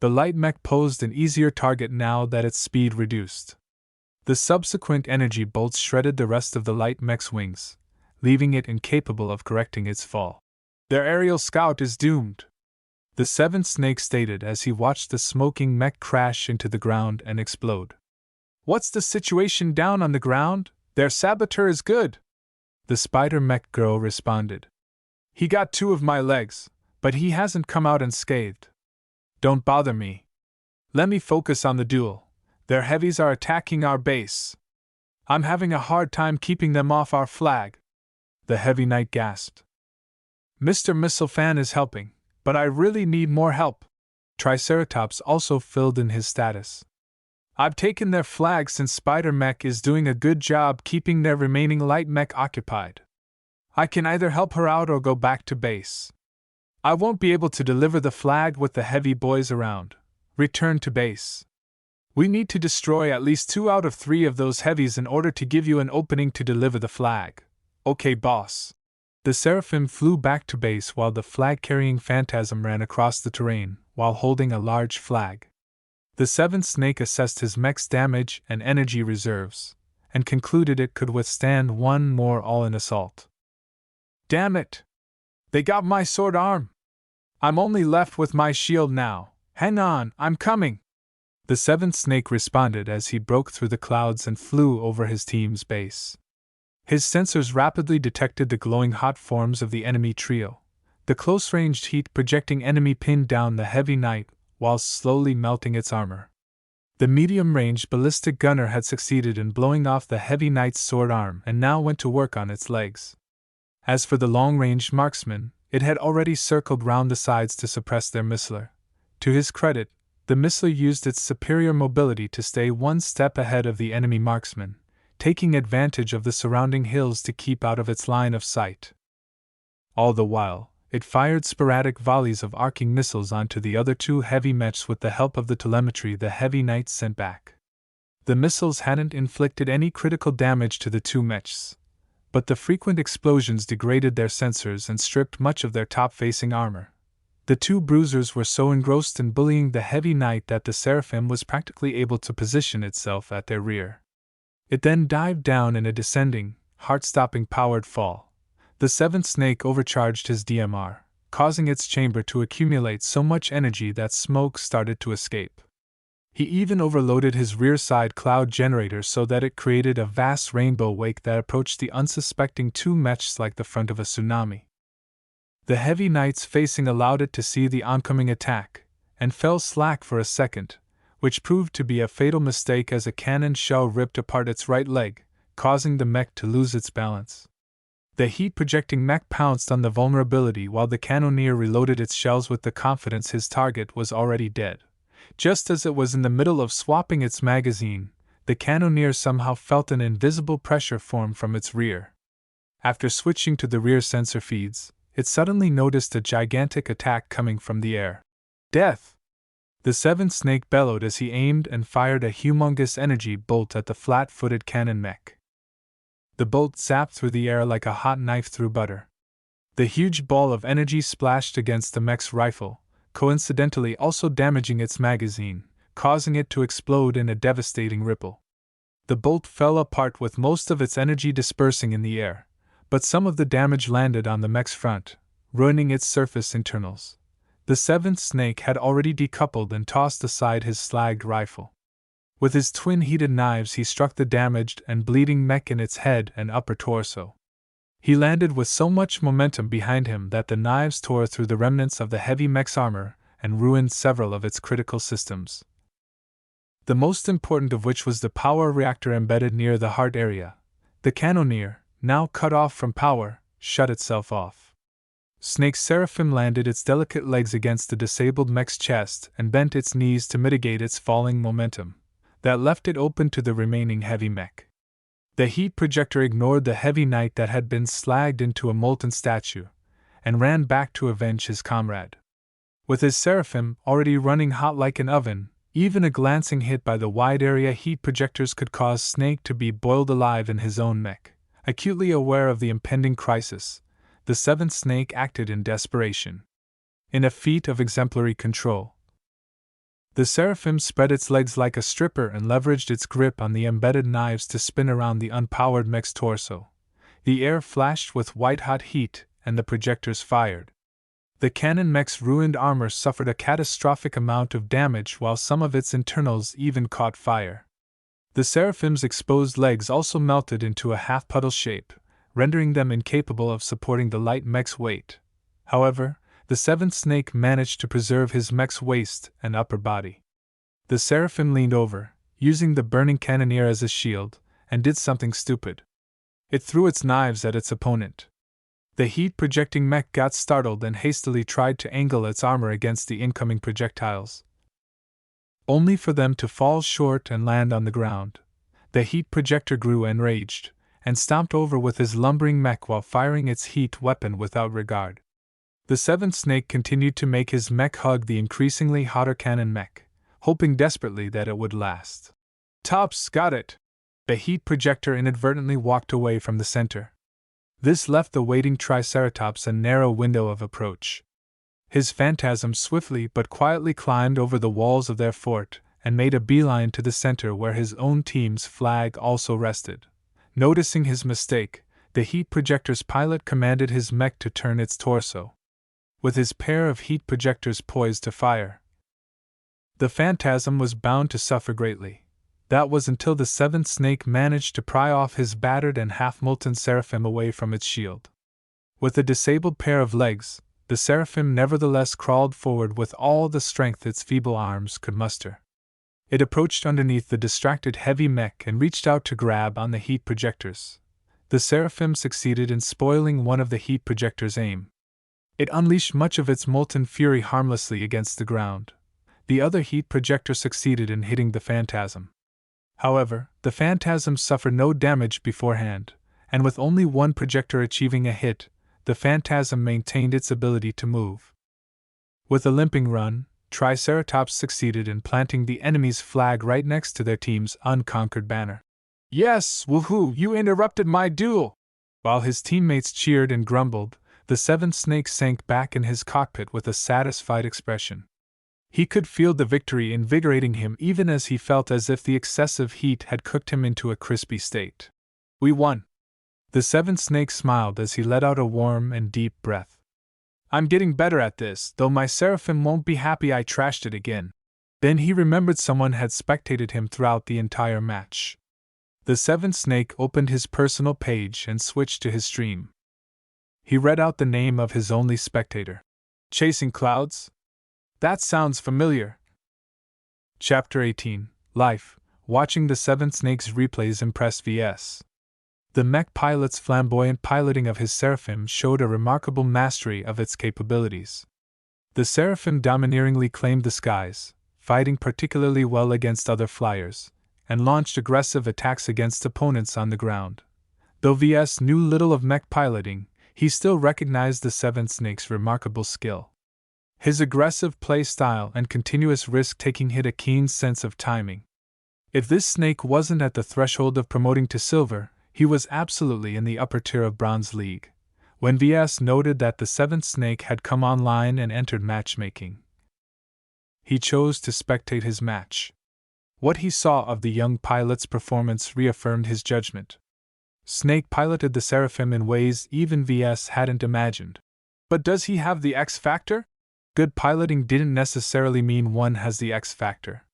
The light mech posed an easier target now that its speed reduced. The subsequent energy bolts shredded the rest of the light mech's wings, leaving it incapable of correcting its fall. "Their aerial scout is doomed," the seventh snake stated as he watched the smoking mech crash into the ground and explode. "What's the situation down on the ground? Their saboteur is good," the spider mech girl responded. "He got 2 of my legs, but he hasn't come out unscathed. Don't bother me. Let me focus on the duel. Their heavies are attacking our base. I'm having a hard time keeping them off our flag," the heavy knight gasped. "Mr. Mistlefan is helping, but I really need more help," Triceratops also filled in his status. "I've taken their flag since Spider Mech is doing a good job keeping their remaining light mech occupied. I can either help her out or go back to base. I won't be able to deliver the flag with the heavy boys around. Return to base. We need to destroy at least 2 out of 3 of those heavies in order to give you an opening to deliver the flag. Okay, boss." The seraphim flew back to base while the flag-carrying phantasm ran across the terrain, while holding a large flag. The seventh snake assessed his mech's damage and energy reserves, and concluded it could withstand one more all-in assault. "Damn it! They got my sword arm! I'm only left with my shield now. Hang on, I'm coming!" The seventh snake responded as he broke through the clouds and flew over his team's base. His sensors rapidly detected the glowing hot forms of the enemy trio, the close-ranged heat-projecting enemy pinned down the heavy knight while slowly melting its armor. The medium-range ballistic gunner had succeeded in blowing off the heavy knight's sword arm and now went to work on its legs. As for the long-range marksman, it had already circled round the sides to suppress their missiler. To his credit, the missiler used its superior mobility to stay one step ahead of the enemy marksman, taking advantage of the surrounding hills to keep out of its line of sight. All the while, it fired sporadic volleys of arcing missiles onto the other 2 heavy mechs with the help of the telemetry the heavy knight sent back. The missiles hadn't inflicted any critical damage to the 2 mechs, but the frequent explosions degraded their sensors and stripped much of their top-facing armor. The 2 bruisers were so engrossed in bullying the heavy knight that the seraphim was practically able to position itself at their rear. It then dived down in a descending, heart-stopping powered fall. The seventh snake overcharged his DMR, causing its chamber to accumulate so much energy that smoke started to escape. He even overloaded his rear side cloud generator so that it created a vast rainbow wake that approached the unsuspecting 2 mechs like the front of a tsunami. The heavy knight's facing allowed it to see the oncoming attack, and fell slack for a second, which proved to be a fatal mistake as a cannon shell ripped apart its right leg, causing the mech to lose its balance. The heat-projecting mech pounced on the vulnerability while the cannoneer reloaded its shells with the confidence his target was already dead. Just as it was in the middle of swapping its magazine, the cannoneer somehow felt an invisible pressure form from its rear. After switching to the rear sensor feeds, it suddenly noticed a gigantic attack coming from the air. "Death!" The seventh snake bellowed as he aimed and fired a humongous energy bolt at the flat-footed cannon mech. The bolt zapped through the air like a hot knife through butter. The huge ball of energy splashed against the mech's rifle, coincidentally also damaging its magazine, causing it to explode in a devastating ripple. The bolt fell apart with most of its energy dispersing in the air, but some of the damage landed on the mech's front, ruining its surface internals. The seventh snake had already decoupled and tossed aside his slagged rifle. With his twin heated knives he struck the damaged and bleeding mech in its head and upper torso. He landed with so much momentum behind him that the knives tore through the remnants of the heavy mech's armor and ruined several of its critical systems, the most important of which was the power reactor embedded near the heart area. The cannoneer, now cut off from power, shut itself off. Snake Seraphim landed its delicate legs against the disabled mech's chest and bent its knees to mitigate its falling momentum. That left it open to the remaining heavy mech. The heat projector ignored the heavy knight that had been slagged into a molten statue, and ran back to avenge his comrade. With his seraphim already running hot like an oven, even a glancing hit by the wide-area heat projectors could cause Snake to be boiled alive in his own mech. Acutely aware of the impending crisis, the seventh Snake acted in desperation. In a feat of exemplary control, the seraphim spread its legs like a stripper and leveraged its grip on the embedded knives to spin around the unpowered mech's torso. The air flashed with white-hot heat, and the projectors fired. The cannon mech's ruined armor suffered a catastrophic amount of damage, while some of its internals even caught fire. The seraphim's exposed legs also melted into a half-puddle shape, rendering them incapable of supporting the light mech's weight. However, the seventh Snake managed to preserve his mech's waist and upper body. The seraphim leaned over, using the burning cannoneer as a shield, and did something stupid. It threw its knives at its opponent. The heat-projecting mech got startled and hastily tried to angle its armor against the incoming projectiles, only for them to fall short and land on the ground. The heat projector grew enraged, and stomped over with his lumbering mech while firing its heat weapon without regard. The seventh Snake continued to make his mech hug the increasingly hotter cannon mech, hoping desperately that it would last. "Tops, got it!" The heat projector inadvertently walked away from the center. This left the waiting Triceratops a narrow window of approach. His phantasm swiftly but quietly climbed over the walls of their fort and made a beeline to the center where his own team's flag also rested. Noticing his mistake, the heat projector's pilot commanded his mech to turn its torso, with his pair of heat projectors poised to fire. The phantasm was bound to suffer greatly. That was until the seventh Snake managed to pry off his battered and half-molten seraphim away from its shield. With a disabled pair of legs, the seraphim nevertheless crawled forward with all the strength its feeble arms could muster. It approached underneath the distracted heavy mech and reached out to grab on the heat projectors. The seraphim succeeded in spoiling one of the heat projectors' aim. It unleashed much of its molten fury harmlessly against the ground. The other heat projector succeeded in hitting the phantasm. However, the phantasm suffered no damage beforehand, and with only one projector achieving a hit, the phantasm maintained its ability to move. With a limping run, Triceratops succeeded in planting the enemy's flag right next to their team's unconquered banner. "Yes, woohoo, you interrupted my duel!" While his teammates cheered and grumbled, the seventh Snake sank back in his cockpit with a satisfied expression. He could feel the victory invigorating him even as he felt as if the excessive heat had cooked him into a crispy state. "We won!" The seventh Snake smiled as he let out a warm and deep breath. "I'm getting better at this, though my seraphim won't be happy I trashed it again." Then he remembered someone had spectated him throughout the entire match. The seventh Snake opened his personal page and switched to his stream. He read out the name of his only spectator. "Chasing Clouds? That sounds familiar." Chapter 18, Life. Watching the seventh Snake's replays impressed Ves. The mech pilot's flamboyant piloting of his seraphim showed a remarkable mastery of its capabilities. The seraphim domineeringly claimed the skies, fighting particularly well against other flyers, and launched aggressive attacks against opponents on the ground. Though Ves knew little of mech piloting, he still recognized the seventh Snake's remarkable skill. His aggressive play style and continuous risk-taking hid a keen sense of timing. If this Snake wasn't at the threshold of promoting to silver, he was absolutely in the upper tier of Bronze League. When Ves noted that the seventh Snake had come online and entered matchmaking, he chose to spectate his match. What he saw of the young pilot's performance reaffirmed his judgment. Snake piloted the seraphim in ways even Ves hadn't imagined. But does he have the X factor? Good piloting didn't necessarily mean one has the X factor.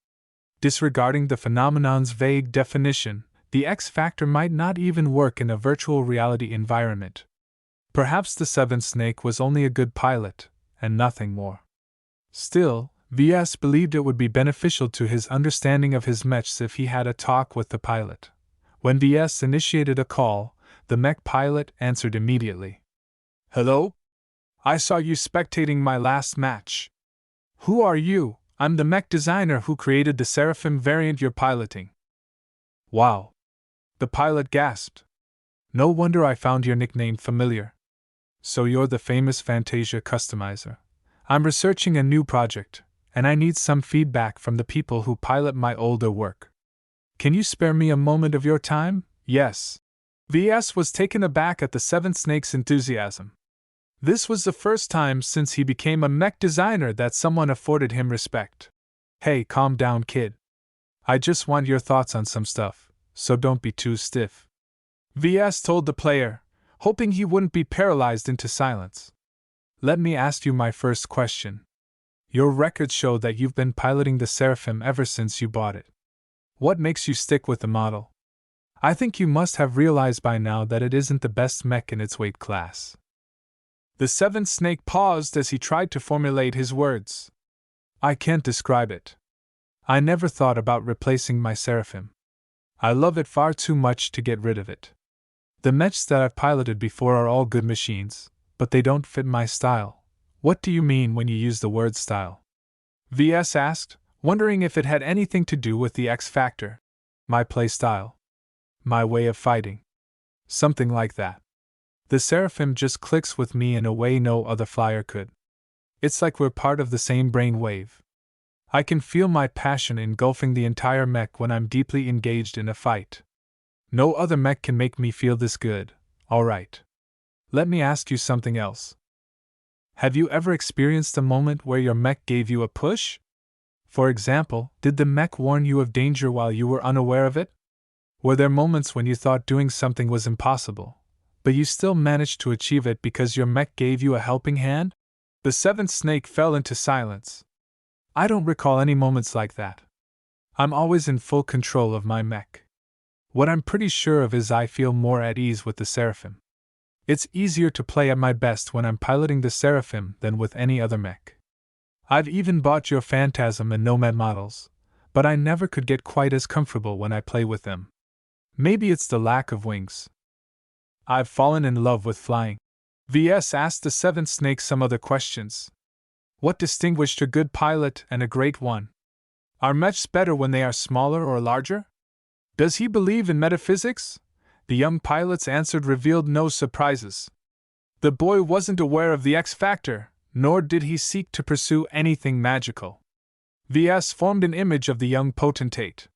Disregarding the phenomenon's vague definition, the X factor might not even work in a virtual reality environment. Perhaps the seventh Snake was only a good pilot, and nothing more. Still, Ves believed it would be beneficial to his understanding of his mechs if he had a talk with the pilot. When Ves initiated a call, the mech pilot answered immediately. "Hello? I saw you spectating my last match. Who are you? I'm the mech designer who created the seraphim variant you're piloting." "Wow. The pilot gasped. No wonder I found your nickname familiar. So you're the famous Fantasia customizer. I'm researching a new project, and I need some feedback from the people who pilot my older work. Can you spare me a moment of your time? Yes. Ves was taken aback at the seventh snake's enthusiasm. This was the first time since he became a mech designer that someone afforded him respect. Hey, calm down, kid. I just want your thoughts on some stuff, so don't be too stiff. Ves told the player, hoping he wouldn't be paralyzed into silence. Let me ask you my first question. Your records show that you've been piloting the Seraphim ever since you bought it. What makes you stick with the model? I think you must have realized by now that it isn't the best mech in its weight class. The seventh snake paused as he tried to formulate his words. I can't describe it. I never thought about replacing my Seraphim. I love it far too much to get rid of it. The mechs that I've piloted before are all good machines, but they don't fit my style. What do you mean when you use the word style? Ves asked, wondering if it had anything to do with the X factor. My play style. My way of fighting. Something like that. The Seraphim just clicks with me in a way no other flyer could. It's like we're part of the same brain wave. I can feel my passion engulfing the entire mech when I'm deeply engaged in a fight. No other mech can make me feel this good. Alright. Let me ask you something else. Have you ever experienced a moment where your mech gave you a push? For example, did the mech warn you of danger while you were unaware of it? Were there moments when you thought doing something was impossible, but you still managed to achieve it because your mech gave you a helping hand? The seventh snake fell into silence. I don't recall any moments like that. I'm always in full control of my mech. What I'm pretty sure of is I feel more at ease with the Seraphim. It's easier to play at my best when I'm piloting the Seraphim than with any other mech. I've even bought your Phantasm and Nomad models, but I never could get quite as comfortable when I play with them. Maybe it's the lack of wings. I've fallen in love with flying. Ves asked the seventh snake some other questions. What distinguished a good pilot and a great one? Are mechs better when they are smaller or larger? Does he believe in metaphysics? The young pilot's answer revealed no surprises. The boy wasn't aware of the X factor, nor did he seek to pursue anything magical. Ves formed an image of the young potentate.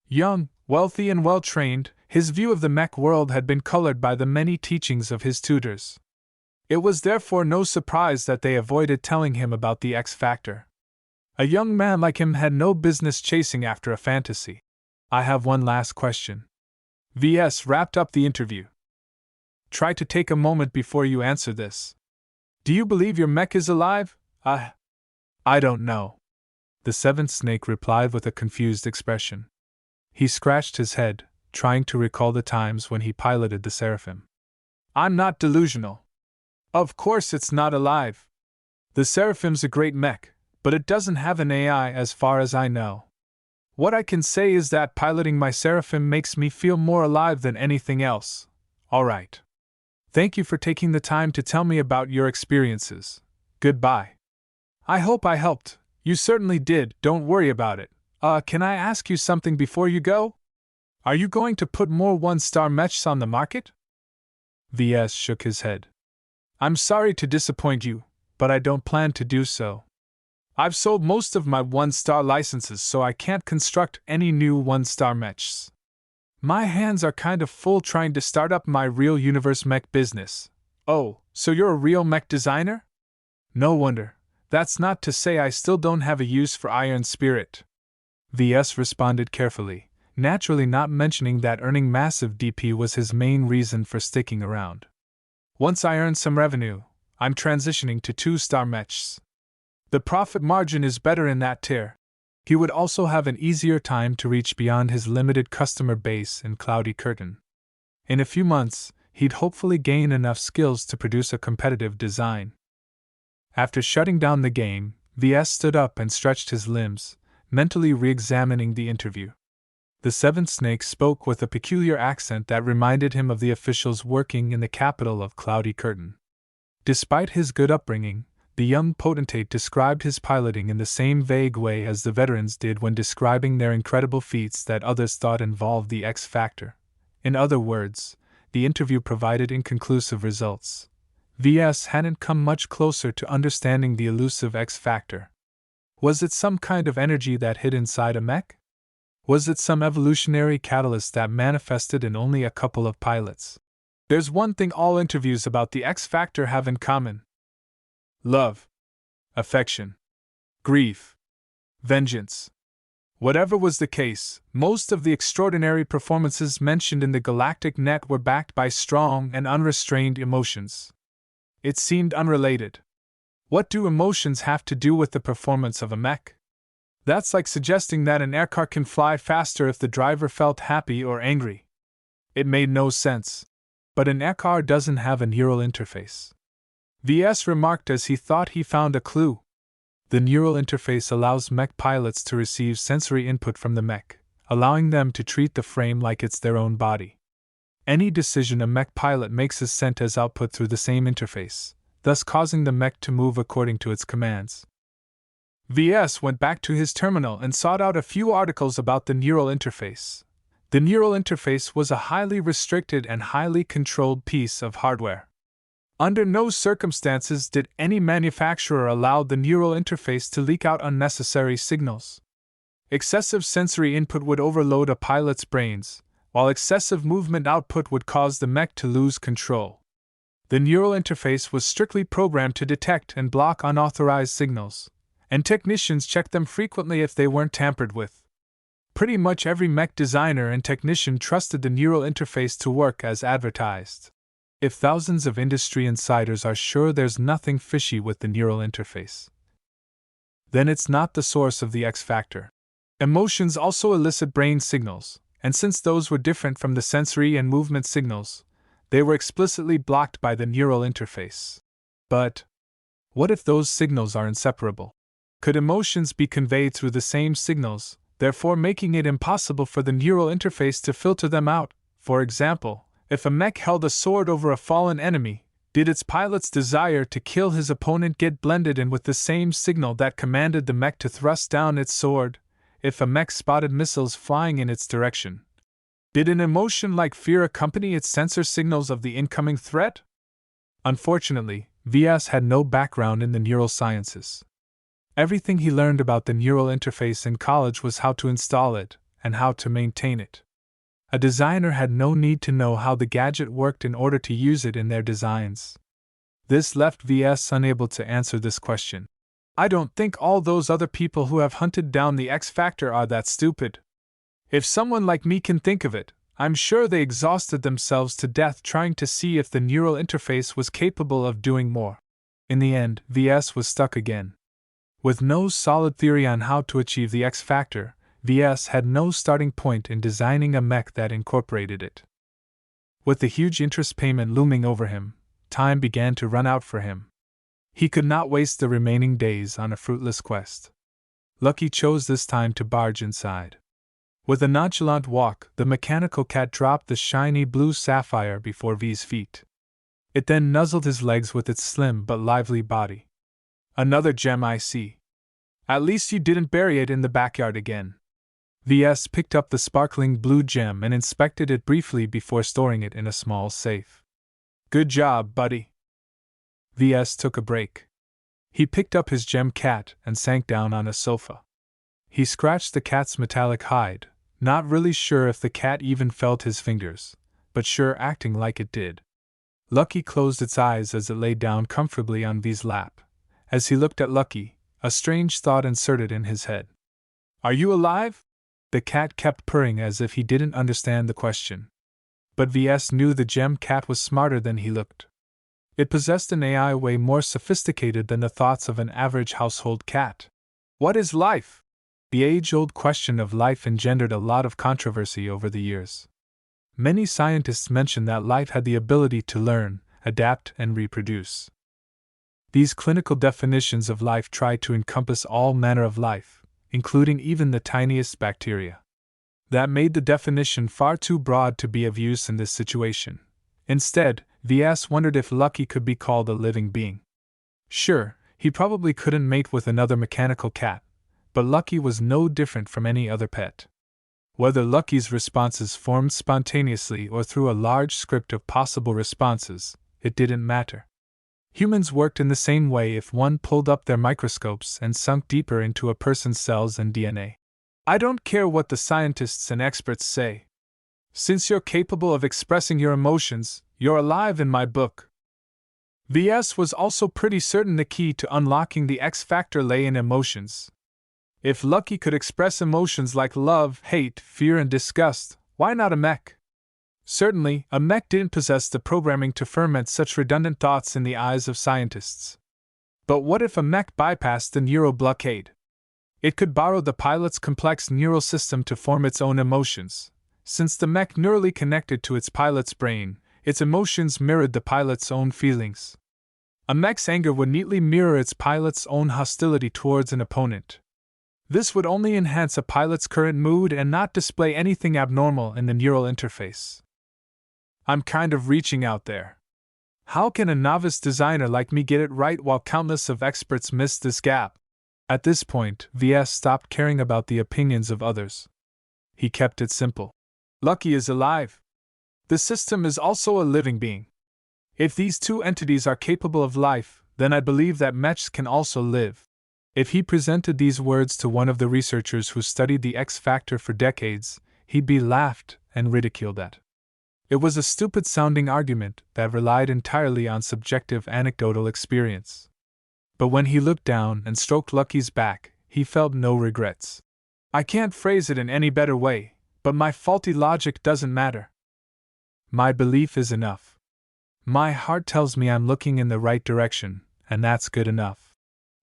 Young, wealthy and well-trained, his view of the mech world had been colored by the many teachings of his tutors. It was therefore no surprise that they avoided telling him about the X factor. A young man like him had no business chasing after a fantasy. I have one last question. Ves wrapped up the interview. Try to take a moment before you answer this. Do you believe your mech is alive? I don't know. The seventh snake replied with a confused expression. He scratched his head, trying to recall the times when he piloted the Seraphim. I'm not delusional. Of course it's not alive. The Seraphim's a great mech, but it doesn't have an AI as far as I know. What I can say is that piloting my Seraphim makes me feel more alive than anything else. Alright. Thank you for taking the time to tell me about your experiences. Goodbye. I hope I helped. You certainly did, don't worry about it. Can I ask you something before you go? Are you going to put more one-star mechs on the market? Ves shook his head. I'm sorry to disappoint you, but I don't plan to do so. I've sold most of my one-star licenses, so I can't construct any new one-star mechs. My hands are kind of full trying to start up my real universe mech business. Oh, so you're a real mech designer? No wonder. That's not to say I still don't have a use for Iron Spirit. Ves responded carefully, naturally not mentioning that earning massive DP was his main reason for sticking around. Once I earn some revenue, I'm transitioning to 2-star mechs. The profit margin is better in that tier. He would also have an easier time to reach beyond his limited customer base in Cloudy Curtain. In a few months, he'd hopefully gain enough skills to produce a competitive design. After shutting down the game, Ves stood up and stretched his limbs, mentally re-examining the interview. The seventh snake spoke with a peculiar accent that reminded him of the officials working in the capital of Cloudy Curtain. Despite his good upbringing, the young potentate described his piloting in the same vague way as the veterans did when describing their incredible feats that others thought involved the X factor, In other words, the interview provided inconclusive results. VS hadn't come much closer to understanding the elusive X factor. Was it some kind of energy that hid inside a mech? Was it some evolutionary catalyst that manifested in only a couple of pilots? There's one thing all interviews about the X factor have in common: love, affection, grief, vengeance. Whatever was the case, most of the extraordinary performances mentioned in the galactic net were backed by strong and unrestrained emotions. It seemed unrelated. What do emotions have to do with the performance of a mech? That's like suggesting that an aircar can fly faster if the driver felt happy or angry. It made no sense. But an aircar doesn't have a neural interface. VS remarked as he thought he found a clue. The neural interface allows mech pilots to receive sensory input from the mech, allowing them to treat the frame like it's their own body. Any decision a mech pilot makes is sent as output through the same interface, thus causing the mech to move according to its commands. VS went back to his terminal and sought out a few articles about the neural interface. The neural interface was a highly restricted and highly controlled piece of hardware. Under no circumstances did any manufacturer allow the neural interface to leak out unnecessary signals. Excessive sensory input would overload a pilot's brains, while excessive movement output would cause the mech to lose control. The neural interface was strictly programmed to detect and block unauthorized signals, and technicians checked them frequently if they weren't tampered with. Pretty much every mech designer and technician trusted the neural interface to work as advertised. If thousands of industry insiders are sure there's nothing fishy with the neural interface, then it's not the source of the X factor. Emotions also elicit brain signals, and since those were different from the sensory and movement signals, they were explicitly blocked by the neural interface. But what if those signals are inseparable? Could emotions be conveyed through the same signals, therefore making it impossible for the neural interface to filter them out? For example, if a mech held a sword over a fallen enemy, did its pilot's desire to kill his opponent get blended in with the same signal that commanded the mech to thrust down its sword, if a mech spotted missiles flying in its direction? Did an emotion like fear accompany its sensor signals of the incoming threat? Unfortunately, VS had no background in the neural sciences. Everything he learned about the neural interface in college was how to install it and how to maintain it. A designer had no need to know how the gadget worked in order to use it in their designs. This left VS unable to answer this question. I don't think all those other people who have hunted down the X factor are that stupid. If someone like me can think of it, I'm sure they exhausted themselves to death trying to see if the neural interface was capable of doing more. In the end, VS was stuck again. With no solid theory on how to achieve the X factor, VS had no starting point in designing a mech that incorporated it. With the huge interest payment looming over him, time began to run out for him. He could not waste the remaining days on a fruitless quest. Lucky chose this time to barge inside. With a nonchalant walk, the mechanical cat dropped the shiny blue sapphire before V's feet. It then nuzzled his legs with its slim but lively body. Another gem, I see. At least you didn't bury it in the backyard again. VS picked up the sparkling blue gem and inspected it briefly before storing it in a small safe. Good job, buddy. VS took a break. He picked up his gem cat and sank down on a sofa. He scratched the cat's metallic hide, not really sure if the cat even felt his fingers, but sure acting like it did. Lucky closed its eyes as it lay down comfortably on V's lap. As he looked at Lucky, a strange thought inserted in his head. Are you alive? The cat kept purring as if he didn't understand the question. But VS knew the gem cat was smarter than he looked. It possessed an AI way more sophisticated than the thoughts of an average household cat. What is life? The age-old question of life engendered a lot of controversy over the years. Many scientists mention that life had the ability to learn, adapt, and reproduce. These clinical definitions of life try to encompass all manner of life, including even the tiniest bacteria. That made the definition far too broad to be of use in this situation. Instead, VS wondered if Lucky could be called a living being. Sure, he probably couldn't mate with another mechanical cat, but Lucky was no different from any other pet. Whether Lucky's responses formed spontaneously or through a large script of possible responses, it didn't matter. Humans worked in the same way if one pulled up their microscopes and sunk deeper into a person's cells and DNA. I don't care what the scientists and experts say. Since you're capable of expressing your emotions, you're alive in my book. Ves was also pretty certain the key to unlocking the X factor lay in emotions. If Lucky could express emotions like love, hate, fear, and disgust, why not a mech? Certainly, a mech didn't possess the programming to ferment such redundant thoughts in the eyes of scientists. But what if a mech bypassed the neural blockade? It could borrow the pilot's complex neural system to form its own emotions. Since the mech neurally connected to its pilot's brain, its emotions mirrored the pilot's own feelings. A mech's anger would neatly mirror its pilot's own hostility towards an opponent. This would only enhance a pilot's current mood and not display anything abnormal in the neural interface. I'm kind of reaching out there. How can a novice designer like me get it right while countless of experts miss this gap? At this point, Ves stopped caring about the opinions of others. He kept it simple. Lucky is alive. The system is also a living being. If these two entities are capable of life, then I believe that mechs can also live. If he presented these words to one of the researchers who studied the X factor for decades, he'd be laughed and ridiculed at. It was a stupid-sounding argument that relied entirely on subjective anecdotal experience. But when he looked down and stroked Lucky's back, he felt no regrets. I can't phrase it in any better way, but my faulty logic doesn't matter. My belief is enough. My heart tells me I'm looking in the right direction, and that's good enough.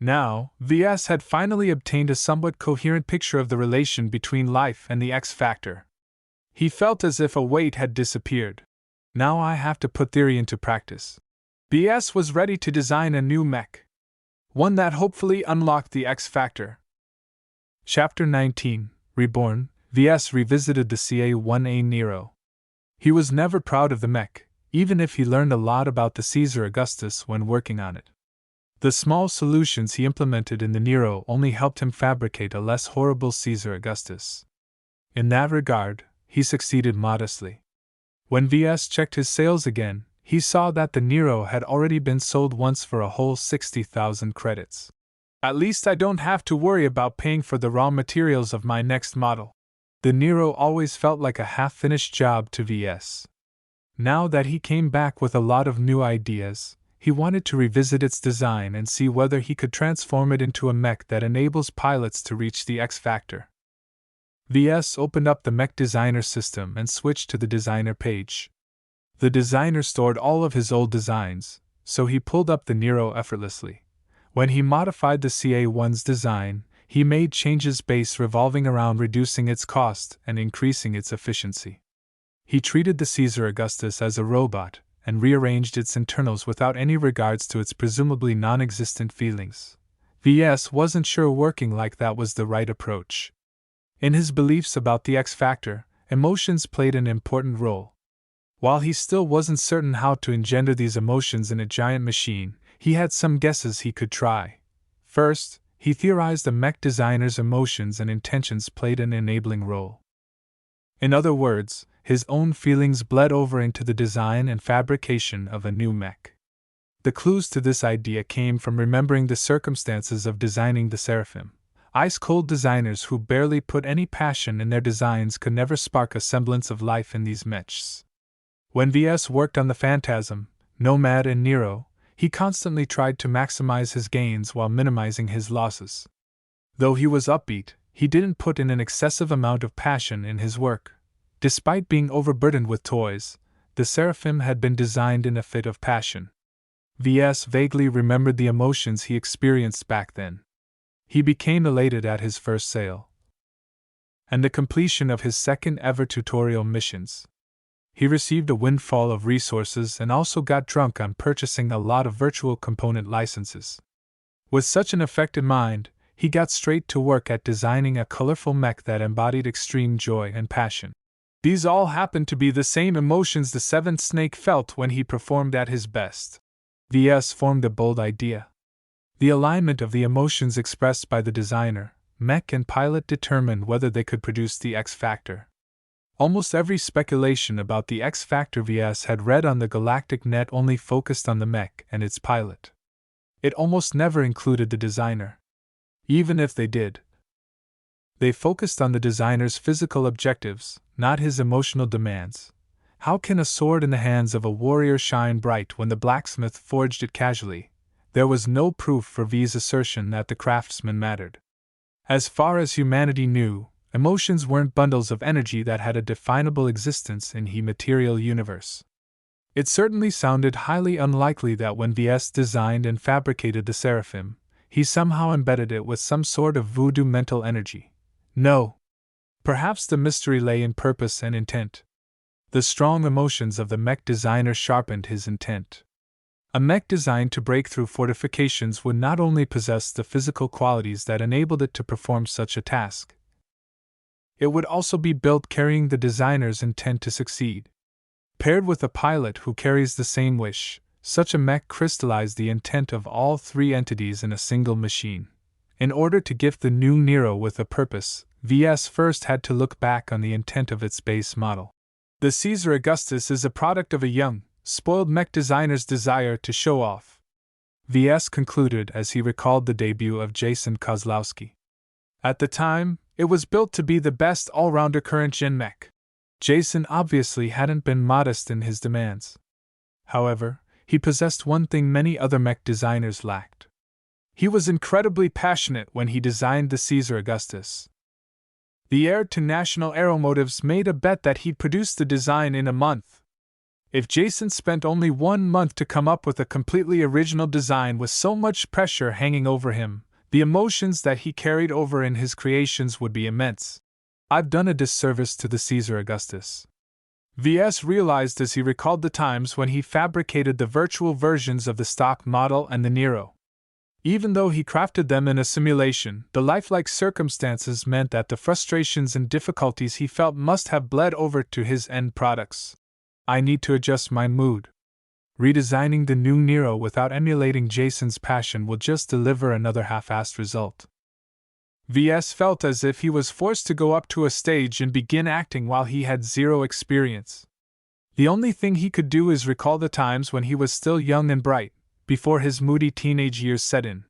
Now, Ves had finally obtained a somewhat coherent picture of the relation between life and the X factor. He felt as if a weight had disappeared. Now I have to put theory into practice. Ves was ready to design a new mech. One that hopefully unlocked the X factor. Chapter 19, Reborn. Ves revisited the CA-1A Nero. He was never proud of the mech, even if he learned a lot about the Caesar Augustus when working on it. The small solutions he implemented in the Nero only helped him fabricate a less horrible Caesar Augustus. In that regard, he succeeded modestly. When Ves checked his sales again, he saw that the Nero had already been sold once for a whole 60,000 credits. At least I don't have to worry about paying for the raw materials of my next model. The Nero always felt like a half-finished job to Ves. Now that he came back with a lot of new ideas, he wanted to revisit its design and see whether he could transform it into a mech that enables pilots to reach the X factor. Ves opened up the Mech Designer System and switched to the designer page. The designer stored all of his old designs, so he pulled up the Nero effortlessly. When he modified the CA-1's design, he made changes based revolving around reducing its cost and increasing its efficiency. He treated the Caesar Augustus as a robot and rearranged its internals without any regards to its presumably non-existent feelings. Ves wasn't sure working like that was the right approach. In his beliefs about the X factor, emotions played an important role. While he still wasn't certain how to engender these emotions in a giant machine, he had some guesses he could try. First, he theorized the mech designer's emotions and intentions played an enabling role. In other words, his own feelings bled over into the design and fabrication of a new mech. The clues to this idea came from remembering the circumstances of designing the Seraphim. Ice-cold designers who barely put any passion in their designs could never spark a semblance of life in these mechs. When Ves worked on the Phantasm, Nomad and Nero, he constantly tried to maximize his gains while minimizing his losses. Though he was upbeat, he didn't put in an excessive amount of passion in his work. Despite being overburdened with toys, the Seraphim had been designed in a fit of passion. Ves vaguely remembered the emotions he experienced back then. He became elated at his first sale and the completion of his second ever tutorial missions. He received a windfall of resources and also got drunk on purchasing a lot of virtual component licenses. With such an effect in mind, he got straight to work at designing a colorful mech that embodied extreme joy and passion. These all happened to be the same emotions the Seventh Snake felt when he performed at his best. Ves formed a bold idea. The alignment of the emotions expressed by the designer, Mech and pilot determined whether they could produce the X Factor. Almost every speculation about the X Factor Ves had read on the galactic net only focused on the mech and its pilot. It almost never included the designer. Even if they did, they focused on the designer's physical objectives, not his emotional demands. How can a sword in the hands of a warrior shine bright when the blacksmith forged it casually? There was no proof for V's assertion that the craftsman mattered. As far as humanity knew, emotions weren't bundles of energy that had a definable existence in the material universe. It certainly sounded highly unlikely that when Ves designed and fabricated the Seraphim, he somehow embedded it with some sort of voodoo mental energy. No. Perhaps the mystery lay in purpose and intent. The strong emotions of the mech designer sharpened his intent. A mech designed to break through fortifications would not only possess the physical qualities that enabled it to perform such a task, it would also be built carrying the designer's intent to succeed. Paired with a pilot who carries the same wish, such a mech crystallized the intent of all three entities in a single machine. In order to gift the new Nero with a purpose, Ves first had to look back on the intent of its base model. The Caesar Augustus is a product of a young, spoiled mech designer's desire to show off, Ves concluded as he recalled the debut of Jason Kozlowski. At the time, it was built to be the best all-rounder current-gen mech. Jason obviously hadn't been modest in his demands. However, he possessed one thing many other mech designers lacked. He was incredibly passionate when he designed the Caesar Augustus. The heir to National Aeromotives made a bet that he'd produce the design in a month. If Jason spent only 1 month to come up with a completely original design with so much pressure hanging over him, the emotions that he carried over in his creations would be immense. I've done a disservice to the Caesar Augustus, Ves realized as he recalled the times when he fabricated the virtual versions of the stock model and the Nero. Even though he crafted them in a simulation, the lifelike circumstances meant that the frustrations and difficulties he felt must have bled over to his end products. I need to adjust my mood. Redesigning the new Nero without emulating Jason's passion will just deliver another half-assed result. Ves felt as if he was forced to go up to a stage and begin acting while he had zero experience. The only thing he could do is recall the times when he was still young and bright, before his moody teenage years set in.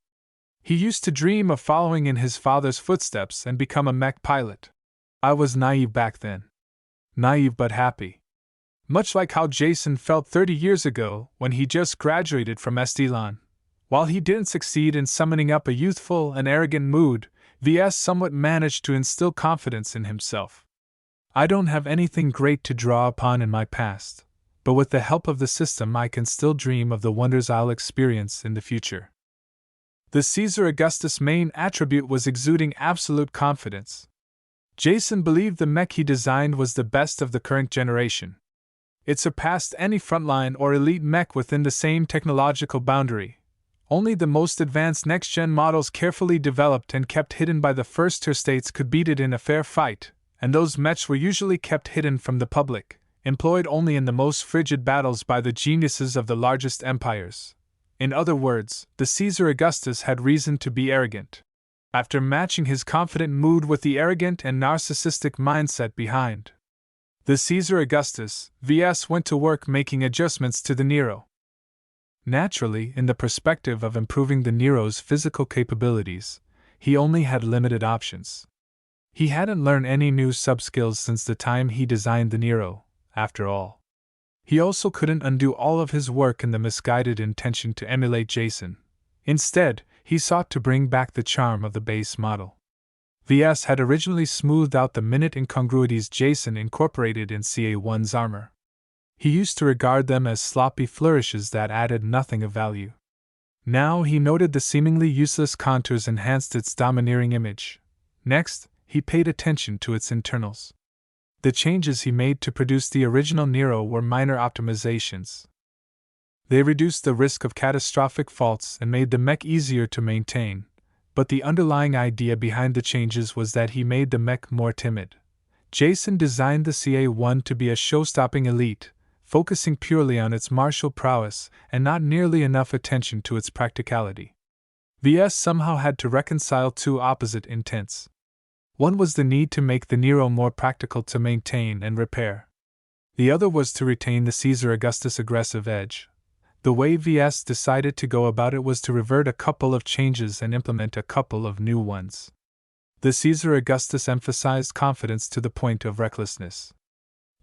He used to dream of following in his father's footsteps and become a mech pilot. I was naive back then. Naive but happy. Much like how Jason felt 30 years ago when he just graduated from Estelon. While he didn't succeed in summoning up a youthful and arrogant mood, Ves somewhat managed to instill confidence in himself. I don't have anything great to draw upon in my past, but with the help of the system I can still dream of the wonders I'll experience in the future. The Caesar Augustus' main attribute was exuding absolute confidence. Jason believed the mech he designed was the best of the current generation. It surpassed any frontline or elite mech within the same technological boundary. Only the most advanced next-gen models carefully developed and kept hidden by the first-tier states could beat it in a fair fight, and those mechs were usually kept hidden from the public, employed only in the most frigid battles by the geniuses of the largest empires. In other words, the Caesar Augustus had reason to be arrogant. After matching his confident mood with the arrogant and narcissistic mindset behind the Caesar Augustus, Ves went to work making adjustments to the Nero. Naturally, in the perspective of improving the Nero's physical capabilities, he only had limited options. He hadn't learned any new sub-skills since the time he designed the Nero, after all. He also couldn't undo all of his work in the misguided intention to emulate Jason. Instead, he sought to bring back the charm of the base model. Ves had originally smoothed out the minute incongruities Jason incorporated in CA1's armor. He used to regard them as sloppy flourishes that added nothing of value. Now he noted the seemingly useless contours enhanced its domineering image. Next, he paid attention to its internals. The changes he made to produce the original Nero were minor optimizations. They reduced the risk of catastrophic faults and made the mech easier to maintain, but the underlying idea behind the changes was that he made the mech more timid. Jason designed the CA1 to be a show-stopping elite, focusing purely on its martial prowess and not nearly enough attention to its practicality. Ves somehow had to reconcile two opposite intents. One was the need to make the Nero more practical to maintain and repair. The other was to retain the Caesar Augustus aggressive edge. The way Ves decided to go about it was to revert a couple of changes and implement a couple of new ones. The Caesar Augustus emphasized confidence to the point of recklessness.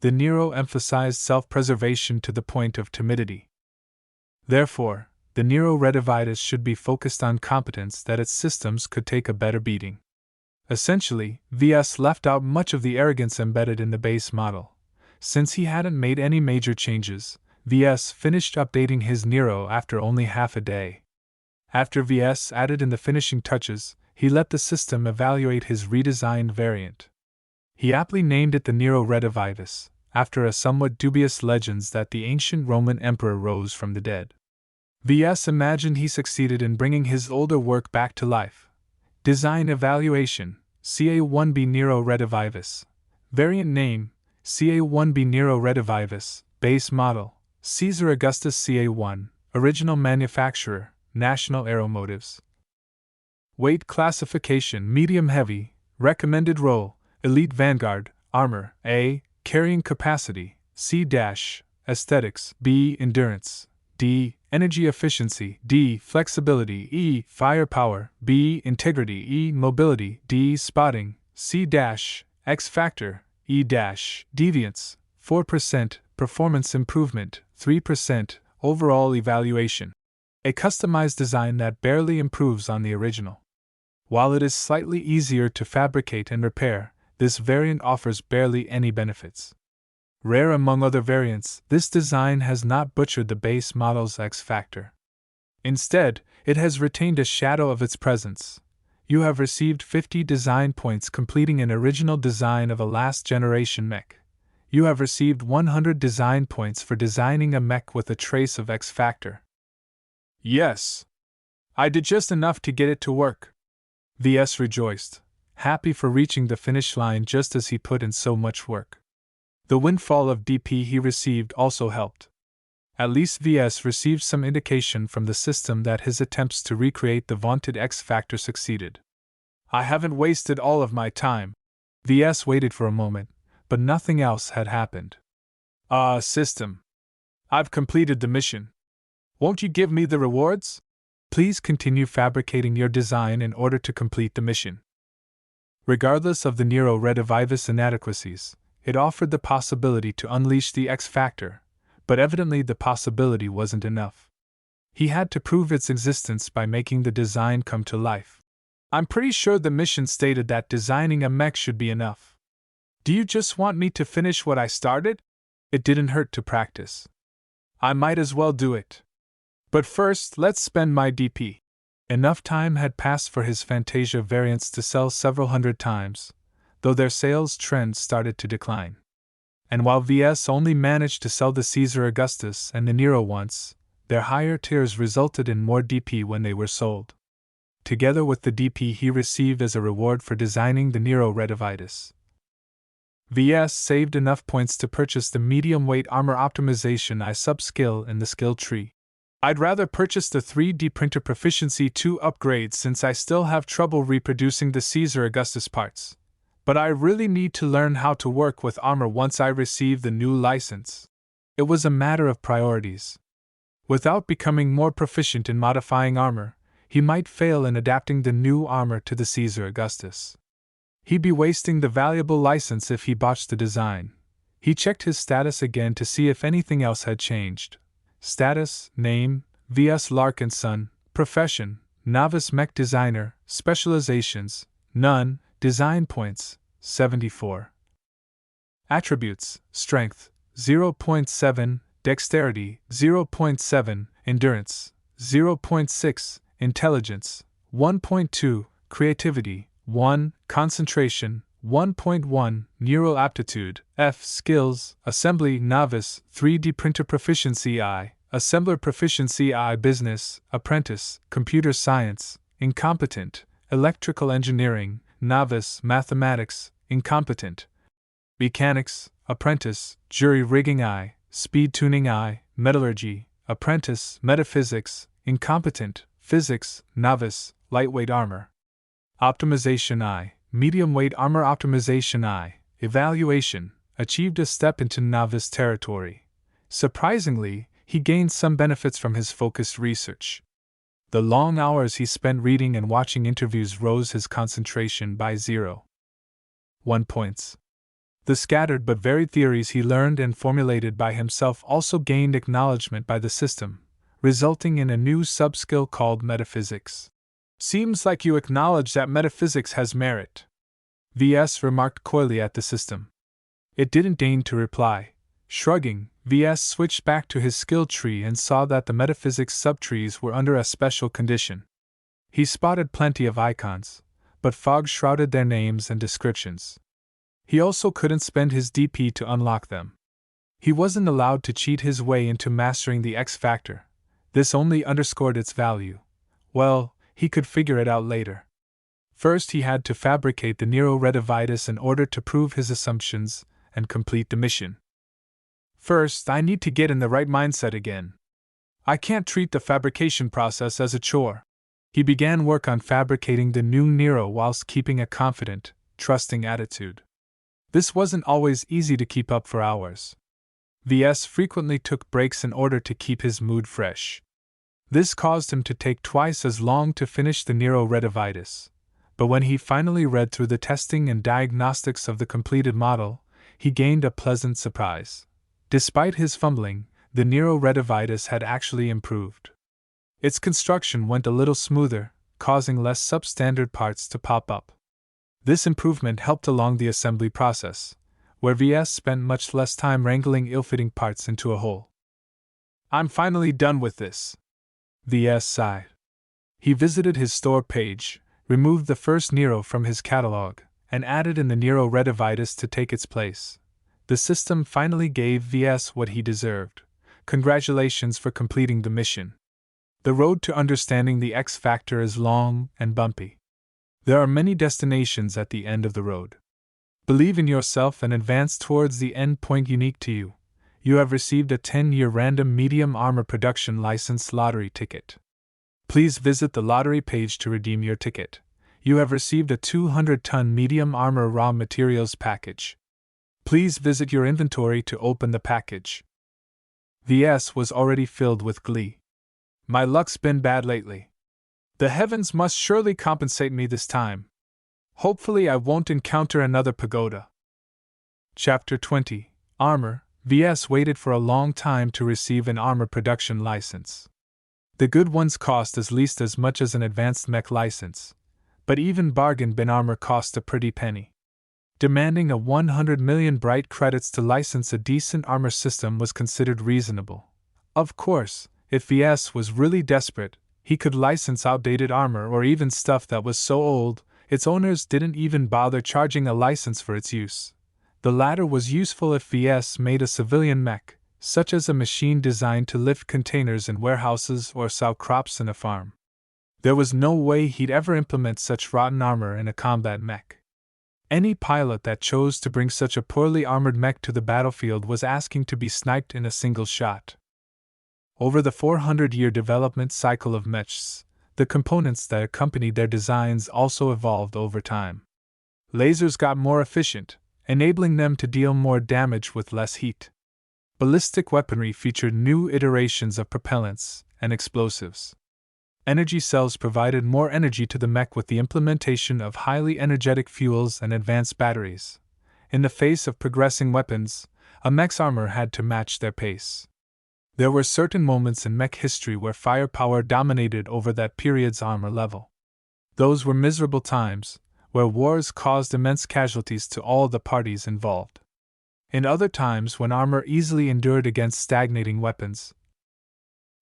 The Nero emphasized self-preservation to the point of timidity. Therefore, the Nero Redivitus should be focused on competence that its systems could take a better beating. Essentially, Ves left out much of the arrogance embedded in the base model. Since he hadn't made any major changes, Ves finished updating his Nero after only half a day. After Ves added in the finishing touches, he let the system evaluate his redesigned variant. He aptly named it the Nero Redivitus, after a somewhat dubious legend that the ancient Roman emperor rose from the dead. Ves imagined he succeeded in bringing his older work back to life. Design Evaluation, CA1B Nero Redivitus. Variant Name, CA1B Nero Redivitus. Base Model, Caesar Augustus CA1. Original Manufacturer, National Aeromotives. Weight Classification Medium Heavy. Recommended Role, Elite Vanguard. Armor, A. Carrying Capacity, C-. Aesthetics, B. Endurance, D. Energy Efficiency, D. Flexibility, E. Firepower, B. Integrity, E. Mobility, D. Spotting, C-. X Factor, E-. Deviance, 4%, Performance Improvement, 3%, Overall Evaluation. A customized design that barely improves on the original. While it is slightly easier to fabricate and repair, this variant offers barely any benefits. Rare among other variants, this design has not butchered the base model's X factor. Instead, it has retained a shadow of its presence. You have received 50 design points completing an original design of a last-generation mech. You have received 100 design points for designing a mech with a trace of X factor. Yes! I did just enough to get it to work. Ves rejoiced, happy for reaching the finish line just as he put in so much work. The windfall of DP he received also helped. At least Ves received some indication from the system that his attempts to recreate the vaunted X factor succeeded. I haven't wasted all of my time. Ves waited for a moment, but nothing else had happened. System. I've completed the mission. Won't you give me the rewards? Please continue fabricating your design in order to complete the mission. Regardless of the Nero Redivitus inadequacies, it offered the possibility to unleash the X factor, but evidently the possibility wasn't enough. He had to prove its existence by making the design come to life. I'm pretty sure the mission stated that designing a mech should be enough. Do you just want me to finish what I started? It didn't hurt to practice. I might as well do it. But first, let's spend my DP. Enough time had passed for his Fantasia variants to sell several hundred times, though their sales trend started to decline. And while Ves only managed to sell the Caesar Augustus and the Nero once, their higher tiers resulted in more DP when they were sold. Together with the DP he received as a reward for designing the Nero Redivitus, Ves saved enough points to purchase the medium-weight armor optimization I sub-skill in the skill tree. I'd rather purchase the 3D printer proficiency 2 upgrade since I still have trouble reproducing the Caesar Augustus parts. But I really need to learn how to work with armor once I receive the new license. It was a matter of priorities. Without becoming more proficient in modifying armor, he might fail in adapting the new armor to the Caesar Augustus. He'd be wasting the valuable license if he botched the design. He checked his status again to see if anything else had changed. Status, name, Ves Larkinson, profession, novice mech designer, specializations, none, design points, 74. Attributes, strength, 0.7, dexterity, 0.7, endurance, 0.6, intelligence, 1.2, creativity, 1, concentration, 1.1, neural aptitude, F, skills, assembly, novice, 3D printer proficiency I, assembler proficiency I, business, apprentice, computer science, incompetent, electrical engineering, novice, mathematics, incompetent, mechanics, apprentice, jury rigging I, speed tuning I, metallurgy, apprentice, metaphysics, incompetent, Physics, Novice, Lightweight Armor. Optimization I, Medium Weight Armor. Optimization I, Evaluation, achieved a step into Novice territory. Surprisingly, he gained some benefits from his focused research. The long hours he spent reading and watching interviews rose his concentration by 0.1 points. The scattered but varied theories he learned and formulated by himself also gained acknowledgement by the system, resulting in a new subskill called metaphysics. Seems like you acknowledge that metaphysics has merit, VS remarked coyly at the system. It didn't deign to reply. Shrugging, VS switched back to his skill tree and saw that the metaphysics subtrees were under a special condition. He spotted plenty of icons, but fog shrouded their names and descriptions. He also couldn't spend his DP to unlock them. He wasn't allowed to cheat his way into mastering the X factor. This only underscored its value. Well, he could figure it out later. First, he had to fabricate the Nero Redivitus in order to prove his assumptions and complete the mission. First, I need to get in the right mindset again. I can't treat the fabrication process as a chore. He began work on fabricating the new Nero whilst keeping a confident, trusting attitude. This wasn't always easy to keep up for hours. VS frequently took breaks in order to keep his mood fresh. This caused him to take twice as long to finish the Nero Redivitus, but when he finally read through the testing and diagnostics of the completed model, he gained a pleasant surprise. Despite his fumbling, the Nero Redivitus had actually improved. Its construction went a little smoother, causing less substandard parts to pop up. This improvement helped along the assembly process, where VS spent much less time wrangling ill-fitting parts into a hole. I'm finally done with this, VS sighed. He visited his store page, removed the first Nero from his catalog, and added in the Nero Redivitus to take its place. The system finally gave VS what he deserved. Congratulations for completing the mission. The road to understanding the X factor is long and bumpy. There are many destinations at the end of the road. Believe in yourself and advance towards the end point unique to you. You have received a 10-year random medium armor production license lottery ticket. Please visit the lottery page to redeem your ticket. You have received a 200-ton medium armor raw materials package. Please visit your inventory to open the package. VS was already filled with glee. My luck's been bad lately. The heavens must surely compensate me this time. Hopefully I won't encounter another pagoda. Chapter 20. Armor. VS waited for a long time to receive an armor production license. The good ones cost at least as much as an advanced mech license, but even bargain bin armor cost a pretty penny. Demanding a 100 million bright credits to license a decent armor system was considered reasonable. Of course, if VS was really desperate, he could license outdated armor or even stuff that was so old, its owners didn't even bother charging a license for its use. The latter was useful if VS made a civilian mech, such as a machine designed to lift containers in warehouses or sow crops in a farm. There was no way he'd ever implement such rotten armor in a combat mech. Any pilot that chose to bring such a poorly armored mech to the battlefield was asking to be sniped in a single shot. Over the 400-year development cycle of mechs, the components that accompanied their designs also evolved over time. Lasers got more efficient, enabling them to deal more damage with less heat. Ballistic weaponry featured new iterations of propellants and explosives. Energy cells provided more energy to the mech with the implementation of highly energetic fuels and advanced batteries. In the face of progressing weapons, a mech's armor had to match their pace. There were certain moments in mech history where firepower dominated over that period's armor level. Those were miserable times, where wars caused immense casualties to all the parties involved. In other times when armor easily endured against stagnating weapons,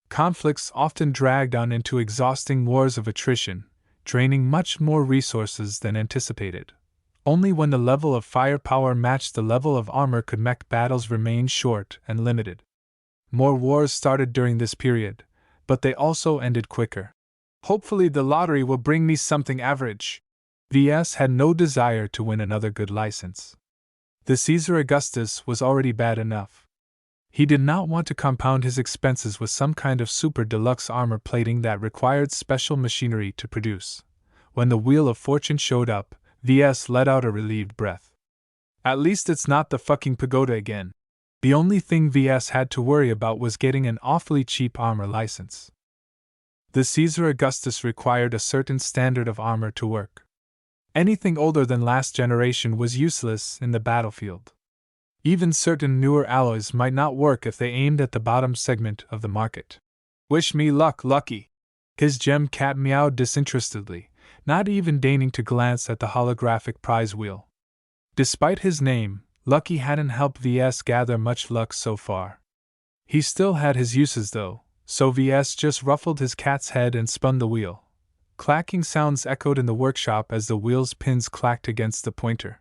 conflicts often dragged on into exhausting wars of attrition, draining much more resources than anticipated. Only when the level of firepower matched the level of armor could mech battles remain short and limited. More wars started during this period, but they also ended quicker. Hopefully the lottery will bring me something average. VS had no desire to win another good license. The Caesar Augustus was already bad enough. He did not want to compound his expenses with some kind of super deluxe armor plating that required special machinery to produce. When the Wheel of Fortune showed up, Ves let out a relieved breath. At least it's not the fucking pagoda again. The only thing Ves had to worry about was getting an awfully cheap armor license. The Caesar Augustus required a certain standard of armor to work. Anything older than last generation was useless in the battlefield. Even certain newer alloys might not work if they aimed at the bottom segment of the market. Wish me luck, Lucky! His gem cat meowed disinterestedly, not even deigning to glance at the holographic prize wheel. Despite his name, Lucky hadn't helped Ves gather much luck so far. He still had his uses though, so Ves just ruffled his cat's head and spun the wheel. Clacking sounds echoed in the workshop as the wheel's pins clacked against the pointer.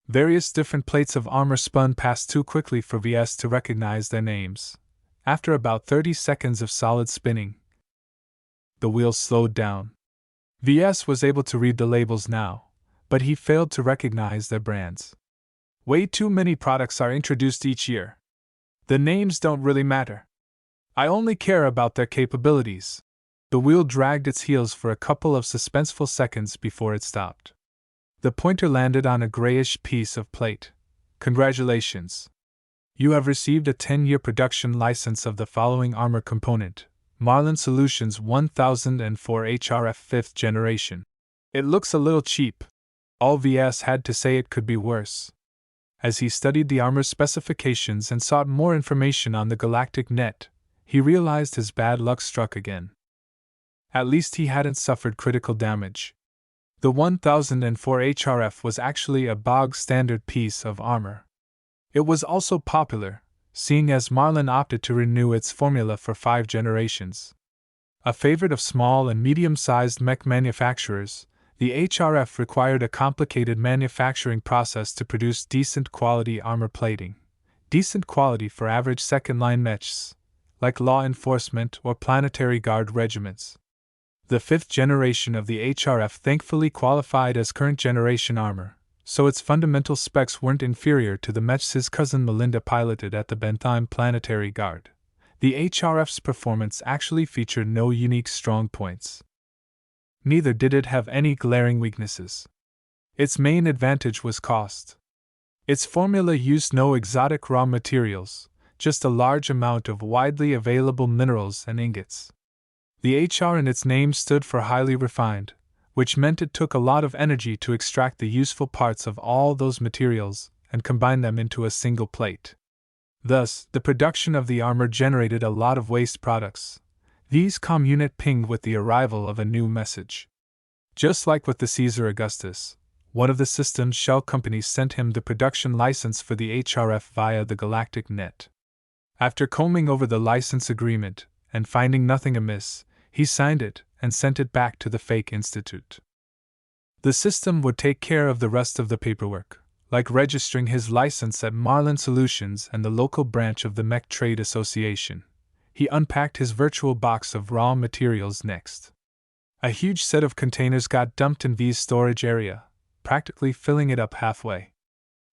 Various different plates of armor spun past too quickly for Ves to recognize their names. After about 30 seconds of solid spinning, the wheel slowed down. Ves was able to read the labels now, but he failed to recognize their brands. Way too many products are introduced each year. The names don't really matter. I only care about their capabilities. The wheel dragged its heels for a couple of suspenseful seconds before it stopped. The pointer landed on a grayish piece of plate. Congratulations. You have received a 10-year production license of the following armor component: Marlin Solutions 1004 HRF 5th generation. It looks a little cheap. All Ves had to say, it could be worse. As he studied the armor specifications and sought more information on the galactic net, he realized his bad luck struck again. At least he hadn't suffered critical damage. The 1004 HRF was actually a bog-standard piece of armor. It was also popular, seeing as Marlin opted to renew its formula for 5 generations. A favorite of small and medium-sized mech manufacturers, the HRF required a complicated manufacturing process to produce decent quality armor plating. Decent quality for average second-line mechs, like law enforcement or planetary guard regiments. The 5th generation of the HRF thankfully qualified as current generation armor, so its fundamental specs weren't inferior to the mechs his cousin Melinda piloted at the Bentheim Planetary Guard. The HRF's performance actually featured no unique strong points. Neither did it have any glaring weaknesses. Its main advantage was cost. Its formula used no exotic raw materials, just a large amount of widely available minerals and ingots. The HR in its name stood for highly refined, which meant it took a lot of energy to extract the useful parts of all those materials and combine them into a single plate. Thus, the production of the armor generated a lot of waste products. These ComUnit pinged with the arrival of a new message. Just like with the Caesar Augustus, one of the system's shell companies sent him the production license for the HRF via the galactic net. After combing over the license agreement and finding nothing amiss, he signed it and sent it back to the Fake Institute. The system would take care of the rest of the paperwork, like registering his license at Marlin Solutions and the local branch of the Mech Trade Association. He unpacked his virtual box of raw materials next. A huge set of containers got dumped in V's storage area, practically filling it up halfway.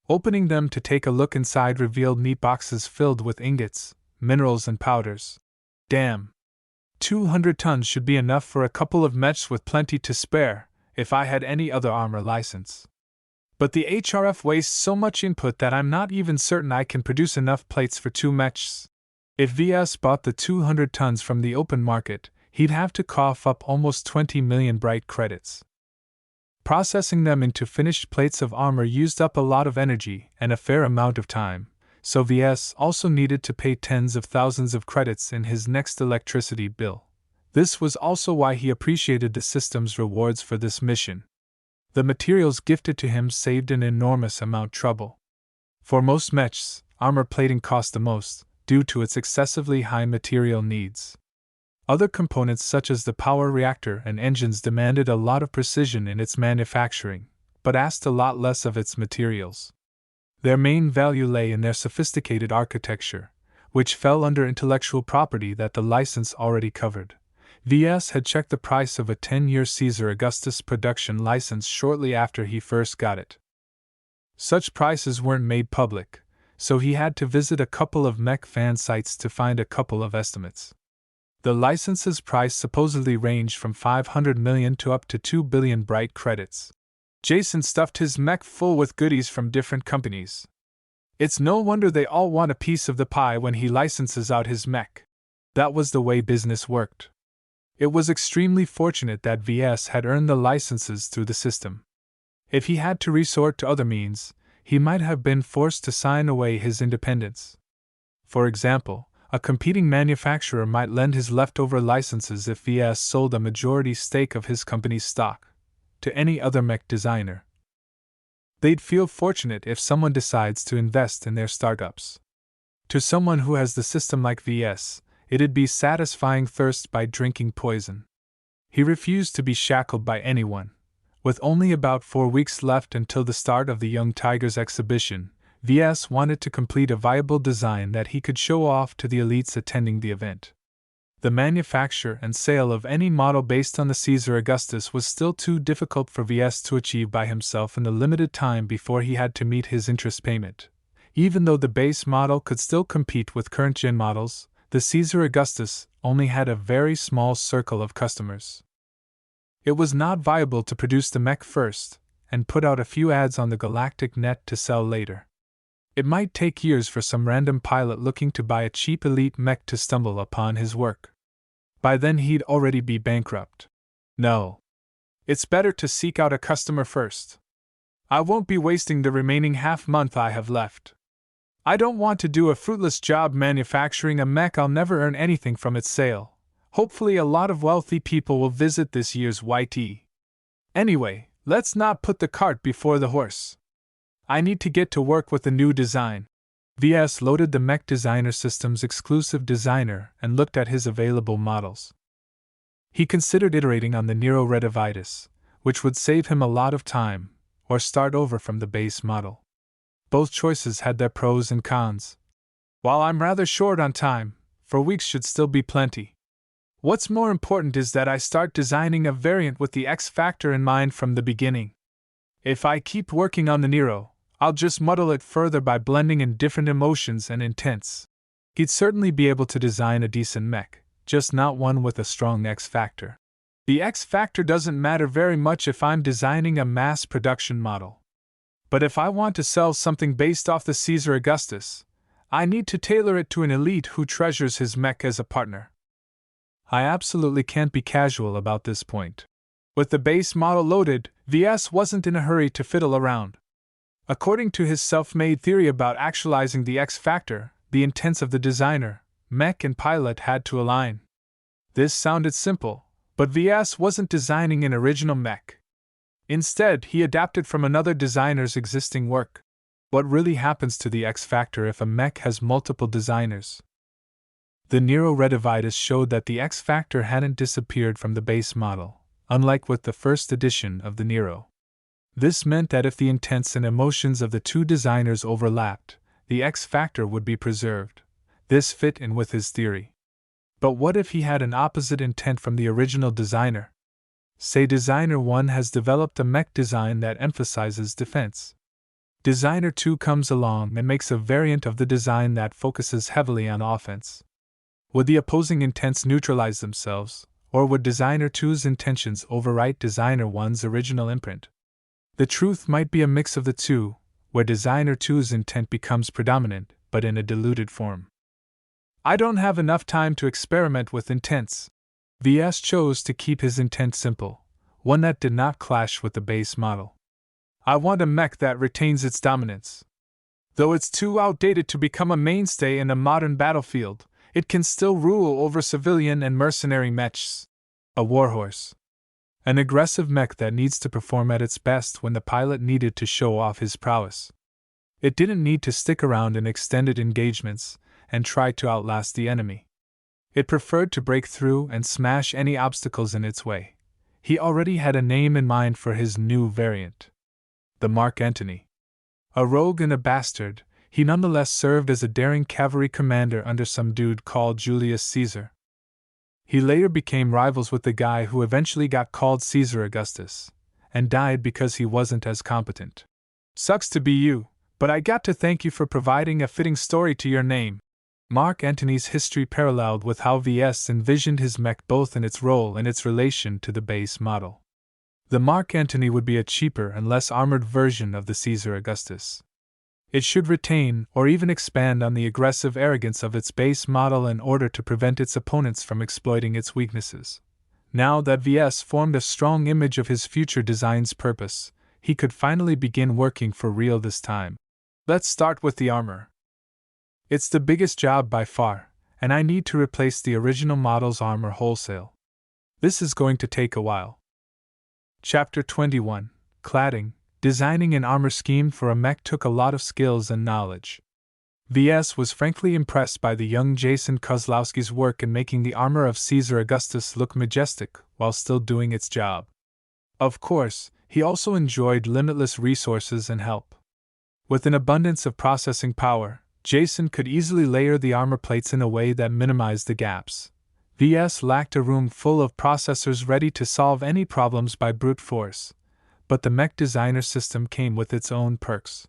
Opening them to take a look inside revealed neat boxes filled with ingots, minerals, and powders. Damn! 200 tons should be enough for a couple of mechs with plenty to spare, if I had any other armor license. But the HRF wastes so much input that I'm not even certain I can produce enough plates for 2 mechs. If Ves bought the 200 tons from the open market, he'd have to cough up almost 20 million bright credits. Processing them into finished plates of armor used up a lot of energy and a fair amount of time, so Ves also needed to pay tens of thousands of credits in his next electricity bill. This was also why he appreciated the system's rewards for this mission. The materials gifted to him saved an enormous amount of trouble. For most mechs, armor plating cost the most, due to its excessively high material needs. Other components such as the power reactor and engines demanded a lot of precision in its manufacturing, but asked a lot less of its materials. Their main value lay in their sophisticated architecture, which fell under intellectual property that the license already covered. Ves had checked the price of a 10-year Caesar Augustus production license shortly after he first got it. Such prices weren't made public, so he had to visit a couple of mech fan sites to find a couple of estimates. The license's price supposedly ranged from 500 million to up to 2 billion bright credits. Jason stuffed his mech full with goodies from different companies. It's no wonder they all want a piece of the pie when he licenses out his mech. That was the way business worked. It was extremely fortunate that Ves had earned the licenses through the system. If he had to resort to other means, he might have been forced to sign away his independence. For example, a competing manufacturer might lend his leftover licenses if Ves sold a majority stake of his company's stock to any other mech designer. They'd feel fortunate if someone decides to invest in their startups. To someone who has the system like Ves, it'd be satisfying thirst by drinking poison. He refused to be shackled by anyone. With only about 4 weeks left until the start of the Young Tigers exhibition, Ves wanted to complete a viable design that he could show off to the elites attending the event. The manufacture and sale of any model based on the Caesar Augustus was still too difficult for Ves to achieve by himself in the limited time before he had to meet his interest payment. Even though the base model could still compete with current-gen models, the Caesar Augustus only had a very small circle of customers. It was not viable to produce the mech first and put out a few ads on the galactic net to sell later. It might take years for some random pilot looking to buy a cheap elite mech to stumble upon his work. By then he'd already be bankrupt. No. It's better to seek out a customer first. I won't be wasting the remaining half-month I have left. I don't want to do a fruitless job manufacturing a mech I'll never earn anything from its sale. Hopefully a lot of wealthy people will visit this year's YT. Anyway, let's not put the cart before the horse. I need to get to work with the new design. Ves loaded the Mech Designer System's exclusive designer and looked at his available models. He considered iterating on the Nero Redivitus, which would save him a lot of time, or start over from the base model. Both choices had their pros and cons. While I'm rather short on time, 4 weeks should still be plenty. What's more important is that I start designing a variant with the X factor in mind from the beginning. If I keep working on the Nero, I'll just muddle it further by blending in different emotions and intents. He'd certainly be able to design a decent mech, just not one with a strong X factor. The X factor doesn't matter very much if I'm designing a mass production model. But if I want to sell something based off the Caesar Augustus, I need to tailor it to an elite who treasures his mech as a partner. I absolutely can't be casual about this point. With the base model loaded, Ves wasn't in a hurry to fiddle around. According to his self-made theory about actualizing the X factor, the intents of the designer, mech and pilot had to align. This sounded simple, but Ves wasn't designing an original mech. Instead, he adapted from another designer's existing work. What really happens to the X factor if a mech has multiple designers? The Nero Redivitus showed that the X factor hadn't disappeared from the base model, unlike with the first edition of the Nero. This meant that if the intents and emotions of the two designers overlapped, the X factor would be preserved. This fit in with his theory. But what if he had an opposite intent from the original designer? Say Designer 1 has developed a mech design that emphasizes defense. Designer 2 comes along and makes a variant of the design that focuses heavily on offense. Would the opposing intents neutralize themselves, or would Designer 2's intentions overwrite Designer 1's original imprint? The truth might be a mix of the two, where Designer 2's intent becomes predominant, but in a diluted form. I don't have enough time to experiment with intents. Ves chose to keep his intent simple, one that did not clash with the base model. I want a mech that retains its dominance. Though it's too outdated to become a mainstay in a modern battlefield, it can still rule over civilian and mercenary mechs. A warhorse. An aggressive mech that needs to perform at its best when the pilot needed to show off his prowess. It didn't need to stick around in extended engagements and try to outlast the enemy. It preferred to break through and smash any obstacles in its way. He already had a name in mind for his new variant. The Mark Antony. A rogue and a bastard, he nonetheless served as a daring cavalry commander under some dude called Julius Caesar. He later became rivals with the guy who eventually got called Caesar Augustus, and died because he wasn't as competent. Sucks to be you, But I got to thank you for providing a fitting story to your name. Mark Antony's history paralleled with how Ves envisioned his mech both in its role and its relation to the base model. The Mark Antony would be a cheaper and less armored version of the Caesar Augustus. It should retain or even expand on the aggressive arrogance of its base model in order to prevent its opponents from exploiting its weaknesses. Now that Ves formed a strong image of his future design's purpose, he could finally begin working for real this time. Let's start with the armor. It's the biggest job by far, and I need to replace the original model's armor wholesale. This is going to take a while. Chapter 21: Cladding. Designing an armor scheme for a mech took a lot of skills and knowledge. Ves was frankly impressed by the young Jason Kozlowski's work in making the armor of Caesar Augustus look majestic while still doing its job. Of course, he also enjoyed limitless resources and help. With an abundance of processing power, Jason could easily layer the armor plates in a way that minimized the gaps. Ves lacked a room full of processors ready to solve any problems by brute force, but the Mech Designer System came with its own perks.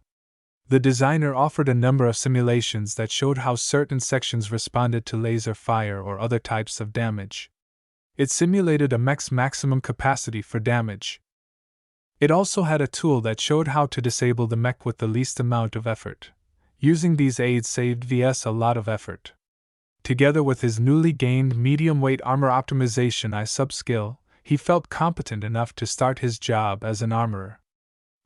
The designer offered a number of simulations that showed how certain sections responded to laser fire or other types of damage. It simulated a mech's maximum capacity for damage. It also had a tool that showed how to disable the mech with the least amount of effort. Using these aids saved Ves a lot of effort. Together with his newly gained medium-weight armor optimization I sub-skill, he felt competent enough to start his job as an armorer.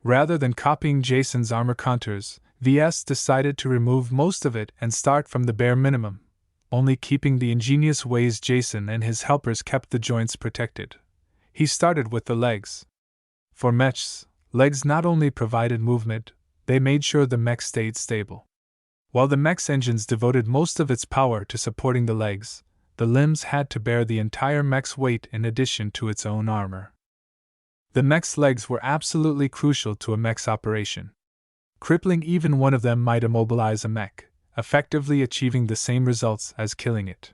Rather than copying Jason's armor contours, Ves decided to remove most of it and start from the bare minimum, only keeping the ingenious ways Jason and his helpers kept the joints protected. He started with the legs. For mechs, legs not only provided movement, they made sure the mech stayed stable. While the mech's engines devoted most of its power to supporting the legs, the limbs had to bear the entire mech's weight in addition to its own armor. The mech's legs were absolutely crucial to a mech's operation. Crippling even one of them might immobilize a mech, effectively achieving the same results as killing it.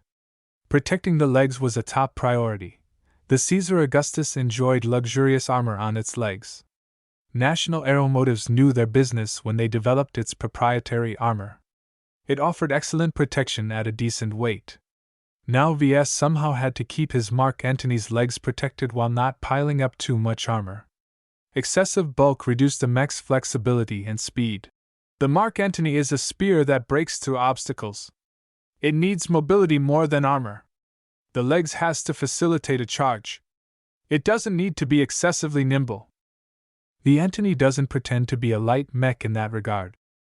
Protecting the legs was a top priority. The Caesar Augustus enjoyed luxurious armor on its legs. National Aeromotives knew their business when they developed its proprietary armor. It offered excellent protection at a decent weight. Now Ves somehow had to keep his Mark Antony's legs protected while not piling up too much armor. Excessive bulk reduced the mech's flexibility and speed. The Mark Antony is a spear that breaks through obstacles. It needs mobility more than armor. The legs has to facilitate a charge. It doesn't need to be excessively nimble. The Antony doesn't pretend to be a light mech in that regard.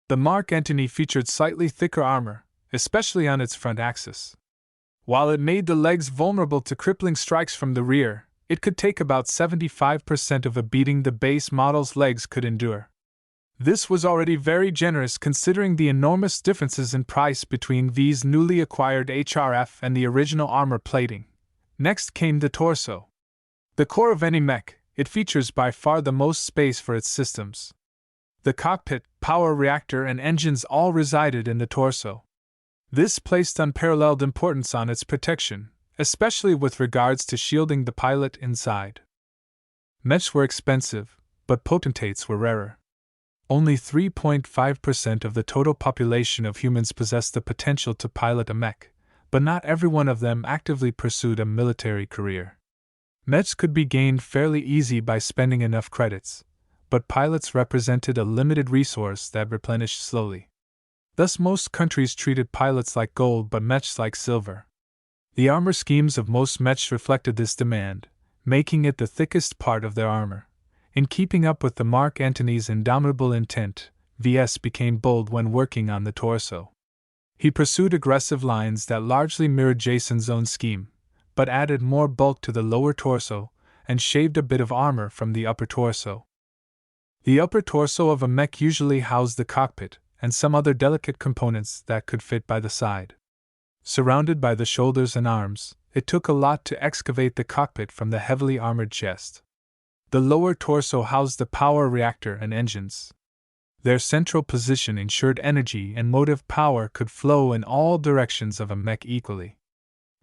The Mark Antony featured slightly thicker armor, especially on its front axis. While it made the legs vulnerable to crippling strikes from the rear, it could take about 75% of a beating the base model's legs could endure. This was already very generous considering the enormous differences in price between V's newly acquired HRF and the original armor plating. Next came the torso. The core of any mech, it features by far the most space for its systems. The cockpit, power reactor, and engines all resided in the torso. This placed unparalleled importance on its protection, especially with regards to shielding the pilot inside. Mechs were expensive, but potentates were rarer. Only 3.5% of the total population of humans possessed the potential to pilot a mech, but not every one of them actively pursued a military career. Mechs could be gained fairly easy by spending enough credits, but pilots represented a limited resource that replenished slowly. Thus most countries treated pilots like gold but mechs like silver. The armor schemes of most mechs reflected this demand, making it the thickest part of their armor. In keeping up with the Mark Antony's indomitable intent, Ves became bold when working on the torso. He pursued aggressive lines that largely mirrored Jason's own scheme, but added more bulk to the lower torso and shaved a bit of armor from the upper torso. The upper torso of a mech usually housed the cockpit and some other delicate components that could fit by the side. Surrounded by the shoulders and arms, it took a lot to excavate the cockpit from the heavily armored chest. The lower torso housed the power reactor and engines. Their central position ensured energy and motive power could flow in all directions of a mech equally.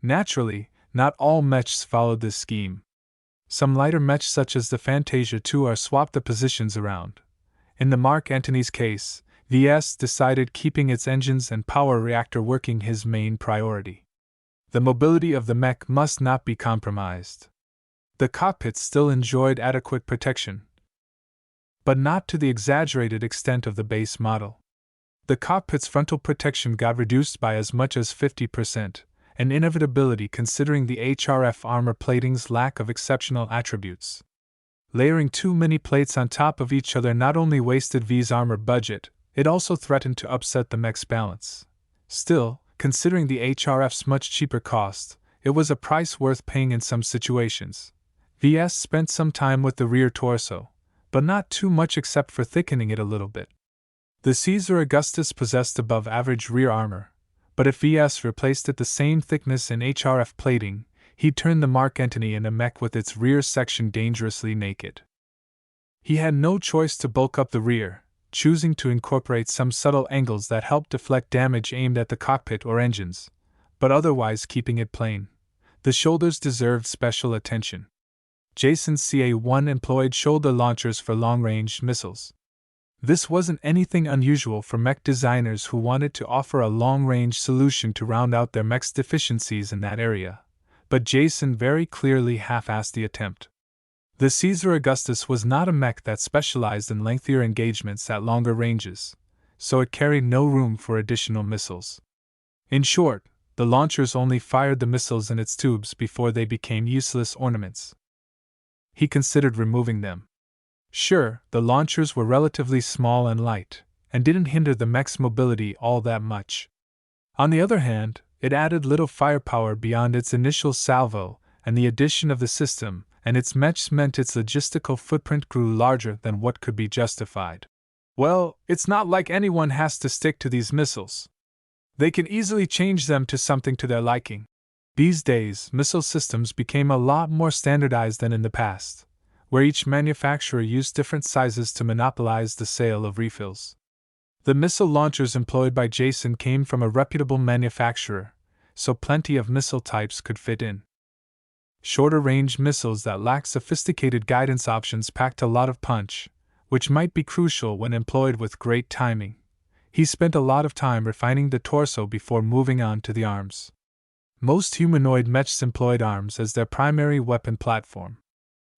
Naturally, not all mechs followed this scheme. Some lighter mechs such as the Fantasia II swapped the positions around. In the Mark Antony's case, Ves decided keeping its engines and power reactor working his main priority. The mobility of the mech must not be compromised. The cockpit still enjoyed adequate protection, but not to the exaggerated extent of the base model. The cockpit's frontal protection got reduced by as much as 50%, an inevitability considering the HRF armor plating's lack of exceptional attributes. Layering too many plates on top of each other not only wasted V's armor budget, it also threatened to upset the mech's balance. Still, considering the HRF's much cheaper cost, it was a price worth paying in some situations. Vs spent some time with the rear torso, but not too much except for thickening it a little bit. The Caesar Augustus possessed above average rear armor, but if Vs replaced it the same thickness in HRF plating, he'd turn the Mark Antony in a mech with its rear section dangerously naked. He had no choice to bulk up the rear, choosing to incorporate some subtle angles that helped deflect damage aimed at the cockpit or engines, but otherwise keeping it plain. The shoulders deserved special attention. Jason's CA-1 employed shoulder launchers for long-range missiles. This wasn't anything unusual for mech designers who wanted to offer a long-range solution to round out their mech's deficiencies in that area, but Jason very clearly half-assed the attempt. The Caesar Augustus was not a mech that specialized in lengthier engagements at longer ranges, so it carried no room for additional missiles. In short, the launchers only fired the missiles in its tubes before they became useless ornaments. He considered removing them. Sure, the launchers were relatively small and light, and didn't hinder the mech's mobility all that much. On the other hand, it added little firepower beyond its initial salvo, and the addition of the system and its mechs meant its logistical footprint grew larger than what could be justified. Well, it's not like anyone has to stick to these missiles. They can easily change them to something to their liking. These days, missile systems became a lot more standardized than in the past, where each manufacturer used different sizes to monopolize the sale of refills. The missile launchers employed by Jason came from a reputable manufacturer, so plenty of missile types could fit in. Shorter-range missiles that lacked sophisticated guidance options packed a lot of punch, which might be crucial when employed with great timing. He spent a lot of time refining the torso before moving on to the arms. Most humanoid mechs employed arms as their primary weapon platform.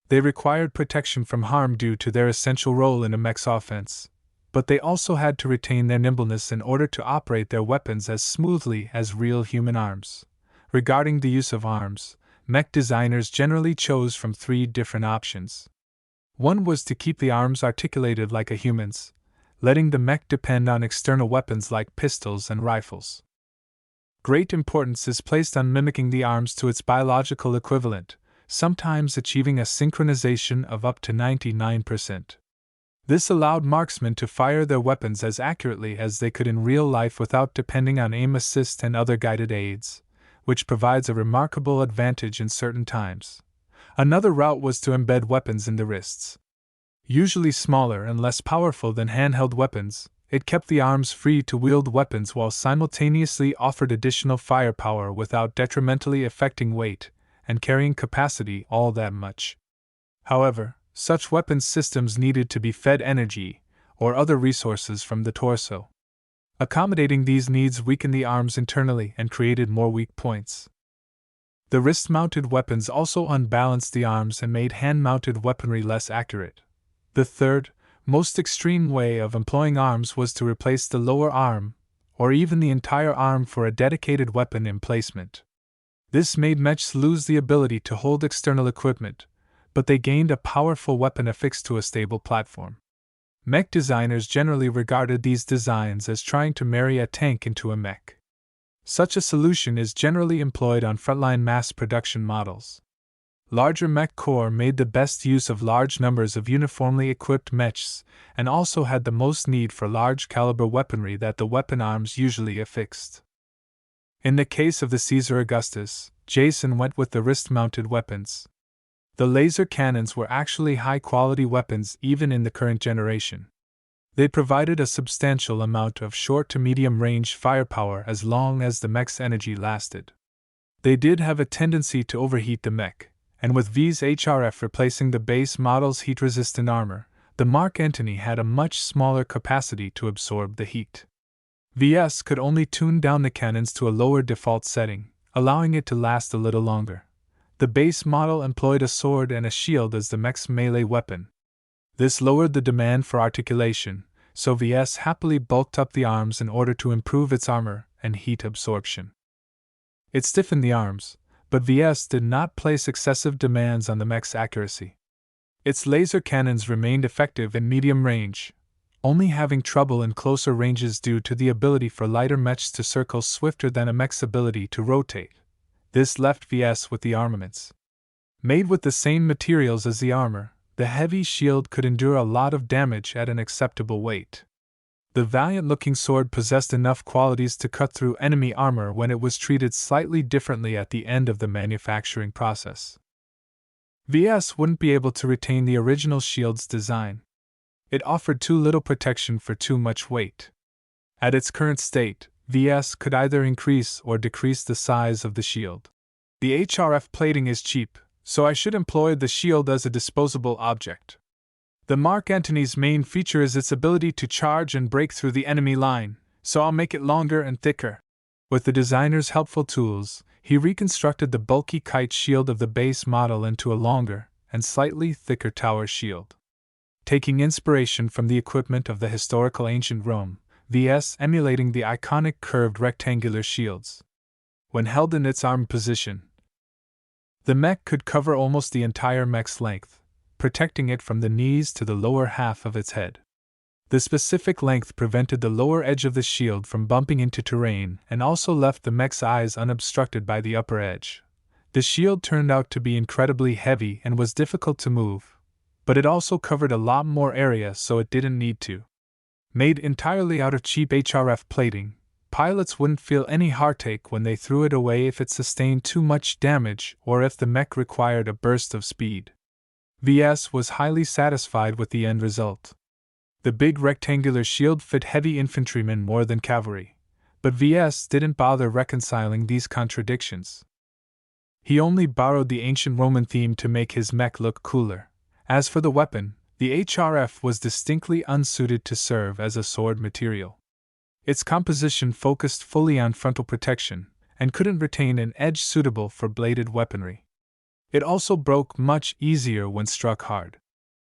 They required protection from harm due to their essential role in a mech's offense, but they also had to retain their nimbleness in order to operate their weapons as smoothly as real human arms. Regarding the use of arms, mech designers generally chose from three different options. One was to keep the arms articulated like a human's, letting the mech depend on external weapons like pistols and rifles. Great importance is placed on mimicking the arms to its biological equivalent, sometimes achieving a synchronization of up to 99%. This allowed marksmen to fire their weapons as accurately as they could in real life without depending on aim assist and other guided aids, which provides a remarkable advantage in certain times. Another route was to embed weapons in the wrists. Usually smaller and less powerful than handheld weapons, it kept the arms free to wield weapons while simultaneously offered additional firepower without detrimentally affecting weight and carrying capacity all that much. However, such weapons systems needed to be fed energy or other resources from the torso. Accommodating these needs weakened the arms internally and created more weak points. The wrist-mounted weapons also unbalanced the arms and made hand-mounted weaponry less accurate. The third, most extreme way of employing arms was to replace the lower arm, or even the entire arm, for a dedicated weapon emplacement. This made mechs lose the ability to hold external equipment, but they gained a powerful weapon affixed to a stable platform. Mech designers generally regarded these designs as trying to marry a tank into a mech. Such a solution is generally employed on frontline mass production models. Larger mech corps made the best use of large numbers of uniformly equipped mechs, and also had the most need for large caliber weaponry that the weapon arms usually affixed. In the case of the Caesar Augustus, Jason went with the wrist-mounted weapons. The laser cannons were actually high-quality weapons even in the current generation. They provided a substantial amount of short to medium-range firepower as long as the mech's energy lasted. They did have a tendency to overheat the mech, and with V's HRF replacing the base model's heat-resistant armor, the Mark Antony had a much smaller capacity to absorb the heat. VS could only tune down the cannons to a lower default setting, allowing it to last a little longer. The base model employed a sword and a shield as the mech's melee weapon. This lowered the demand for articulation, so VS happily bulked up the arms in order to improve its armor and heat absorption. It stiffened the arms, but VS did not place excessive demands on the mech's accuracy. Its laser cannons remained effective in medium range, only having trouble in closer ranges due to the ability for lighter mechs to circle swifter than a mech's ability to rotate. This left VS with the armaments. Made with the same materials as the armor, the heavy shield could endure a lot of damage at an acceptable weight. The valiant-looking sword possessed enough qualities to cut through enemy armor when it was treated slightly differently at the end of the manufacturing process. VS wouldn't be able to retain the original shield's design. It offered too little protection for too much weight. At its current state, VS could either increase or decrease the size of the shield. The HRF plating is cheap, so I should employ the shield as a disposable object. The Mark Antony's main feature is its ability to charge and break through the enemy line, so I'll make it longer and thicker. With the designer's helpful tools, he reconstructed the bulky kite shield of the base model into a longer and slightly thicker tower shield. Taking inspiration from the equipment of the historical ancient Rome, VS emulating the iconic curved rectangular shields. When held in its arm position, the mech could cover almost the entire mech's length, protecting it from the knees to the lower half of its head. The specific length prevented the lower edge of the shield from bumping into terrain and also left the mech's eyes unobstructed by the upper edge. The shield turned out to be incredibly heavy and was difficult to move, but it also covered a lot more area so it didn't need to. Made entirely out of cheap HRF plating, pilots wouldn't feel any heartache when they threw it away if it sustained too much damage or if the mech required a burst of speed. VS was highly satisfied with the end result. The big rectangular shield fit heavy infantrymen more than cavalry, but VS didn't bother reconciling these contradictions. He only borrowed the ancient Roman theme to make his mech look cooler. As for the weapon, the HRF was distinctly unsuited to serve as a sword material. Its composition focused fully on frontal protection, and couldn't retain an edge suitable for bladed weaponry. It also broke much easier when struck hard.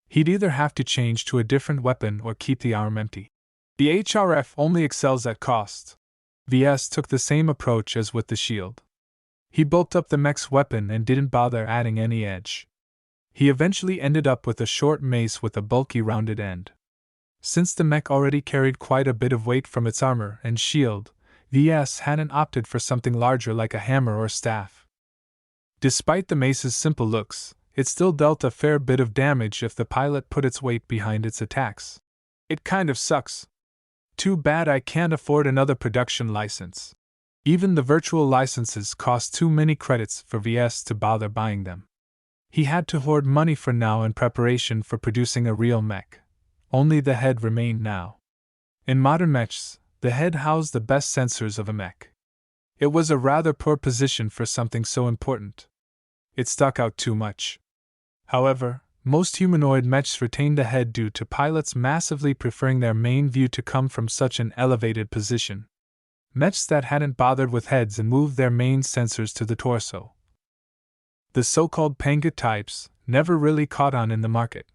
He'd either have to change to a different weapon or keep the arm empty. The HRF only excels at cost. VS took the same approach as with the shield. He bulked up the mech's weapon and didn't bother adding any edge. He eventually ended up with a short mace with a bulky rounded end. Since the mech already carried quite a bit of weight from its armor and shield, VS hadn't opted for something larger like a hammer or staff. Despite the mace's simple looks, it still dealt a fair bit of damage if the pilot put its weight behind its attacks. It kind of sucks. Too bad I can't afford another production license. Even the virtual licenses cost too many credits for VS to bother buying them. He had to hoard money for now in preparation for producing a real mech. Only the head remained now. In modern mechs, the head housed the best sensors of a mech. It was a rather poor position for something so important. It stuck out too much. However, most humanoid mechs retained the head due to pilots massively preferring their main view to come from such an elevated position. Mechs that hadn't bothered with heads and moved their main sensors to the torso. The so-called Panga types never really caught on in the market.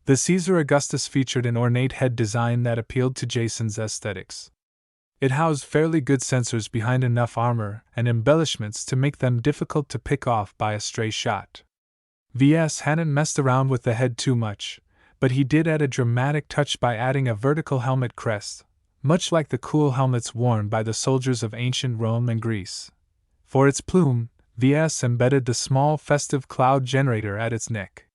The Caesar Augustus featured an ornate head design that appealed to Jason's aesthetics. It housed fairly good sensors behind enough armor and embellishments to make them difficult to pick off by a stray shot. VS hadn't messed around with the head too much, but he did add a dramatic touch by adding a vertical helmet crest, much like the cool helmets worn by the soldiers of ancient Rome and Greece. For its plume, VS embedded the small festive cloud generator at its neck.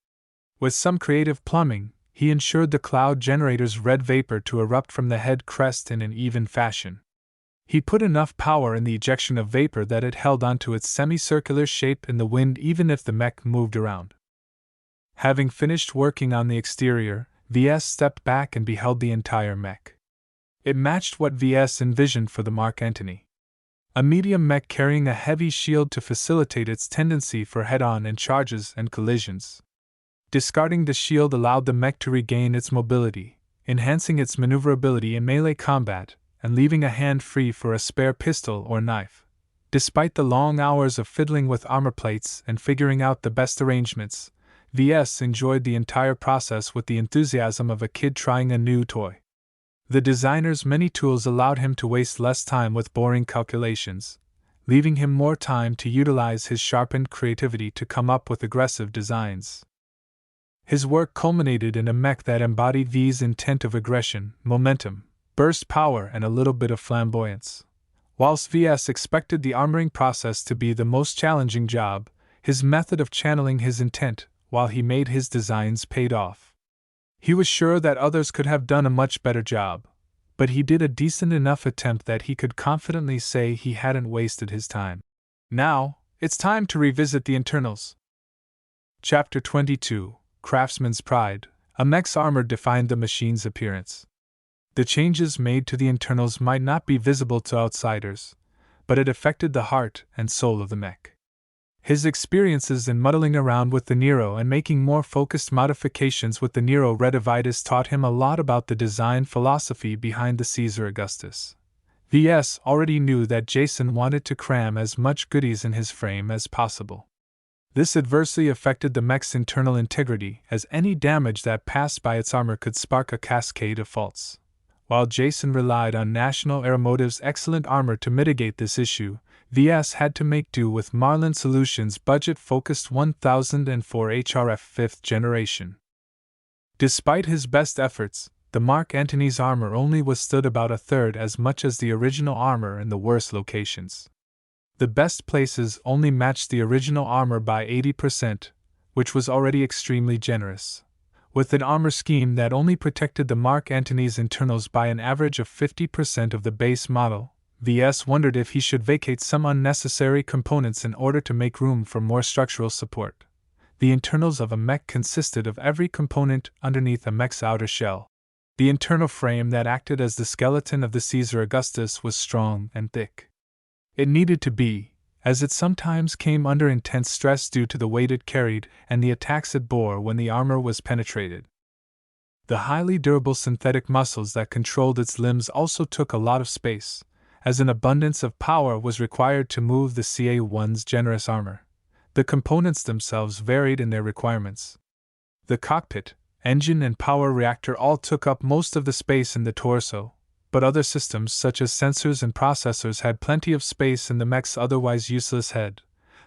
With some creative plumbing, he ensured the cloud generator's red vapor to erupt from the head crest in an even fashion. He put enough power in the ejection of vapor that it held onto its semicircular shape in the wind even if the mech moved around. Having finished working on the exterior, VS stepped back and beheld the entire mech. It matched what VS envisioned for the Mark Antony. A medium mech carrying a heavy shield to facilitate its tendency for head-on and charges and collisions. Discarding the shield allowed the mech to regain its mobility, enhancing its maneuverability in melee combat, and leaving a hand free for a spare pistol or knife. Despite the long hours of fiddling with armor plates and figuring out the best arrangements, Ves enjoyed the entire process with the enthusiasm of a kid trying a new toy. The designer's many tools allowed him to waste less time with boring calculations, leaving him more time to utilize his sharpened creativity to come up with aggressive designs. His work culminated in a mech that embodied V's intent of aggression, momentum, burst power, and a little bit of flamboyance. Whilst Ves expected the armoring process to be the most challenging job, his method of channeling his intent while he made his designs paid off. He was sure that others could have done a much better job, but he did a decent enough attempt that he could confidently say he hadn't wasted his time. Now, it's time to revisit the internals. Chapter 22, Craftsman's Pride. A mech's armor defined the machine's appearance. The changes made to the internals might not be visible to outsiders, but it affected the heart and soul of the mech. His experiences in muddling around with the Nero and making more focused modifications with the Nero Redivitus taught him a lot about the design philosophy behind the Caesar Augustus. Ves already knew that Jason wanted to cram as much goodies in his frame as possible. This adversely affected the mech's internal integrity, as any damage that passed by its armor could spark a cascade of faults. While Jason relied on National Aeromotive's excellent armor to mitigate this issue, Ves had to make do with Marlin Solutions' budget-focused 1004 HRF 5th generation. Despite his best efforts, the Mark Antony's armor only withstood about a third as much as the original armor in the worst locations. The best places only matched the original armor by 80%, which was already extremely generous. With an armor scheme that only protected the Mark Antony's internals by an average of 50% of the base model, Ves wondered if he should vacate some unnecessary components in order to make room for more structural support. The internals of a mech consisted of every component underneath a mech's outer shell. The internal frame that acted as the skeleton of the Caesar Augustus was strong and thick. It needed to be, as it sometimes came under intense stress due to the weight it carried and the attacks it bore when the armor was penetrated. The highly durable synthetic muscles that controlled its limbs also took a lot of space, as an abundance of power was required to move the CA-1's generous armor. The components themselves varied in their requirements. The cockpit, engine, and power reactor all took up most of the space in the torso, but other systems such as sensors and processors had plenty of space in the mech's otherwise useless head.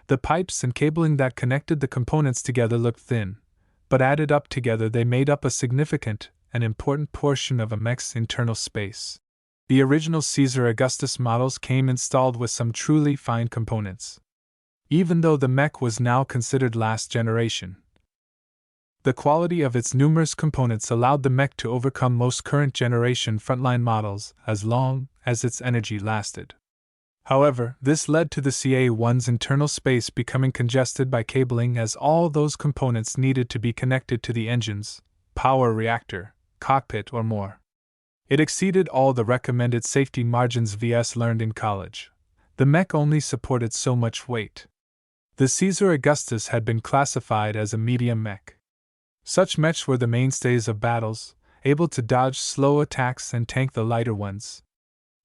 The pipes and cabling that connected the components together looked thin, but added up together they made up a significant and important portion of a mech's internal space. The original Caesar Augustus models came installed with some truly fine components, even though the mech was now considered last generation. The quality of its numerous components allowed the mech to overcome most current generation frontline models as long as its energy lasted. However, this led to the CA-1's internal space becoming congested by cabling, as all those components needed to be connected to the engines, power reactor, cockpit, or more. It exceeded all the recommended safety margins Ves learned in college. The mech only supported so much weight. The Caesar Augustus had been classified as a medium mech. Such mechs were the mainstays of battles, able to dodge slow attacks and tank the lighter ones.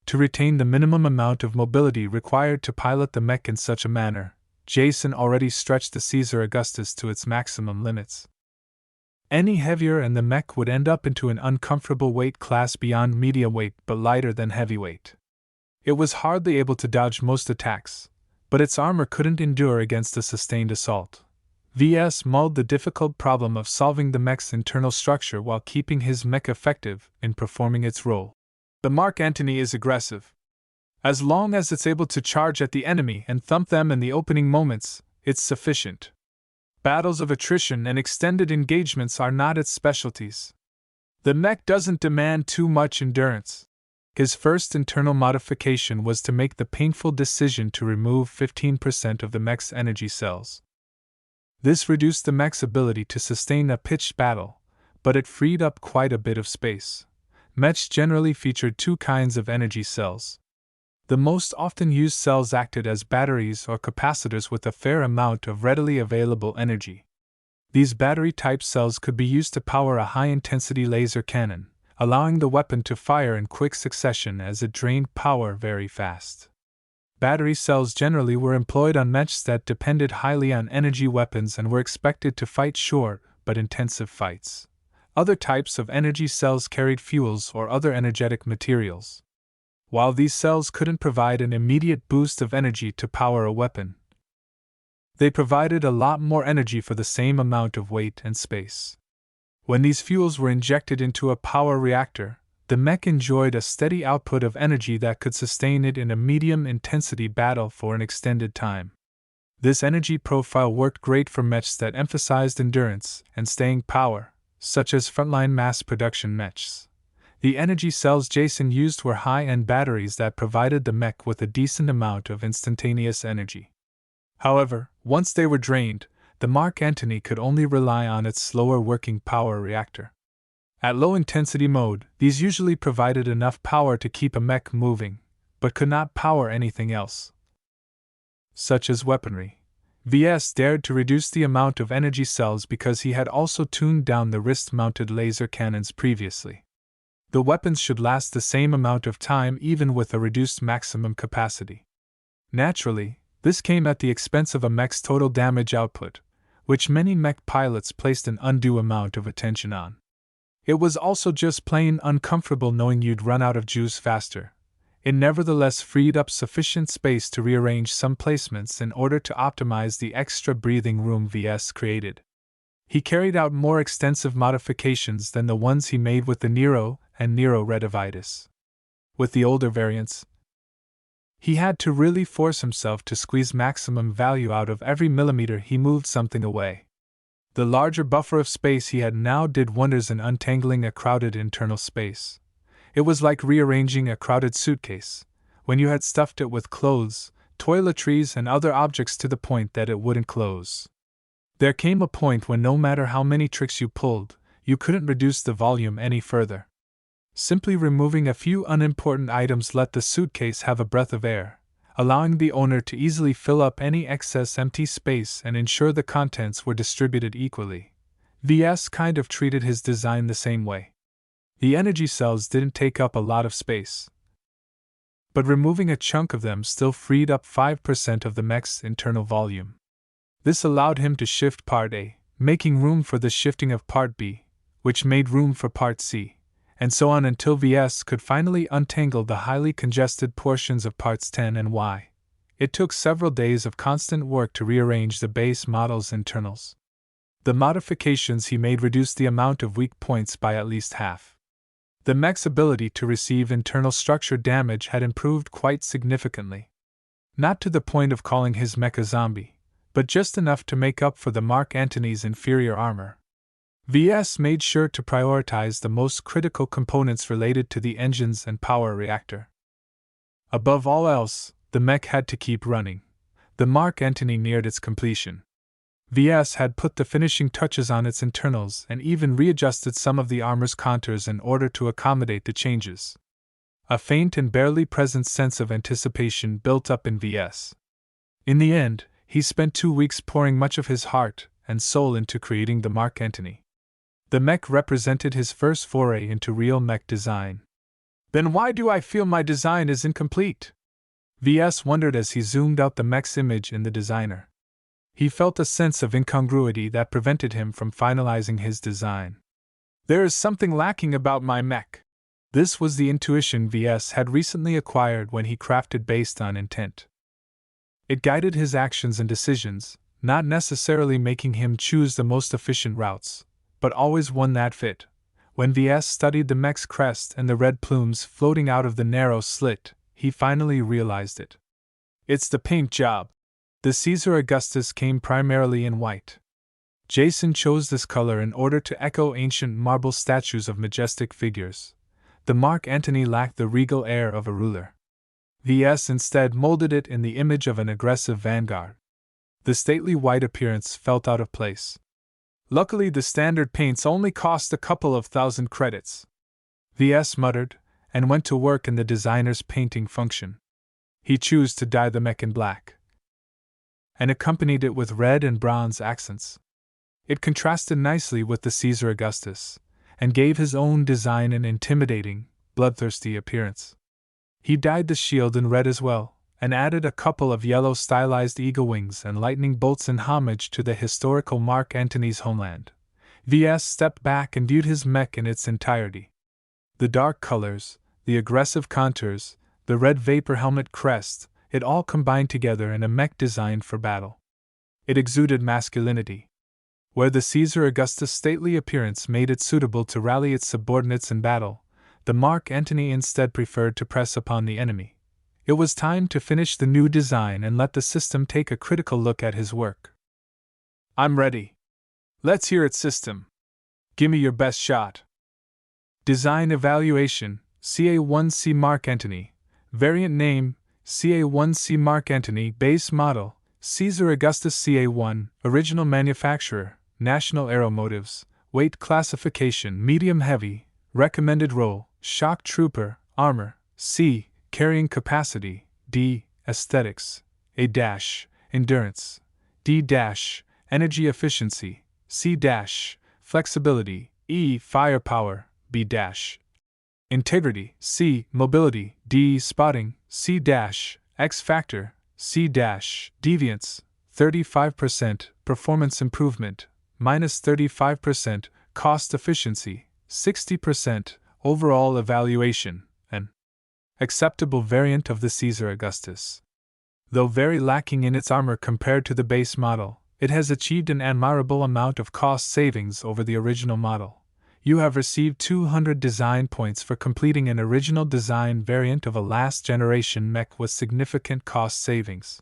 To retain the minimum amount of mobility required to pilot the mech in such a manner, Jason already stretched the Caesar Augustus to its maximum limits. Any heavier and the mech would end up into an uncomfortable weight class beyond medium weight but lighter than heavyweight. It was hardly able to dodge most attacks, but its armor couldn't endure against a sustained assault. Ves mulled the difficult problem of solving the mech's internal structure while keeping his mech effective in performing its role. The Mark Antony is aggressive. As long as it's able to charge at the enemy and thump them in the opening moments, it's sufficient. Battles of attrition and extended engagements are not its specialties. The mech doesn't demand too much endurance. His first internal modification was to make the painful decision to remove 15% of the mech's energy cells. This reduced the mech's ability to sustain a pitched battle, but it freed up quite a bit of space. Mechs generally featured two kinds of energy cells. The most often used cells acted as batteries or capacitors with a fair amount of readily available energy. These battery-type cells could be used to power a high-intensity laser cannon, allowing the weapon to fire in quick succession as it drained power very fast. Battery cells generally were employed on mechs that depended highly on energy weapons and were expected to fight short but intensive fights. Other types of energy cells carried fuels or other energetic materials. While these cells couldn't provide an immediate boost of energy to power a weapon, they provided a lot more energy for the same amount of weight and space. When these fuels were injected into a power reactor, the mech enjoyed a steady output of energy that could sustain it in a medium-intensity battle for an extended time. This energy profile worked great for mechs that emphasized endurance and staying power, such as frontline mass production mechs. The energy cells Jason used were high-end batteries that provided the mech with a decent amount of instantaneous energy. However, once they were drained, the Mark Antony could only rely on its slower working power reactor. At low-intensity mode, these usually provided enough power to keep a mech moving, but could not power anything else, such as weaponry. Ves dared to reduce the amount of energy cells because he had also tuned down the wrist-mounted laser cannons previously. The weapons should last the same amount of time even with a reduced maximum capacity. Naturally, this came at the expense of a mech's total damage output, which many mech pilots placed an undue amount of attention on. It was also just plain uncomfortable knowing you'd run out of juice faster. It nevertheless freed up sufficient space to rearrange some placements in order to optimize the extra breathing room Ves created. He carried out more extensive modifications than the ones he made with the Nero and Nero Redivitus. With the older variants, he had to really force himself to squeeze maximum value out of every millimeter he moved something away. The larger buffer of space he had now did wonders in untangling a crowded internal space. It was like rearranging a crowded suitcase, when you had stuffed it with clothes, toiletries, and other objects to the point that it wouldn't close. There came a point when no matter how many tricks you pulled, you couldn't reduce the volume any further. Simply removing a few unimportant items let the suitcase have a breath of air, allowing the owner to easily fill up any excess empty space and ensure the contents were distributed equally. Ves kind of treated his design the same way. The energy cells didn't take up a lot of space, but removing a chunk of them still freed up 5% of the mech's internal volume. This allowed him to shift Part A, making room for the shifting of Part B, which made room for Part C, and so on until Ves could finally untangle the highly congested portions of Parts 10 and Y. It took several days of constant work to rearrange the base model's internals. The modifications he made reduced the amount of weak points by at least half. The mech's ability to receive internal structure damage had improved quite significantly. Not to the point of calling his mech a zombie, but just enough to make up for the Mark Antony's inferior armor. Ves made sure to prioritize the most critical components related to the engines and power reactor. Above all else, the mech had to keep running. The Mark Antony neared its completion. Ves had put the finishing touches on its internals and even readjusted some of the armor's contours in order to accommodate the changes. A faint and barely present sense of anticipation built up in Ves. In the end, he spent 2 weeks pouring much of his heart and soul into creating the Mark Antony. The mech represented his first foray into real mech design. Then why do I feel my design is incomplete? Ves wondered as he zoomed out the mech's image in the designer. He felt a sense of incongruity that prevented him from finalizing his design. There is something lacking about my mech. This was the intuition Ves had recently acquired when he crafted based on intent. It guided his actions and decisions, not necessarily making him choose the most efficient routes, but always one that fit. When Ves studied the mech's crest and the red plumes floating out of the narrow slit, he finally realized it. It's the paint job. The Caesar Augustus came primarily in white. Jason chose this color in order to echo ancient marble statues of majestic figures. The Mark Antony lacked the regal air of a ruler. Ves instead molded it in the image of an aggressive vanguard. The stately white appearance felt out of place. Luckily, the standard paints only cost a couple of thousand credits. Ves muttered, and went to work in the designer's painting function. He chose to dye the mech in black, and accompanied it with red and bronze accents. It contrasted nicely with the Caesar Augustus, and gave his own design an intimidating, bloodthirsty appearance. He dyed the shield in red as well, and added a couple of yellow stylized eagle wings and lightning bolts in homage to the historical Mark Antony's homeland. Ves stepped back and viewed his mech in its entirety. The dark colors, the aggressive contours, the red vapor helmet crest, it all combined together in a mech designed for battle. It exuded masculinity. Where the Caesar Augustus' stately appearance made it suitable to rally its subordinates in battle, the Mark Antony instead preferred to press upon the enemy. It was time to finish the new design and let the system take a critical look at his work. "I'm ready. Let's hear it, system. Gimme your best shot." Design Evaluation, CA1C Mark Antony. Variant Name, CA1C Mark Antony. Base Model, Caesar Augustus CA1. Original Manufacturer, National Aeromotives. Weight Classification, Medium Heavy. Recommended Role, Shock Trooper. Armor, C. Carrying Capacity, D. Aesthetics, A-. Endurance, D-. Energy Efficiency, C-. Flexibility, E. Firepower, B-. Integrity, C. Mobility, D. Spotting, C-. X Factor, C-. Deviance, 35%. Performance Improvement, minus 35%. Cost Efficiency, 60%. Overall Evaluation, an acceptable variant of the Caesar Augustus. Though very lacking in its armor compared to the base model, it has achieved an admirable amount of cost savings over the original model. You have received 200 design points for completing an original design variant of a last-generation mech with significant cost savings.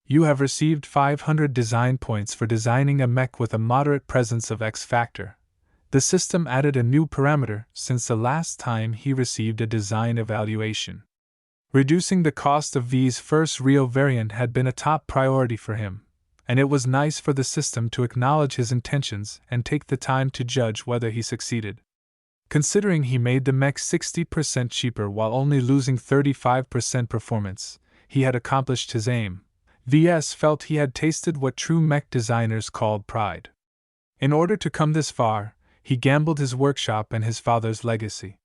You have received 500 design points for designing a mech with a moderate presence of X factor. The system added a new parameter since the last time he received a design evaluation. Reducing the cost of V's first real variant had been a top priority for him, and it was nice for the system to acknowledge his intentions and take the time to judge whether he succeeded. Considering he made the mech 60% cheaper while only losing 35% performance, he had accomplished his aim. Ves felt he had tasted what true mech designers called pride. In order to come this far, he gambled his workshop and his father's legacy.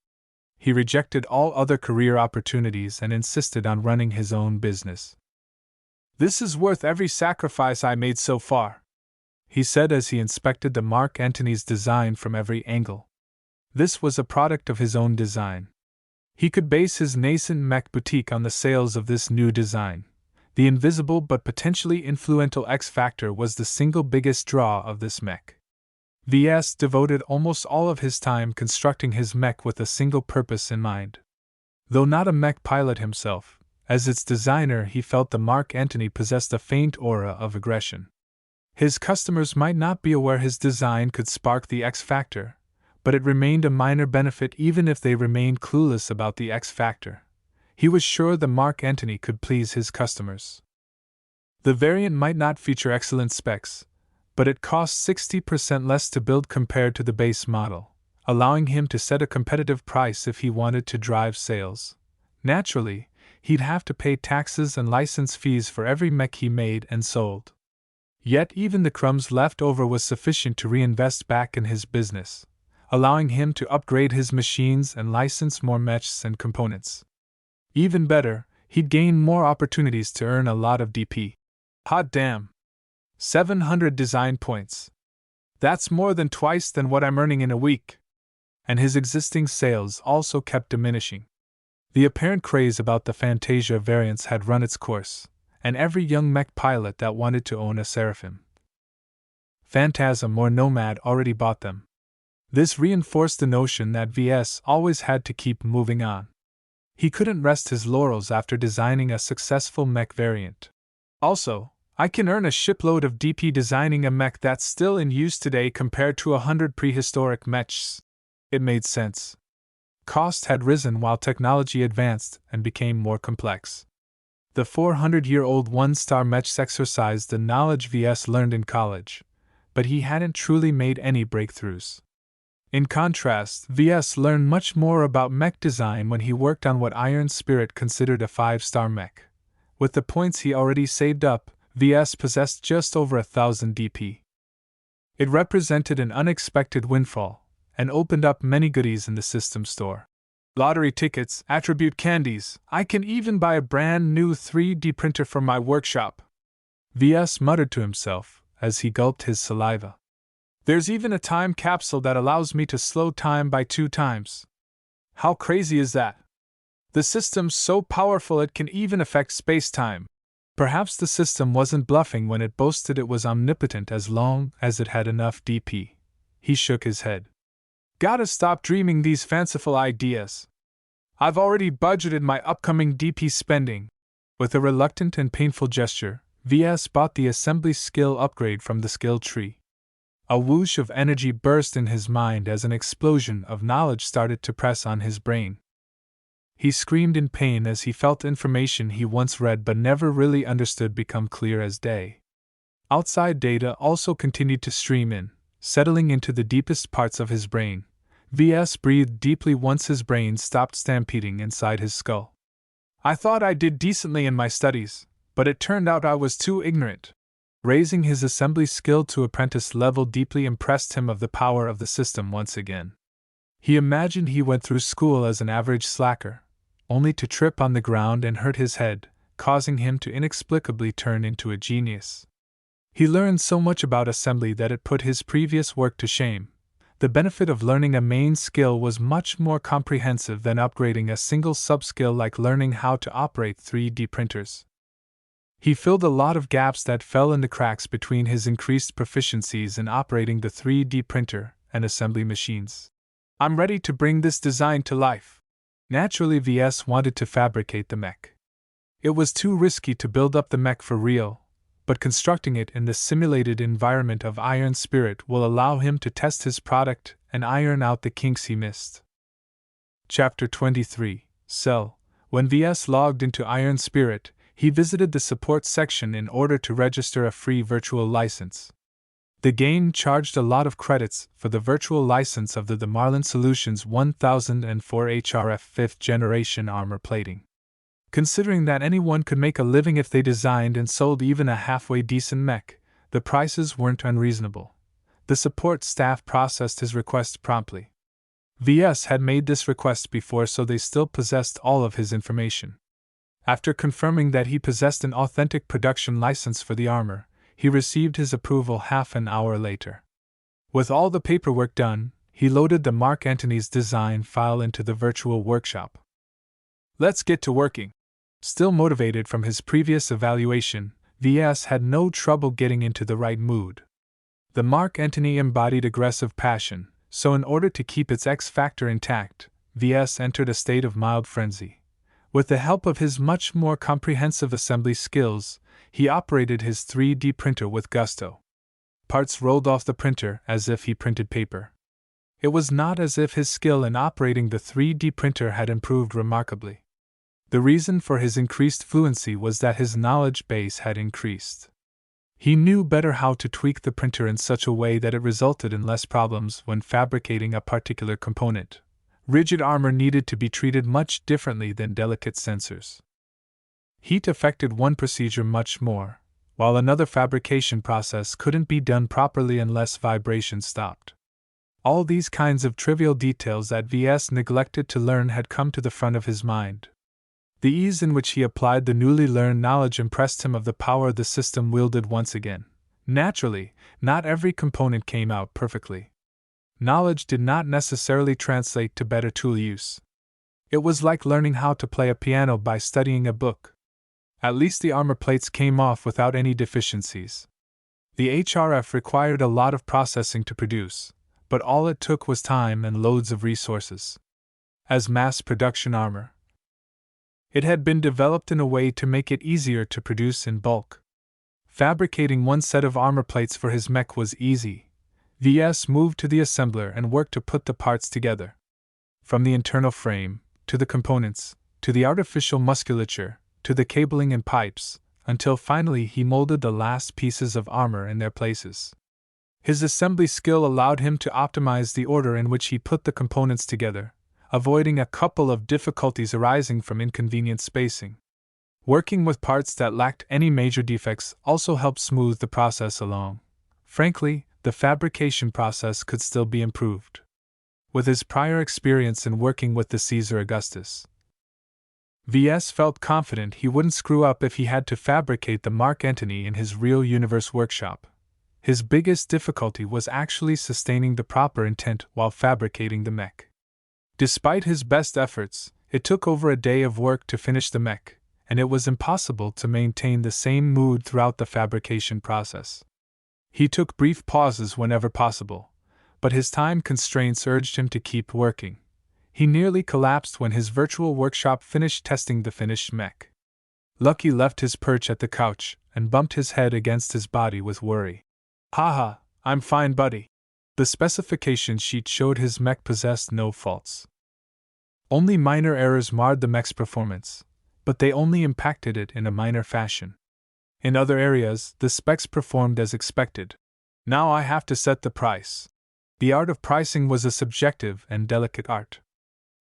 He rejected all other career opportunities and insisted on running his own business. "This is worth every sacrifice I made so far," he said as he inspected the Mark Antony's design from every angle. This was a product of his own design. He could base his nascent mech boutique on the sales of this new design. The invisible but potentially influential X factor was the single biggest draw of this mech. Ves devoted almost all of his time constructing his mech with a single purpose in mind. Though not a mech pilot himself, as its designer he felt the Mark Antony possessed a faint aura of aggression. His customers might not be aware his design could spark the X factor, but it remained a minor benefit even if they remained clueless about the X factor. He was sure the Mark Antony could please his customers. The variant might not feature excellent specs, but it cost 60% less to build compared to the base model, allowing him to set a competitive price if he wanted to drive sales. Naturally, he'd have to pay taxes and license fees for every mech he made and sold. Yet even the crumbs left over was sufficient to reinvest back in his business, allowing him to upgrade his machines and license more mechs and components. Even better, he'd gain more opportunities to earn a lot of DP. Hot damn! 700 design points. That's more than twice than what I'm earning in a week. And his existing sales also kept diminishing. The apparent craze about the Fantasia variants had run its course, and every young mech pilot that wanted to own a Seraphim, Phantasm or Nomad already bought them. This reinforced the notion that Ves always had to keep moving on. He couldn't rest his laurels after designing a successful mech variant. Also, I can earn a shipload of DP designing a mech that's still in use today compared to 100 prehistoric mechs. It made sense. Cost had risen while technology advanced and became more complex. The 400-year-old one-star mechs exercised the knowledge Ves learned in college, but he hadn't truly made any breakthroughs. In contrast, Ves learned much more about mech design when he worked on what Iron Spirit considered a 5-star mech. With the points he already saved up, Ves possessed just over 1,000 DP. It represented an unexpected windfall, and opened up many goodies in the system store. Lottery tickets, attribute candies, I can even buy a brand new 3D printer for my workshop. Ves muttered to himself as he gulped his saliva. There's even a time capsule that allows me to slow time by 2 times. How crazy is that? The system's so powerful it can even affect space-time. Perhaps the system wasn't bluffing when it boasted it was omnipotent as long as it had enough DP. He shook his head. Gotta stop dreaming these fanciful ideas. I've already budgeted my upcoming DP spending. With a reluctant and painful gesture, Ves bought the assembly skill upgrade from the skill tree. A whoosh of energy burst in his mind as an explosion of knowledge started to press on his brain. He screamed in pain as he felt information he once read but never really understood become clear as day. Outside data also continued to stream in, settling into the deepest parts of his brain. Ves breathed deeply once his brain stopped stampeding inside his skull. I thought I did decently in my studies, but it turned out I was too ignorant. Raising his assembly skill to apprentice level deeply impressed him of the power of the system once again. He imagined he went through school as an average slacker, only to trip on the ground and hurt his head, causing him to inexplicably turn into a genius. He learned so much about assembly that it put his previous work to shame. The benefit of learning a main skill was much more comprehensive than upgrading a single sub-skill like learning how to operate 3D printers. He filled a lot of gaps that fell in the cracks between his increased proficiencies in operating the 3D printer and assembly machines. I'm ready to bring this design to life. Naturally, Ves wanted to fabricate the mech. It was too risky to build up the mech for real, but constructing it in the simulated environment of Iron Spirit will allow him to test his product and iron out the kinks he missed. Chapter 23, Cell. When Ves logged into Iron Spirit, he visited the support section in order to register a free virtual license. The game charged a lot of credits for the virtual license of the Marlin Solutions 1004 HRF 5th generation armor plating. Considering that anyone could make a living if they designed and sold even a halfway decent mech, the prices weren't unreasonable. The support staff processed his request promptly. Ves had made this request before, so they still possessed all of his information. After confirming that he possessed an authentic production license for the armor, he received his approval half an hour later. With all the paperwork done, he loaded the Mark Antony's design file into the virtual workshop. Let's get to working. Still motivated from his previous evaluation, Ves had no trouble getting into the right mood. The Mark Antony embodied aggressive passion, so in order to keep its X factor intact, Ves entered a state of mild frenzy. With the help of his much more comprehensive assembly skills, he operated his 3D printer with gusto. Parts rolled off the printer as if he printed paper. It was not as if his skill in operating the 3D printer had improved remarkably. The reason for his increased fluency was that his knowledge base had increased. He knew better how to tweak the printer in such a way that it resulted in less problems when fabricating a particular component. Rigid armor needed to be treated much differently than delicate sensors. Heat affected one procedure much more, while another fabrication process couldn't be done properly unless vibration stopped. All these kinds of trivial details that Ves neglected to learn had come to the front of his mind. The ease in which he applied the newly learned knowledge impressed him of the power the system wielded once again. Naturally, not every component came out perfectly. Knowledge did not necessarily translate to better tool use. It was like learning how to play a piano by studying a book. At least the armor plates came off without any deficiencies. The HRF required a lot of processing to produce, but all it took was time and loads of resources. As mass production armor, it had been developed in a way to make it easier to produce in bulk. Fabricating one set of armor plates for his mech was easy. Ves moved to the assembler and worked to put the parts together. From the internal frame, to the components, to the artificial musculature, to the cabling and pipes, until finally he molded the last pieces of armor in their places. His assembly skill allowed him to optimize the order in which he put the components together, avoiding a couple of difficulties arising from inconvenient spacing. Working with parts that lacked any major defects also helped smooth the process along. Frankly, the fabrication process could still be improved. With his prior experience in working with the Caesar Augustus, Ves felt confident he wouldn't screw up if he had to fabricate the Mark Antony in his real universe workshop. His biggest difficulty was actually sustaining the proper intent while fabricating the mech. Despite his best efforts, it took over a day of work to finish the mech, and it was impossible to maintain the same mood throughout the fabrication process. He took brief pauses whenever possible, but his time constraints urged him to keep working. He nearly collapsed when his virtual workshop finished testing the finished mech. Lucky left his perch at the couch and bumped his head against his body with worry. "Haha, I'm fine, buddy." The specification sheet showed his mech possessed no faults. Only minor errors marred the mech's performance, but they only impacted it in a minor fashion. In other areas, the specs performed as expected. Now I have to set the price. The art of pricing was a subjective and delicate art.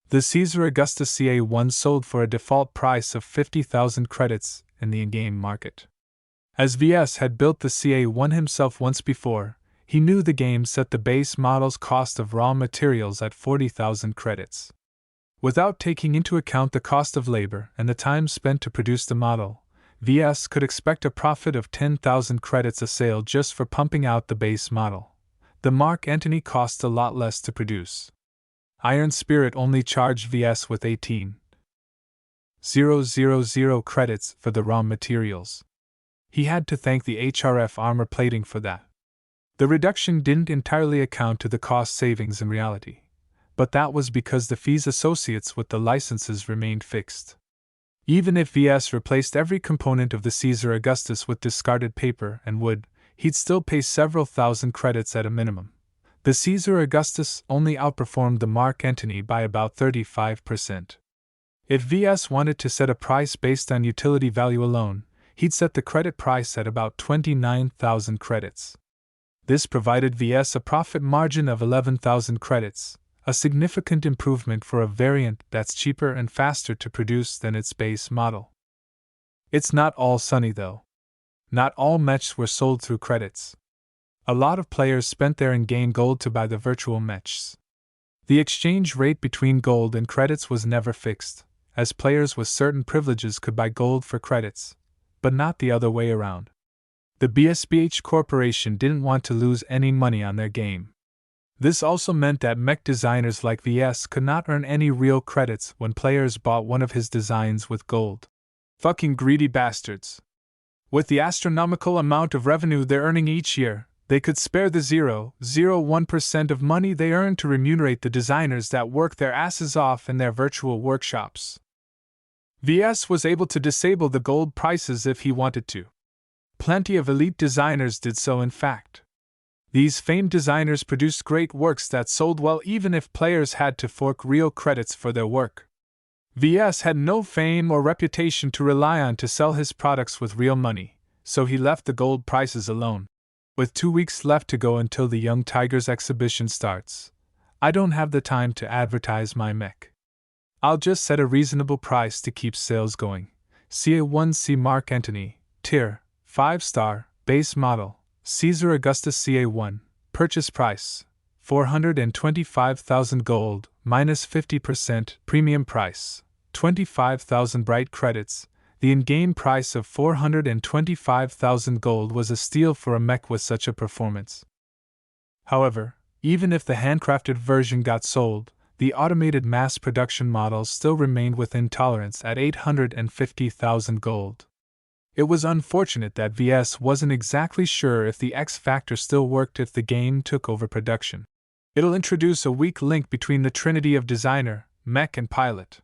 The Caesar Augustus CA1 sold for a default price of 50,000 credits in the in-game market. As Ves had built the CA1 himself once before, he knew the game set the base model's cost of raw materials at 40,000 credits. Without taking into account the cost of labor and the time spent to produce the model, Ves could expect a profit of 10,000 credits a sale just for pumping out the base model. The Mark Antony cost a lot less to produce. Iron Spirit only charged Ves with 18,000 credits for the raw materials. He had to thank the HRF armor plating for that. The reduction didn't entirely account to the cost savings in reality, but that was because the fees associated with the licenses remained fixed. Even if Ves replaced every component of the Caesar Augustus with discarded paper and wood, he'd still pay several thousand credits at a minimum. The Caesar Augustus only outperformed the Mark Antony by about 35%. If Ves wanted to set a price based on utility value alone, he'd set the credit price at about 29,000 credits. This provided Ves a profit margin of 11,000 credits, a significant improvement for a variant that's cheaper and faster to produce than its base model. It's not all sunny though. Not all mechs were sold through credits. A lot of players spent their in-game gold to buy the virtual mechs. The exchange rate between gold and credits was never fixed, as players with certain privileges could buy gold for credits, but not the other way around. The BSBH Corporation didn't want to lose any money on their game. This also meant that mech designers like Ves could not earn any real credits when players bought one of his designs with gold. Fucking greedy bastards. With the astronomical amount of revenue they're earning each year, they could spare the 0.01% of money they earn to remunerate the designers that work their asses off in their virtual workshops. Ves was able to disable the gold prices if he wanted to. Plenty of elite designers did so, in fact. These famed designers produced great works that sold well even if players had to fork real credits for their work. Ves had no fame or reputation to rely on to sell his products with real money, so he left the gold prices alone. With 2 weeks left to go until the Young Tigers exhibition starts, I don't have the time to advertise my mech. I'll just set a reasonable price to keep sales going. CA1C Mark Antony, Tier, 5-star, base model, Caesar Augustus CA1, purchase price, 425,000 gold, minus 50%, premium price, 25,000 bright credits. The in-game price of 425,000 gold was a steal for a mech with such a performance. However, even if the handcrafted version got sold, the automated mass production model still remained within tolerance at 850,000 gold. It was unfortunate that Ves wasn't exactly sure if the X factor still worked if the game took over production. It'll introduce a weak link between the trinity of designer, mech, and pilot.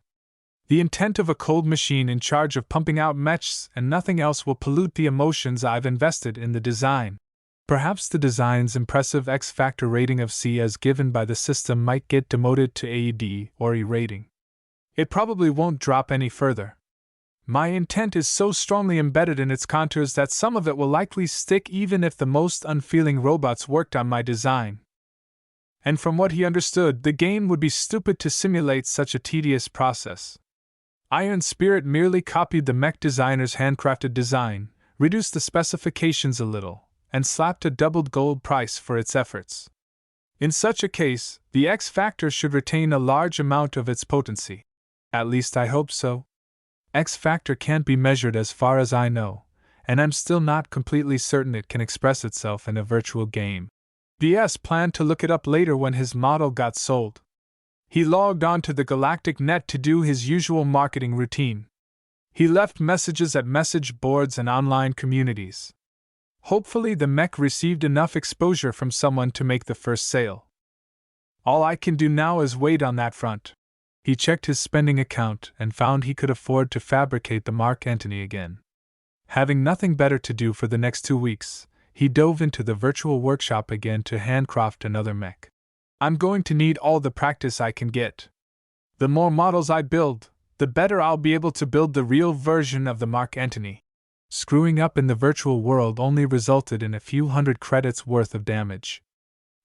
The intent of a cold machine in charge of pumping out mechs and nothing else will pollute the emotions I've invested in the design. Perhaps the design's impressive X-factor rating of C as given by the system might get demoted to AED or E rating. It probably won't drop any further. My intent is so strongly embedded in its contours that some of it will likely stick even if the most unfeeling robots worked on my design. And from what he understood, the game would be stupid to simulate such a tedious process. Iron Spirit merely copied the mech designer's handcrafted design, reduced the specifications a little, and slapped a doubled gold price for its efforts. In such a case, the X factor should retain a large amount of its potency. At least I hope so. X factor can't be measured as far as I know, and I'm still not completely certain it can express itself in a virtual game. VS planned to look it up later when his model got sold. He logged on to the galactic net to do his usual marketing routine. He left messages at message boards and online communities. Hopefully the mech received enough exposure from someone to make the first sale. All I can do now is wait on that front. He checked his spending account and found he could afford to fabricate the Mark Antony again. Having nothing better to do for the next 2 weeks, he dove into the virtual workshop again to handcraft another mech. I'm going to need all the practice I can get. The more models I build, the better I'll be able to build the real version of the Mark Antony. Screwing up in the virtual world only resulted in a few hundred credits worth of damage.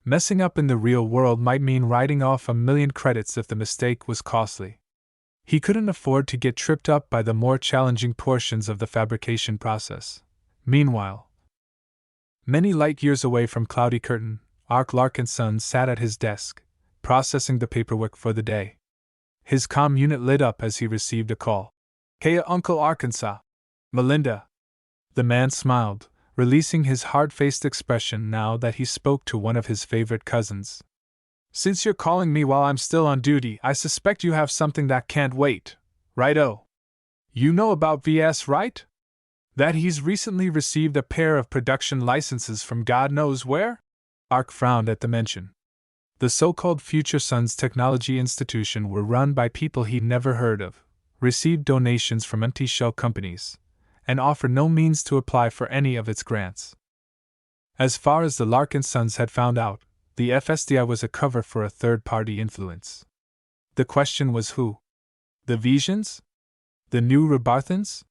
Messing up in the real world might mean writing off 1,000,000 credits if the mistake was costly. He couldn't afford to get tripped up by the more challenging portions of the fabrication process. Meanwhile, many light years away from Cloudy Curtain, Ves Larkinson sat at his desk, processing the paperwork for the day. His comm unit lit up as he received a call. "Kaya Uncle Arkansas. Melinda." The man smiled, releasing his hard-faced expression now that he spoke to one of his favorite cousins. "Since you're calling me while I'm still on duty, I suspect you have something that can't wait, right-o? You know about VS, right? That he's recently received a pair of production licenses from God knows where?" Ark frowned at the mention. The so-called Future Sons Technology Institution were run by people he'd never heard of, received donations from empty shell companies, and offered no means to apply for any of its grants. As far as the Larkinsons had found out, the FSDI was a cover for a third-party influence. The question was who? The Vesians? The New Rebarthans?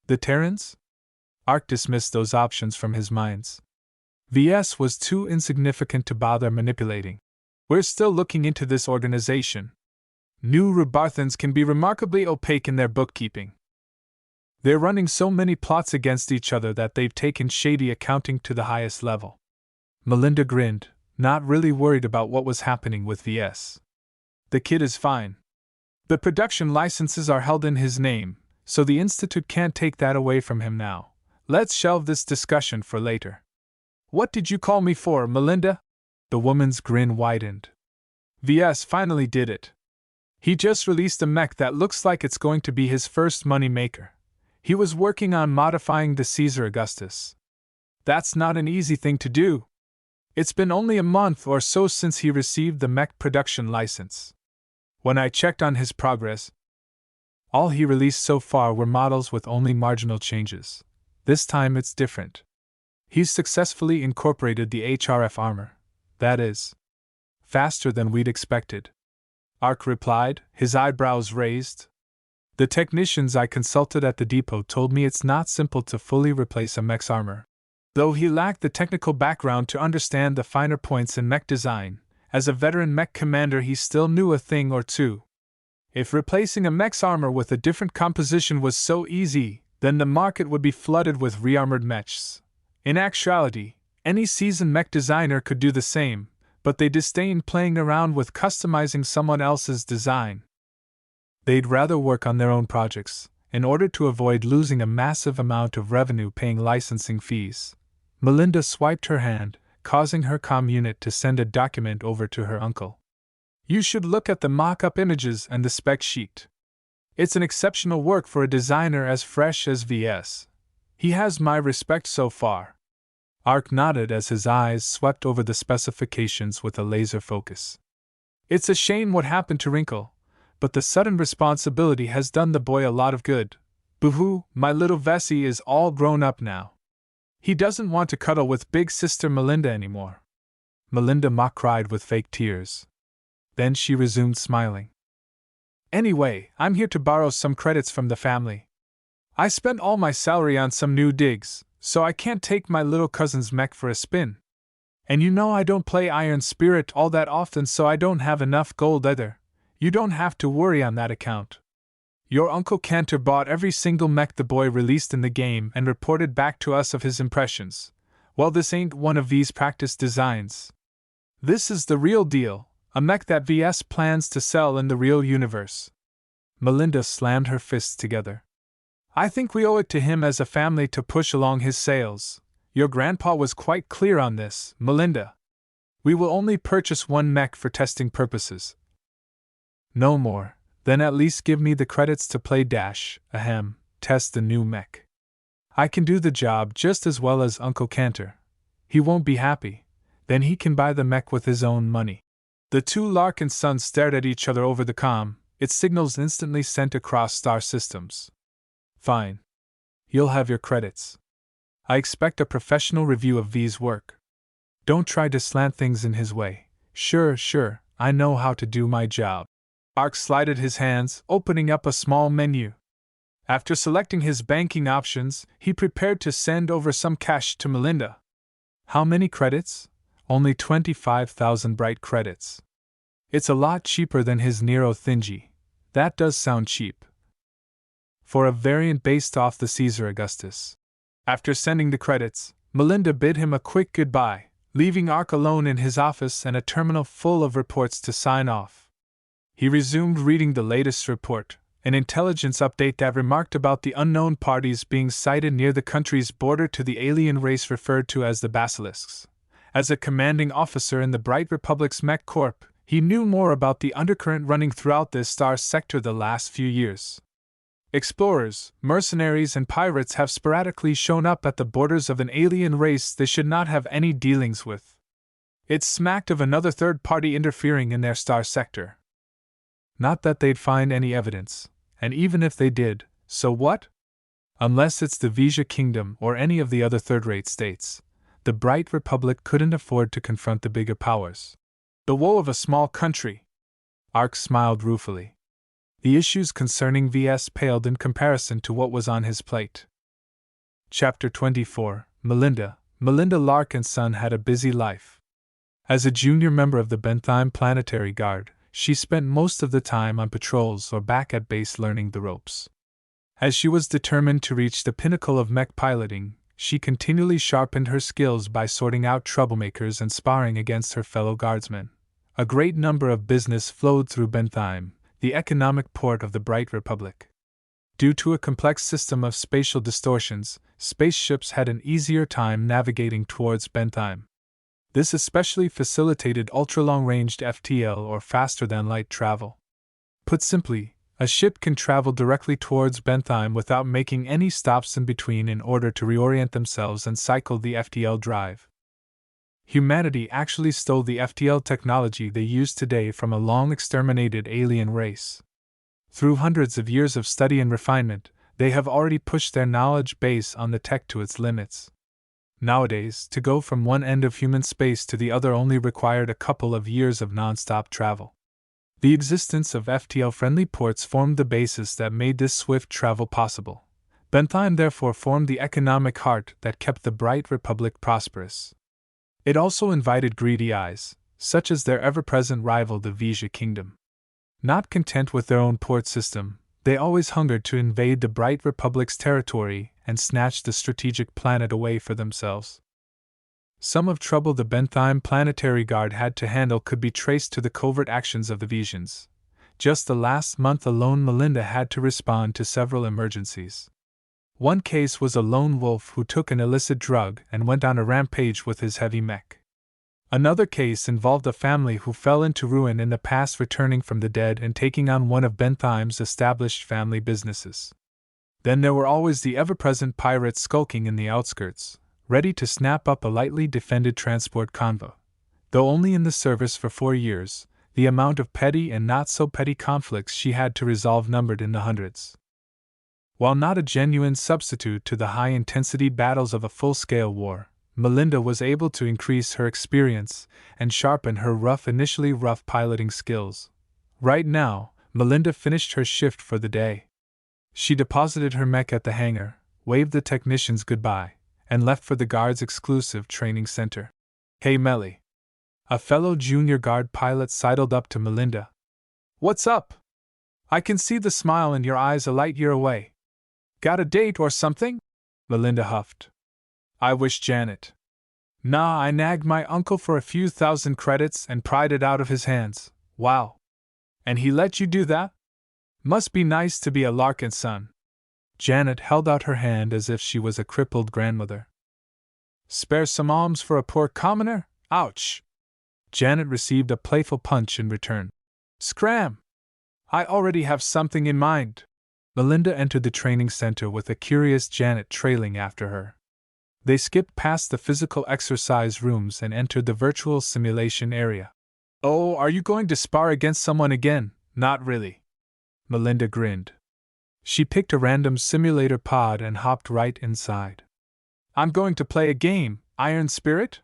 The Terrans? Ark dismissed those options from his minds. VS was too insignificant to bother manipulating. "We're still looking into this organization. New Rebarthans can be remarkably opaque in their bookkeeping. They're running so many plots against each other that they've taken shady accounting to the highest level." Melinda grinned, not really worried about what was happening with VS. "The kid is fine. The production licenses are held in his name, so the Institute can't take that away from him now. Let's shelve this discussion for later." "What did you call me for, Melinda?" The woman's grin widened. "VS finally did it. He just released a mech that looks like it's going to be his first money maker. He was working on modifying the Caesar Augustus. That's not an easy thing to do. It's been only a month or so since he received the mech production license. When I checked on his progress, all he released so far were models with only marginal changes. This time it's different. He's successfully incorporated the HRF armor. That is, faster than we'd expected." Ark replied, his eyebrows raised. "The technicians I consulted at the depot told me it's not simple to fully replace a mech's armor. Though he lacked the technical background to understand the finer points in mech design, as a veteran mech commander he still knew a thing or two. If replacing a mech's armor with a different composition was so easy, then the market would be flooded with re-armored mechs. In actuality, any seasoned mech designer could do the same, but they disdained playing around with customizing someone else's design. They'd rather work on their own projects, in order to avoid losing a massive amount of revenue paying licensing fees." Melinda swiped her hand, causing her comm unit to send a document over to her uncle. "You should look at the mock-up images and the spec sheet. It's an exceptional work for a designer as fresh as VS. He has my respect so far." Ark nodded as his eyes swept over the specifications with a laser focus. "It's a shame what happened to Wrinkle, but the sudden responsibility has done the boy a lot of good. Boo-hoo, my little Vessie is all grown up now. He doesn't want to cuddle with big sister Melinda anymore." Melinda mock cried with fake tears. Then she resumed smiling. "Anyway, I'm here to borrow some credits from the family. I spent all my salary on some new digs, so I can't take my little cousin's mech for a spin. And you know I don't play Iron Spirit all that often, so I don't have enough gold either. You don't have to worry on that account. Your Uncle Cantor bought every single mech the boy released in the game and reported back to us of his impressions. Well, this ain't one of V's practice designs. This is the real deal, a mech that VS plans to sell in the real universe. Melinda slammed her fists together. I think we owe it to him as a family to push along his sales. Your grandpa was quite clear on this, Melinda. We will only purchase one mech for testing purposes. No more. Then at least give me the credits to play test the new mech. I can do the job just as well as Uncle Cantor. He won't be happy. Then he can buy the mech with his own money. The two Larkinsons stared at each other over the comm, its signals instantly sent across star systems. Fine. You'll have your credits. I expect a professional review of V's work. Don't try to slant things in his way. Sure, I know how to do my job. Ark slided his hands, opening up a small menu. After selecting his banking options, he prepared to send over some cash to Melinda. How many credits? Only 25,000 bright credits. It's a lot cheaper than his Nero Thingy. That does sound cheap. For a variant based off the Caesar Augustus. After sending the credits, Melinda bid him a quick goodbye, leaving Ark alone in his office and a terminal full of reports to sign off. He resumed reading the latest report, an intelligence update that remarked about the unknown parties being sighted near the country's border to the alien race referred to as the Basilisks. As a commanding officer in the Bright Republic's Mech Corp, he knew more about the undercurrent running throughout this star sector the last few years. Explorers, mercenaries, and pirates have sporadically shown up at the borders of an alien race they should not have any dealings with. It smacked of another third party interfering in their star sector. Not that they'd find any evidence, and even if they did, so what? Unless it's the Ves Kingdom or any of the other third-rate states, the Bright Republic couldn't afford to confront the bigger powers. The woe of a small country. Ark smiled ruefully. The issues concerning VS paled in comparison to what was on his plate. Chapter 24. Melinda Larkinson had a busy life. As a junior member of the Bentheim Planetary Guard, she spent most of the time on patrols or back at base learning the ropes. As she was determined to reach the pinnacle of mech piloting, she continually sharpened her skills by sorting out troublemakers and sparring against her fellow guardsmen. A great number of business flowed through Bentheim, the economic port of the Bright Republic. Due to a complex system of spatial distortions, spaceships had an easier time navigating towards Bentheim. This especially facilitated ultra-long-ranged FTL or faster-than-light travel. Put simply, a ship can travel directly towards Bentheim without making any stops in between in order to reorient themselves and cycle the FTL drive. Humanity actually stole the FTL technology they use today from a long-exterminated alien race. Through hundreds of years of study and refinement, they have already pushed their knowledge base on the tech to its limits. Nowadays, to go from one end of human space to the other only required a couple of years of non-stop travel. The existence of FTL-friendly ports formed the basis that made this swift travel possible. Bentheim therefore formed the economic heart that kept the Bright Republic prosperous. It also invited greedy eyes, such as their ever-present rival the Ves Kingdom. Not content with their own port system, they always hungered to invade the Bright Republic's territory and snatch the strategic planet away for themselves. Some of trouble the Bentheim Planetary Guard had to handle could be traced to the covert actions of the Vesians. Just the last month alone Melinda had to respond to several emergencies. One case was a lone wolf who took an illicit drug and went on a rampage with his heavy mech. Another case involved a family who fell into ruin in the past, returning from the dead and taking on one of Bentheim's established family businesses. Then there were always the ever-present pirates skulking in the outskirts, ready to snap up a lightly defended transport convoy. Though only in the service for 4 years, the amount of petty and not-so-petty conflicts she had to resolve numbered in the hundreds. While not a genuine substitute to the high-intensity battles of a full-scale war, Melinda was able to increase her experience and sharpen her initially rough piloting skills. Right now, Melinda finished her shift for the day. She deposited her mech at the hangar, waved the technicians goodbye, and left for the guard's exclusive training center. Hey Melly. A fellow junior guard pilot sidled up to Melinda. What's up? I can see the smile in your eyes a light year away. Got a date or something? Melinda huffed. I wish Janet. Nah, I nagged my uncle for a few thousand credits and pried it out of his hands. Wow. And he let you do that? Must be nice to be a Larkinson. Janet held out her hand as if she was a crippled grandmother. Spare some alms for a poor commoner? Ouch! Janet received a playful punch in return. Scram! I already have something in mind. Melinda entered the training center with a curious Janet trailing after her. They skipped past the physical exercise rooms and entered the virtual simulation area. Oh, are you going to spar against someone again? Not really. Melinda grinned. She picked a random simulator pod and hopped right inside. I'm going to play a game, Iron Spirit?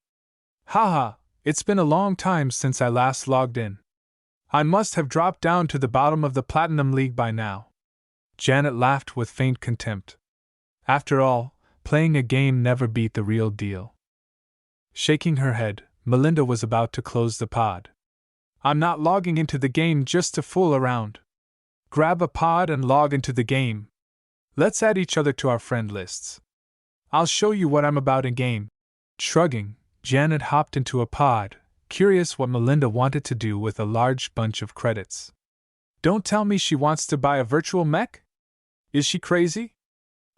Haha, it's been a long time since I last logged in. I must have dropped down to the bottom of the Platinum League by now. Janet laughed with faint contempt. After all, playing a game never beat the real deal. Shaking her head, Melinda was about to close the pod. I'm not logging into the game just to fool around. Grab a pod and log into the game. Let's add each other to our friend lists. I'll show you what I'm about in game. Shrugging, Janet hopped into a pod, curious what Melinda wanted to do with a large bunch of credits. Don't tell me she wants to buy a virtual mech? Is she crazy?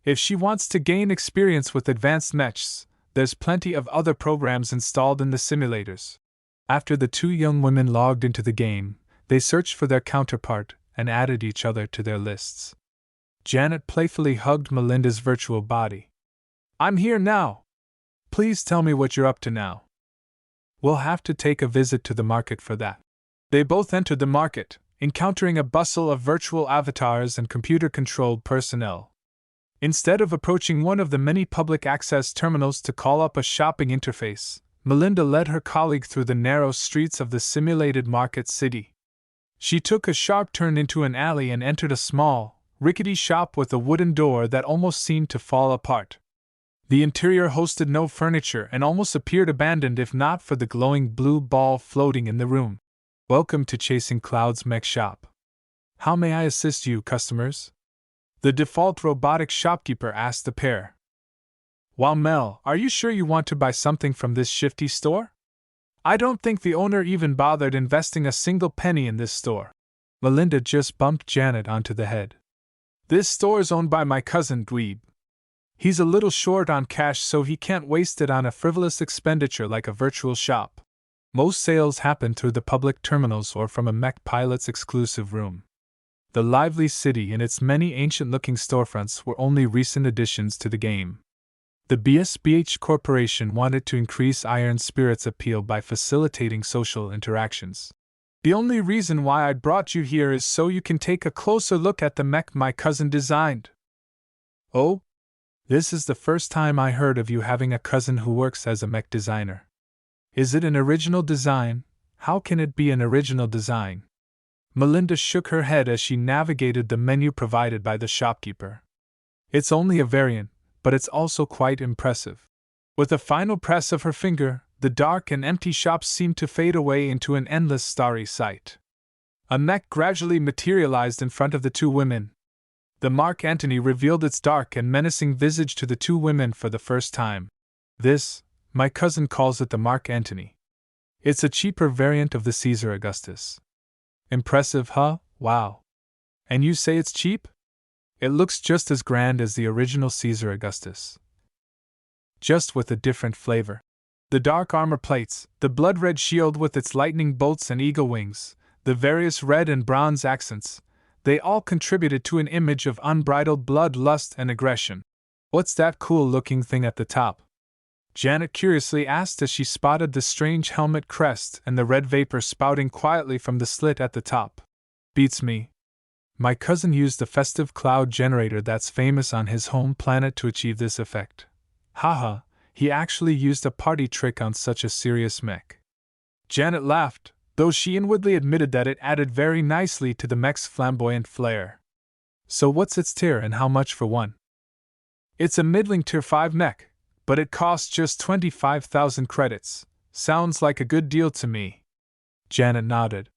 If she wants to gain experience with advanced mechs, there's plenty of other programs installed in the simulators. After the two young women logged into the game, they searched for their counterpart and added each other to their lists. Janet playfully hugged Melinda's virtual body. I'm here now. Please tell me what you're up to now. We'll have to take a visit to the market for that. They both entered the market, encountering a bustle of virtual avatars and computer-controlled personnel. Instead of approaching one of the many public access terminals to call up a shopping interface, Melinda led her colleague through the narrow streets of the simulated market city. She took a sharp turn into an alley and entered a small, rickety shop with a wooden door that almost seemed to fall apart. The interior hosted no furniture and almost appeared abandoned if not for the glowing blue ball floating in the room. Welcome to Chasing Cloud's Mech Shop. How may I assist you, customers? The default robotic shopkeeper asked the pair. Well, Mel, are you sure you want to buy something from this shifty store? I don't think the owner even bothered investing a single penny in this store. Melinda just bumped Janet onto the head. This store is owned by my cousin Dweeb. He's a little short on cash, so he can't waste it on a frivolous expenditure like a virtual shop. Most sales happen through the public terminals or from a mech pilot's exclusive room. The lively city and its many ancient-looking storefronts were only recent additions to the game. The BSBH Corporation wanted to increase Iron Spirit's appeal by facilitating social interactions. The only reason why I brought you here is so you can take a closer look at the mech my cousin designed. Oh? This is the first time I heard of you having a cousin who works as a mech designer. Is it an original design? How can it be an original design? Melinda shook her head as she navigated the menu provided by the shopkeeper. It's only a variant, but it's also quite impressive. With a final press of her finger, the dark and empty shop seemed to fade away into an endless starry sight. A mech gradually materialized in front of the two women. The Mark Antony revealed its dark and menacing visage to the two women for the first time. This, my cousin calls it the Mark Antony. It's a cheaper variant of the Caesar Augustus. Impressive, huh? Wow. And you say it's cheap? It looks just as grand as the original Caesar Augustus. Just with a different flavor. The dark armor plates, the blood-red shield with its lightning bolts and eagle wings, the various red and bronze accents, they all contributed to an image of unbridled bloodlust and aggression. What's that cool-looking thing at the top? Janet curiously asked as she spotted the strange helmet crest and the red vapor spouting quietly from the slit at the top. Beats me. My cousin used the festive cloud generator that's famous on his home planet to achieve this effect. Haha, he actually used a party trick on such a serious mech. Janet laughed, though she inwardly admitted that it added very nicely to the mech's flamboyant flair. So what's its tier and how much for one? It's a middling tier 5 mech, but it costs just 25,000 credits. Sounds like a good deal to me. Janet nodded.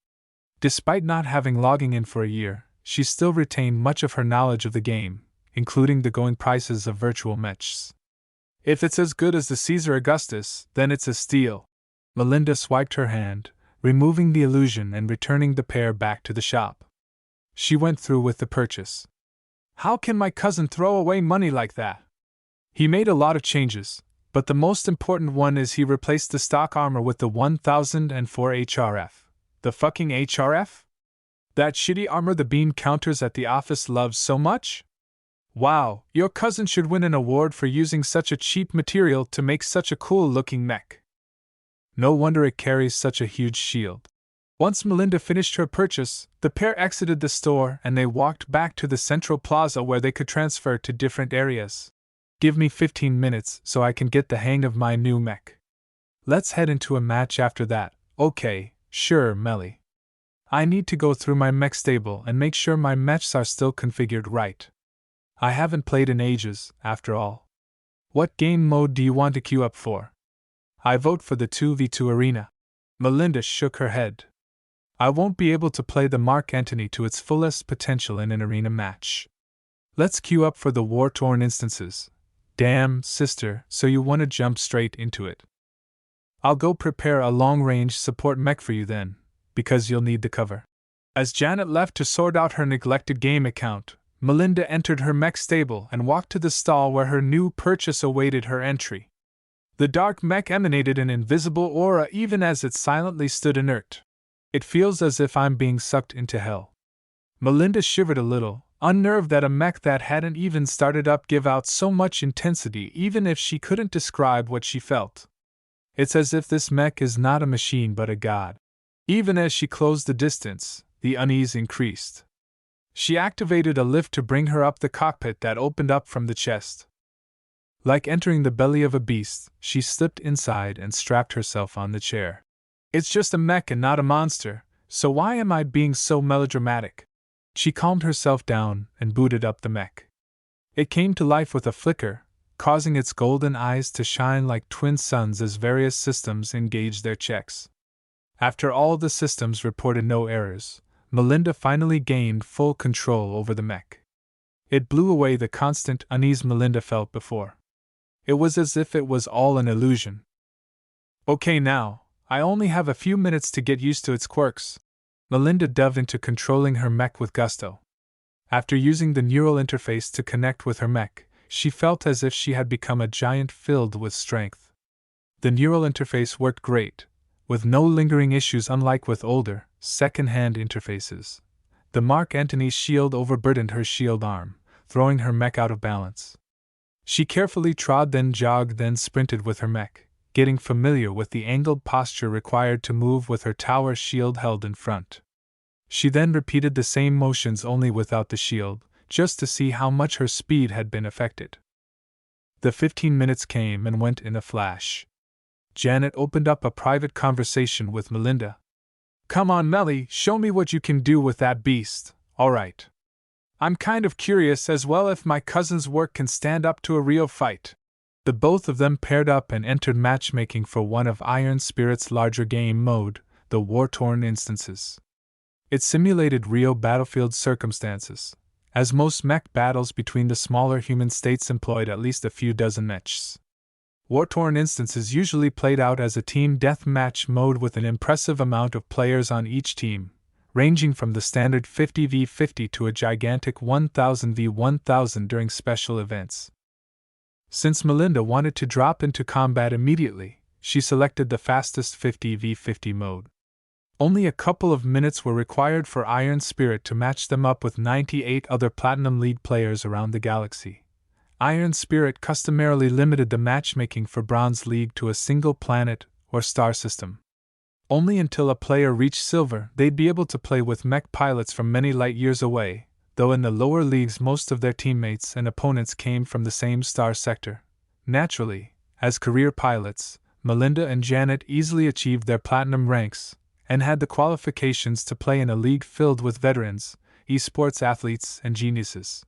Despite not having logging in for a year, she still retained much of her knowledge of the game, including the going prices of virtual mechs. If it's as good as the Caesar Augustus, then it's a steal. Melinda swiped her hand, removing the illusion and returning the pair back to the shop. She went through with the purchase. How can my cousin throw away money like that? He made a lot of changes, but the most important one is he replaced the stock armor with the 1004 HRF. The fucking HRF? That shitty armor the bean counters at the office loves so much? Wow, your cousin should win an award for using such a cheap material to make such a cool-looking mech. No wonder it carries such a huge shield. Once Melinda finished her purchase, the pair exited the store and they walked back to the central plaza where they could transfer to different areas. Give me 15 minutes so I can get the hang of my new mech. Let's head into a match after that. Okay, sure, Melly. I need to go through my mech stable and make sure my mechs are still configured right. I haven't played in ages, after all. What game mode do you want to queue up for? I vote for the 2v2 arena. Melinda shook her head. I won't be able to play the Mark Antony to its fullest potential in an arena match. Let's queue up for the war-torn instances. Damn, sister, so you want to jump straight into it. I'll go prepare a long-range support mech for you then, because you'll need the cover. As Janet left to sort out her neglected game account, Melinda entered her mech stable and walked to the stall where her new purchase awaited her entry. The dark mech emanated an invisible aura even as it silently stood inert. It feels as if I'm being sucked into hell. Melinda shivered a little, unnerved that a mech that hadn't even started up give out so much intensity even if she couldn't describe what she felt. It's as if this mech is not a machine but a god. Even as she closed the distance, the unease increased. She activated a lift to bring her up the cockpit that opened up from the chest. Like entering the belly of a beast, she slipped inside and strapped herself on the chair. It's just a mech and not a monster, so why am I being so melodramatic? She calmed herself down and booted up the mech. It came to life with a flicker, causing its golden eyes to shine like twin suns as various systems engaged their checks. After all the systems reported no errors, Melinda finally gained full control over the mech. It blew away the constant unease Melinda felt before. It was as if it was all an illusion. Okay now, I only have a few minutes to get used to its quirks. Melinda dove into controlling her mech with gusto. After using the neural interface to connect with her mech, she felt as if she had become a giant filled with strength. The neural interface worked great, with no lingering issues unlike with older, second-hand interfaces. The Mark Antony's shield overburdened her shield arm, throwing her mech out of balance. She carefully trod then jogged then sprinted with her mech, getting familiar with the angled posture required to move with her tower shield held in front. She then repeated the same motions only without the shield, just to see how much her speed had been affected. The 15 minutes came and went in a flash. Janet opened up a private conversation with Melinda. Come on, Melly, show me what you can do with that beast, alright. I'm kind of curious as well if my cousin's work can stand up to a real fight. The both of them paired up and entered matchmaking for one of Iron Spirit's larger game mode, the war-torn instances. It simulated real battlefield circumstances, as most mech battles between the smaller human states employed at least a few dozen mechs. War-torn instances usually played out as a team deathmatch mode with an impressive amount of players on each team, ranging from the standard 50v50 to a gigantic 1000v1000 during special events. Since Melinda wanted to drop into combat immediately, she selected the fastest 50v50 mode. Only a couple of minutes were required for Iron Spirit to match them up with 98 other Platinum League players around the galaxy. Iron Spirit customarily limited the matchmaking for Bronze League to a single planet or star system. Only until a player reached Silver they'd be able to play with mech pilots from many light years away, though in the lower leagues most of their teammates and opponents came from the same star sector. Naturally, as career pilots, Melinda and Janet easily achieved their platinum ranks, and had the qualifications to play in a league filled with veterans, esports athletes, and geniuses.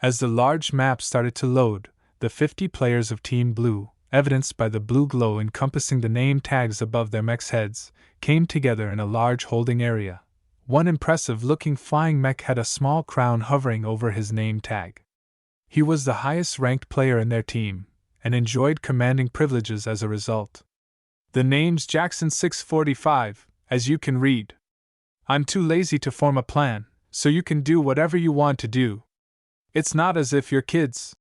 As the large map started to load, the 50 players of Team Blue, evidenced by the blue glow encompassing the name tags above their mechs' heads, came together in a large holding area. One impressive-looking flying mech had a small crown hovering over his name tag. He was the highest-ranked player in their team, and enjoyed commanding privileges as a result. The name's Jackson 645, as you can read. I'm too lazy to form a plan, so you can do whatever you want to do. It's not as if you're kids.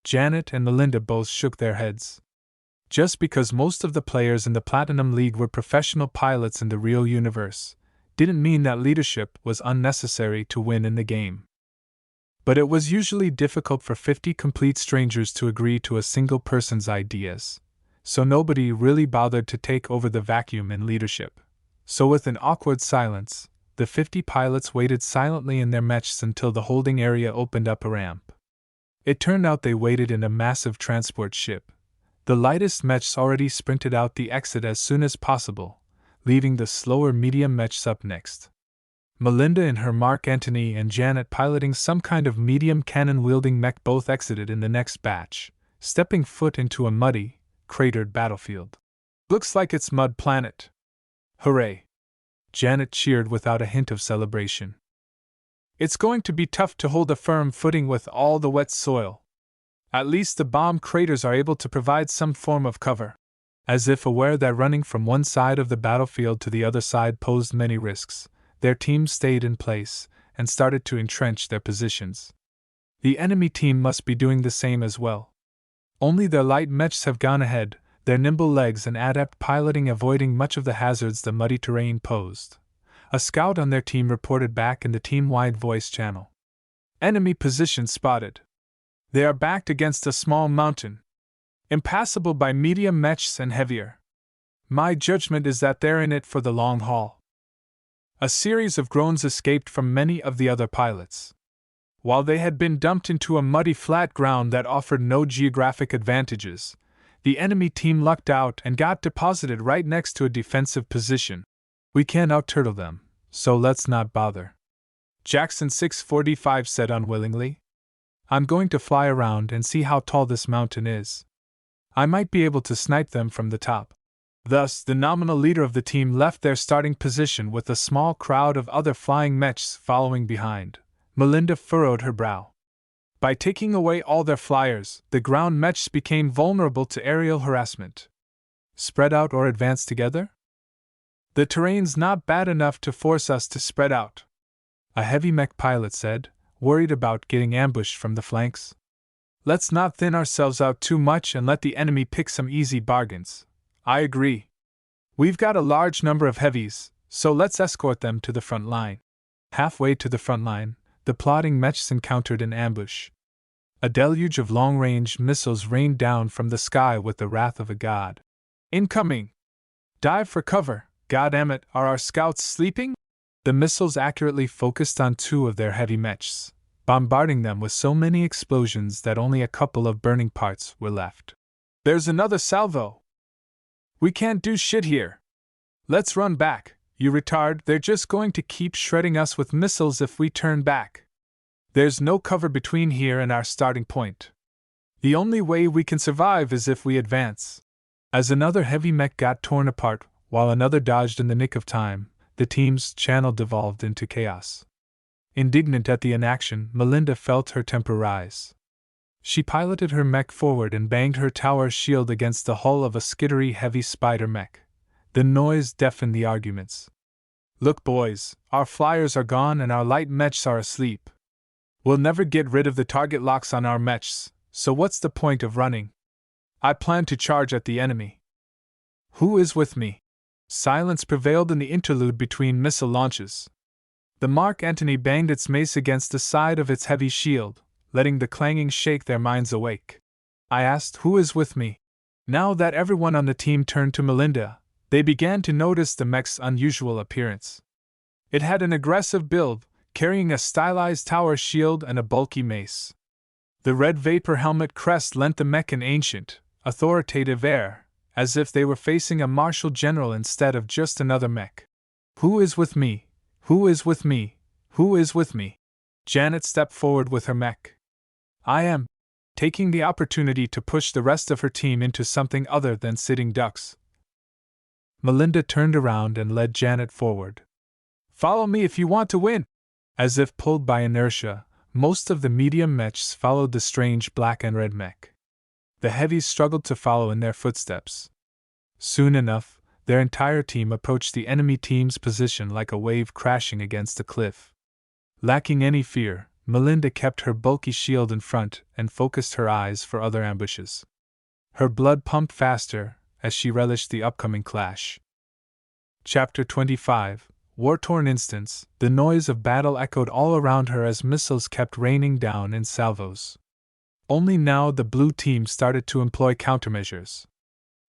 Janet and Melinda both shook their heads. Just because most of the players in the Platinum League were professional pilots in the real universe, didn't mean that leadership was unnecessary to win in the game. But it was usually difficult for 50 complete strangers to agree to a single person's ideas, so nobody really bothered to take over the vacuum in leadership. So with an awkward silence, the 50 pilots waited silently in their mechs until the holding area opened up a ramp. It turned out they waited in a massive transport ship. The lightest mechs already sprinted out the exit as soon as possible, leaving the slower medium mechs up next. Melinda in her Mark Antony and Janet piloting some kind of medium cannon-wielding mech both exited in the next batch, stepping foot into a muddy, cratered battlefield. Looks like it's Mud Planet. Hooray! Janet cheered without a hint of celebration. It's going to be tough to hold a firm footing with all the wet soil. At least the bomb craters are able to provide some form of cover. As if aware that running from one side of the battlefield to the other side posed many risks, their team stayed in place and started to entrench their positions. The enemy team must be doing the same as well. Only their light mechs have gone ahead, their nimble legs and adept piloting avoiding much of the hazards the muddy terrain posed. A scout on their team reported back in the team-wide voice channel. Enemy position spotted. They are backed against a small mountain, impassable by medium mechs and heavier. My judgment is that they're in it for the long haul. A series of groans escaped from many of the other pilots. While they had been dumped into a muddy flat ground that offered no geographic advantages, the enemy team lucked out and got deposited right next to a defensive position. We can't out-turtle them, so let's not bother. Jackson 645 said unwillingly. I'm going to fly around and see how tall this mountain is. I might be able to snipe them from the top. Thus, the nominal leader of the team left their starting position with a small crowd of other flying mechs following behind. Melinda furrowed her brow. By taking away all their flyers, the ground mechs became vulnerable to aerial harassment. Spread out or advance together? The terrain's not bad enough to force us to spread out, a heavy mech pilot said, worried about getting ambushed from the flanks. Let's not thin ourselves out too much and let the enemy pick some easy bargains. I agree. We've got a large number of heavies, so let's escort them to the front line. Halfway to the front line, the plotting mechs encountered an ambush. A deluge of long-range missiles rained down from the sky with the wrath of a god. Incoming! Dive for cover, goddammit, are our scouts sleeping? The missiles accurately focused on two of their heavy mechs, bombarding them with so many explosions that only a couple of burning parts were left. There's another salvo! We can't do shit here! Let's run back, you retard, they're just going to keep shredding us with missiles if we turn back. There's no cover between here and our starting point. The only way we can survive is if we advance. As another heavy mech got torn apart, while another dodged in the nick of time, the team's channel devolved into chaos. Indignant at the inaction, Melinda felt her temper rise. She piloted her mech forward and banged her tower shield against the hull of a skittery heavy spider mech. The noise deafened the arguments. Look, boys, our flyers are gone and our light mechs are asleep. We'll never get rid of the target locks on our mechs, so what's the point of running? I plan to charge at the enemy. Who is with me? Silence prevailed in the interlude between missile launches. The Mark Antony banged its mace against the side of its heavy shield, letting the clanging shake their minds awake. I asked, who is with me? Now that everyone on the team turned to Melinda, they began to notice the mech's unusual appearance. It had an aggressive build, carrying a stylized tower shield and a bulky mace. The red vapor helmet crest lent the mech an ancient, authoritative air, as if they were facing a martial general instead of just another mech. Who is with me? Who is with me? Who is with me? Janet stepped forward with her mech. I am, taking the opportunity to push the rest of her team into something other than sitting ducks. Melinda turned around and led Janet forward. Follow me if you want to win! As if pulled by inertia, most of the medium mechs followed the strange black and red mech. The heavies struggled to follow in their footsteps. Soon enough, their entire team approached the enemy team's position like a wave crashing against a cliff. Lacking any fear, Melinda kept her bulky shield in front and focused her eyes for other ambushes. Her blood pumped faster as she relished the upcoming clash. Chapter 25 War-torn instance. The noise of battle echoed all around her as missiles kept raining down in salvos. Only now the blue team started to employ countermeasures.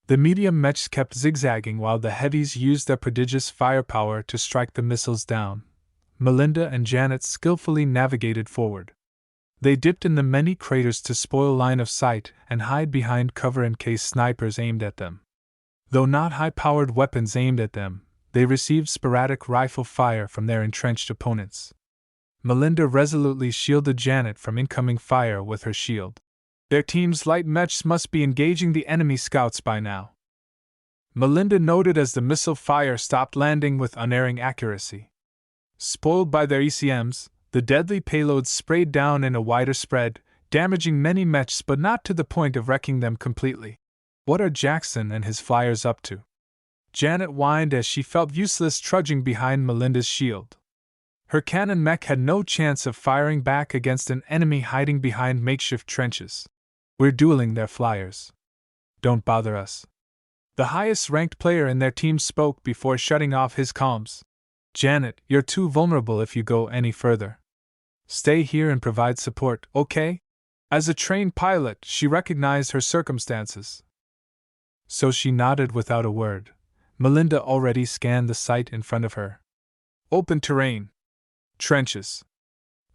The medium mechs kept zigzagging while the heavies used their prodigious firepower to strike the missiles down. Melinda and Janet skillfully navigated forward. They dipped in the many craters to spoil line of sight and hide behind cover in case snipers aimed at them. Though not high-powered weapons aimed at them, they received sporadic rifle fire from their entrenched opponents. Melinda resolutely shielded Janet from incoming fire with her shield. Their team's light mechs must be engaging the enemy scouts by now, Melinda noted as the missile fire stopped landing with unerring accuracy. Spoiled by their ECMs, the deadly payloads sprayed down in a wider spread, damaging many mechs but not to the point of wrecking them completely. What are Jackson and his flyers up to? Janet whined as she felt useless trudging behind Melinda's shield. Her cannon mech had no chance of firing back against an enemy hiding behind makeshift trenches. We're dueling their flyers. Don't bother us. The highest-ranked player in their team spoke before shutting off his comms. Janet, you're too vulnerable if you go any further. Stay here and provide support, okay? As a trained pilot, she recognized her circumstances. So she nodded without a word. Melinda already scanned the site in front of her. Open terrain. Trenches.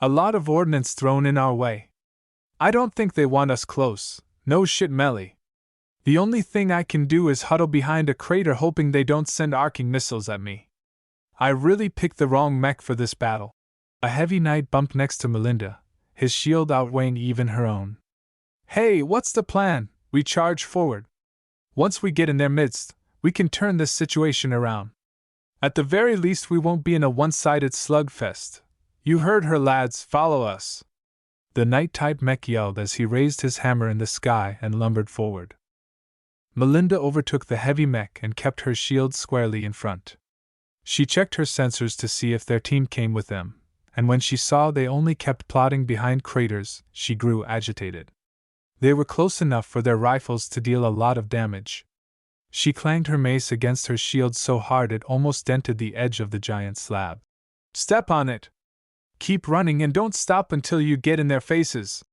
A lot of ordnance thrown in our way. I don't think they want us close. No shit, Melly. The only thing I can do is huddle behind a crater hoping they don't send arcing missiles at me. I really picked the wrong mech for this battle. A heavy knight bumped next to Melinda, his shield outweighing even her own. Hey, what's the plan? We charge forward. Once we get in their midst, we can turn this situation around. At the very least, we won't be in a one-sided slugfest. You heard her, lads, follow us. The knight-type mech yelled as he raised his hammer in the sky and lumbered forward. Melinda overtook the heavy mech and kept her shield squarely in front. She checked her sensors to see if their team came with them, and when she saw they only kept plodding behind craters, she grew agitated. They were close enough for their rifles to deal a lot of damage. She clanged her mace against her shield so hard it almost dented the edge of the giant slab. Step on it! Keep running and don't stop until you get in their faces!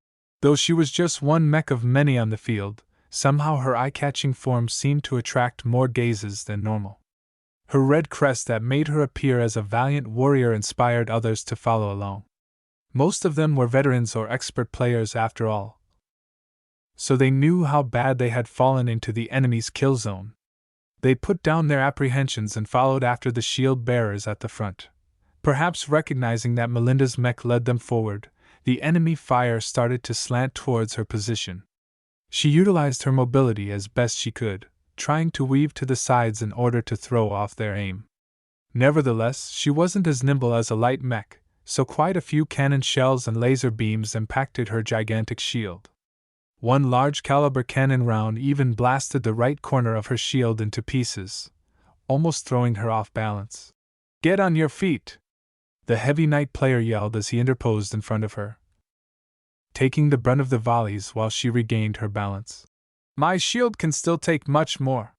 Though she was just one mech of many on the field, somehow her eye-catching form seemed to attract more gazes than normal. Her red crest that made her appear as a valiant warrior inspired others to follow along. Most of them were veterans or expert players after all, so they knew how bad they had fallen into the enemy's kill zone. They put down their apprehensions and followed after the shield bearers at the front. Perhaps recognizing that Melinda's mech led them forward, the enemy fire started to slant towards her position. She utilized her mobility as best she could, trying to weave to the sides in order to throw off their aim. Nevertheless, she wasn't as nimble as a light mech, so quite a few cannon shells and laser beams impacted her gigantic shield. One large-caliber cannon round even blasted the right corner of her shield into pieces, almost throwing her off balance. Get on your feet! The heavy knight player yelled as he interposed in front of her, taking the brunt of the volleys while she regained her balance. My shield can still take much more.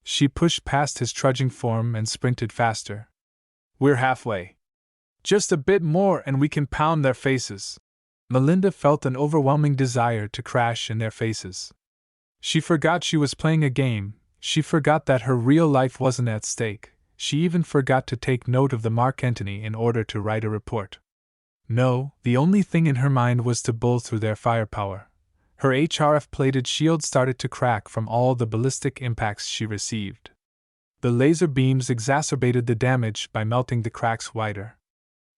She pushed past his trudging form and sprinted faster. We're halfway. Just a bit more and we can pound their faces. Melinda felt an overwhelming desire to crash in their faces. She forgot she was playing a game, she forgot that her real life wasn't at stake, she even forgot to take note of the Mark Antony in order to write a report. No, the only thing in her mind was to bull through their firepower. Her HRF-plated shield started to crack from all the ballistic impacts she received. The laser beams exacerbated the damage by melting the cracks wider.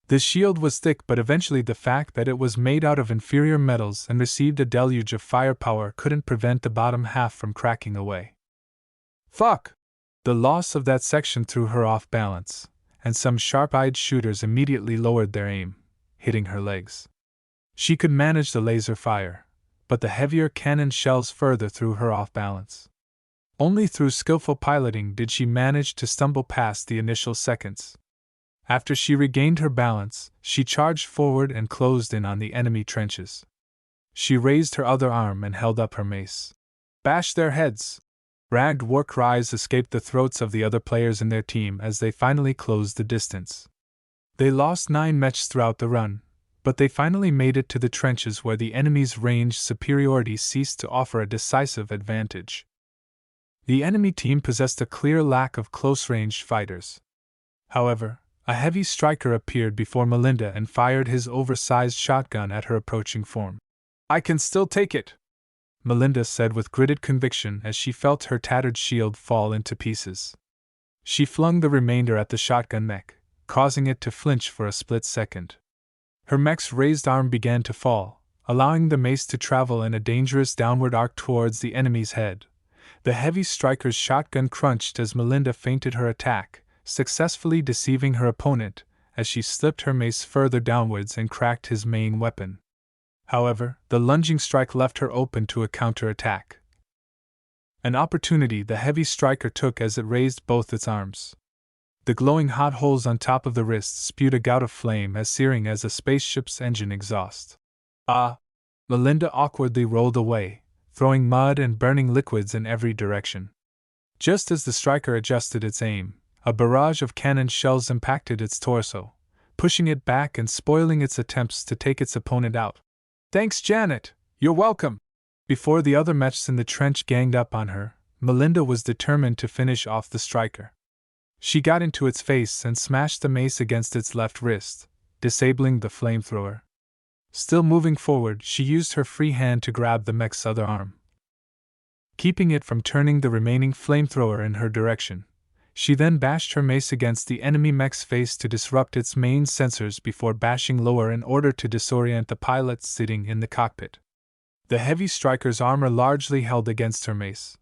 The shield was thick, but eventually the fact that it was made out of inferior metals and received a deluge of firepower couldn't prevent the bottom half from cracking away. Fuck! The loss of that section threw her off balance, and some sharp-eyed shooters immediately lowered their aim, hitting her legs. She could manage the laser fire, but the heavier cannon shells further threw her off balance. Only through skillful piloting did she manage to stumble past the initial seconds. After she regained her balance, she charged forward and closed in on the enemy trenches. She raised her other arm and held up her mace. "Bash their heads!" Ragged war cries escaped the throats of the other players in their team as they finally closed the distance. They lost 9 mechs throughout the run, but they finally made it to the trenches where the enemy's range superiority ceased to offer a decisive advantage. The enemy team possessed a clear lack of close-range fighters. However, a heavy striker appeared before Melinda and fired his oversized shotgun at her approaching form. "I can still take it," Melinda said with gritted conviction as she felt her tattered shield fall into pieces. She flung the remainder at the shotgun mech, causing it to flinch for a split second. Her mech's raised arm began to fall, allowing the mace to travel in a dangerous downward arc towards the enemy's head. The heavy striker's shotgun crunched as Melinda feinted her attack, successfully deceiving her opponent as she slipped her mace further downwards and cracked his main weapon. However, the lunging strike left her open to a counterattack. An opportunity the heavy striker took as it raised both its arms. The glowing hot holes on top of the wrists spewed a gout of flame as searing as a spaceship's engine exhaust. "Ah!" Melinda awkwardly rolled away, throwing mud and burning liquids in every direction. Just as the striker adjusted its aim, a barrage of cannon shells impacted its torso, pushing it back and spoiling its attempts to take its opponent out. "Thanks, Janet, you're welcome!" Before the other mechs in the trench ganged up on her, Melinda was determined to finish off the striker. She got into its face and smashed the mace against its left wrist, disabling the flamethrower. Still moving forward, she used her free hand to grab the mech's other arm. Keeping it from turning the remaining flamethrower in her direction, she then bashed her mace against the enemy mech's face to disrupt its main sensors before bashing lower in order to disorient the pilot sitting in the cockpit. The heavy striker's armor largely held against her mace,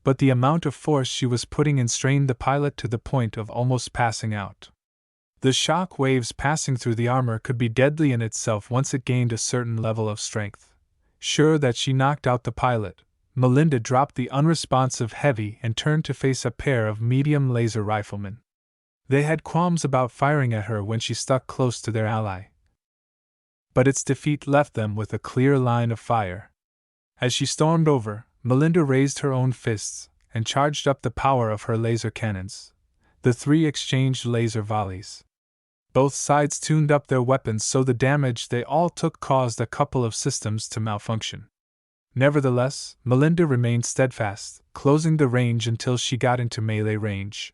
but the amount of force she was putting in strained the pilot to the point of almost passing out. The shock waves passing through the armor could be deadly in itself once it gained a certain level of strength. Sure that she knocked out the pilot, Melinda dropped the unresponsive heavy and turned to face a pair of medium laser riflemen. They had qualms about firing at her when she stuck close to their ally, but its defeat left them with a clear line of fire. As she stormed over, Melinda raised her own fists and charged up the power of her laser cannons. The 3 exchanged laser volleys. Both sides tuned up their weapons so the damage they all took caused a couple of systems to malfunction. Nevertheless, Melinda remained steadfast, closing the range until she got into melee range.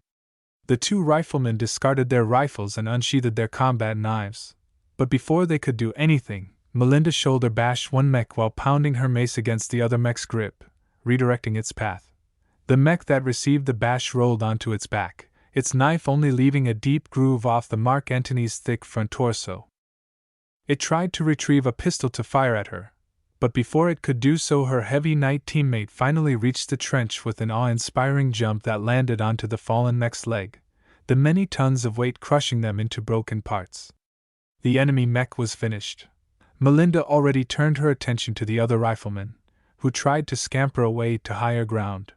The 2 riflemen discarded their rifles and unsheathed their combat knives, but before they could do anything, Melinda shoulder bashed one mech while pounding her mace against the other mech's grip, redirecting its path. The mech that received the bash rolled onto its back, its knife only leaving a deep groove off the Mark Antony's thick front torso. It tried to retrieve a pistol to fire at her, but before it could do so, her heavy knight teammate finally reached the trench with an awe-inspiring jump that landed onto the fallen mech's leg, the many tons of weight crushing them into broken parts. The enemy mech was finished. Melinda already turned her attention to the other riflemen, who tried to scamper away to higher ground.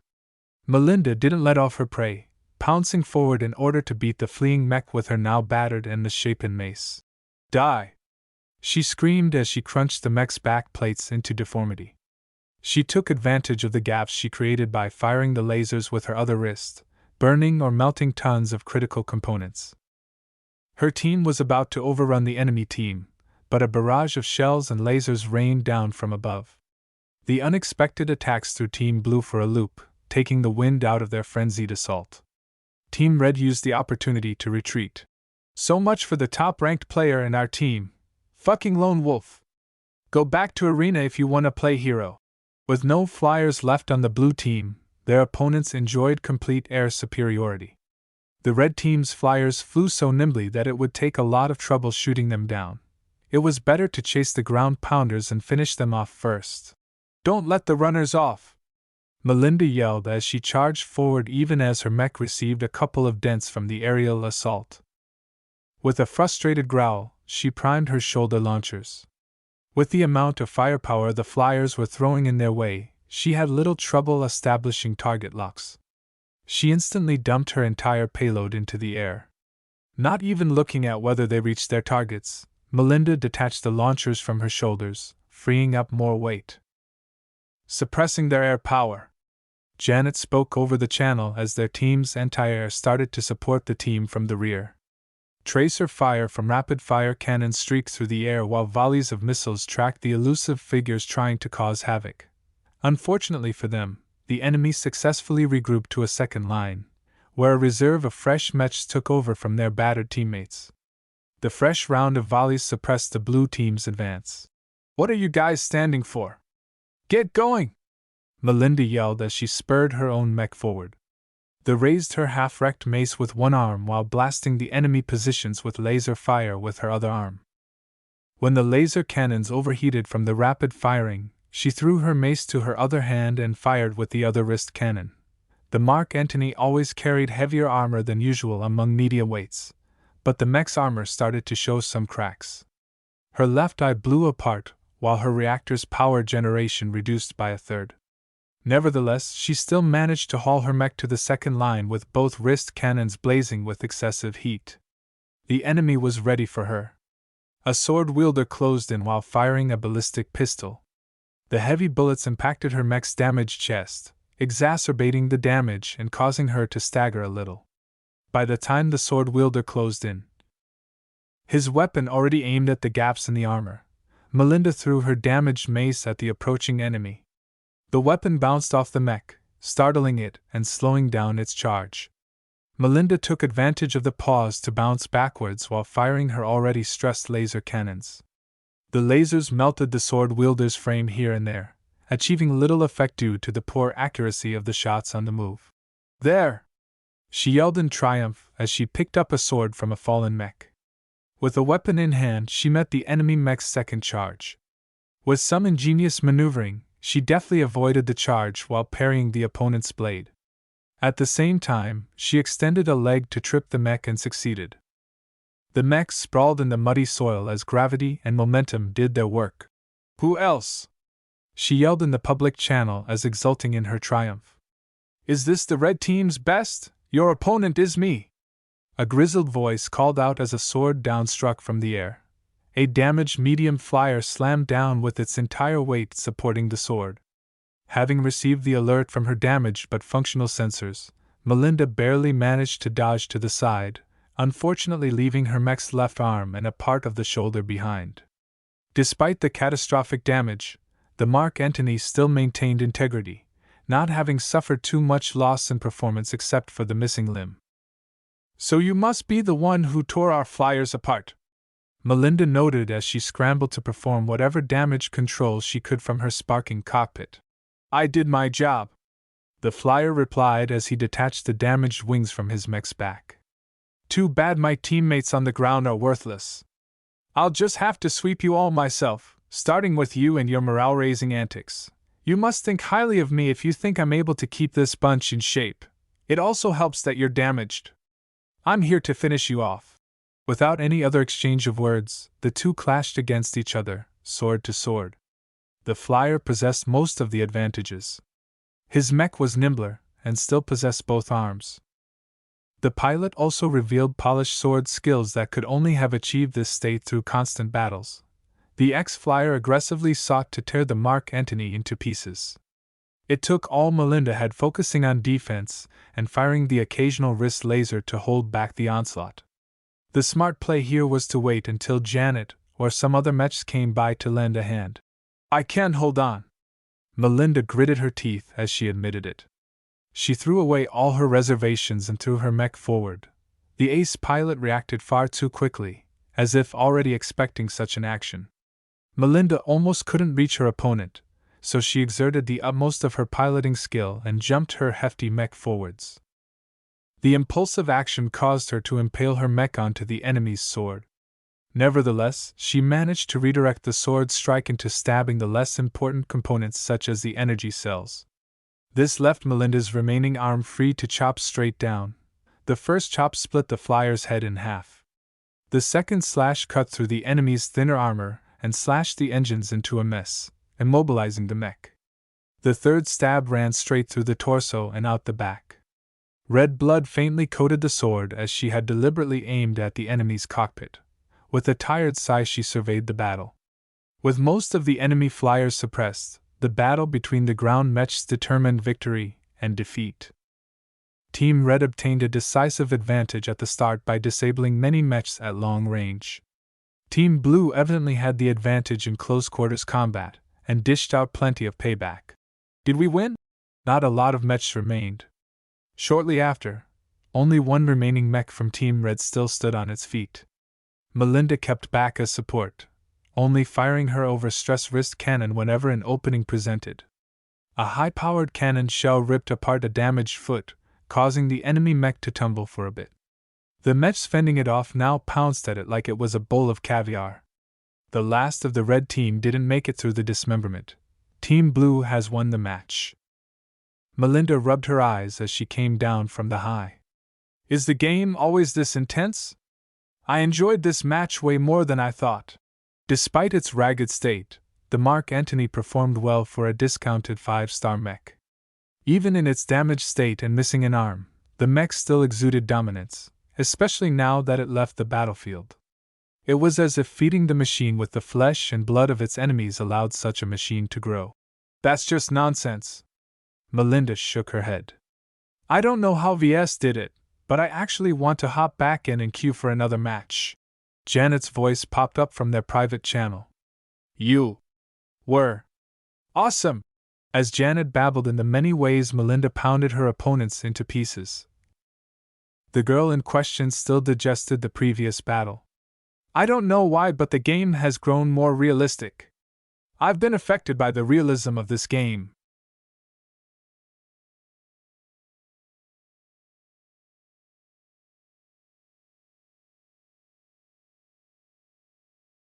Melinda didn't let off her prey, pouncing forward in order to beat the fleeing mech with her now battered and misshapen mace. "Die!" she screamed as she crunched the mech's back plates into deformity. She took advantage of the gaps she created by firing the lasers with her other wrist, burning or melting tons of critical components. Her team was about to overrun the enemy team, but a barrage of shells and lasers rained down from above. The unexpected attacks threw Team Blue for a loop, taking the wind out of their frenzied assault. Team Red used the opportunity to retreat. "So much for the top-ranked player in our team. Fucking lone wolf. Go back to arena if you wanna play hero." With no flyers left on the blue team, their opponents enjoyed complete air superiority. The red team's flyers flew so nimbly that it would take a lot of trouble shooting them down. It was better to chase the ground pounders and finish them off first. "Don't let the runners off!" Melinda yelled as she charged forward even as her mech received a couple of dents from the aerial assault. With a frustrated growl, she primed her shoulder launchers. With the amount of firepower the flyers were throwing in their way, she had little trouble establishing target locks. She instantly dumped her entire payload into the air. Not even looking at whether they reached their targets, Melinda detached the launchers from her shoulders, freeing up more weight. Suppressing their air power. Janet spoke over the channel as their team's anti-air started to support the team from the rear. Tracer fire from rapid-fire cannons streaked through the air while volleys of missiles tracked the elusive figures trying to cause havoc. Unfortunately for them, the enemy successfully regrouped to a second line, where a reserve of fresh mechs took over from their battered teammates. The fresh round of volleys suppressed the blue team's advance. "What are you guys standing for? Get going!" Melinda yelled as she spurred her own mech forward. They raised her half-wrecked mace with one arm while blasting the enemy positions with laser fire with her other arm. When the laser cannons overheated from the rapid firing, she threw her mace to her other hand and fired with the other wrist cannon. The Mark Antony always carried heavier armor than usual among medium weights, but the mech's armor started to show some cracks. Her left eye blew apart, while her reactor's power generation reduced by a third. Nevertheless, she still managed to haul her mech to the second line with both wrist cannons blazing with excessive heat. The enemy was ready for her. A sword wielder closed in while firing a ballistic pistol. The heavy bullets impacted her mech's damaged chest, exacerbating the damage and causing her to stagger a little. By the time the sword wielder closed in, his weapon already aimed at the gaps in the armor, Melinda threw her damaged mace at the approaching enemy. The weapon bounced off the mech, startling it and slowing down its charge. Melinda took advantage of the pause to bounce backwards while firing her already stressed laser cannons. The lasers melted the sword wielder's frame here and there, achieving little effect due to the poor accuracy of the shots on the move. "There!" she yelled in triumph as she picked up a sword from a fallen mech. With a weapon in hand, she met the enemy mech's second charge. With some ingenious maneuvering, she deftly avoided the charge while parrying the opponent's blade. At the same time, she extended a leg to trip the mech and succeeded. The mech sprawled in the muddy soil as gravity and momentum did their work. "Who else?" she yelled in the public channel as exulting in her triumph. "Is this the red team's best? Your opponent is me!" A grizzled voice called out as a sword downstruck from the air. A damaged medium flyer slammed down with its entire weight supporting the sword. Having received the alert from her damaged but functional sensors, Melinda barely managed to dodge to the side, unfortunately leaving her mech's left arm and a part of the shoulder behind. Despite the catastrophic damage, the Mark Antony still maintained integrity, not having suffered too much loss in performance except for the missing limb. "So you must be the one who tore our flyers apart," Melinda noted as she scrambled to perform whatever damage control she could from her sparking cockpit. "I did my job," the flyer replied as he detached the damaged wings from his mech's back. "Too bad my teammates on the ground are worthless. I'll just have to sweep you all myself, starting with you and your morale-raising antics. You must think highly of me if you think I'm able to keep this bunch in shape. It also helps that you're damaged. I'm here to finish you off." Without any other exchange of words, the two clashed against each other, sword to sword. The flyer possessed most of the advantages. His mech was nimbler, and still possessed both arms. The pilot also revealed polished sword skills that could only have achieved this state through constant battles. The ex-flyer aggressively sought to tear the Mark Antony into pieces. It took all Melinda had focusing on defense and firing the occasional wrist laser to hold back the onslaught. The smart play here was to wait until Janet or some other mechs came by to lend a hand. "I can't hold on." Melinda gritted her teeth as she admitted it. She threw away all her reservations and threw her mech forward. The ace pilot reacted far too quickly, as if already expecting such an action. Melinda almost couldn't reach her opponent, so she exerted the utmost of her piloting skill and jumped her hefty mech forwards. The impulsive action caused her to impale her mech onto the enemy's sword. Nevertheless, she managed to redirect the sword's strike into stabbing the less important components such as the energy cells. This left Melinda's remaining arm free to chop straight down. The first chop split the flyer's head in half. The second slash cut through the enemy's thinner armor and slashed the engines into a mess, immobilizing the mech. The third stab ran straight through the torso and out the back. Red blood faintly coated the sword as she had deliberately aimed at the enemy's cockpit. With a tired sigh, she surveyed the battle. With most of the enemy flyers suppressed, the battle between the ground mechs determined victory and defeat. Team Red obtained a decisive advantage at the start by disabling many mechs at long range. Team Blue evidently had the advantage in close-quarters combat, and dished out plenty of payback. Did we win? Not a lot of mechs remained. Shortly after, only one remaining mech from Team Red still stood on its feet. Melinda kept back as support, only firing her overstressed wrist cannon whenever an opening presented. A high-powered cannon shell ripped apart a damaged foot, causing the enemy mech to tumble for a bit. The mechs fending it off now pounced at it like it was a bowl of caviar. The last of the red team didn't make it through the dismemberment. Team Blue has won the match. Melinda rubbed her eyes as she came down from the high. Is the game always this intense? I enjoyed this match way more than I thought. Despite its ragged state, the Mark Antony performed well for a discounted 5-star mech. Even in its damaged state and missing an arm, the mech still exuded dominance, especially now that it left the battlefield. It was as if feeding the machine with the flesh and blood of its enemies allowed such a machine to grow. That's just nonsense. Melinda shook her head. I don't know how VS did it, but I actually want to hop back in and queue for another match. Janet's voice popped up from their private channel. You were awesome! As Janet babbled in the many ways Melinda pounded her opponents into pieces. The girl in question still digested the previous battle. I don't know why, but the game has grown more realistic. I've been affected by the realism of this game.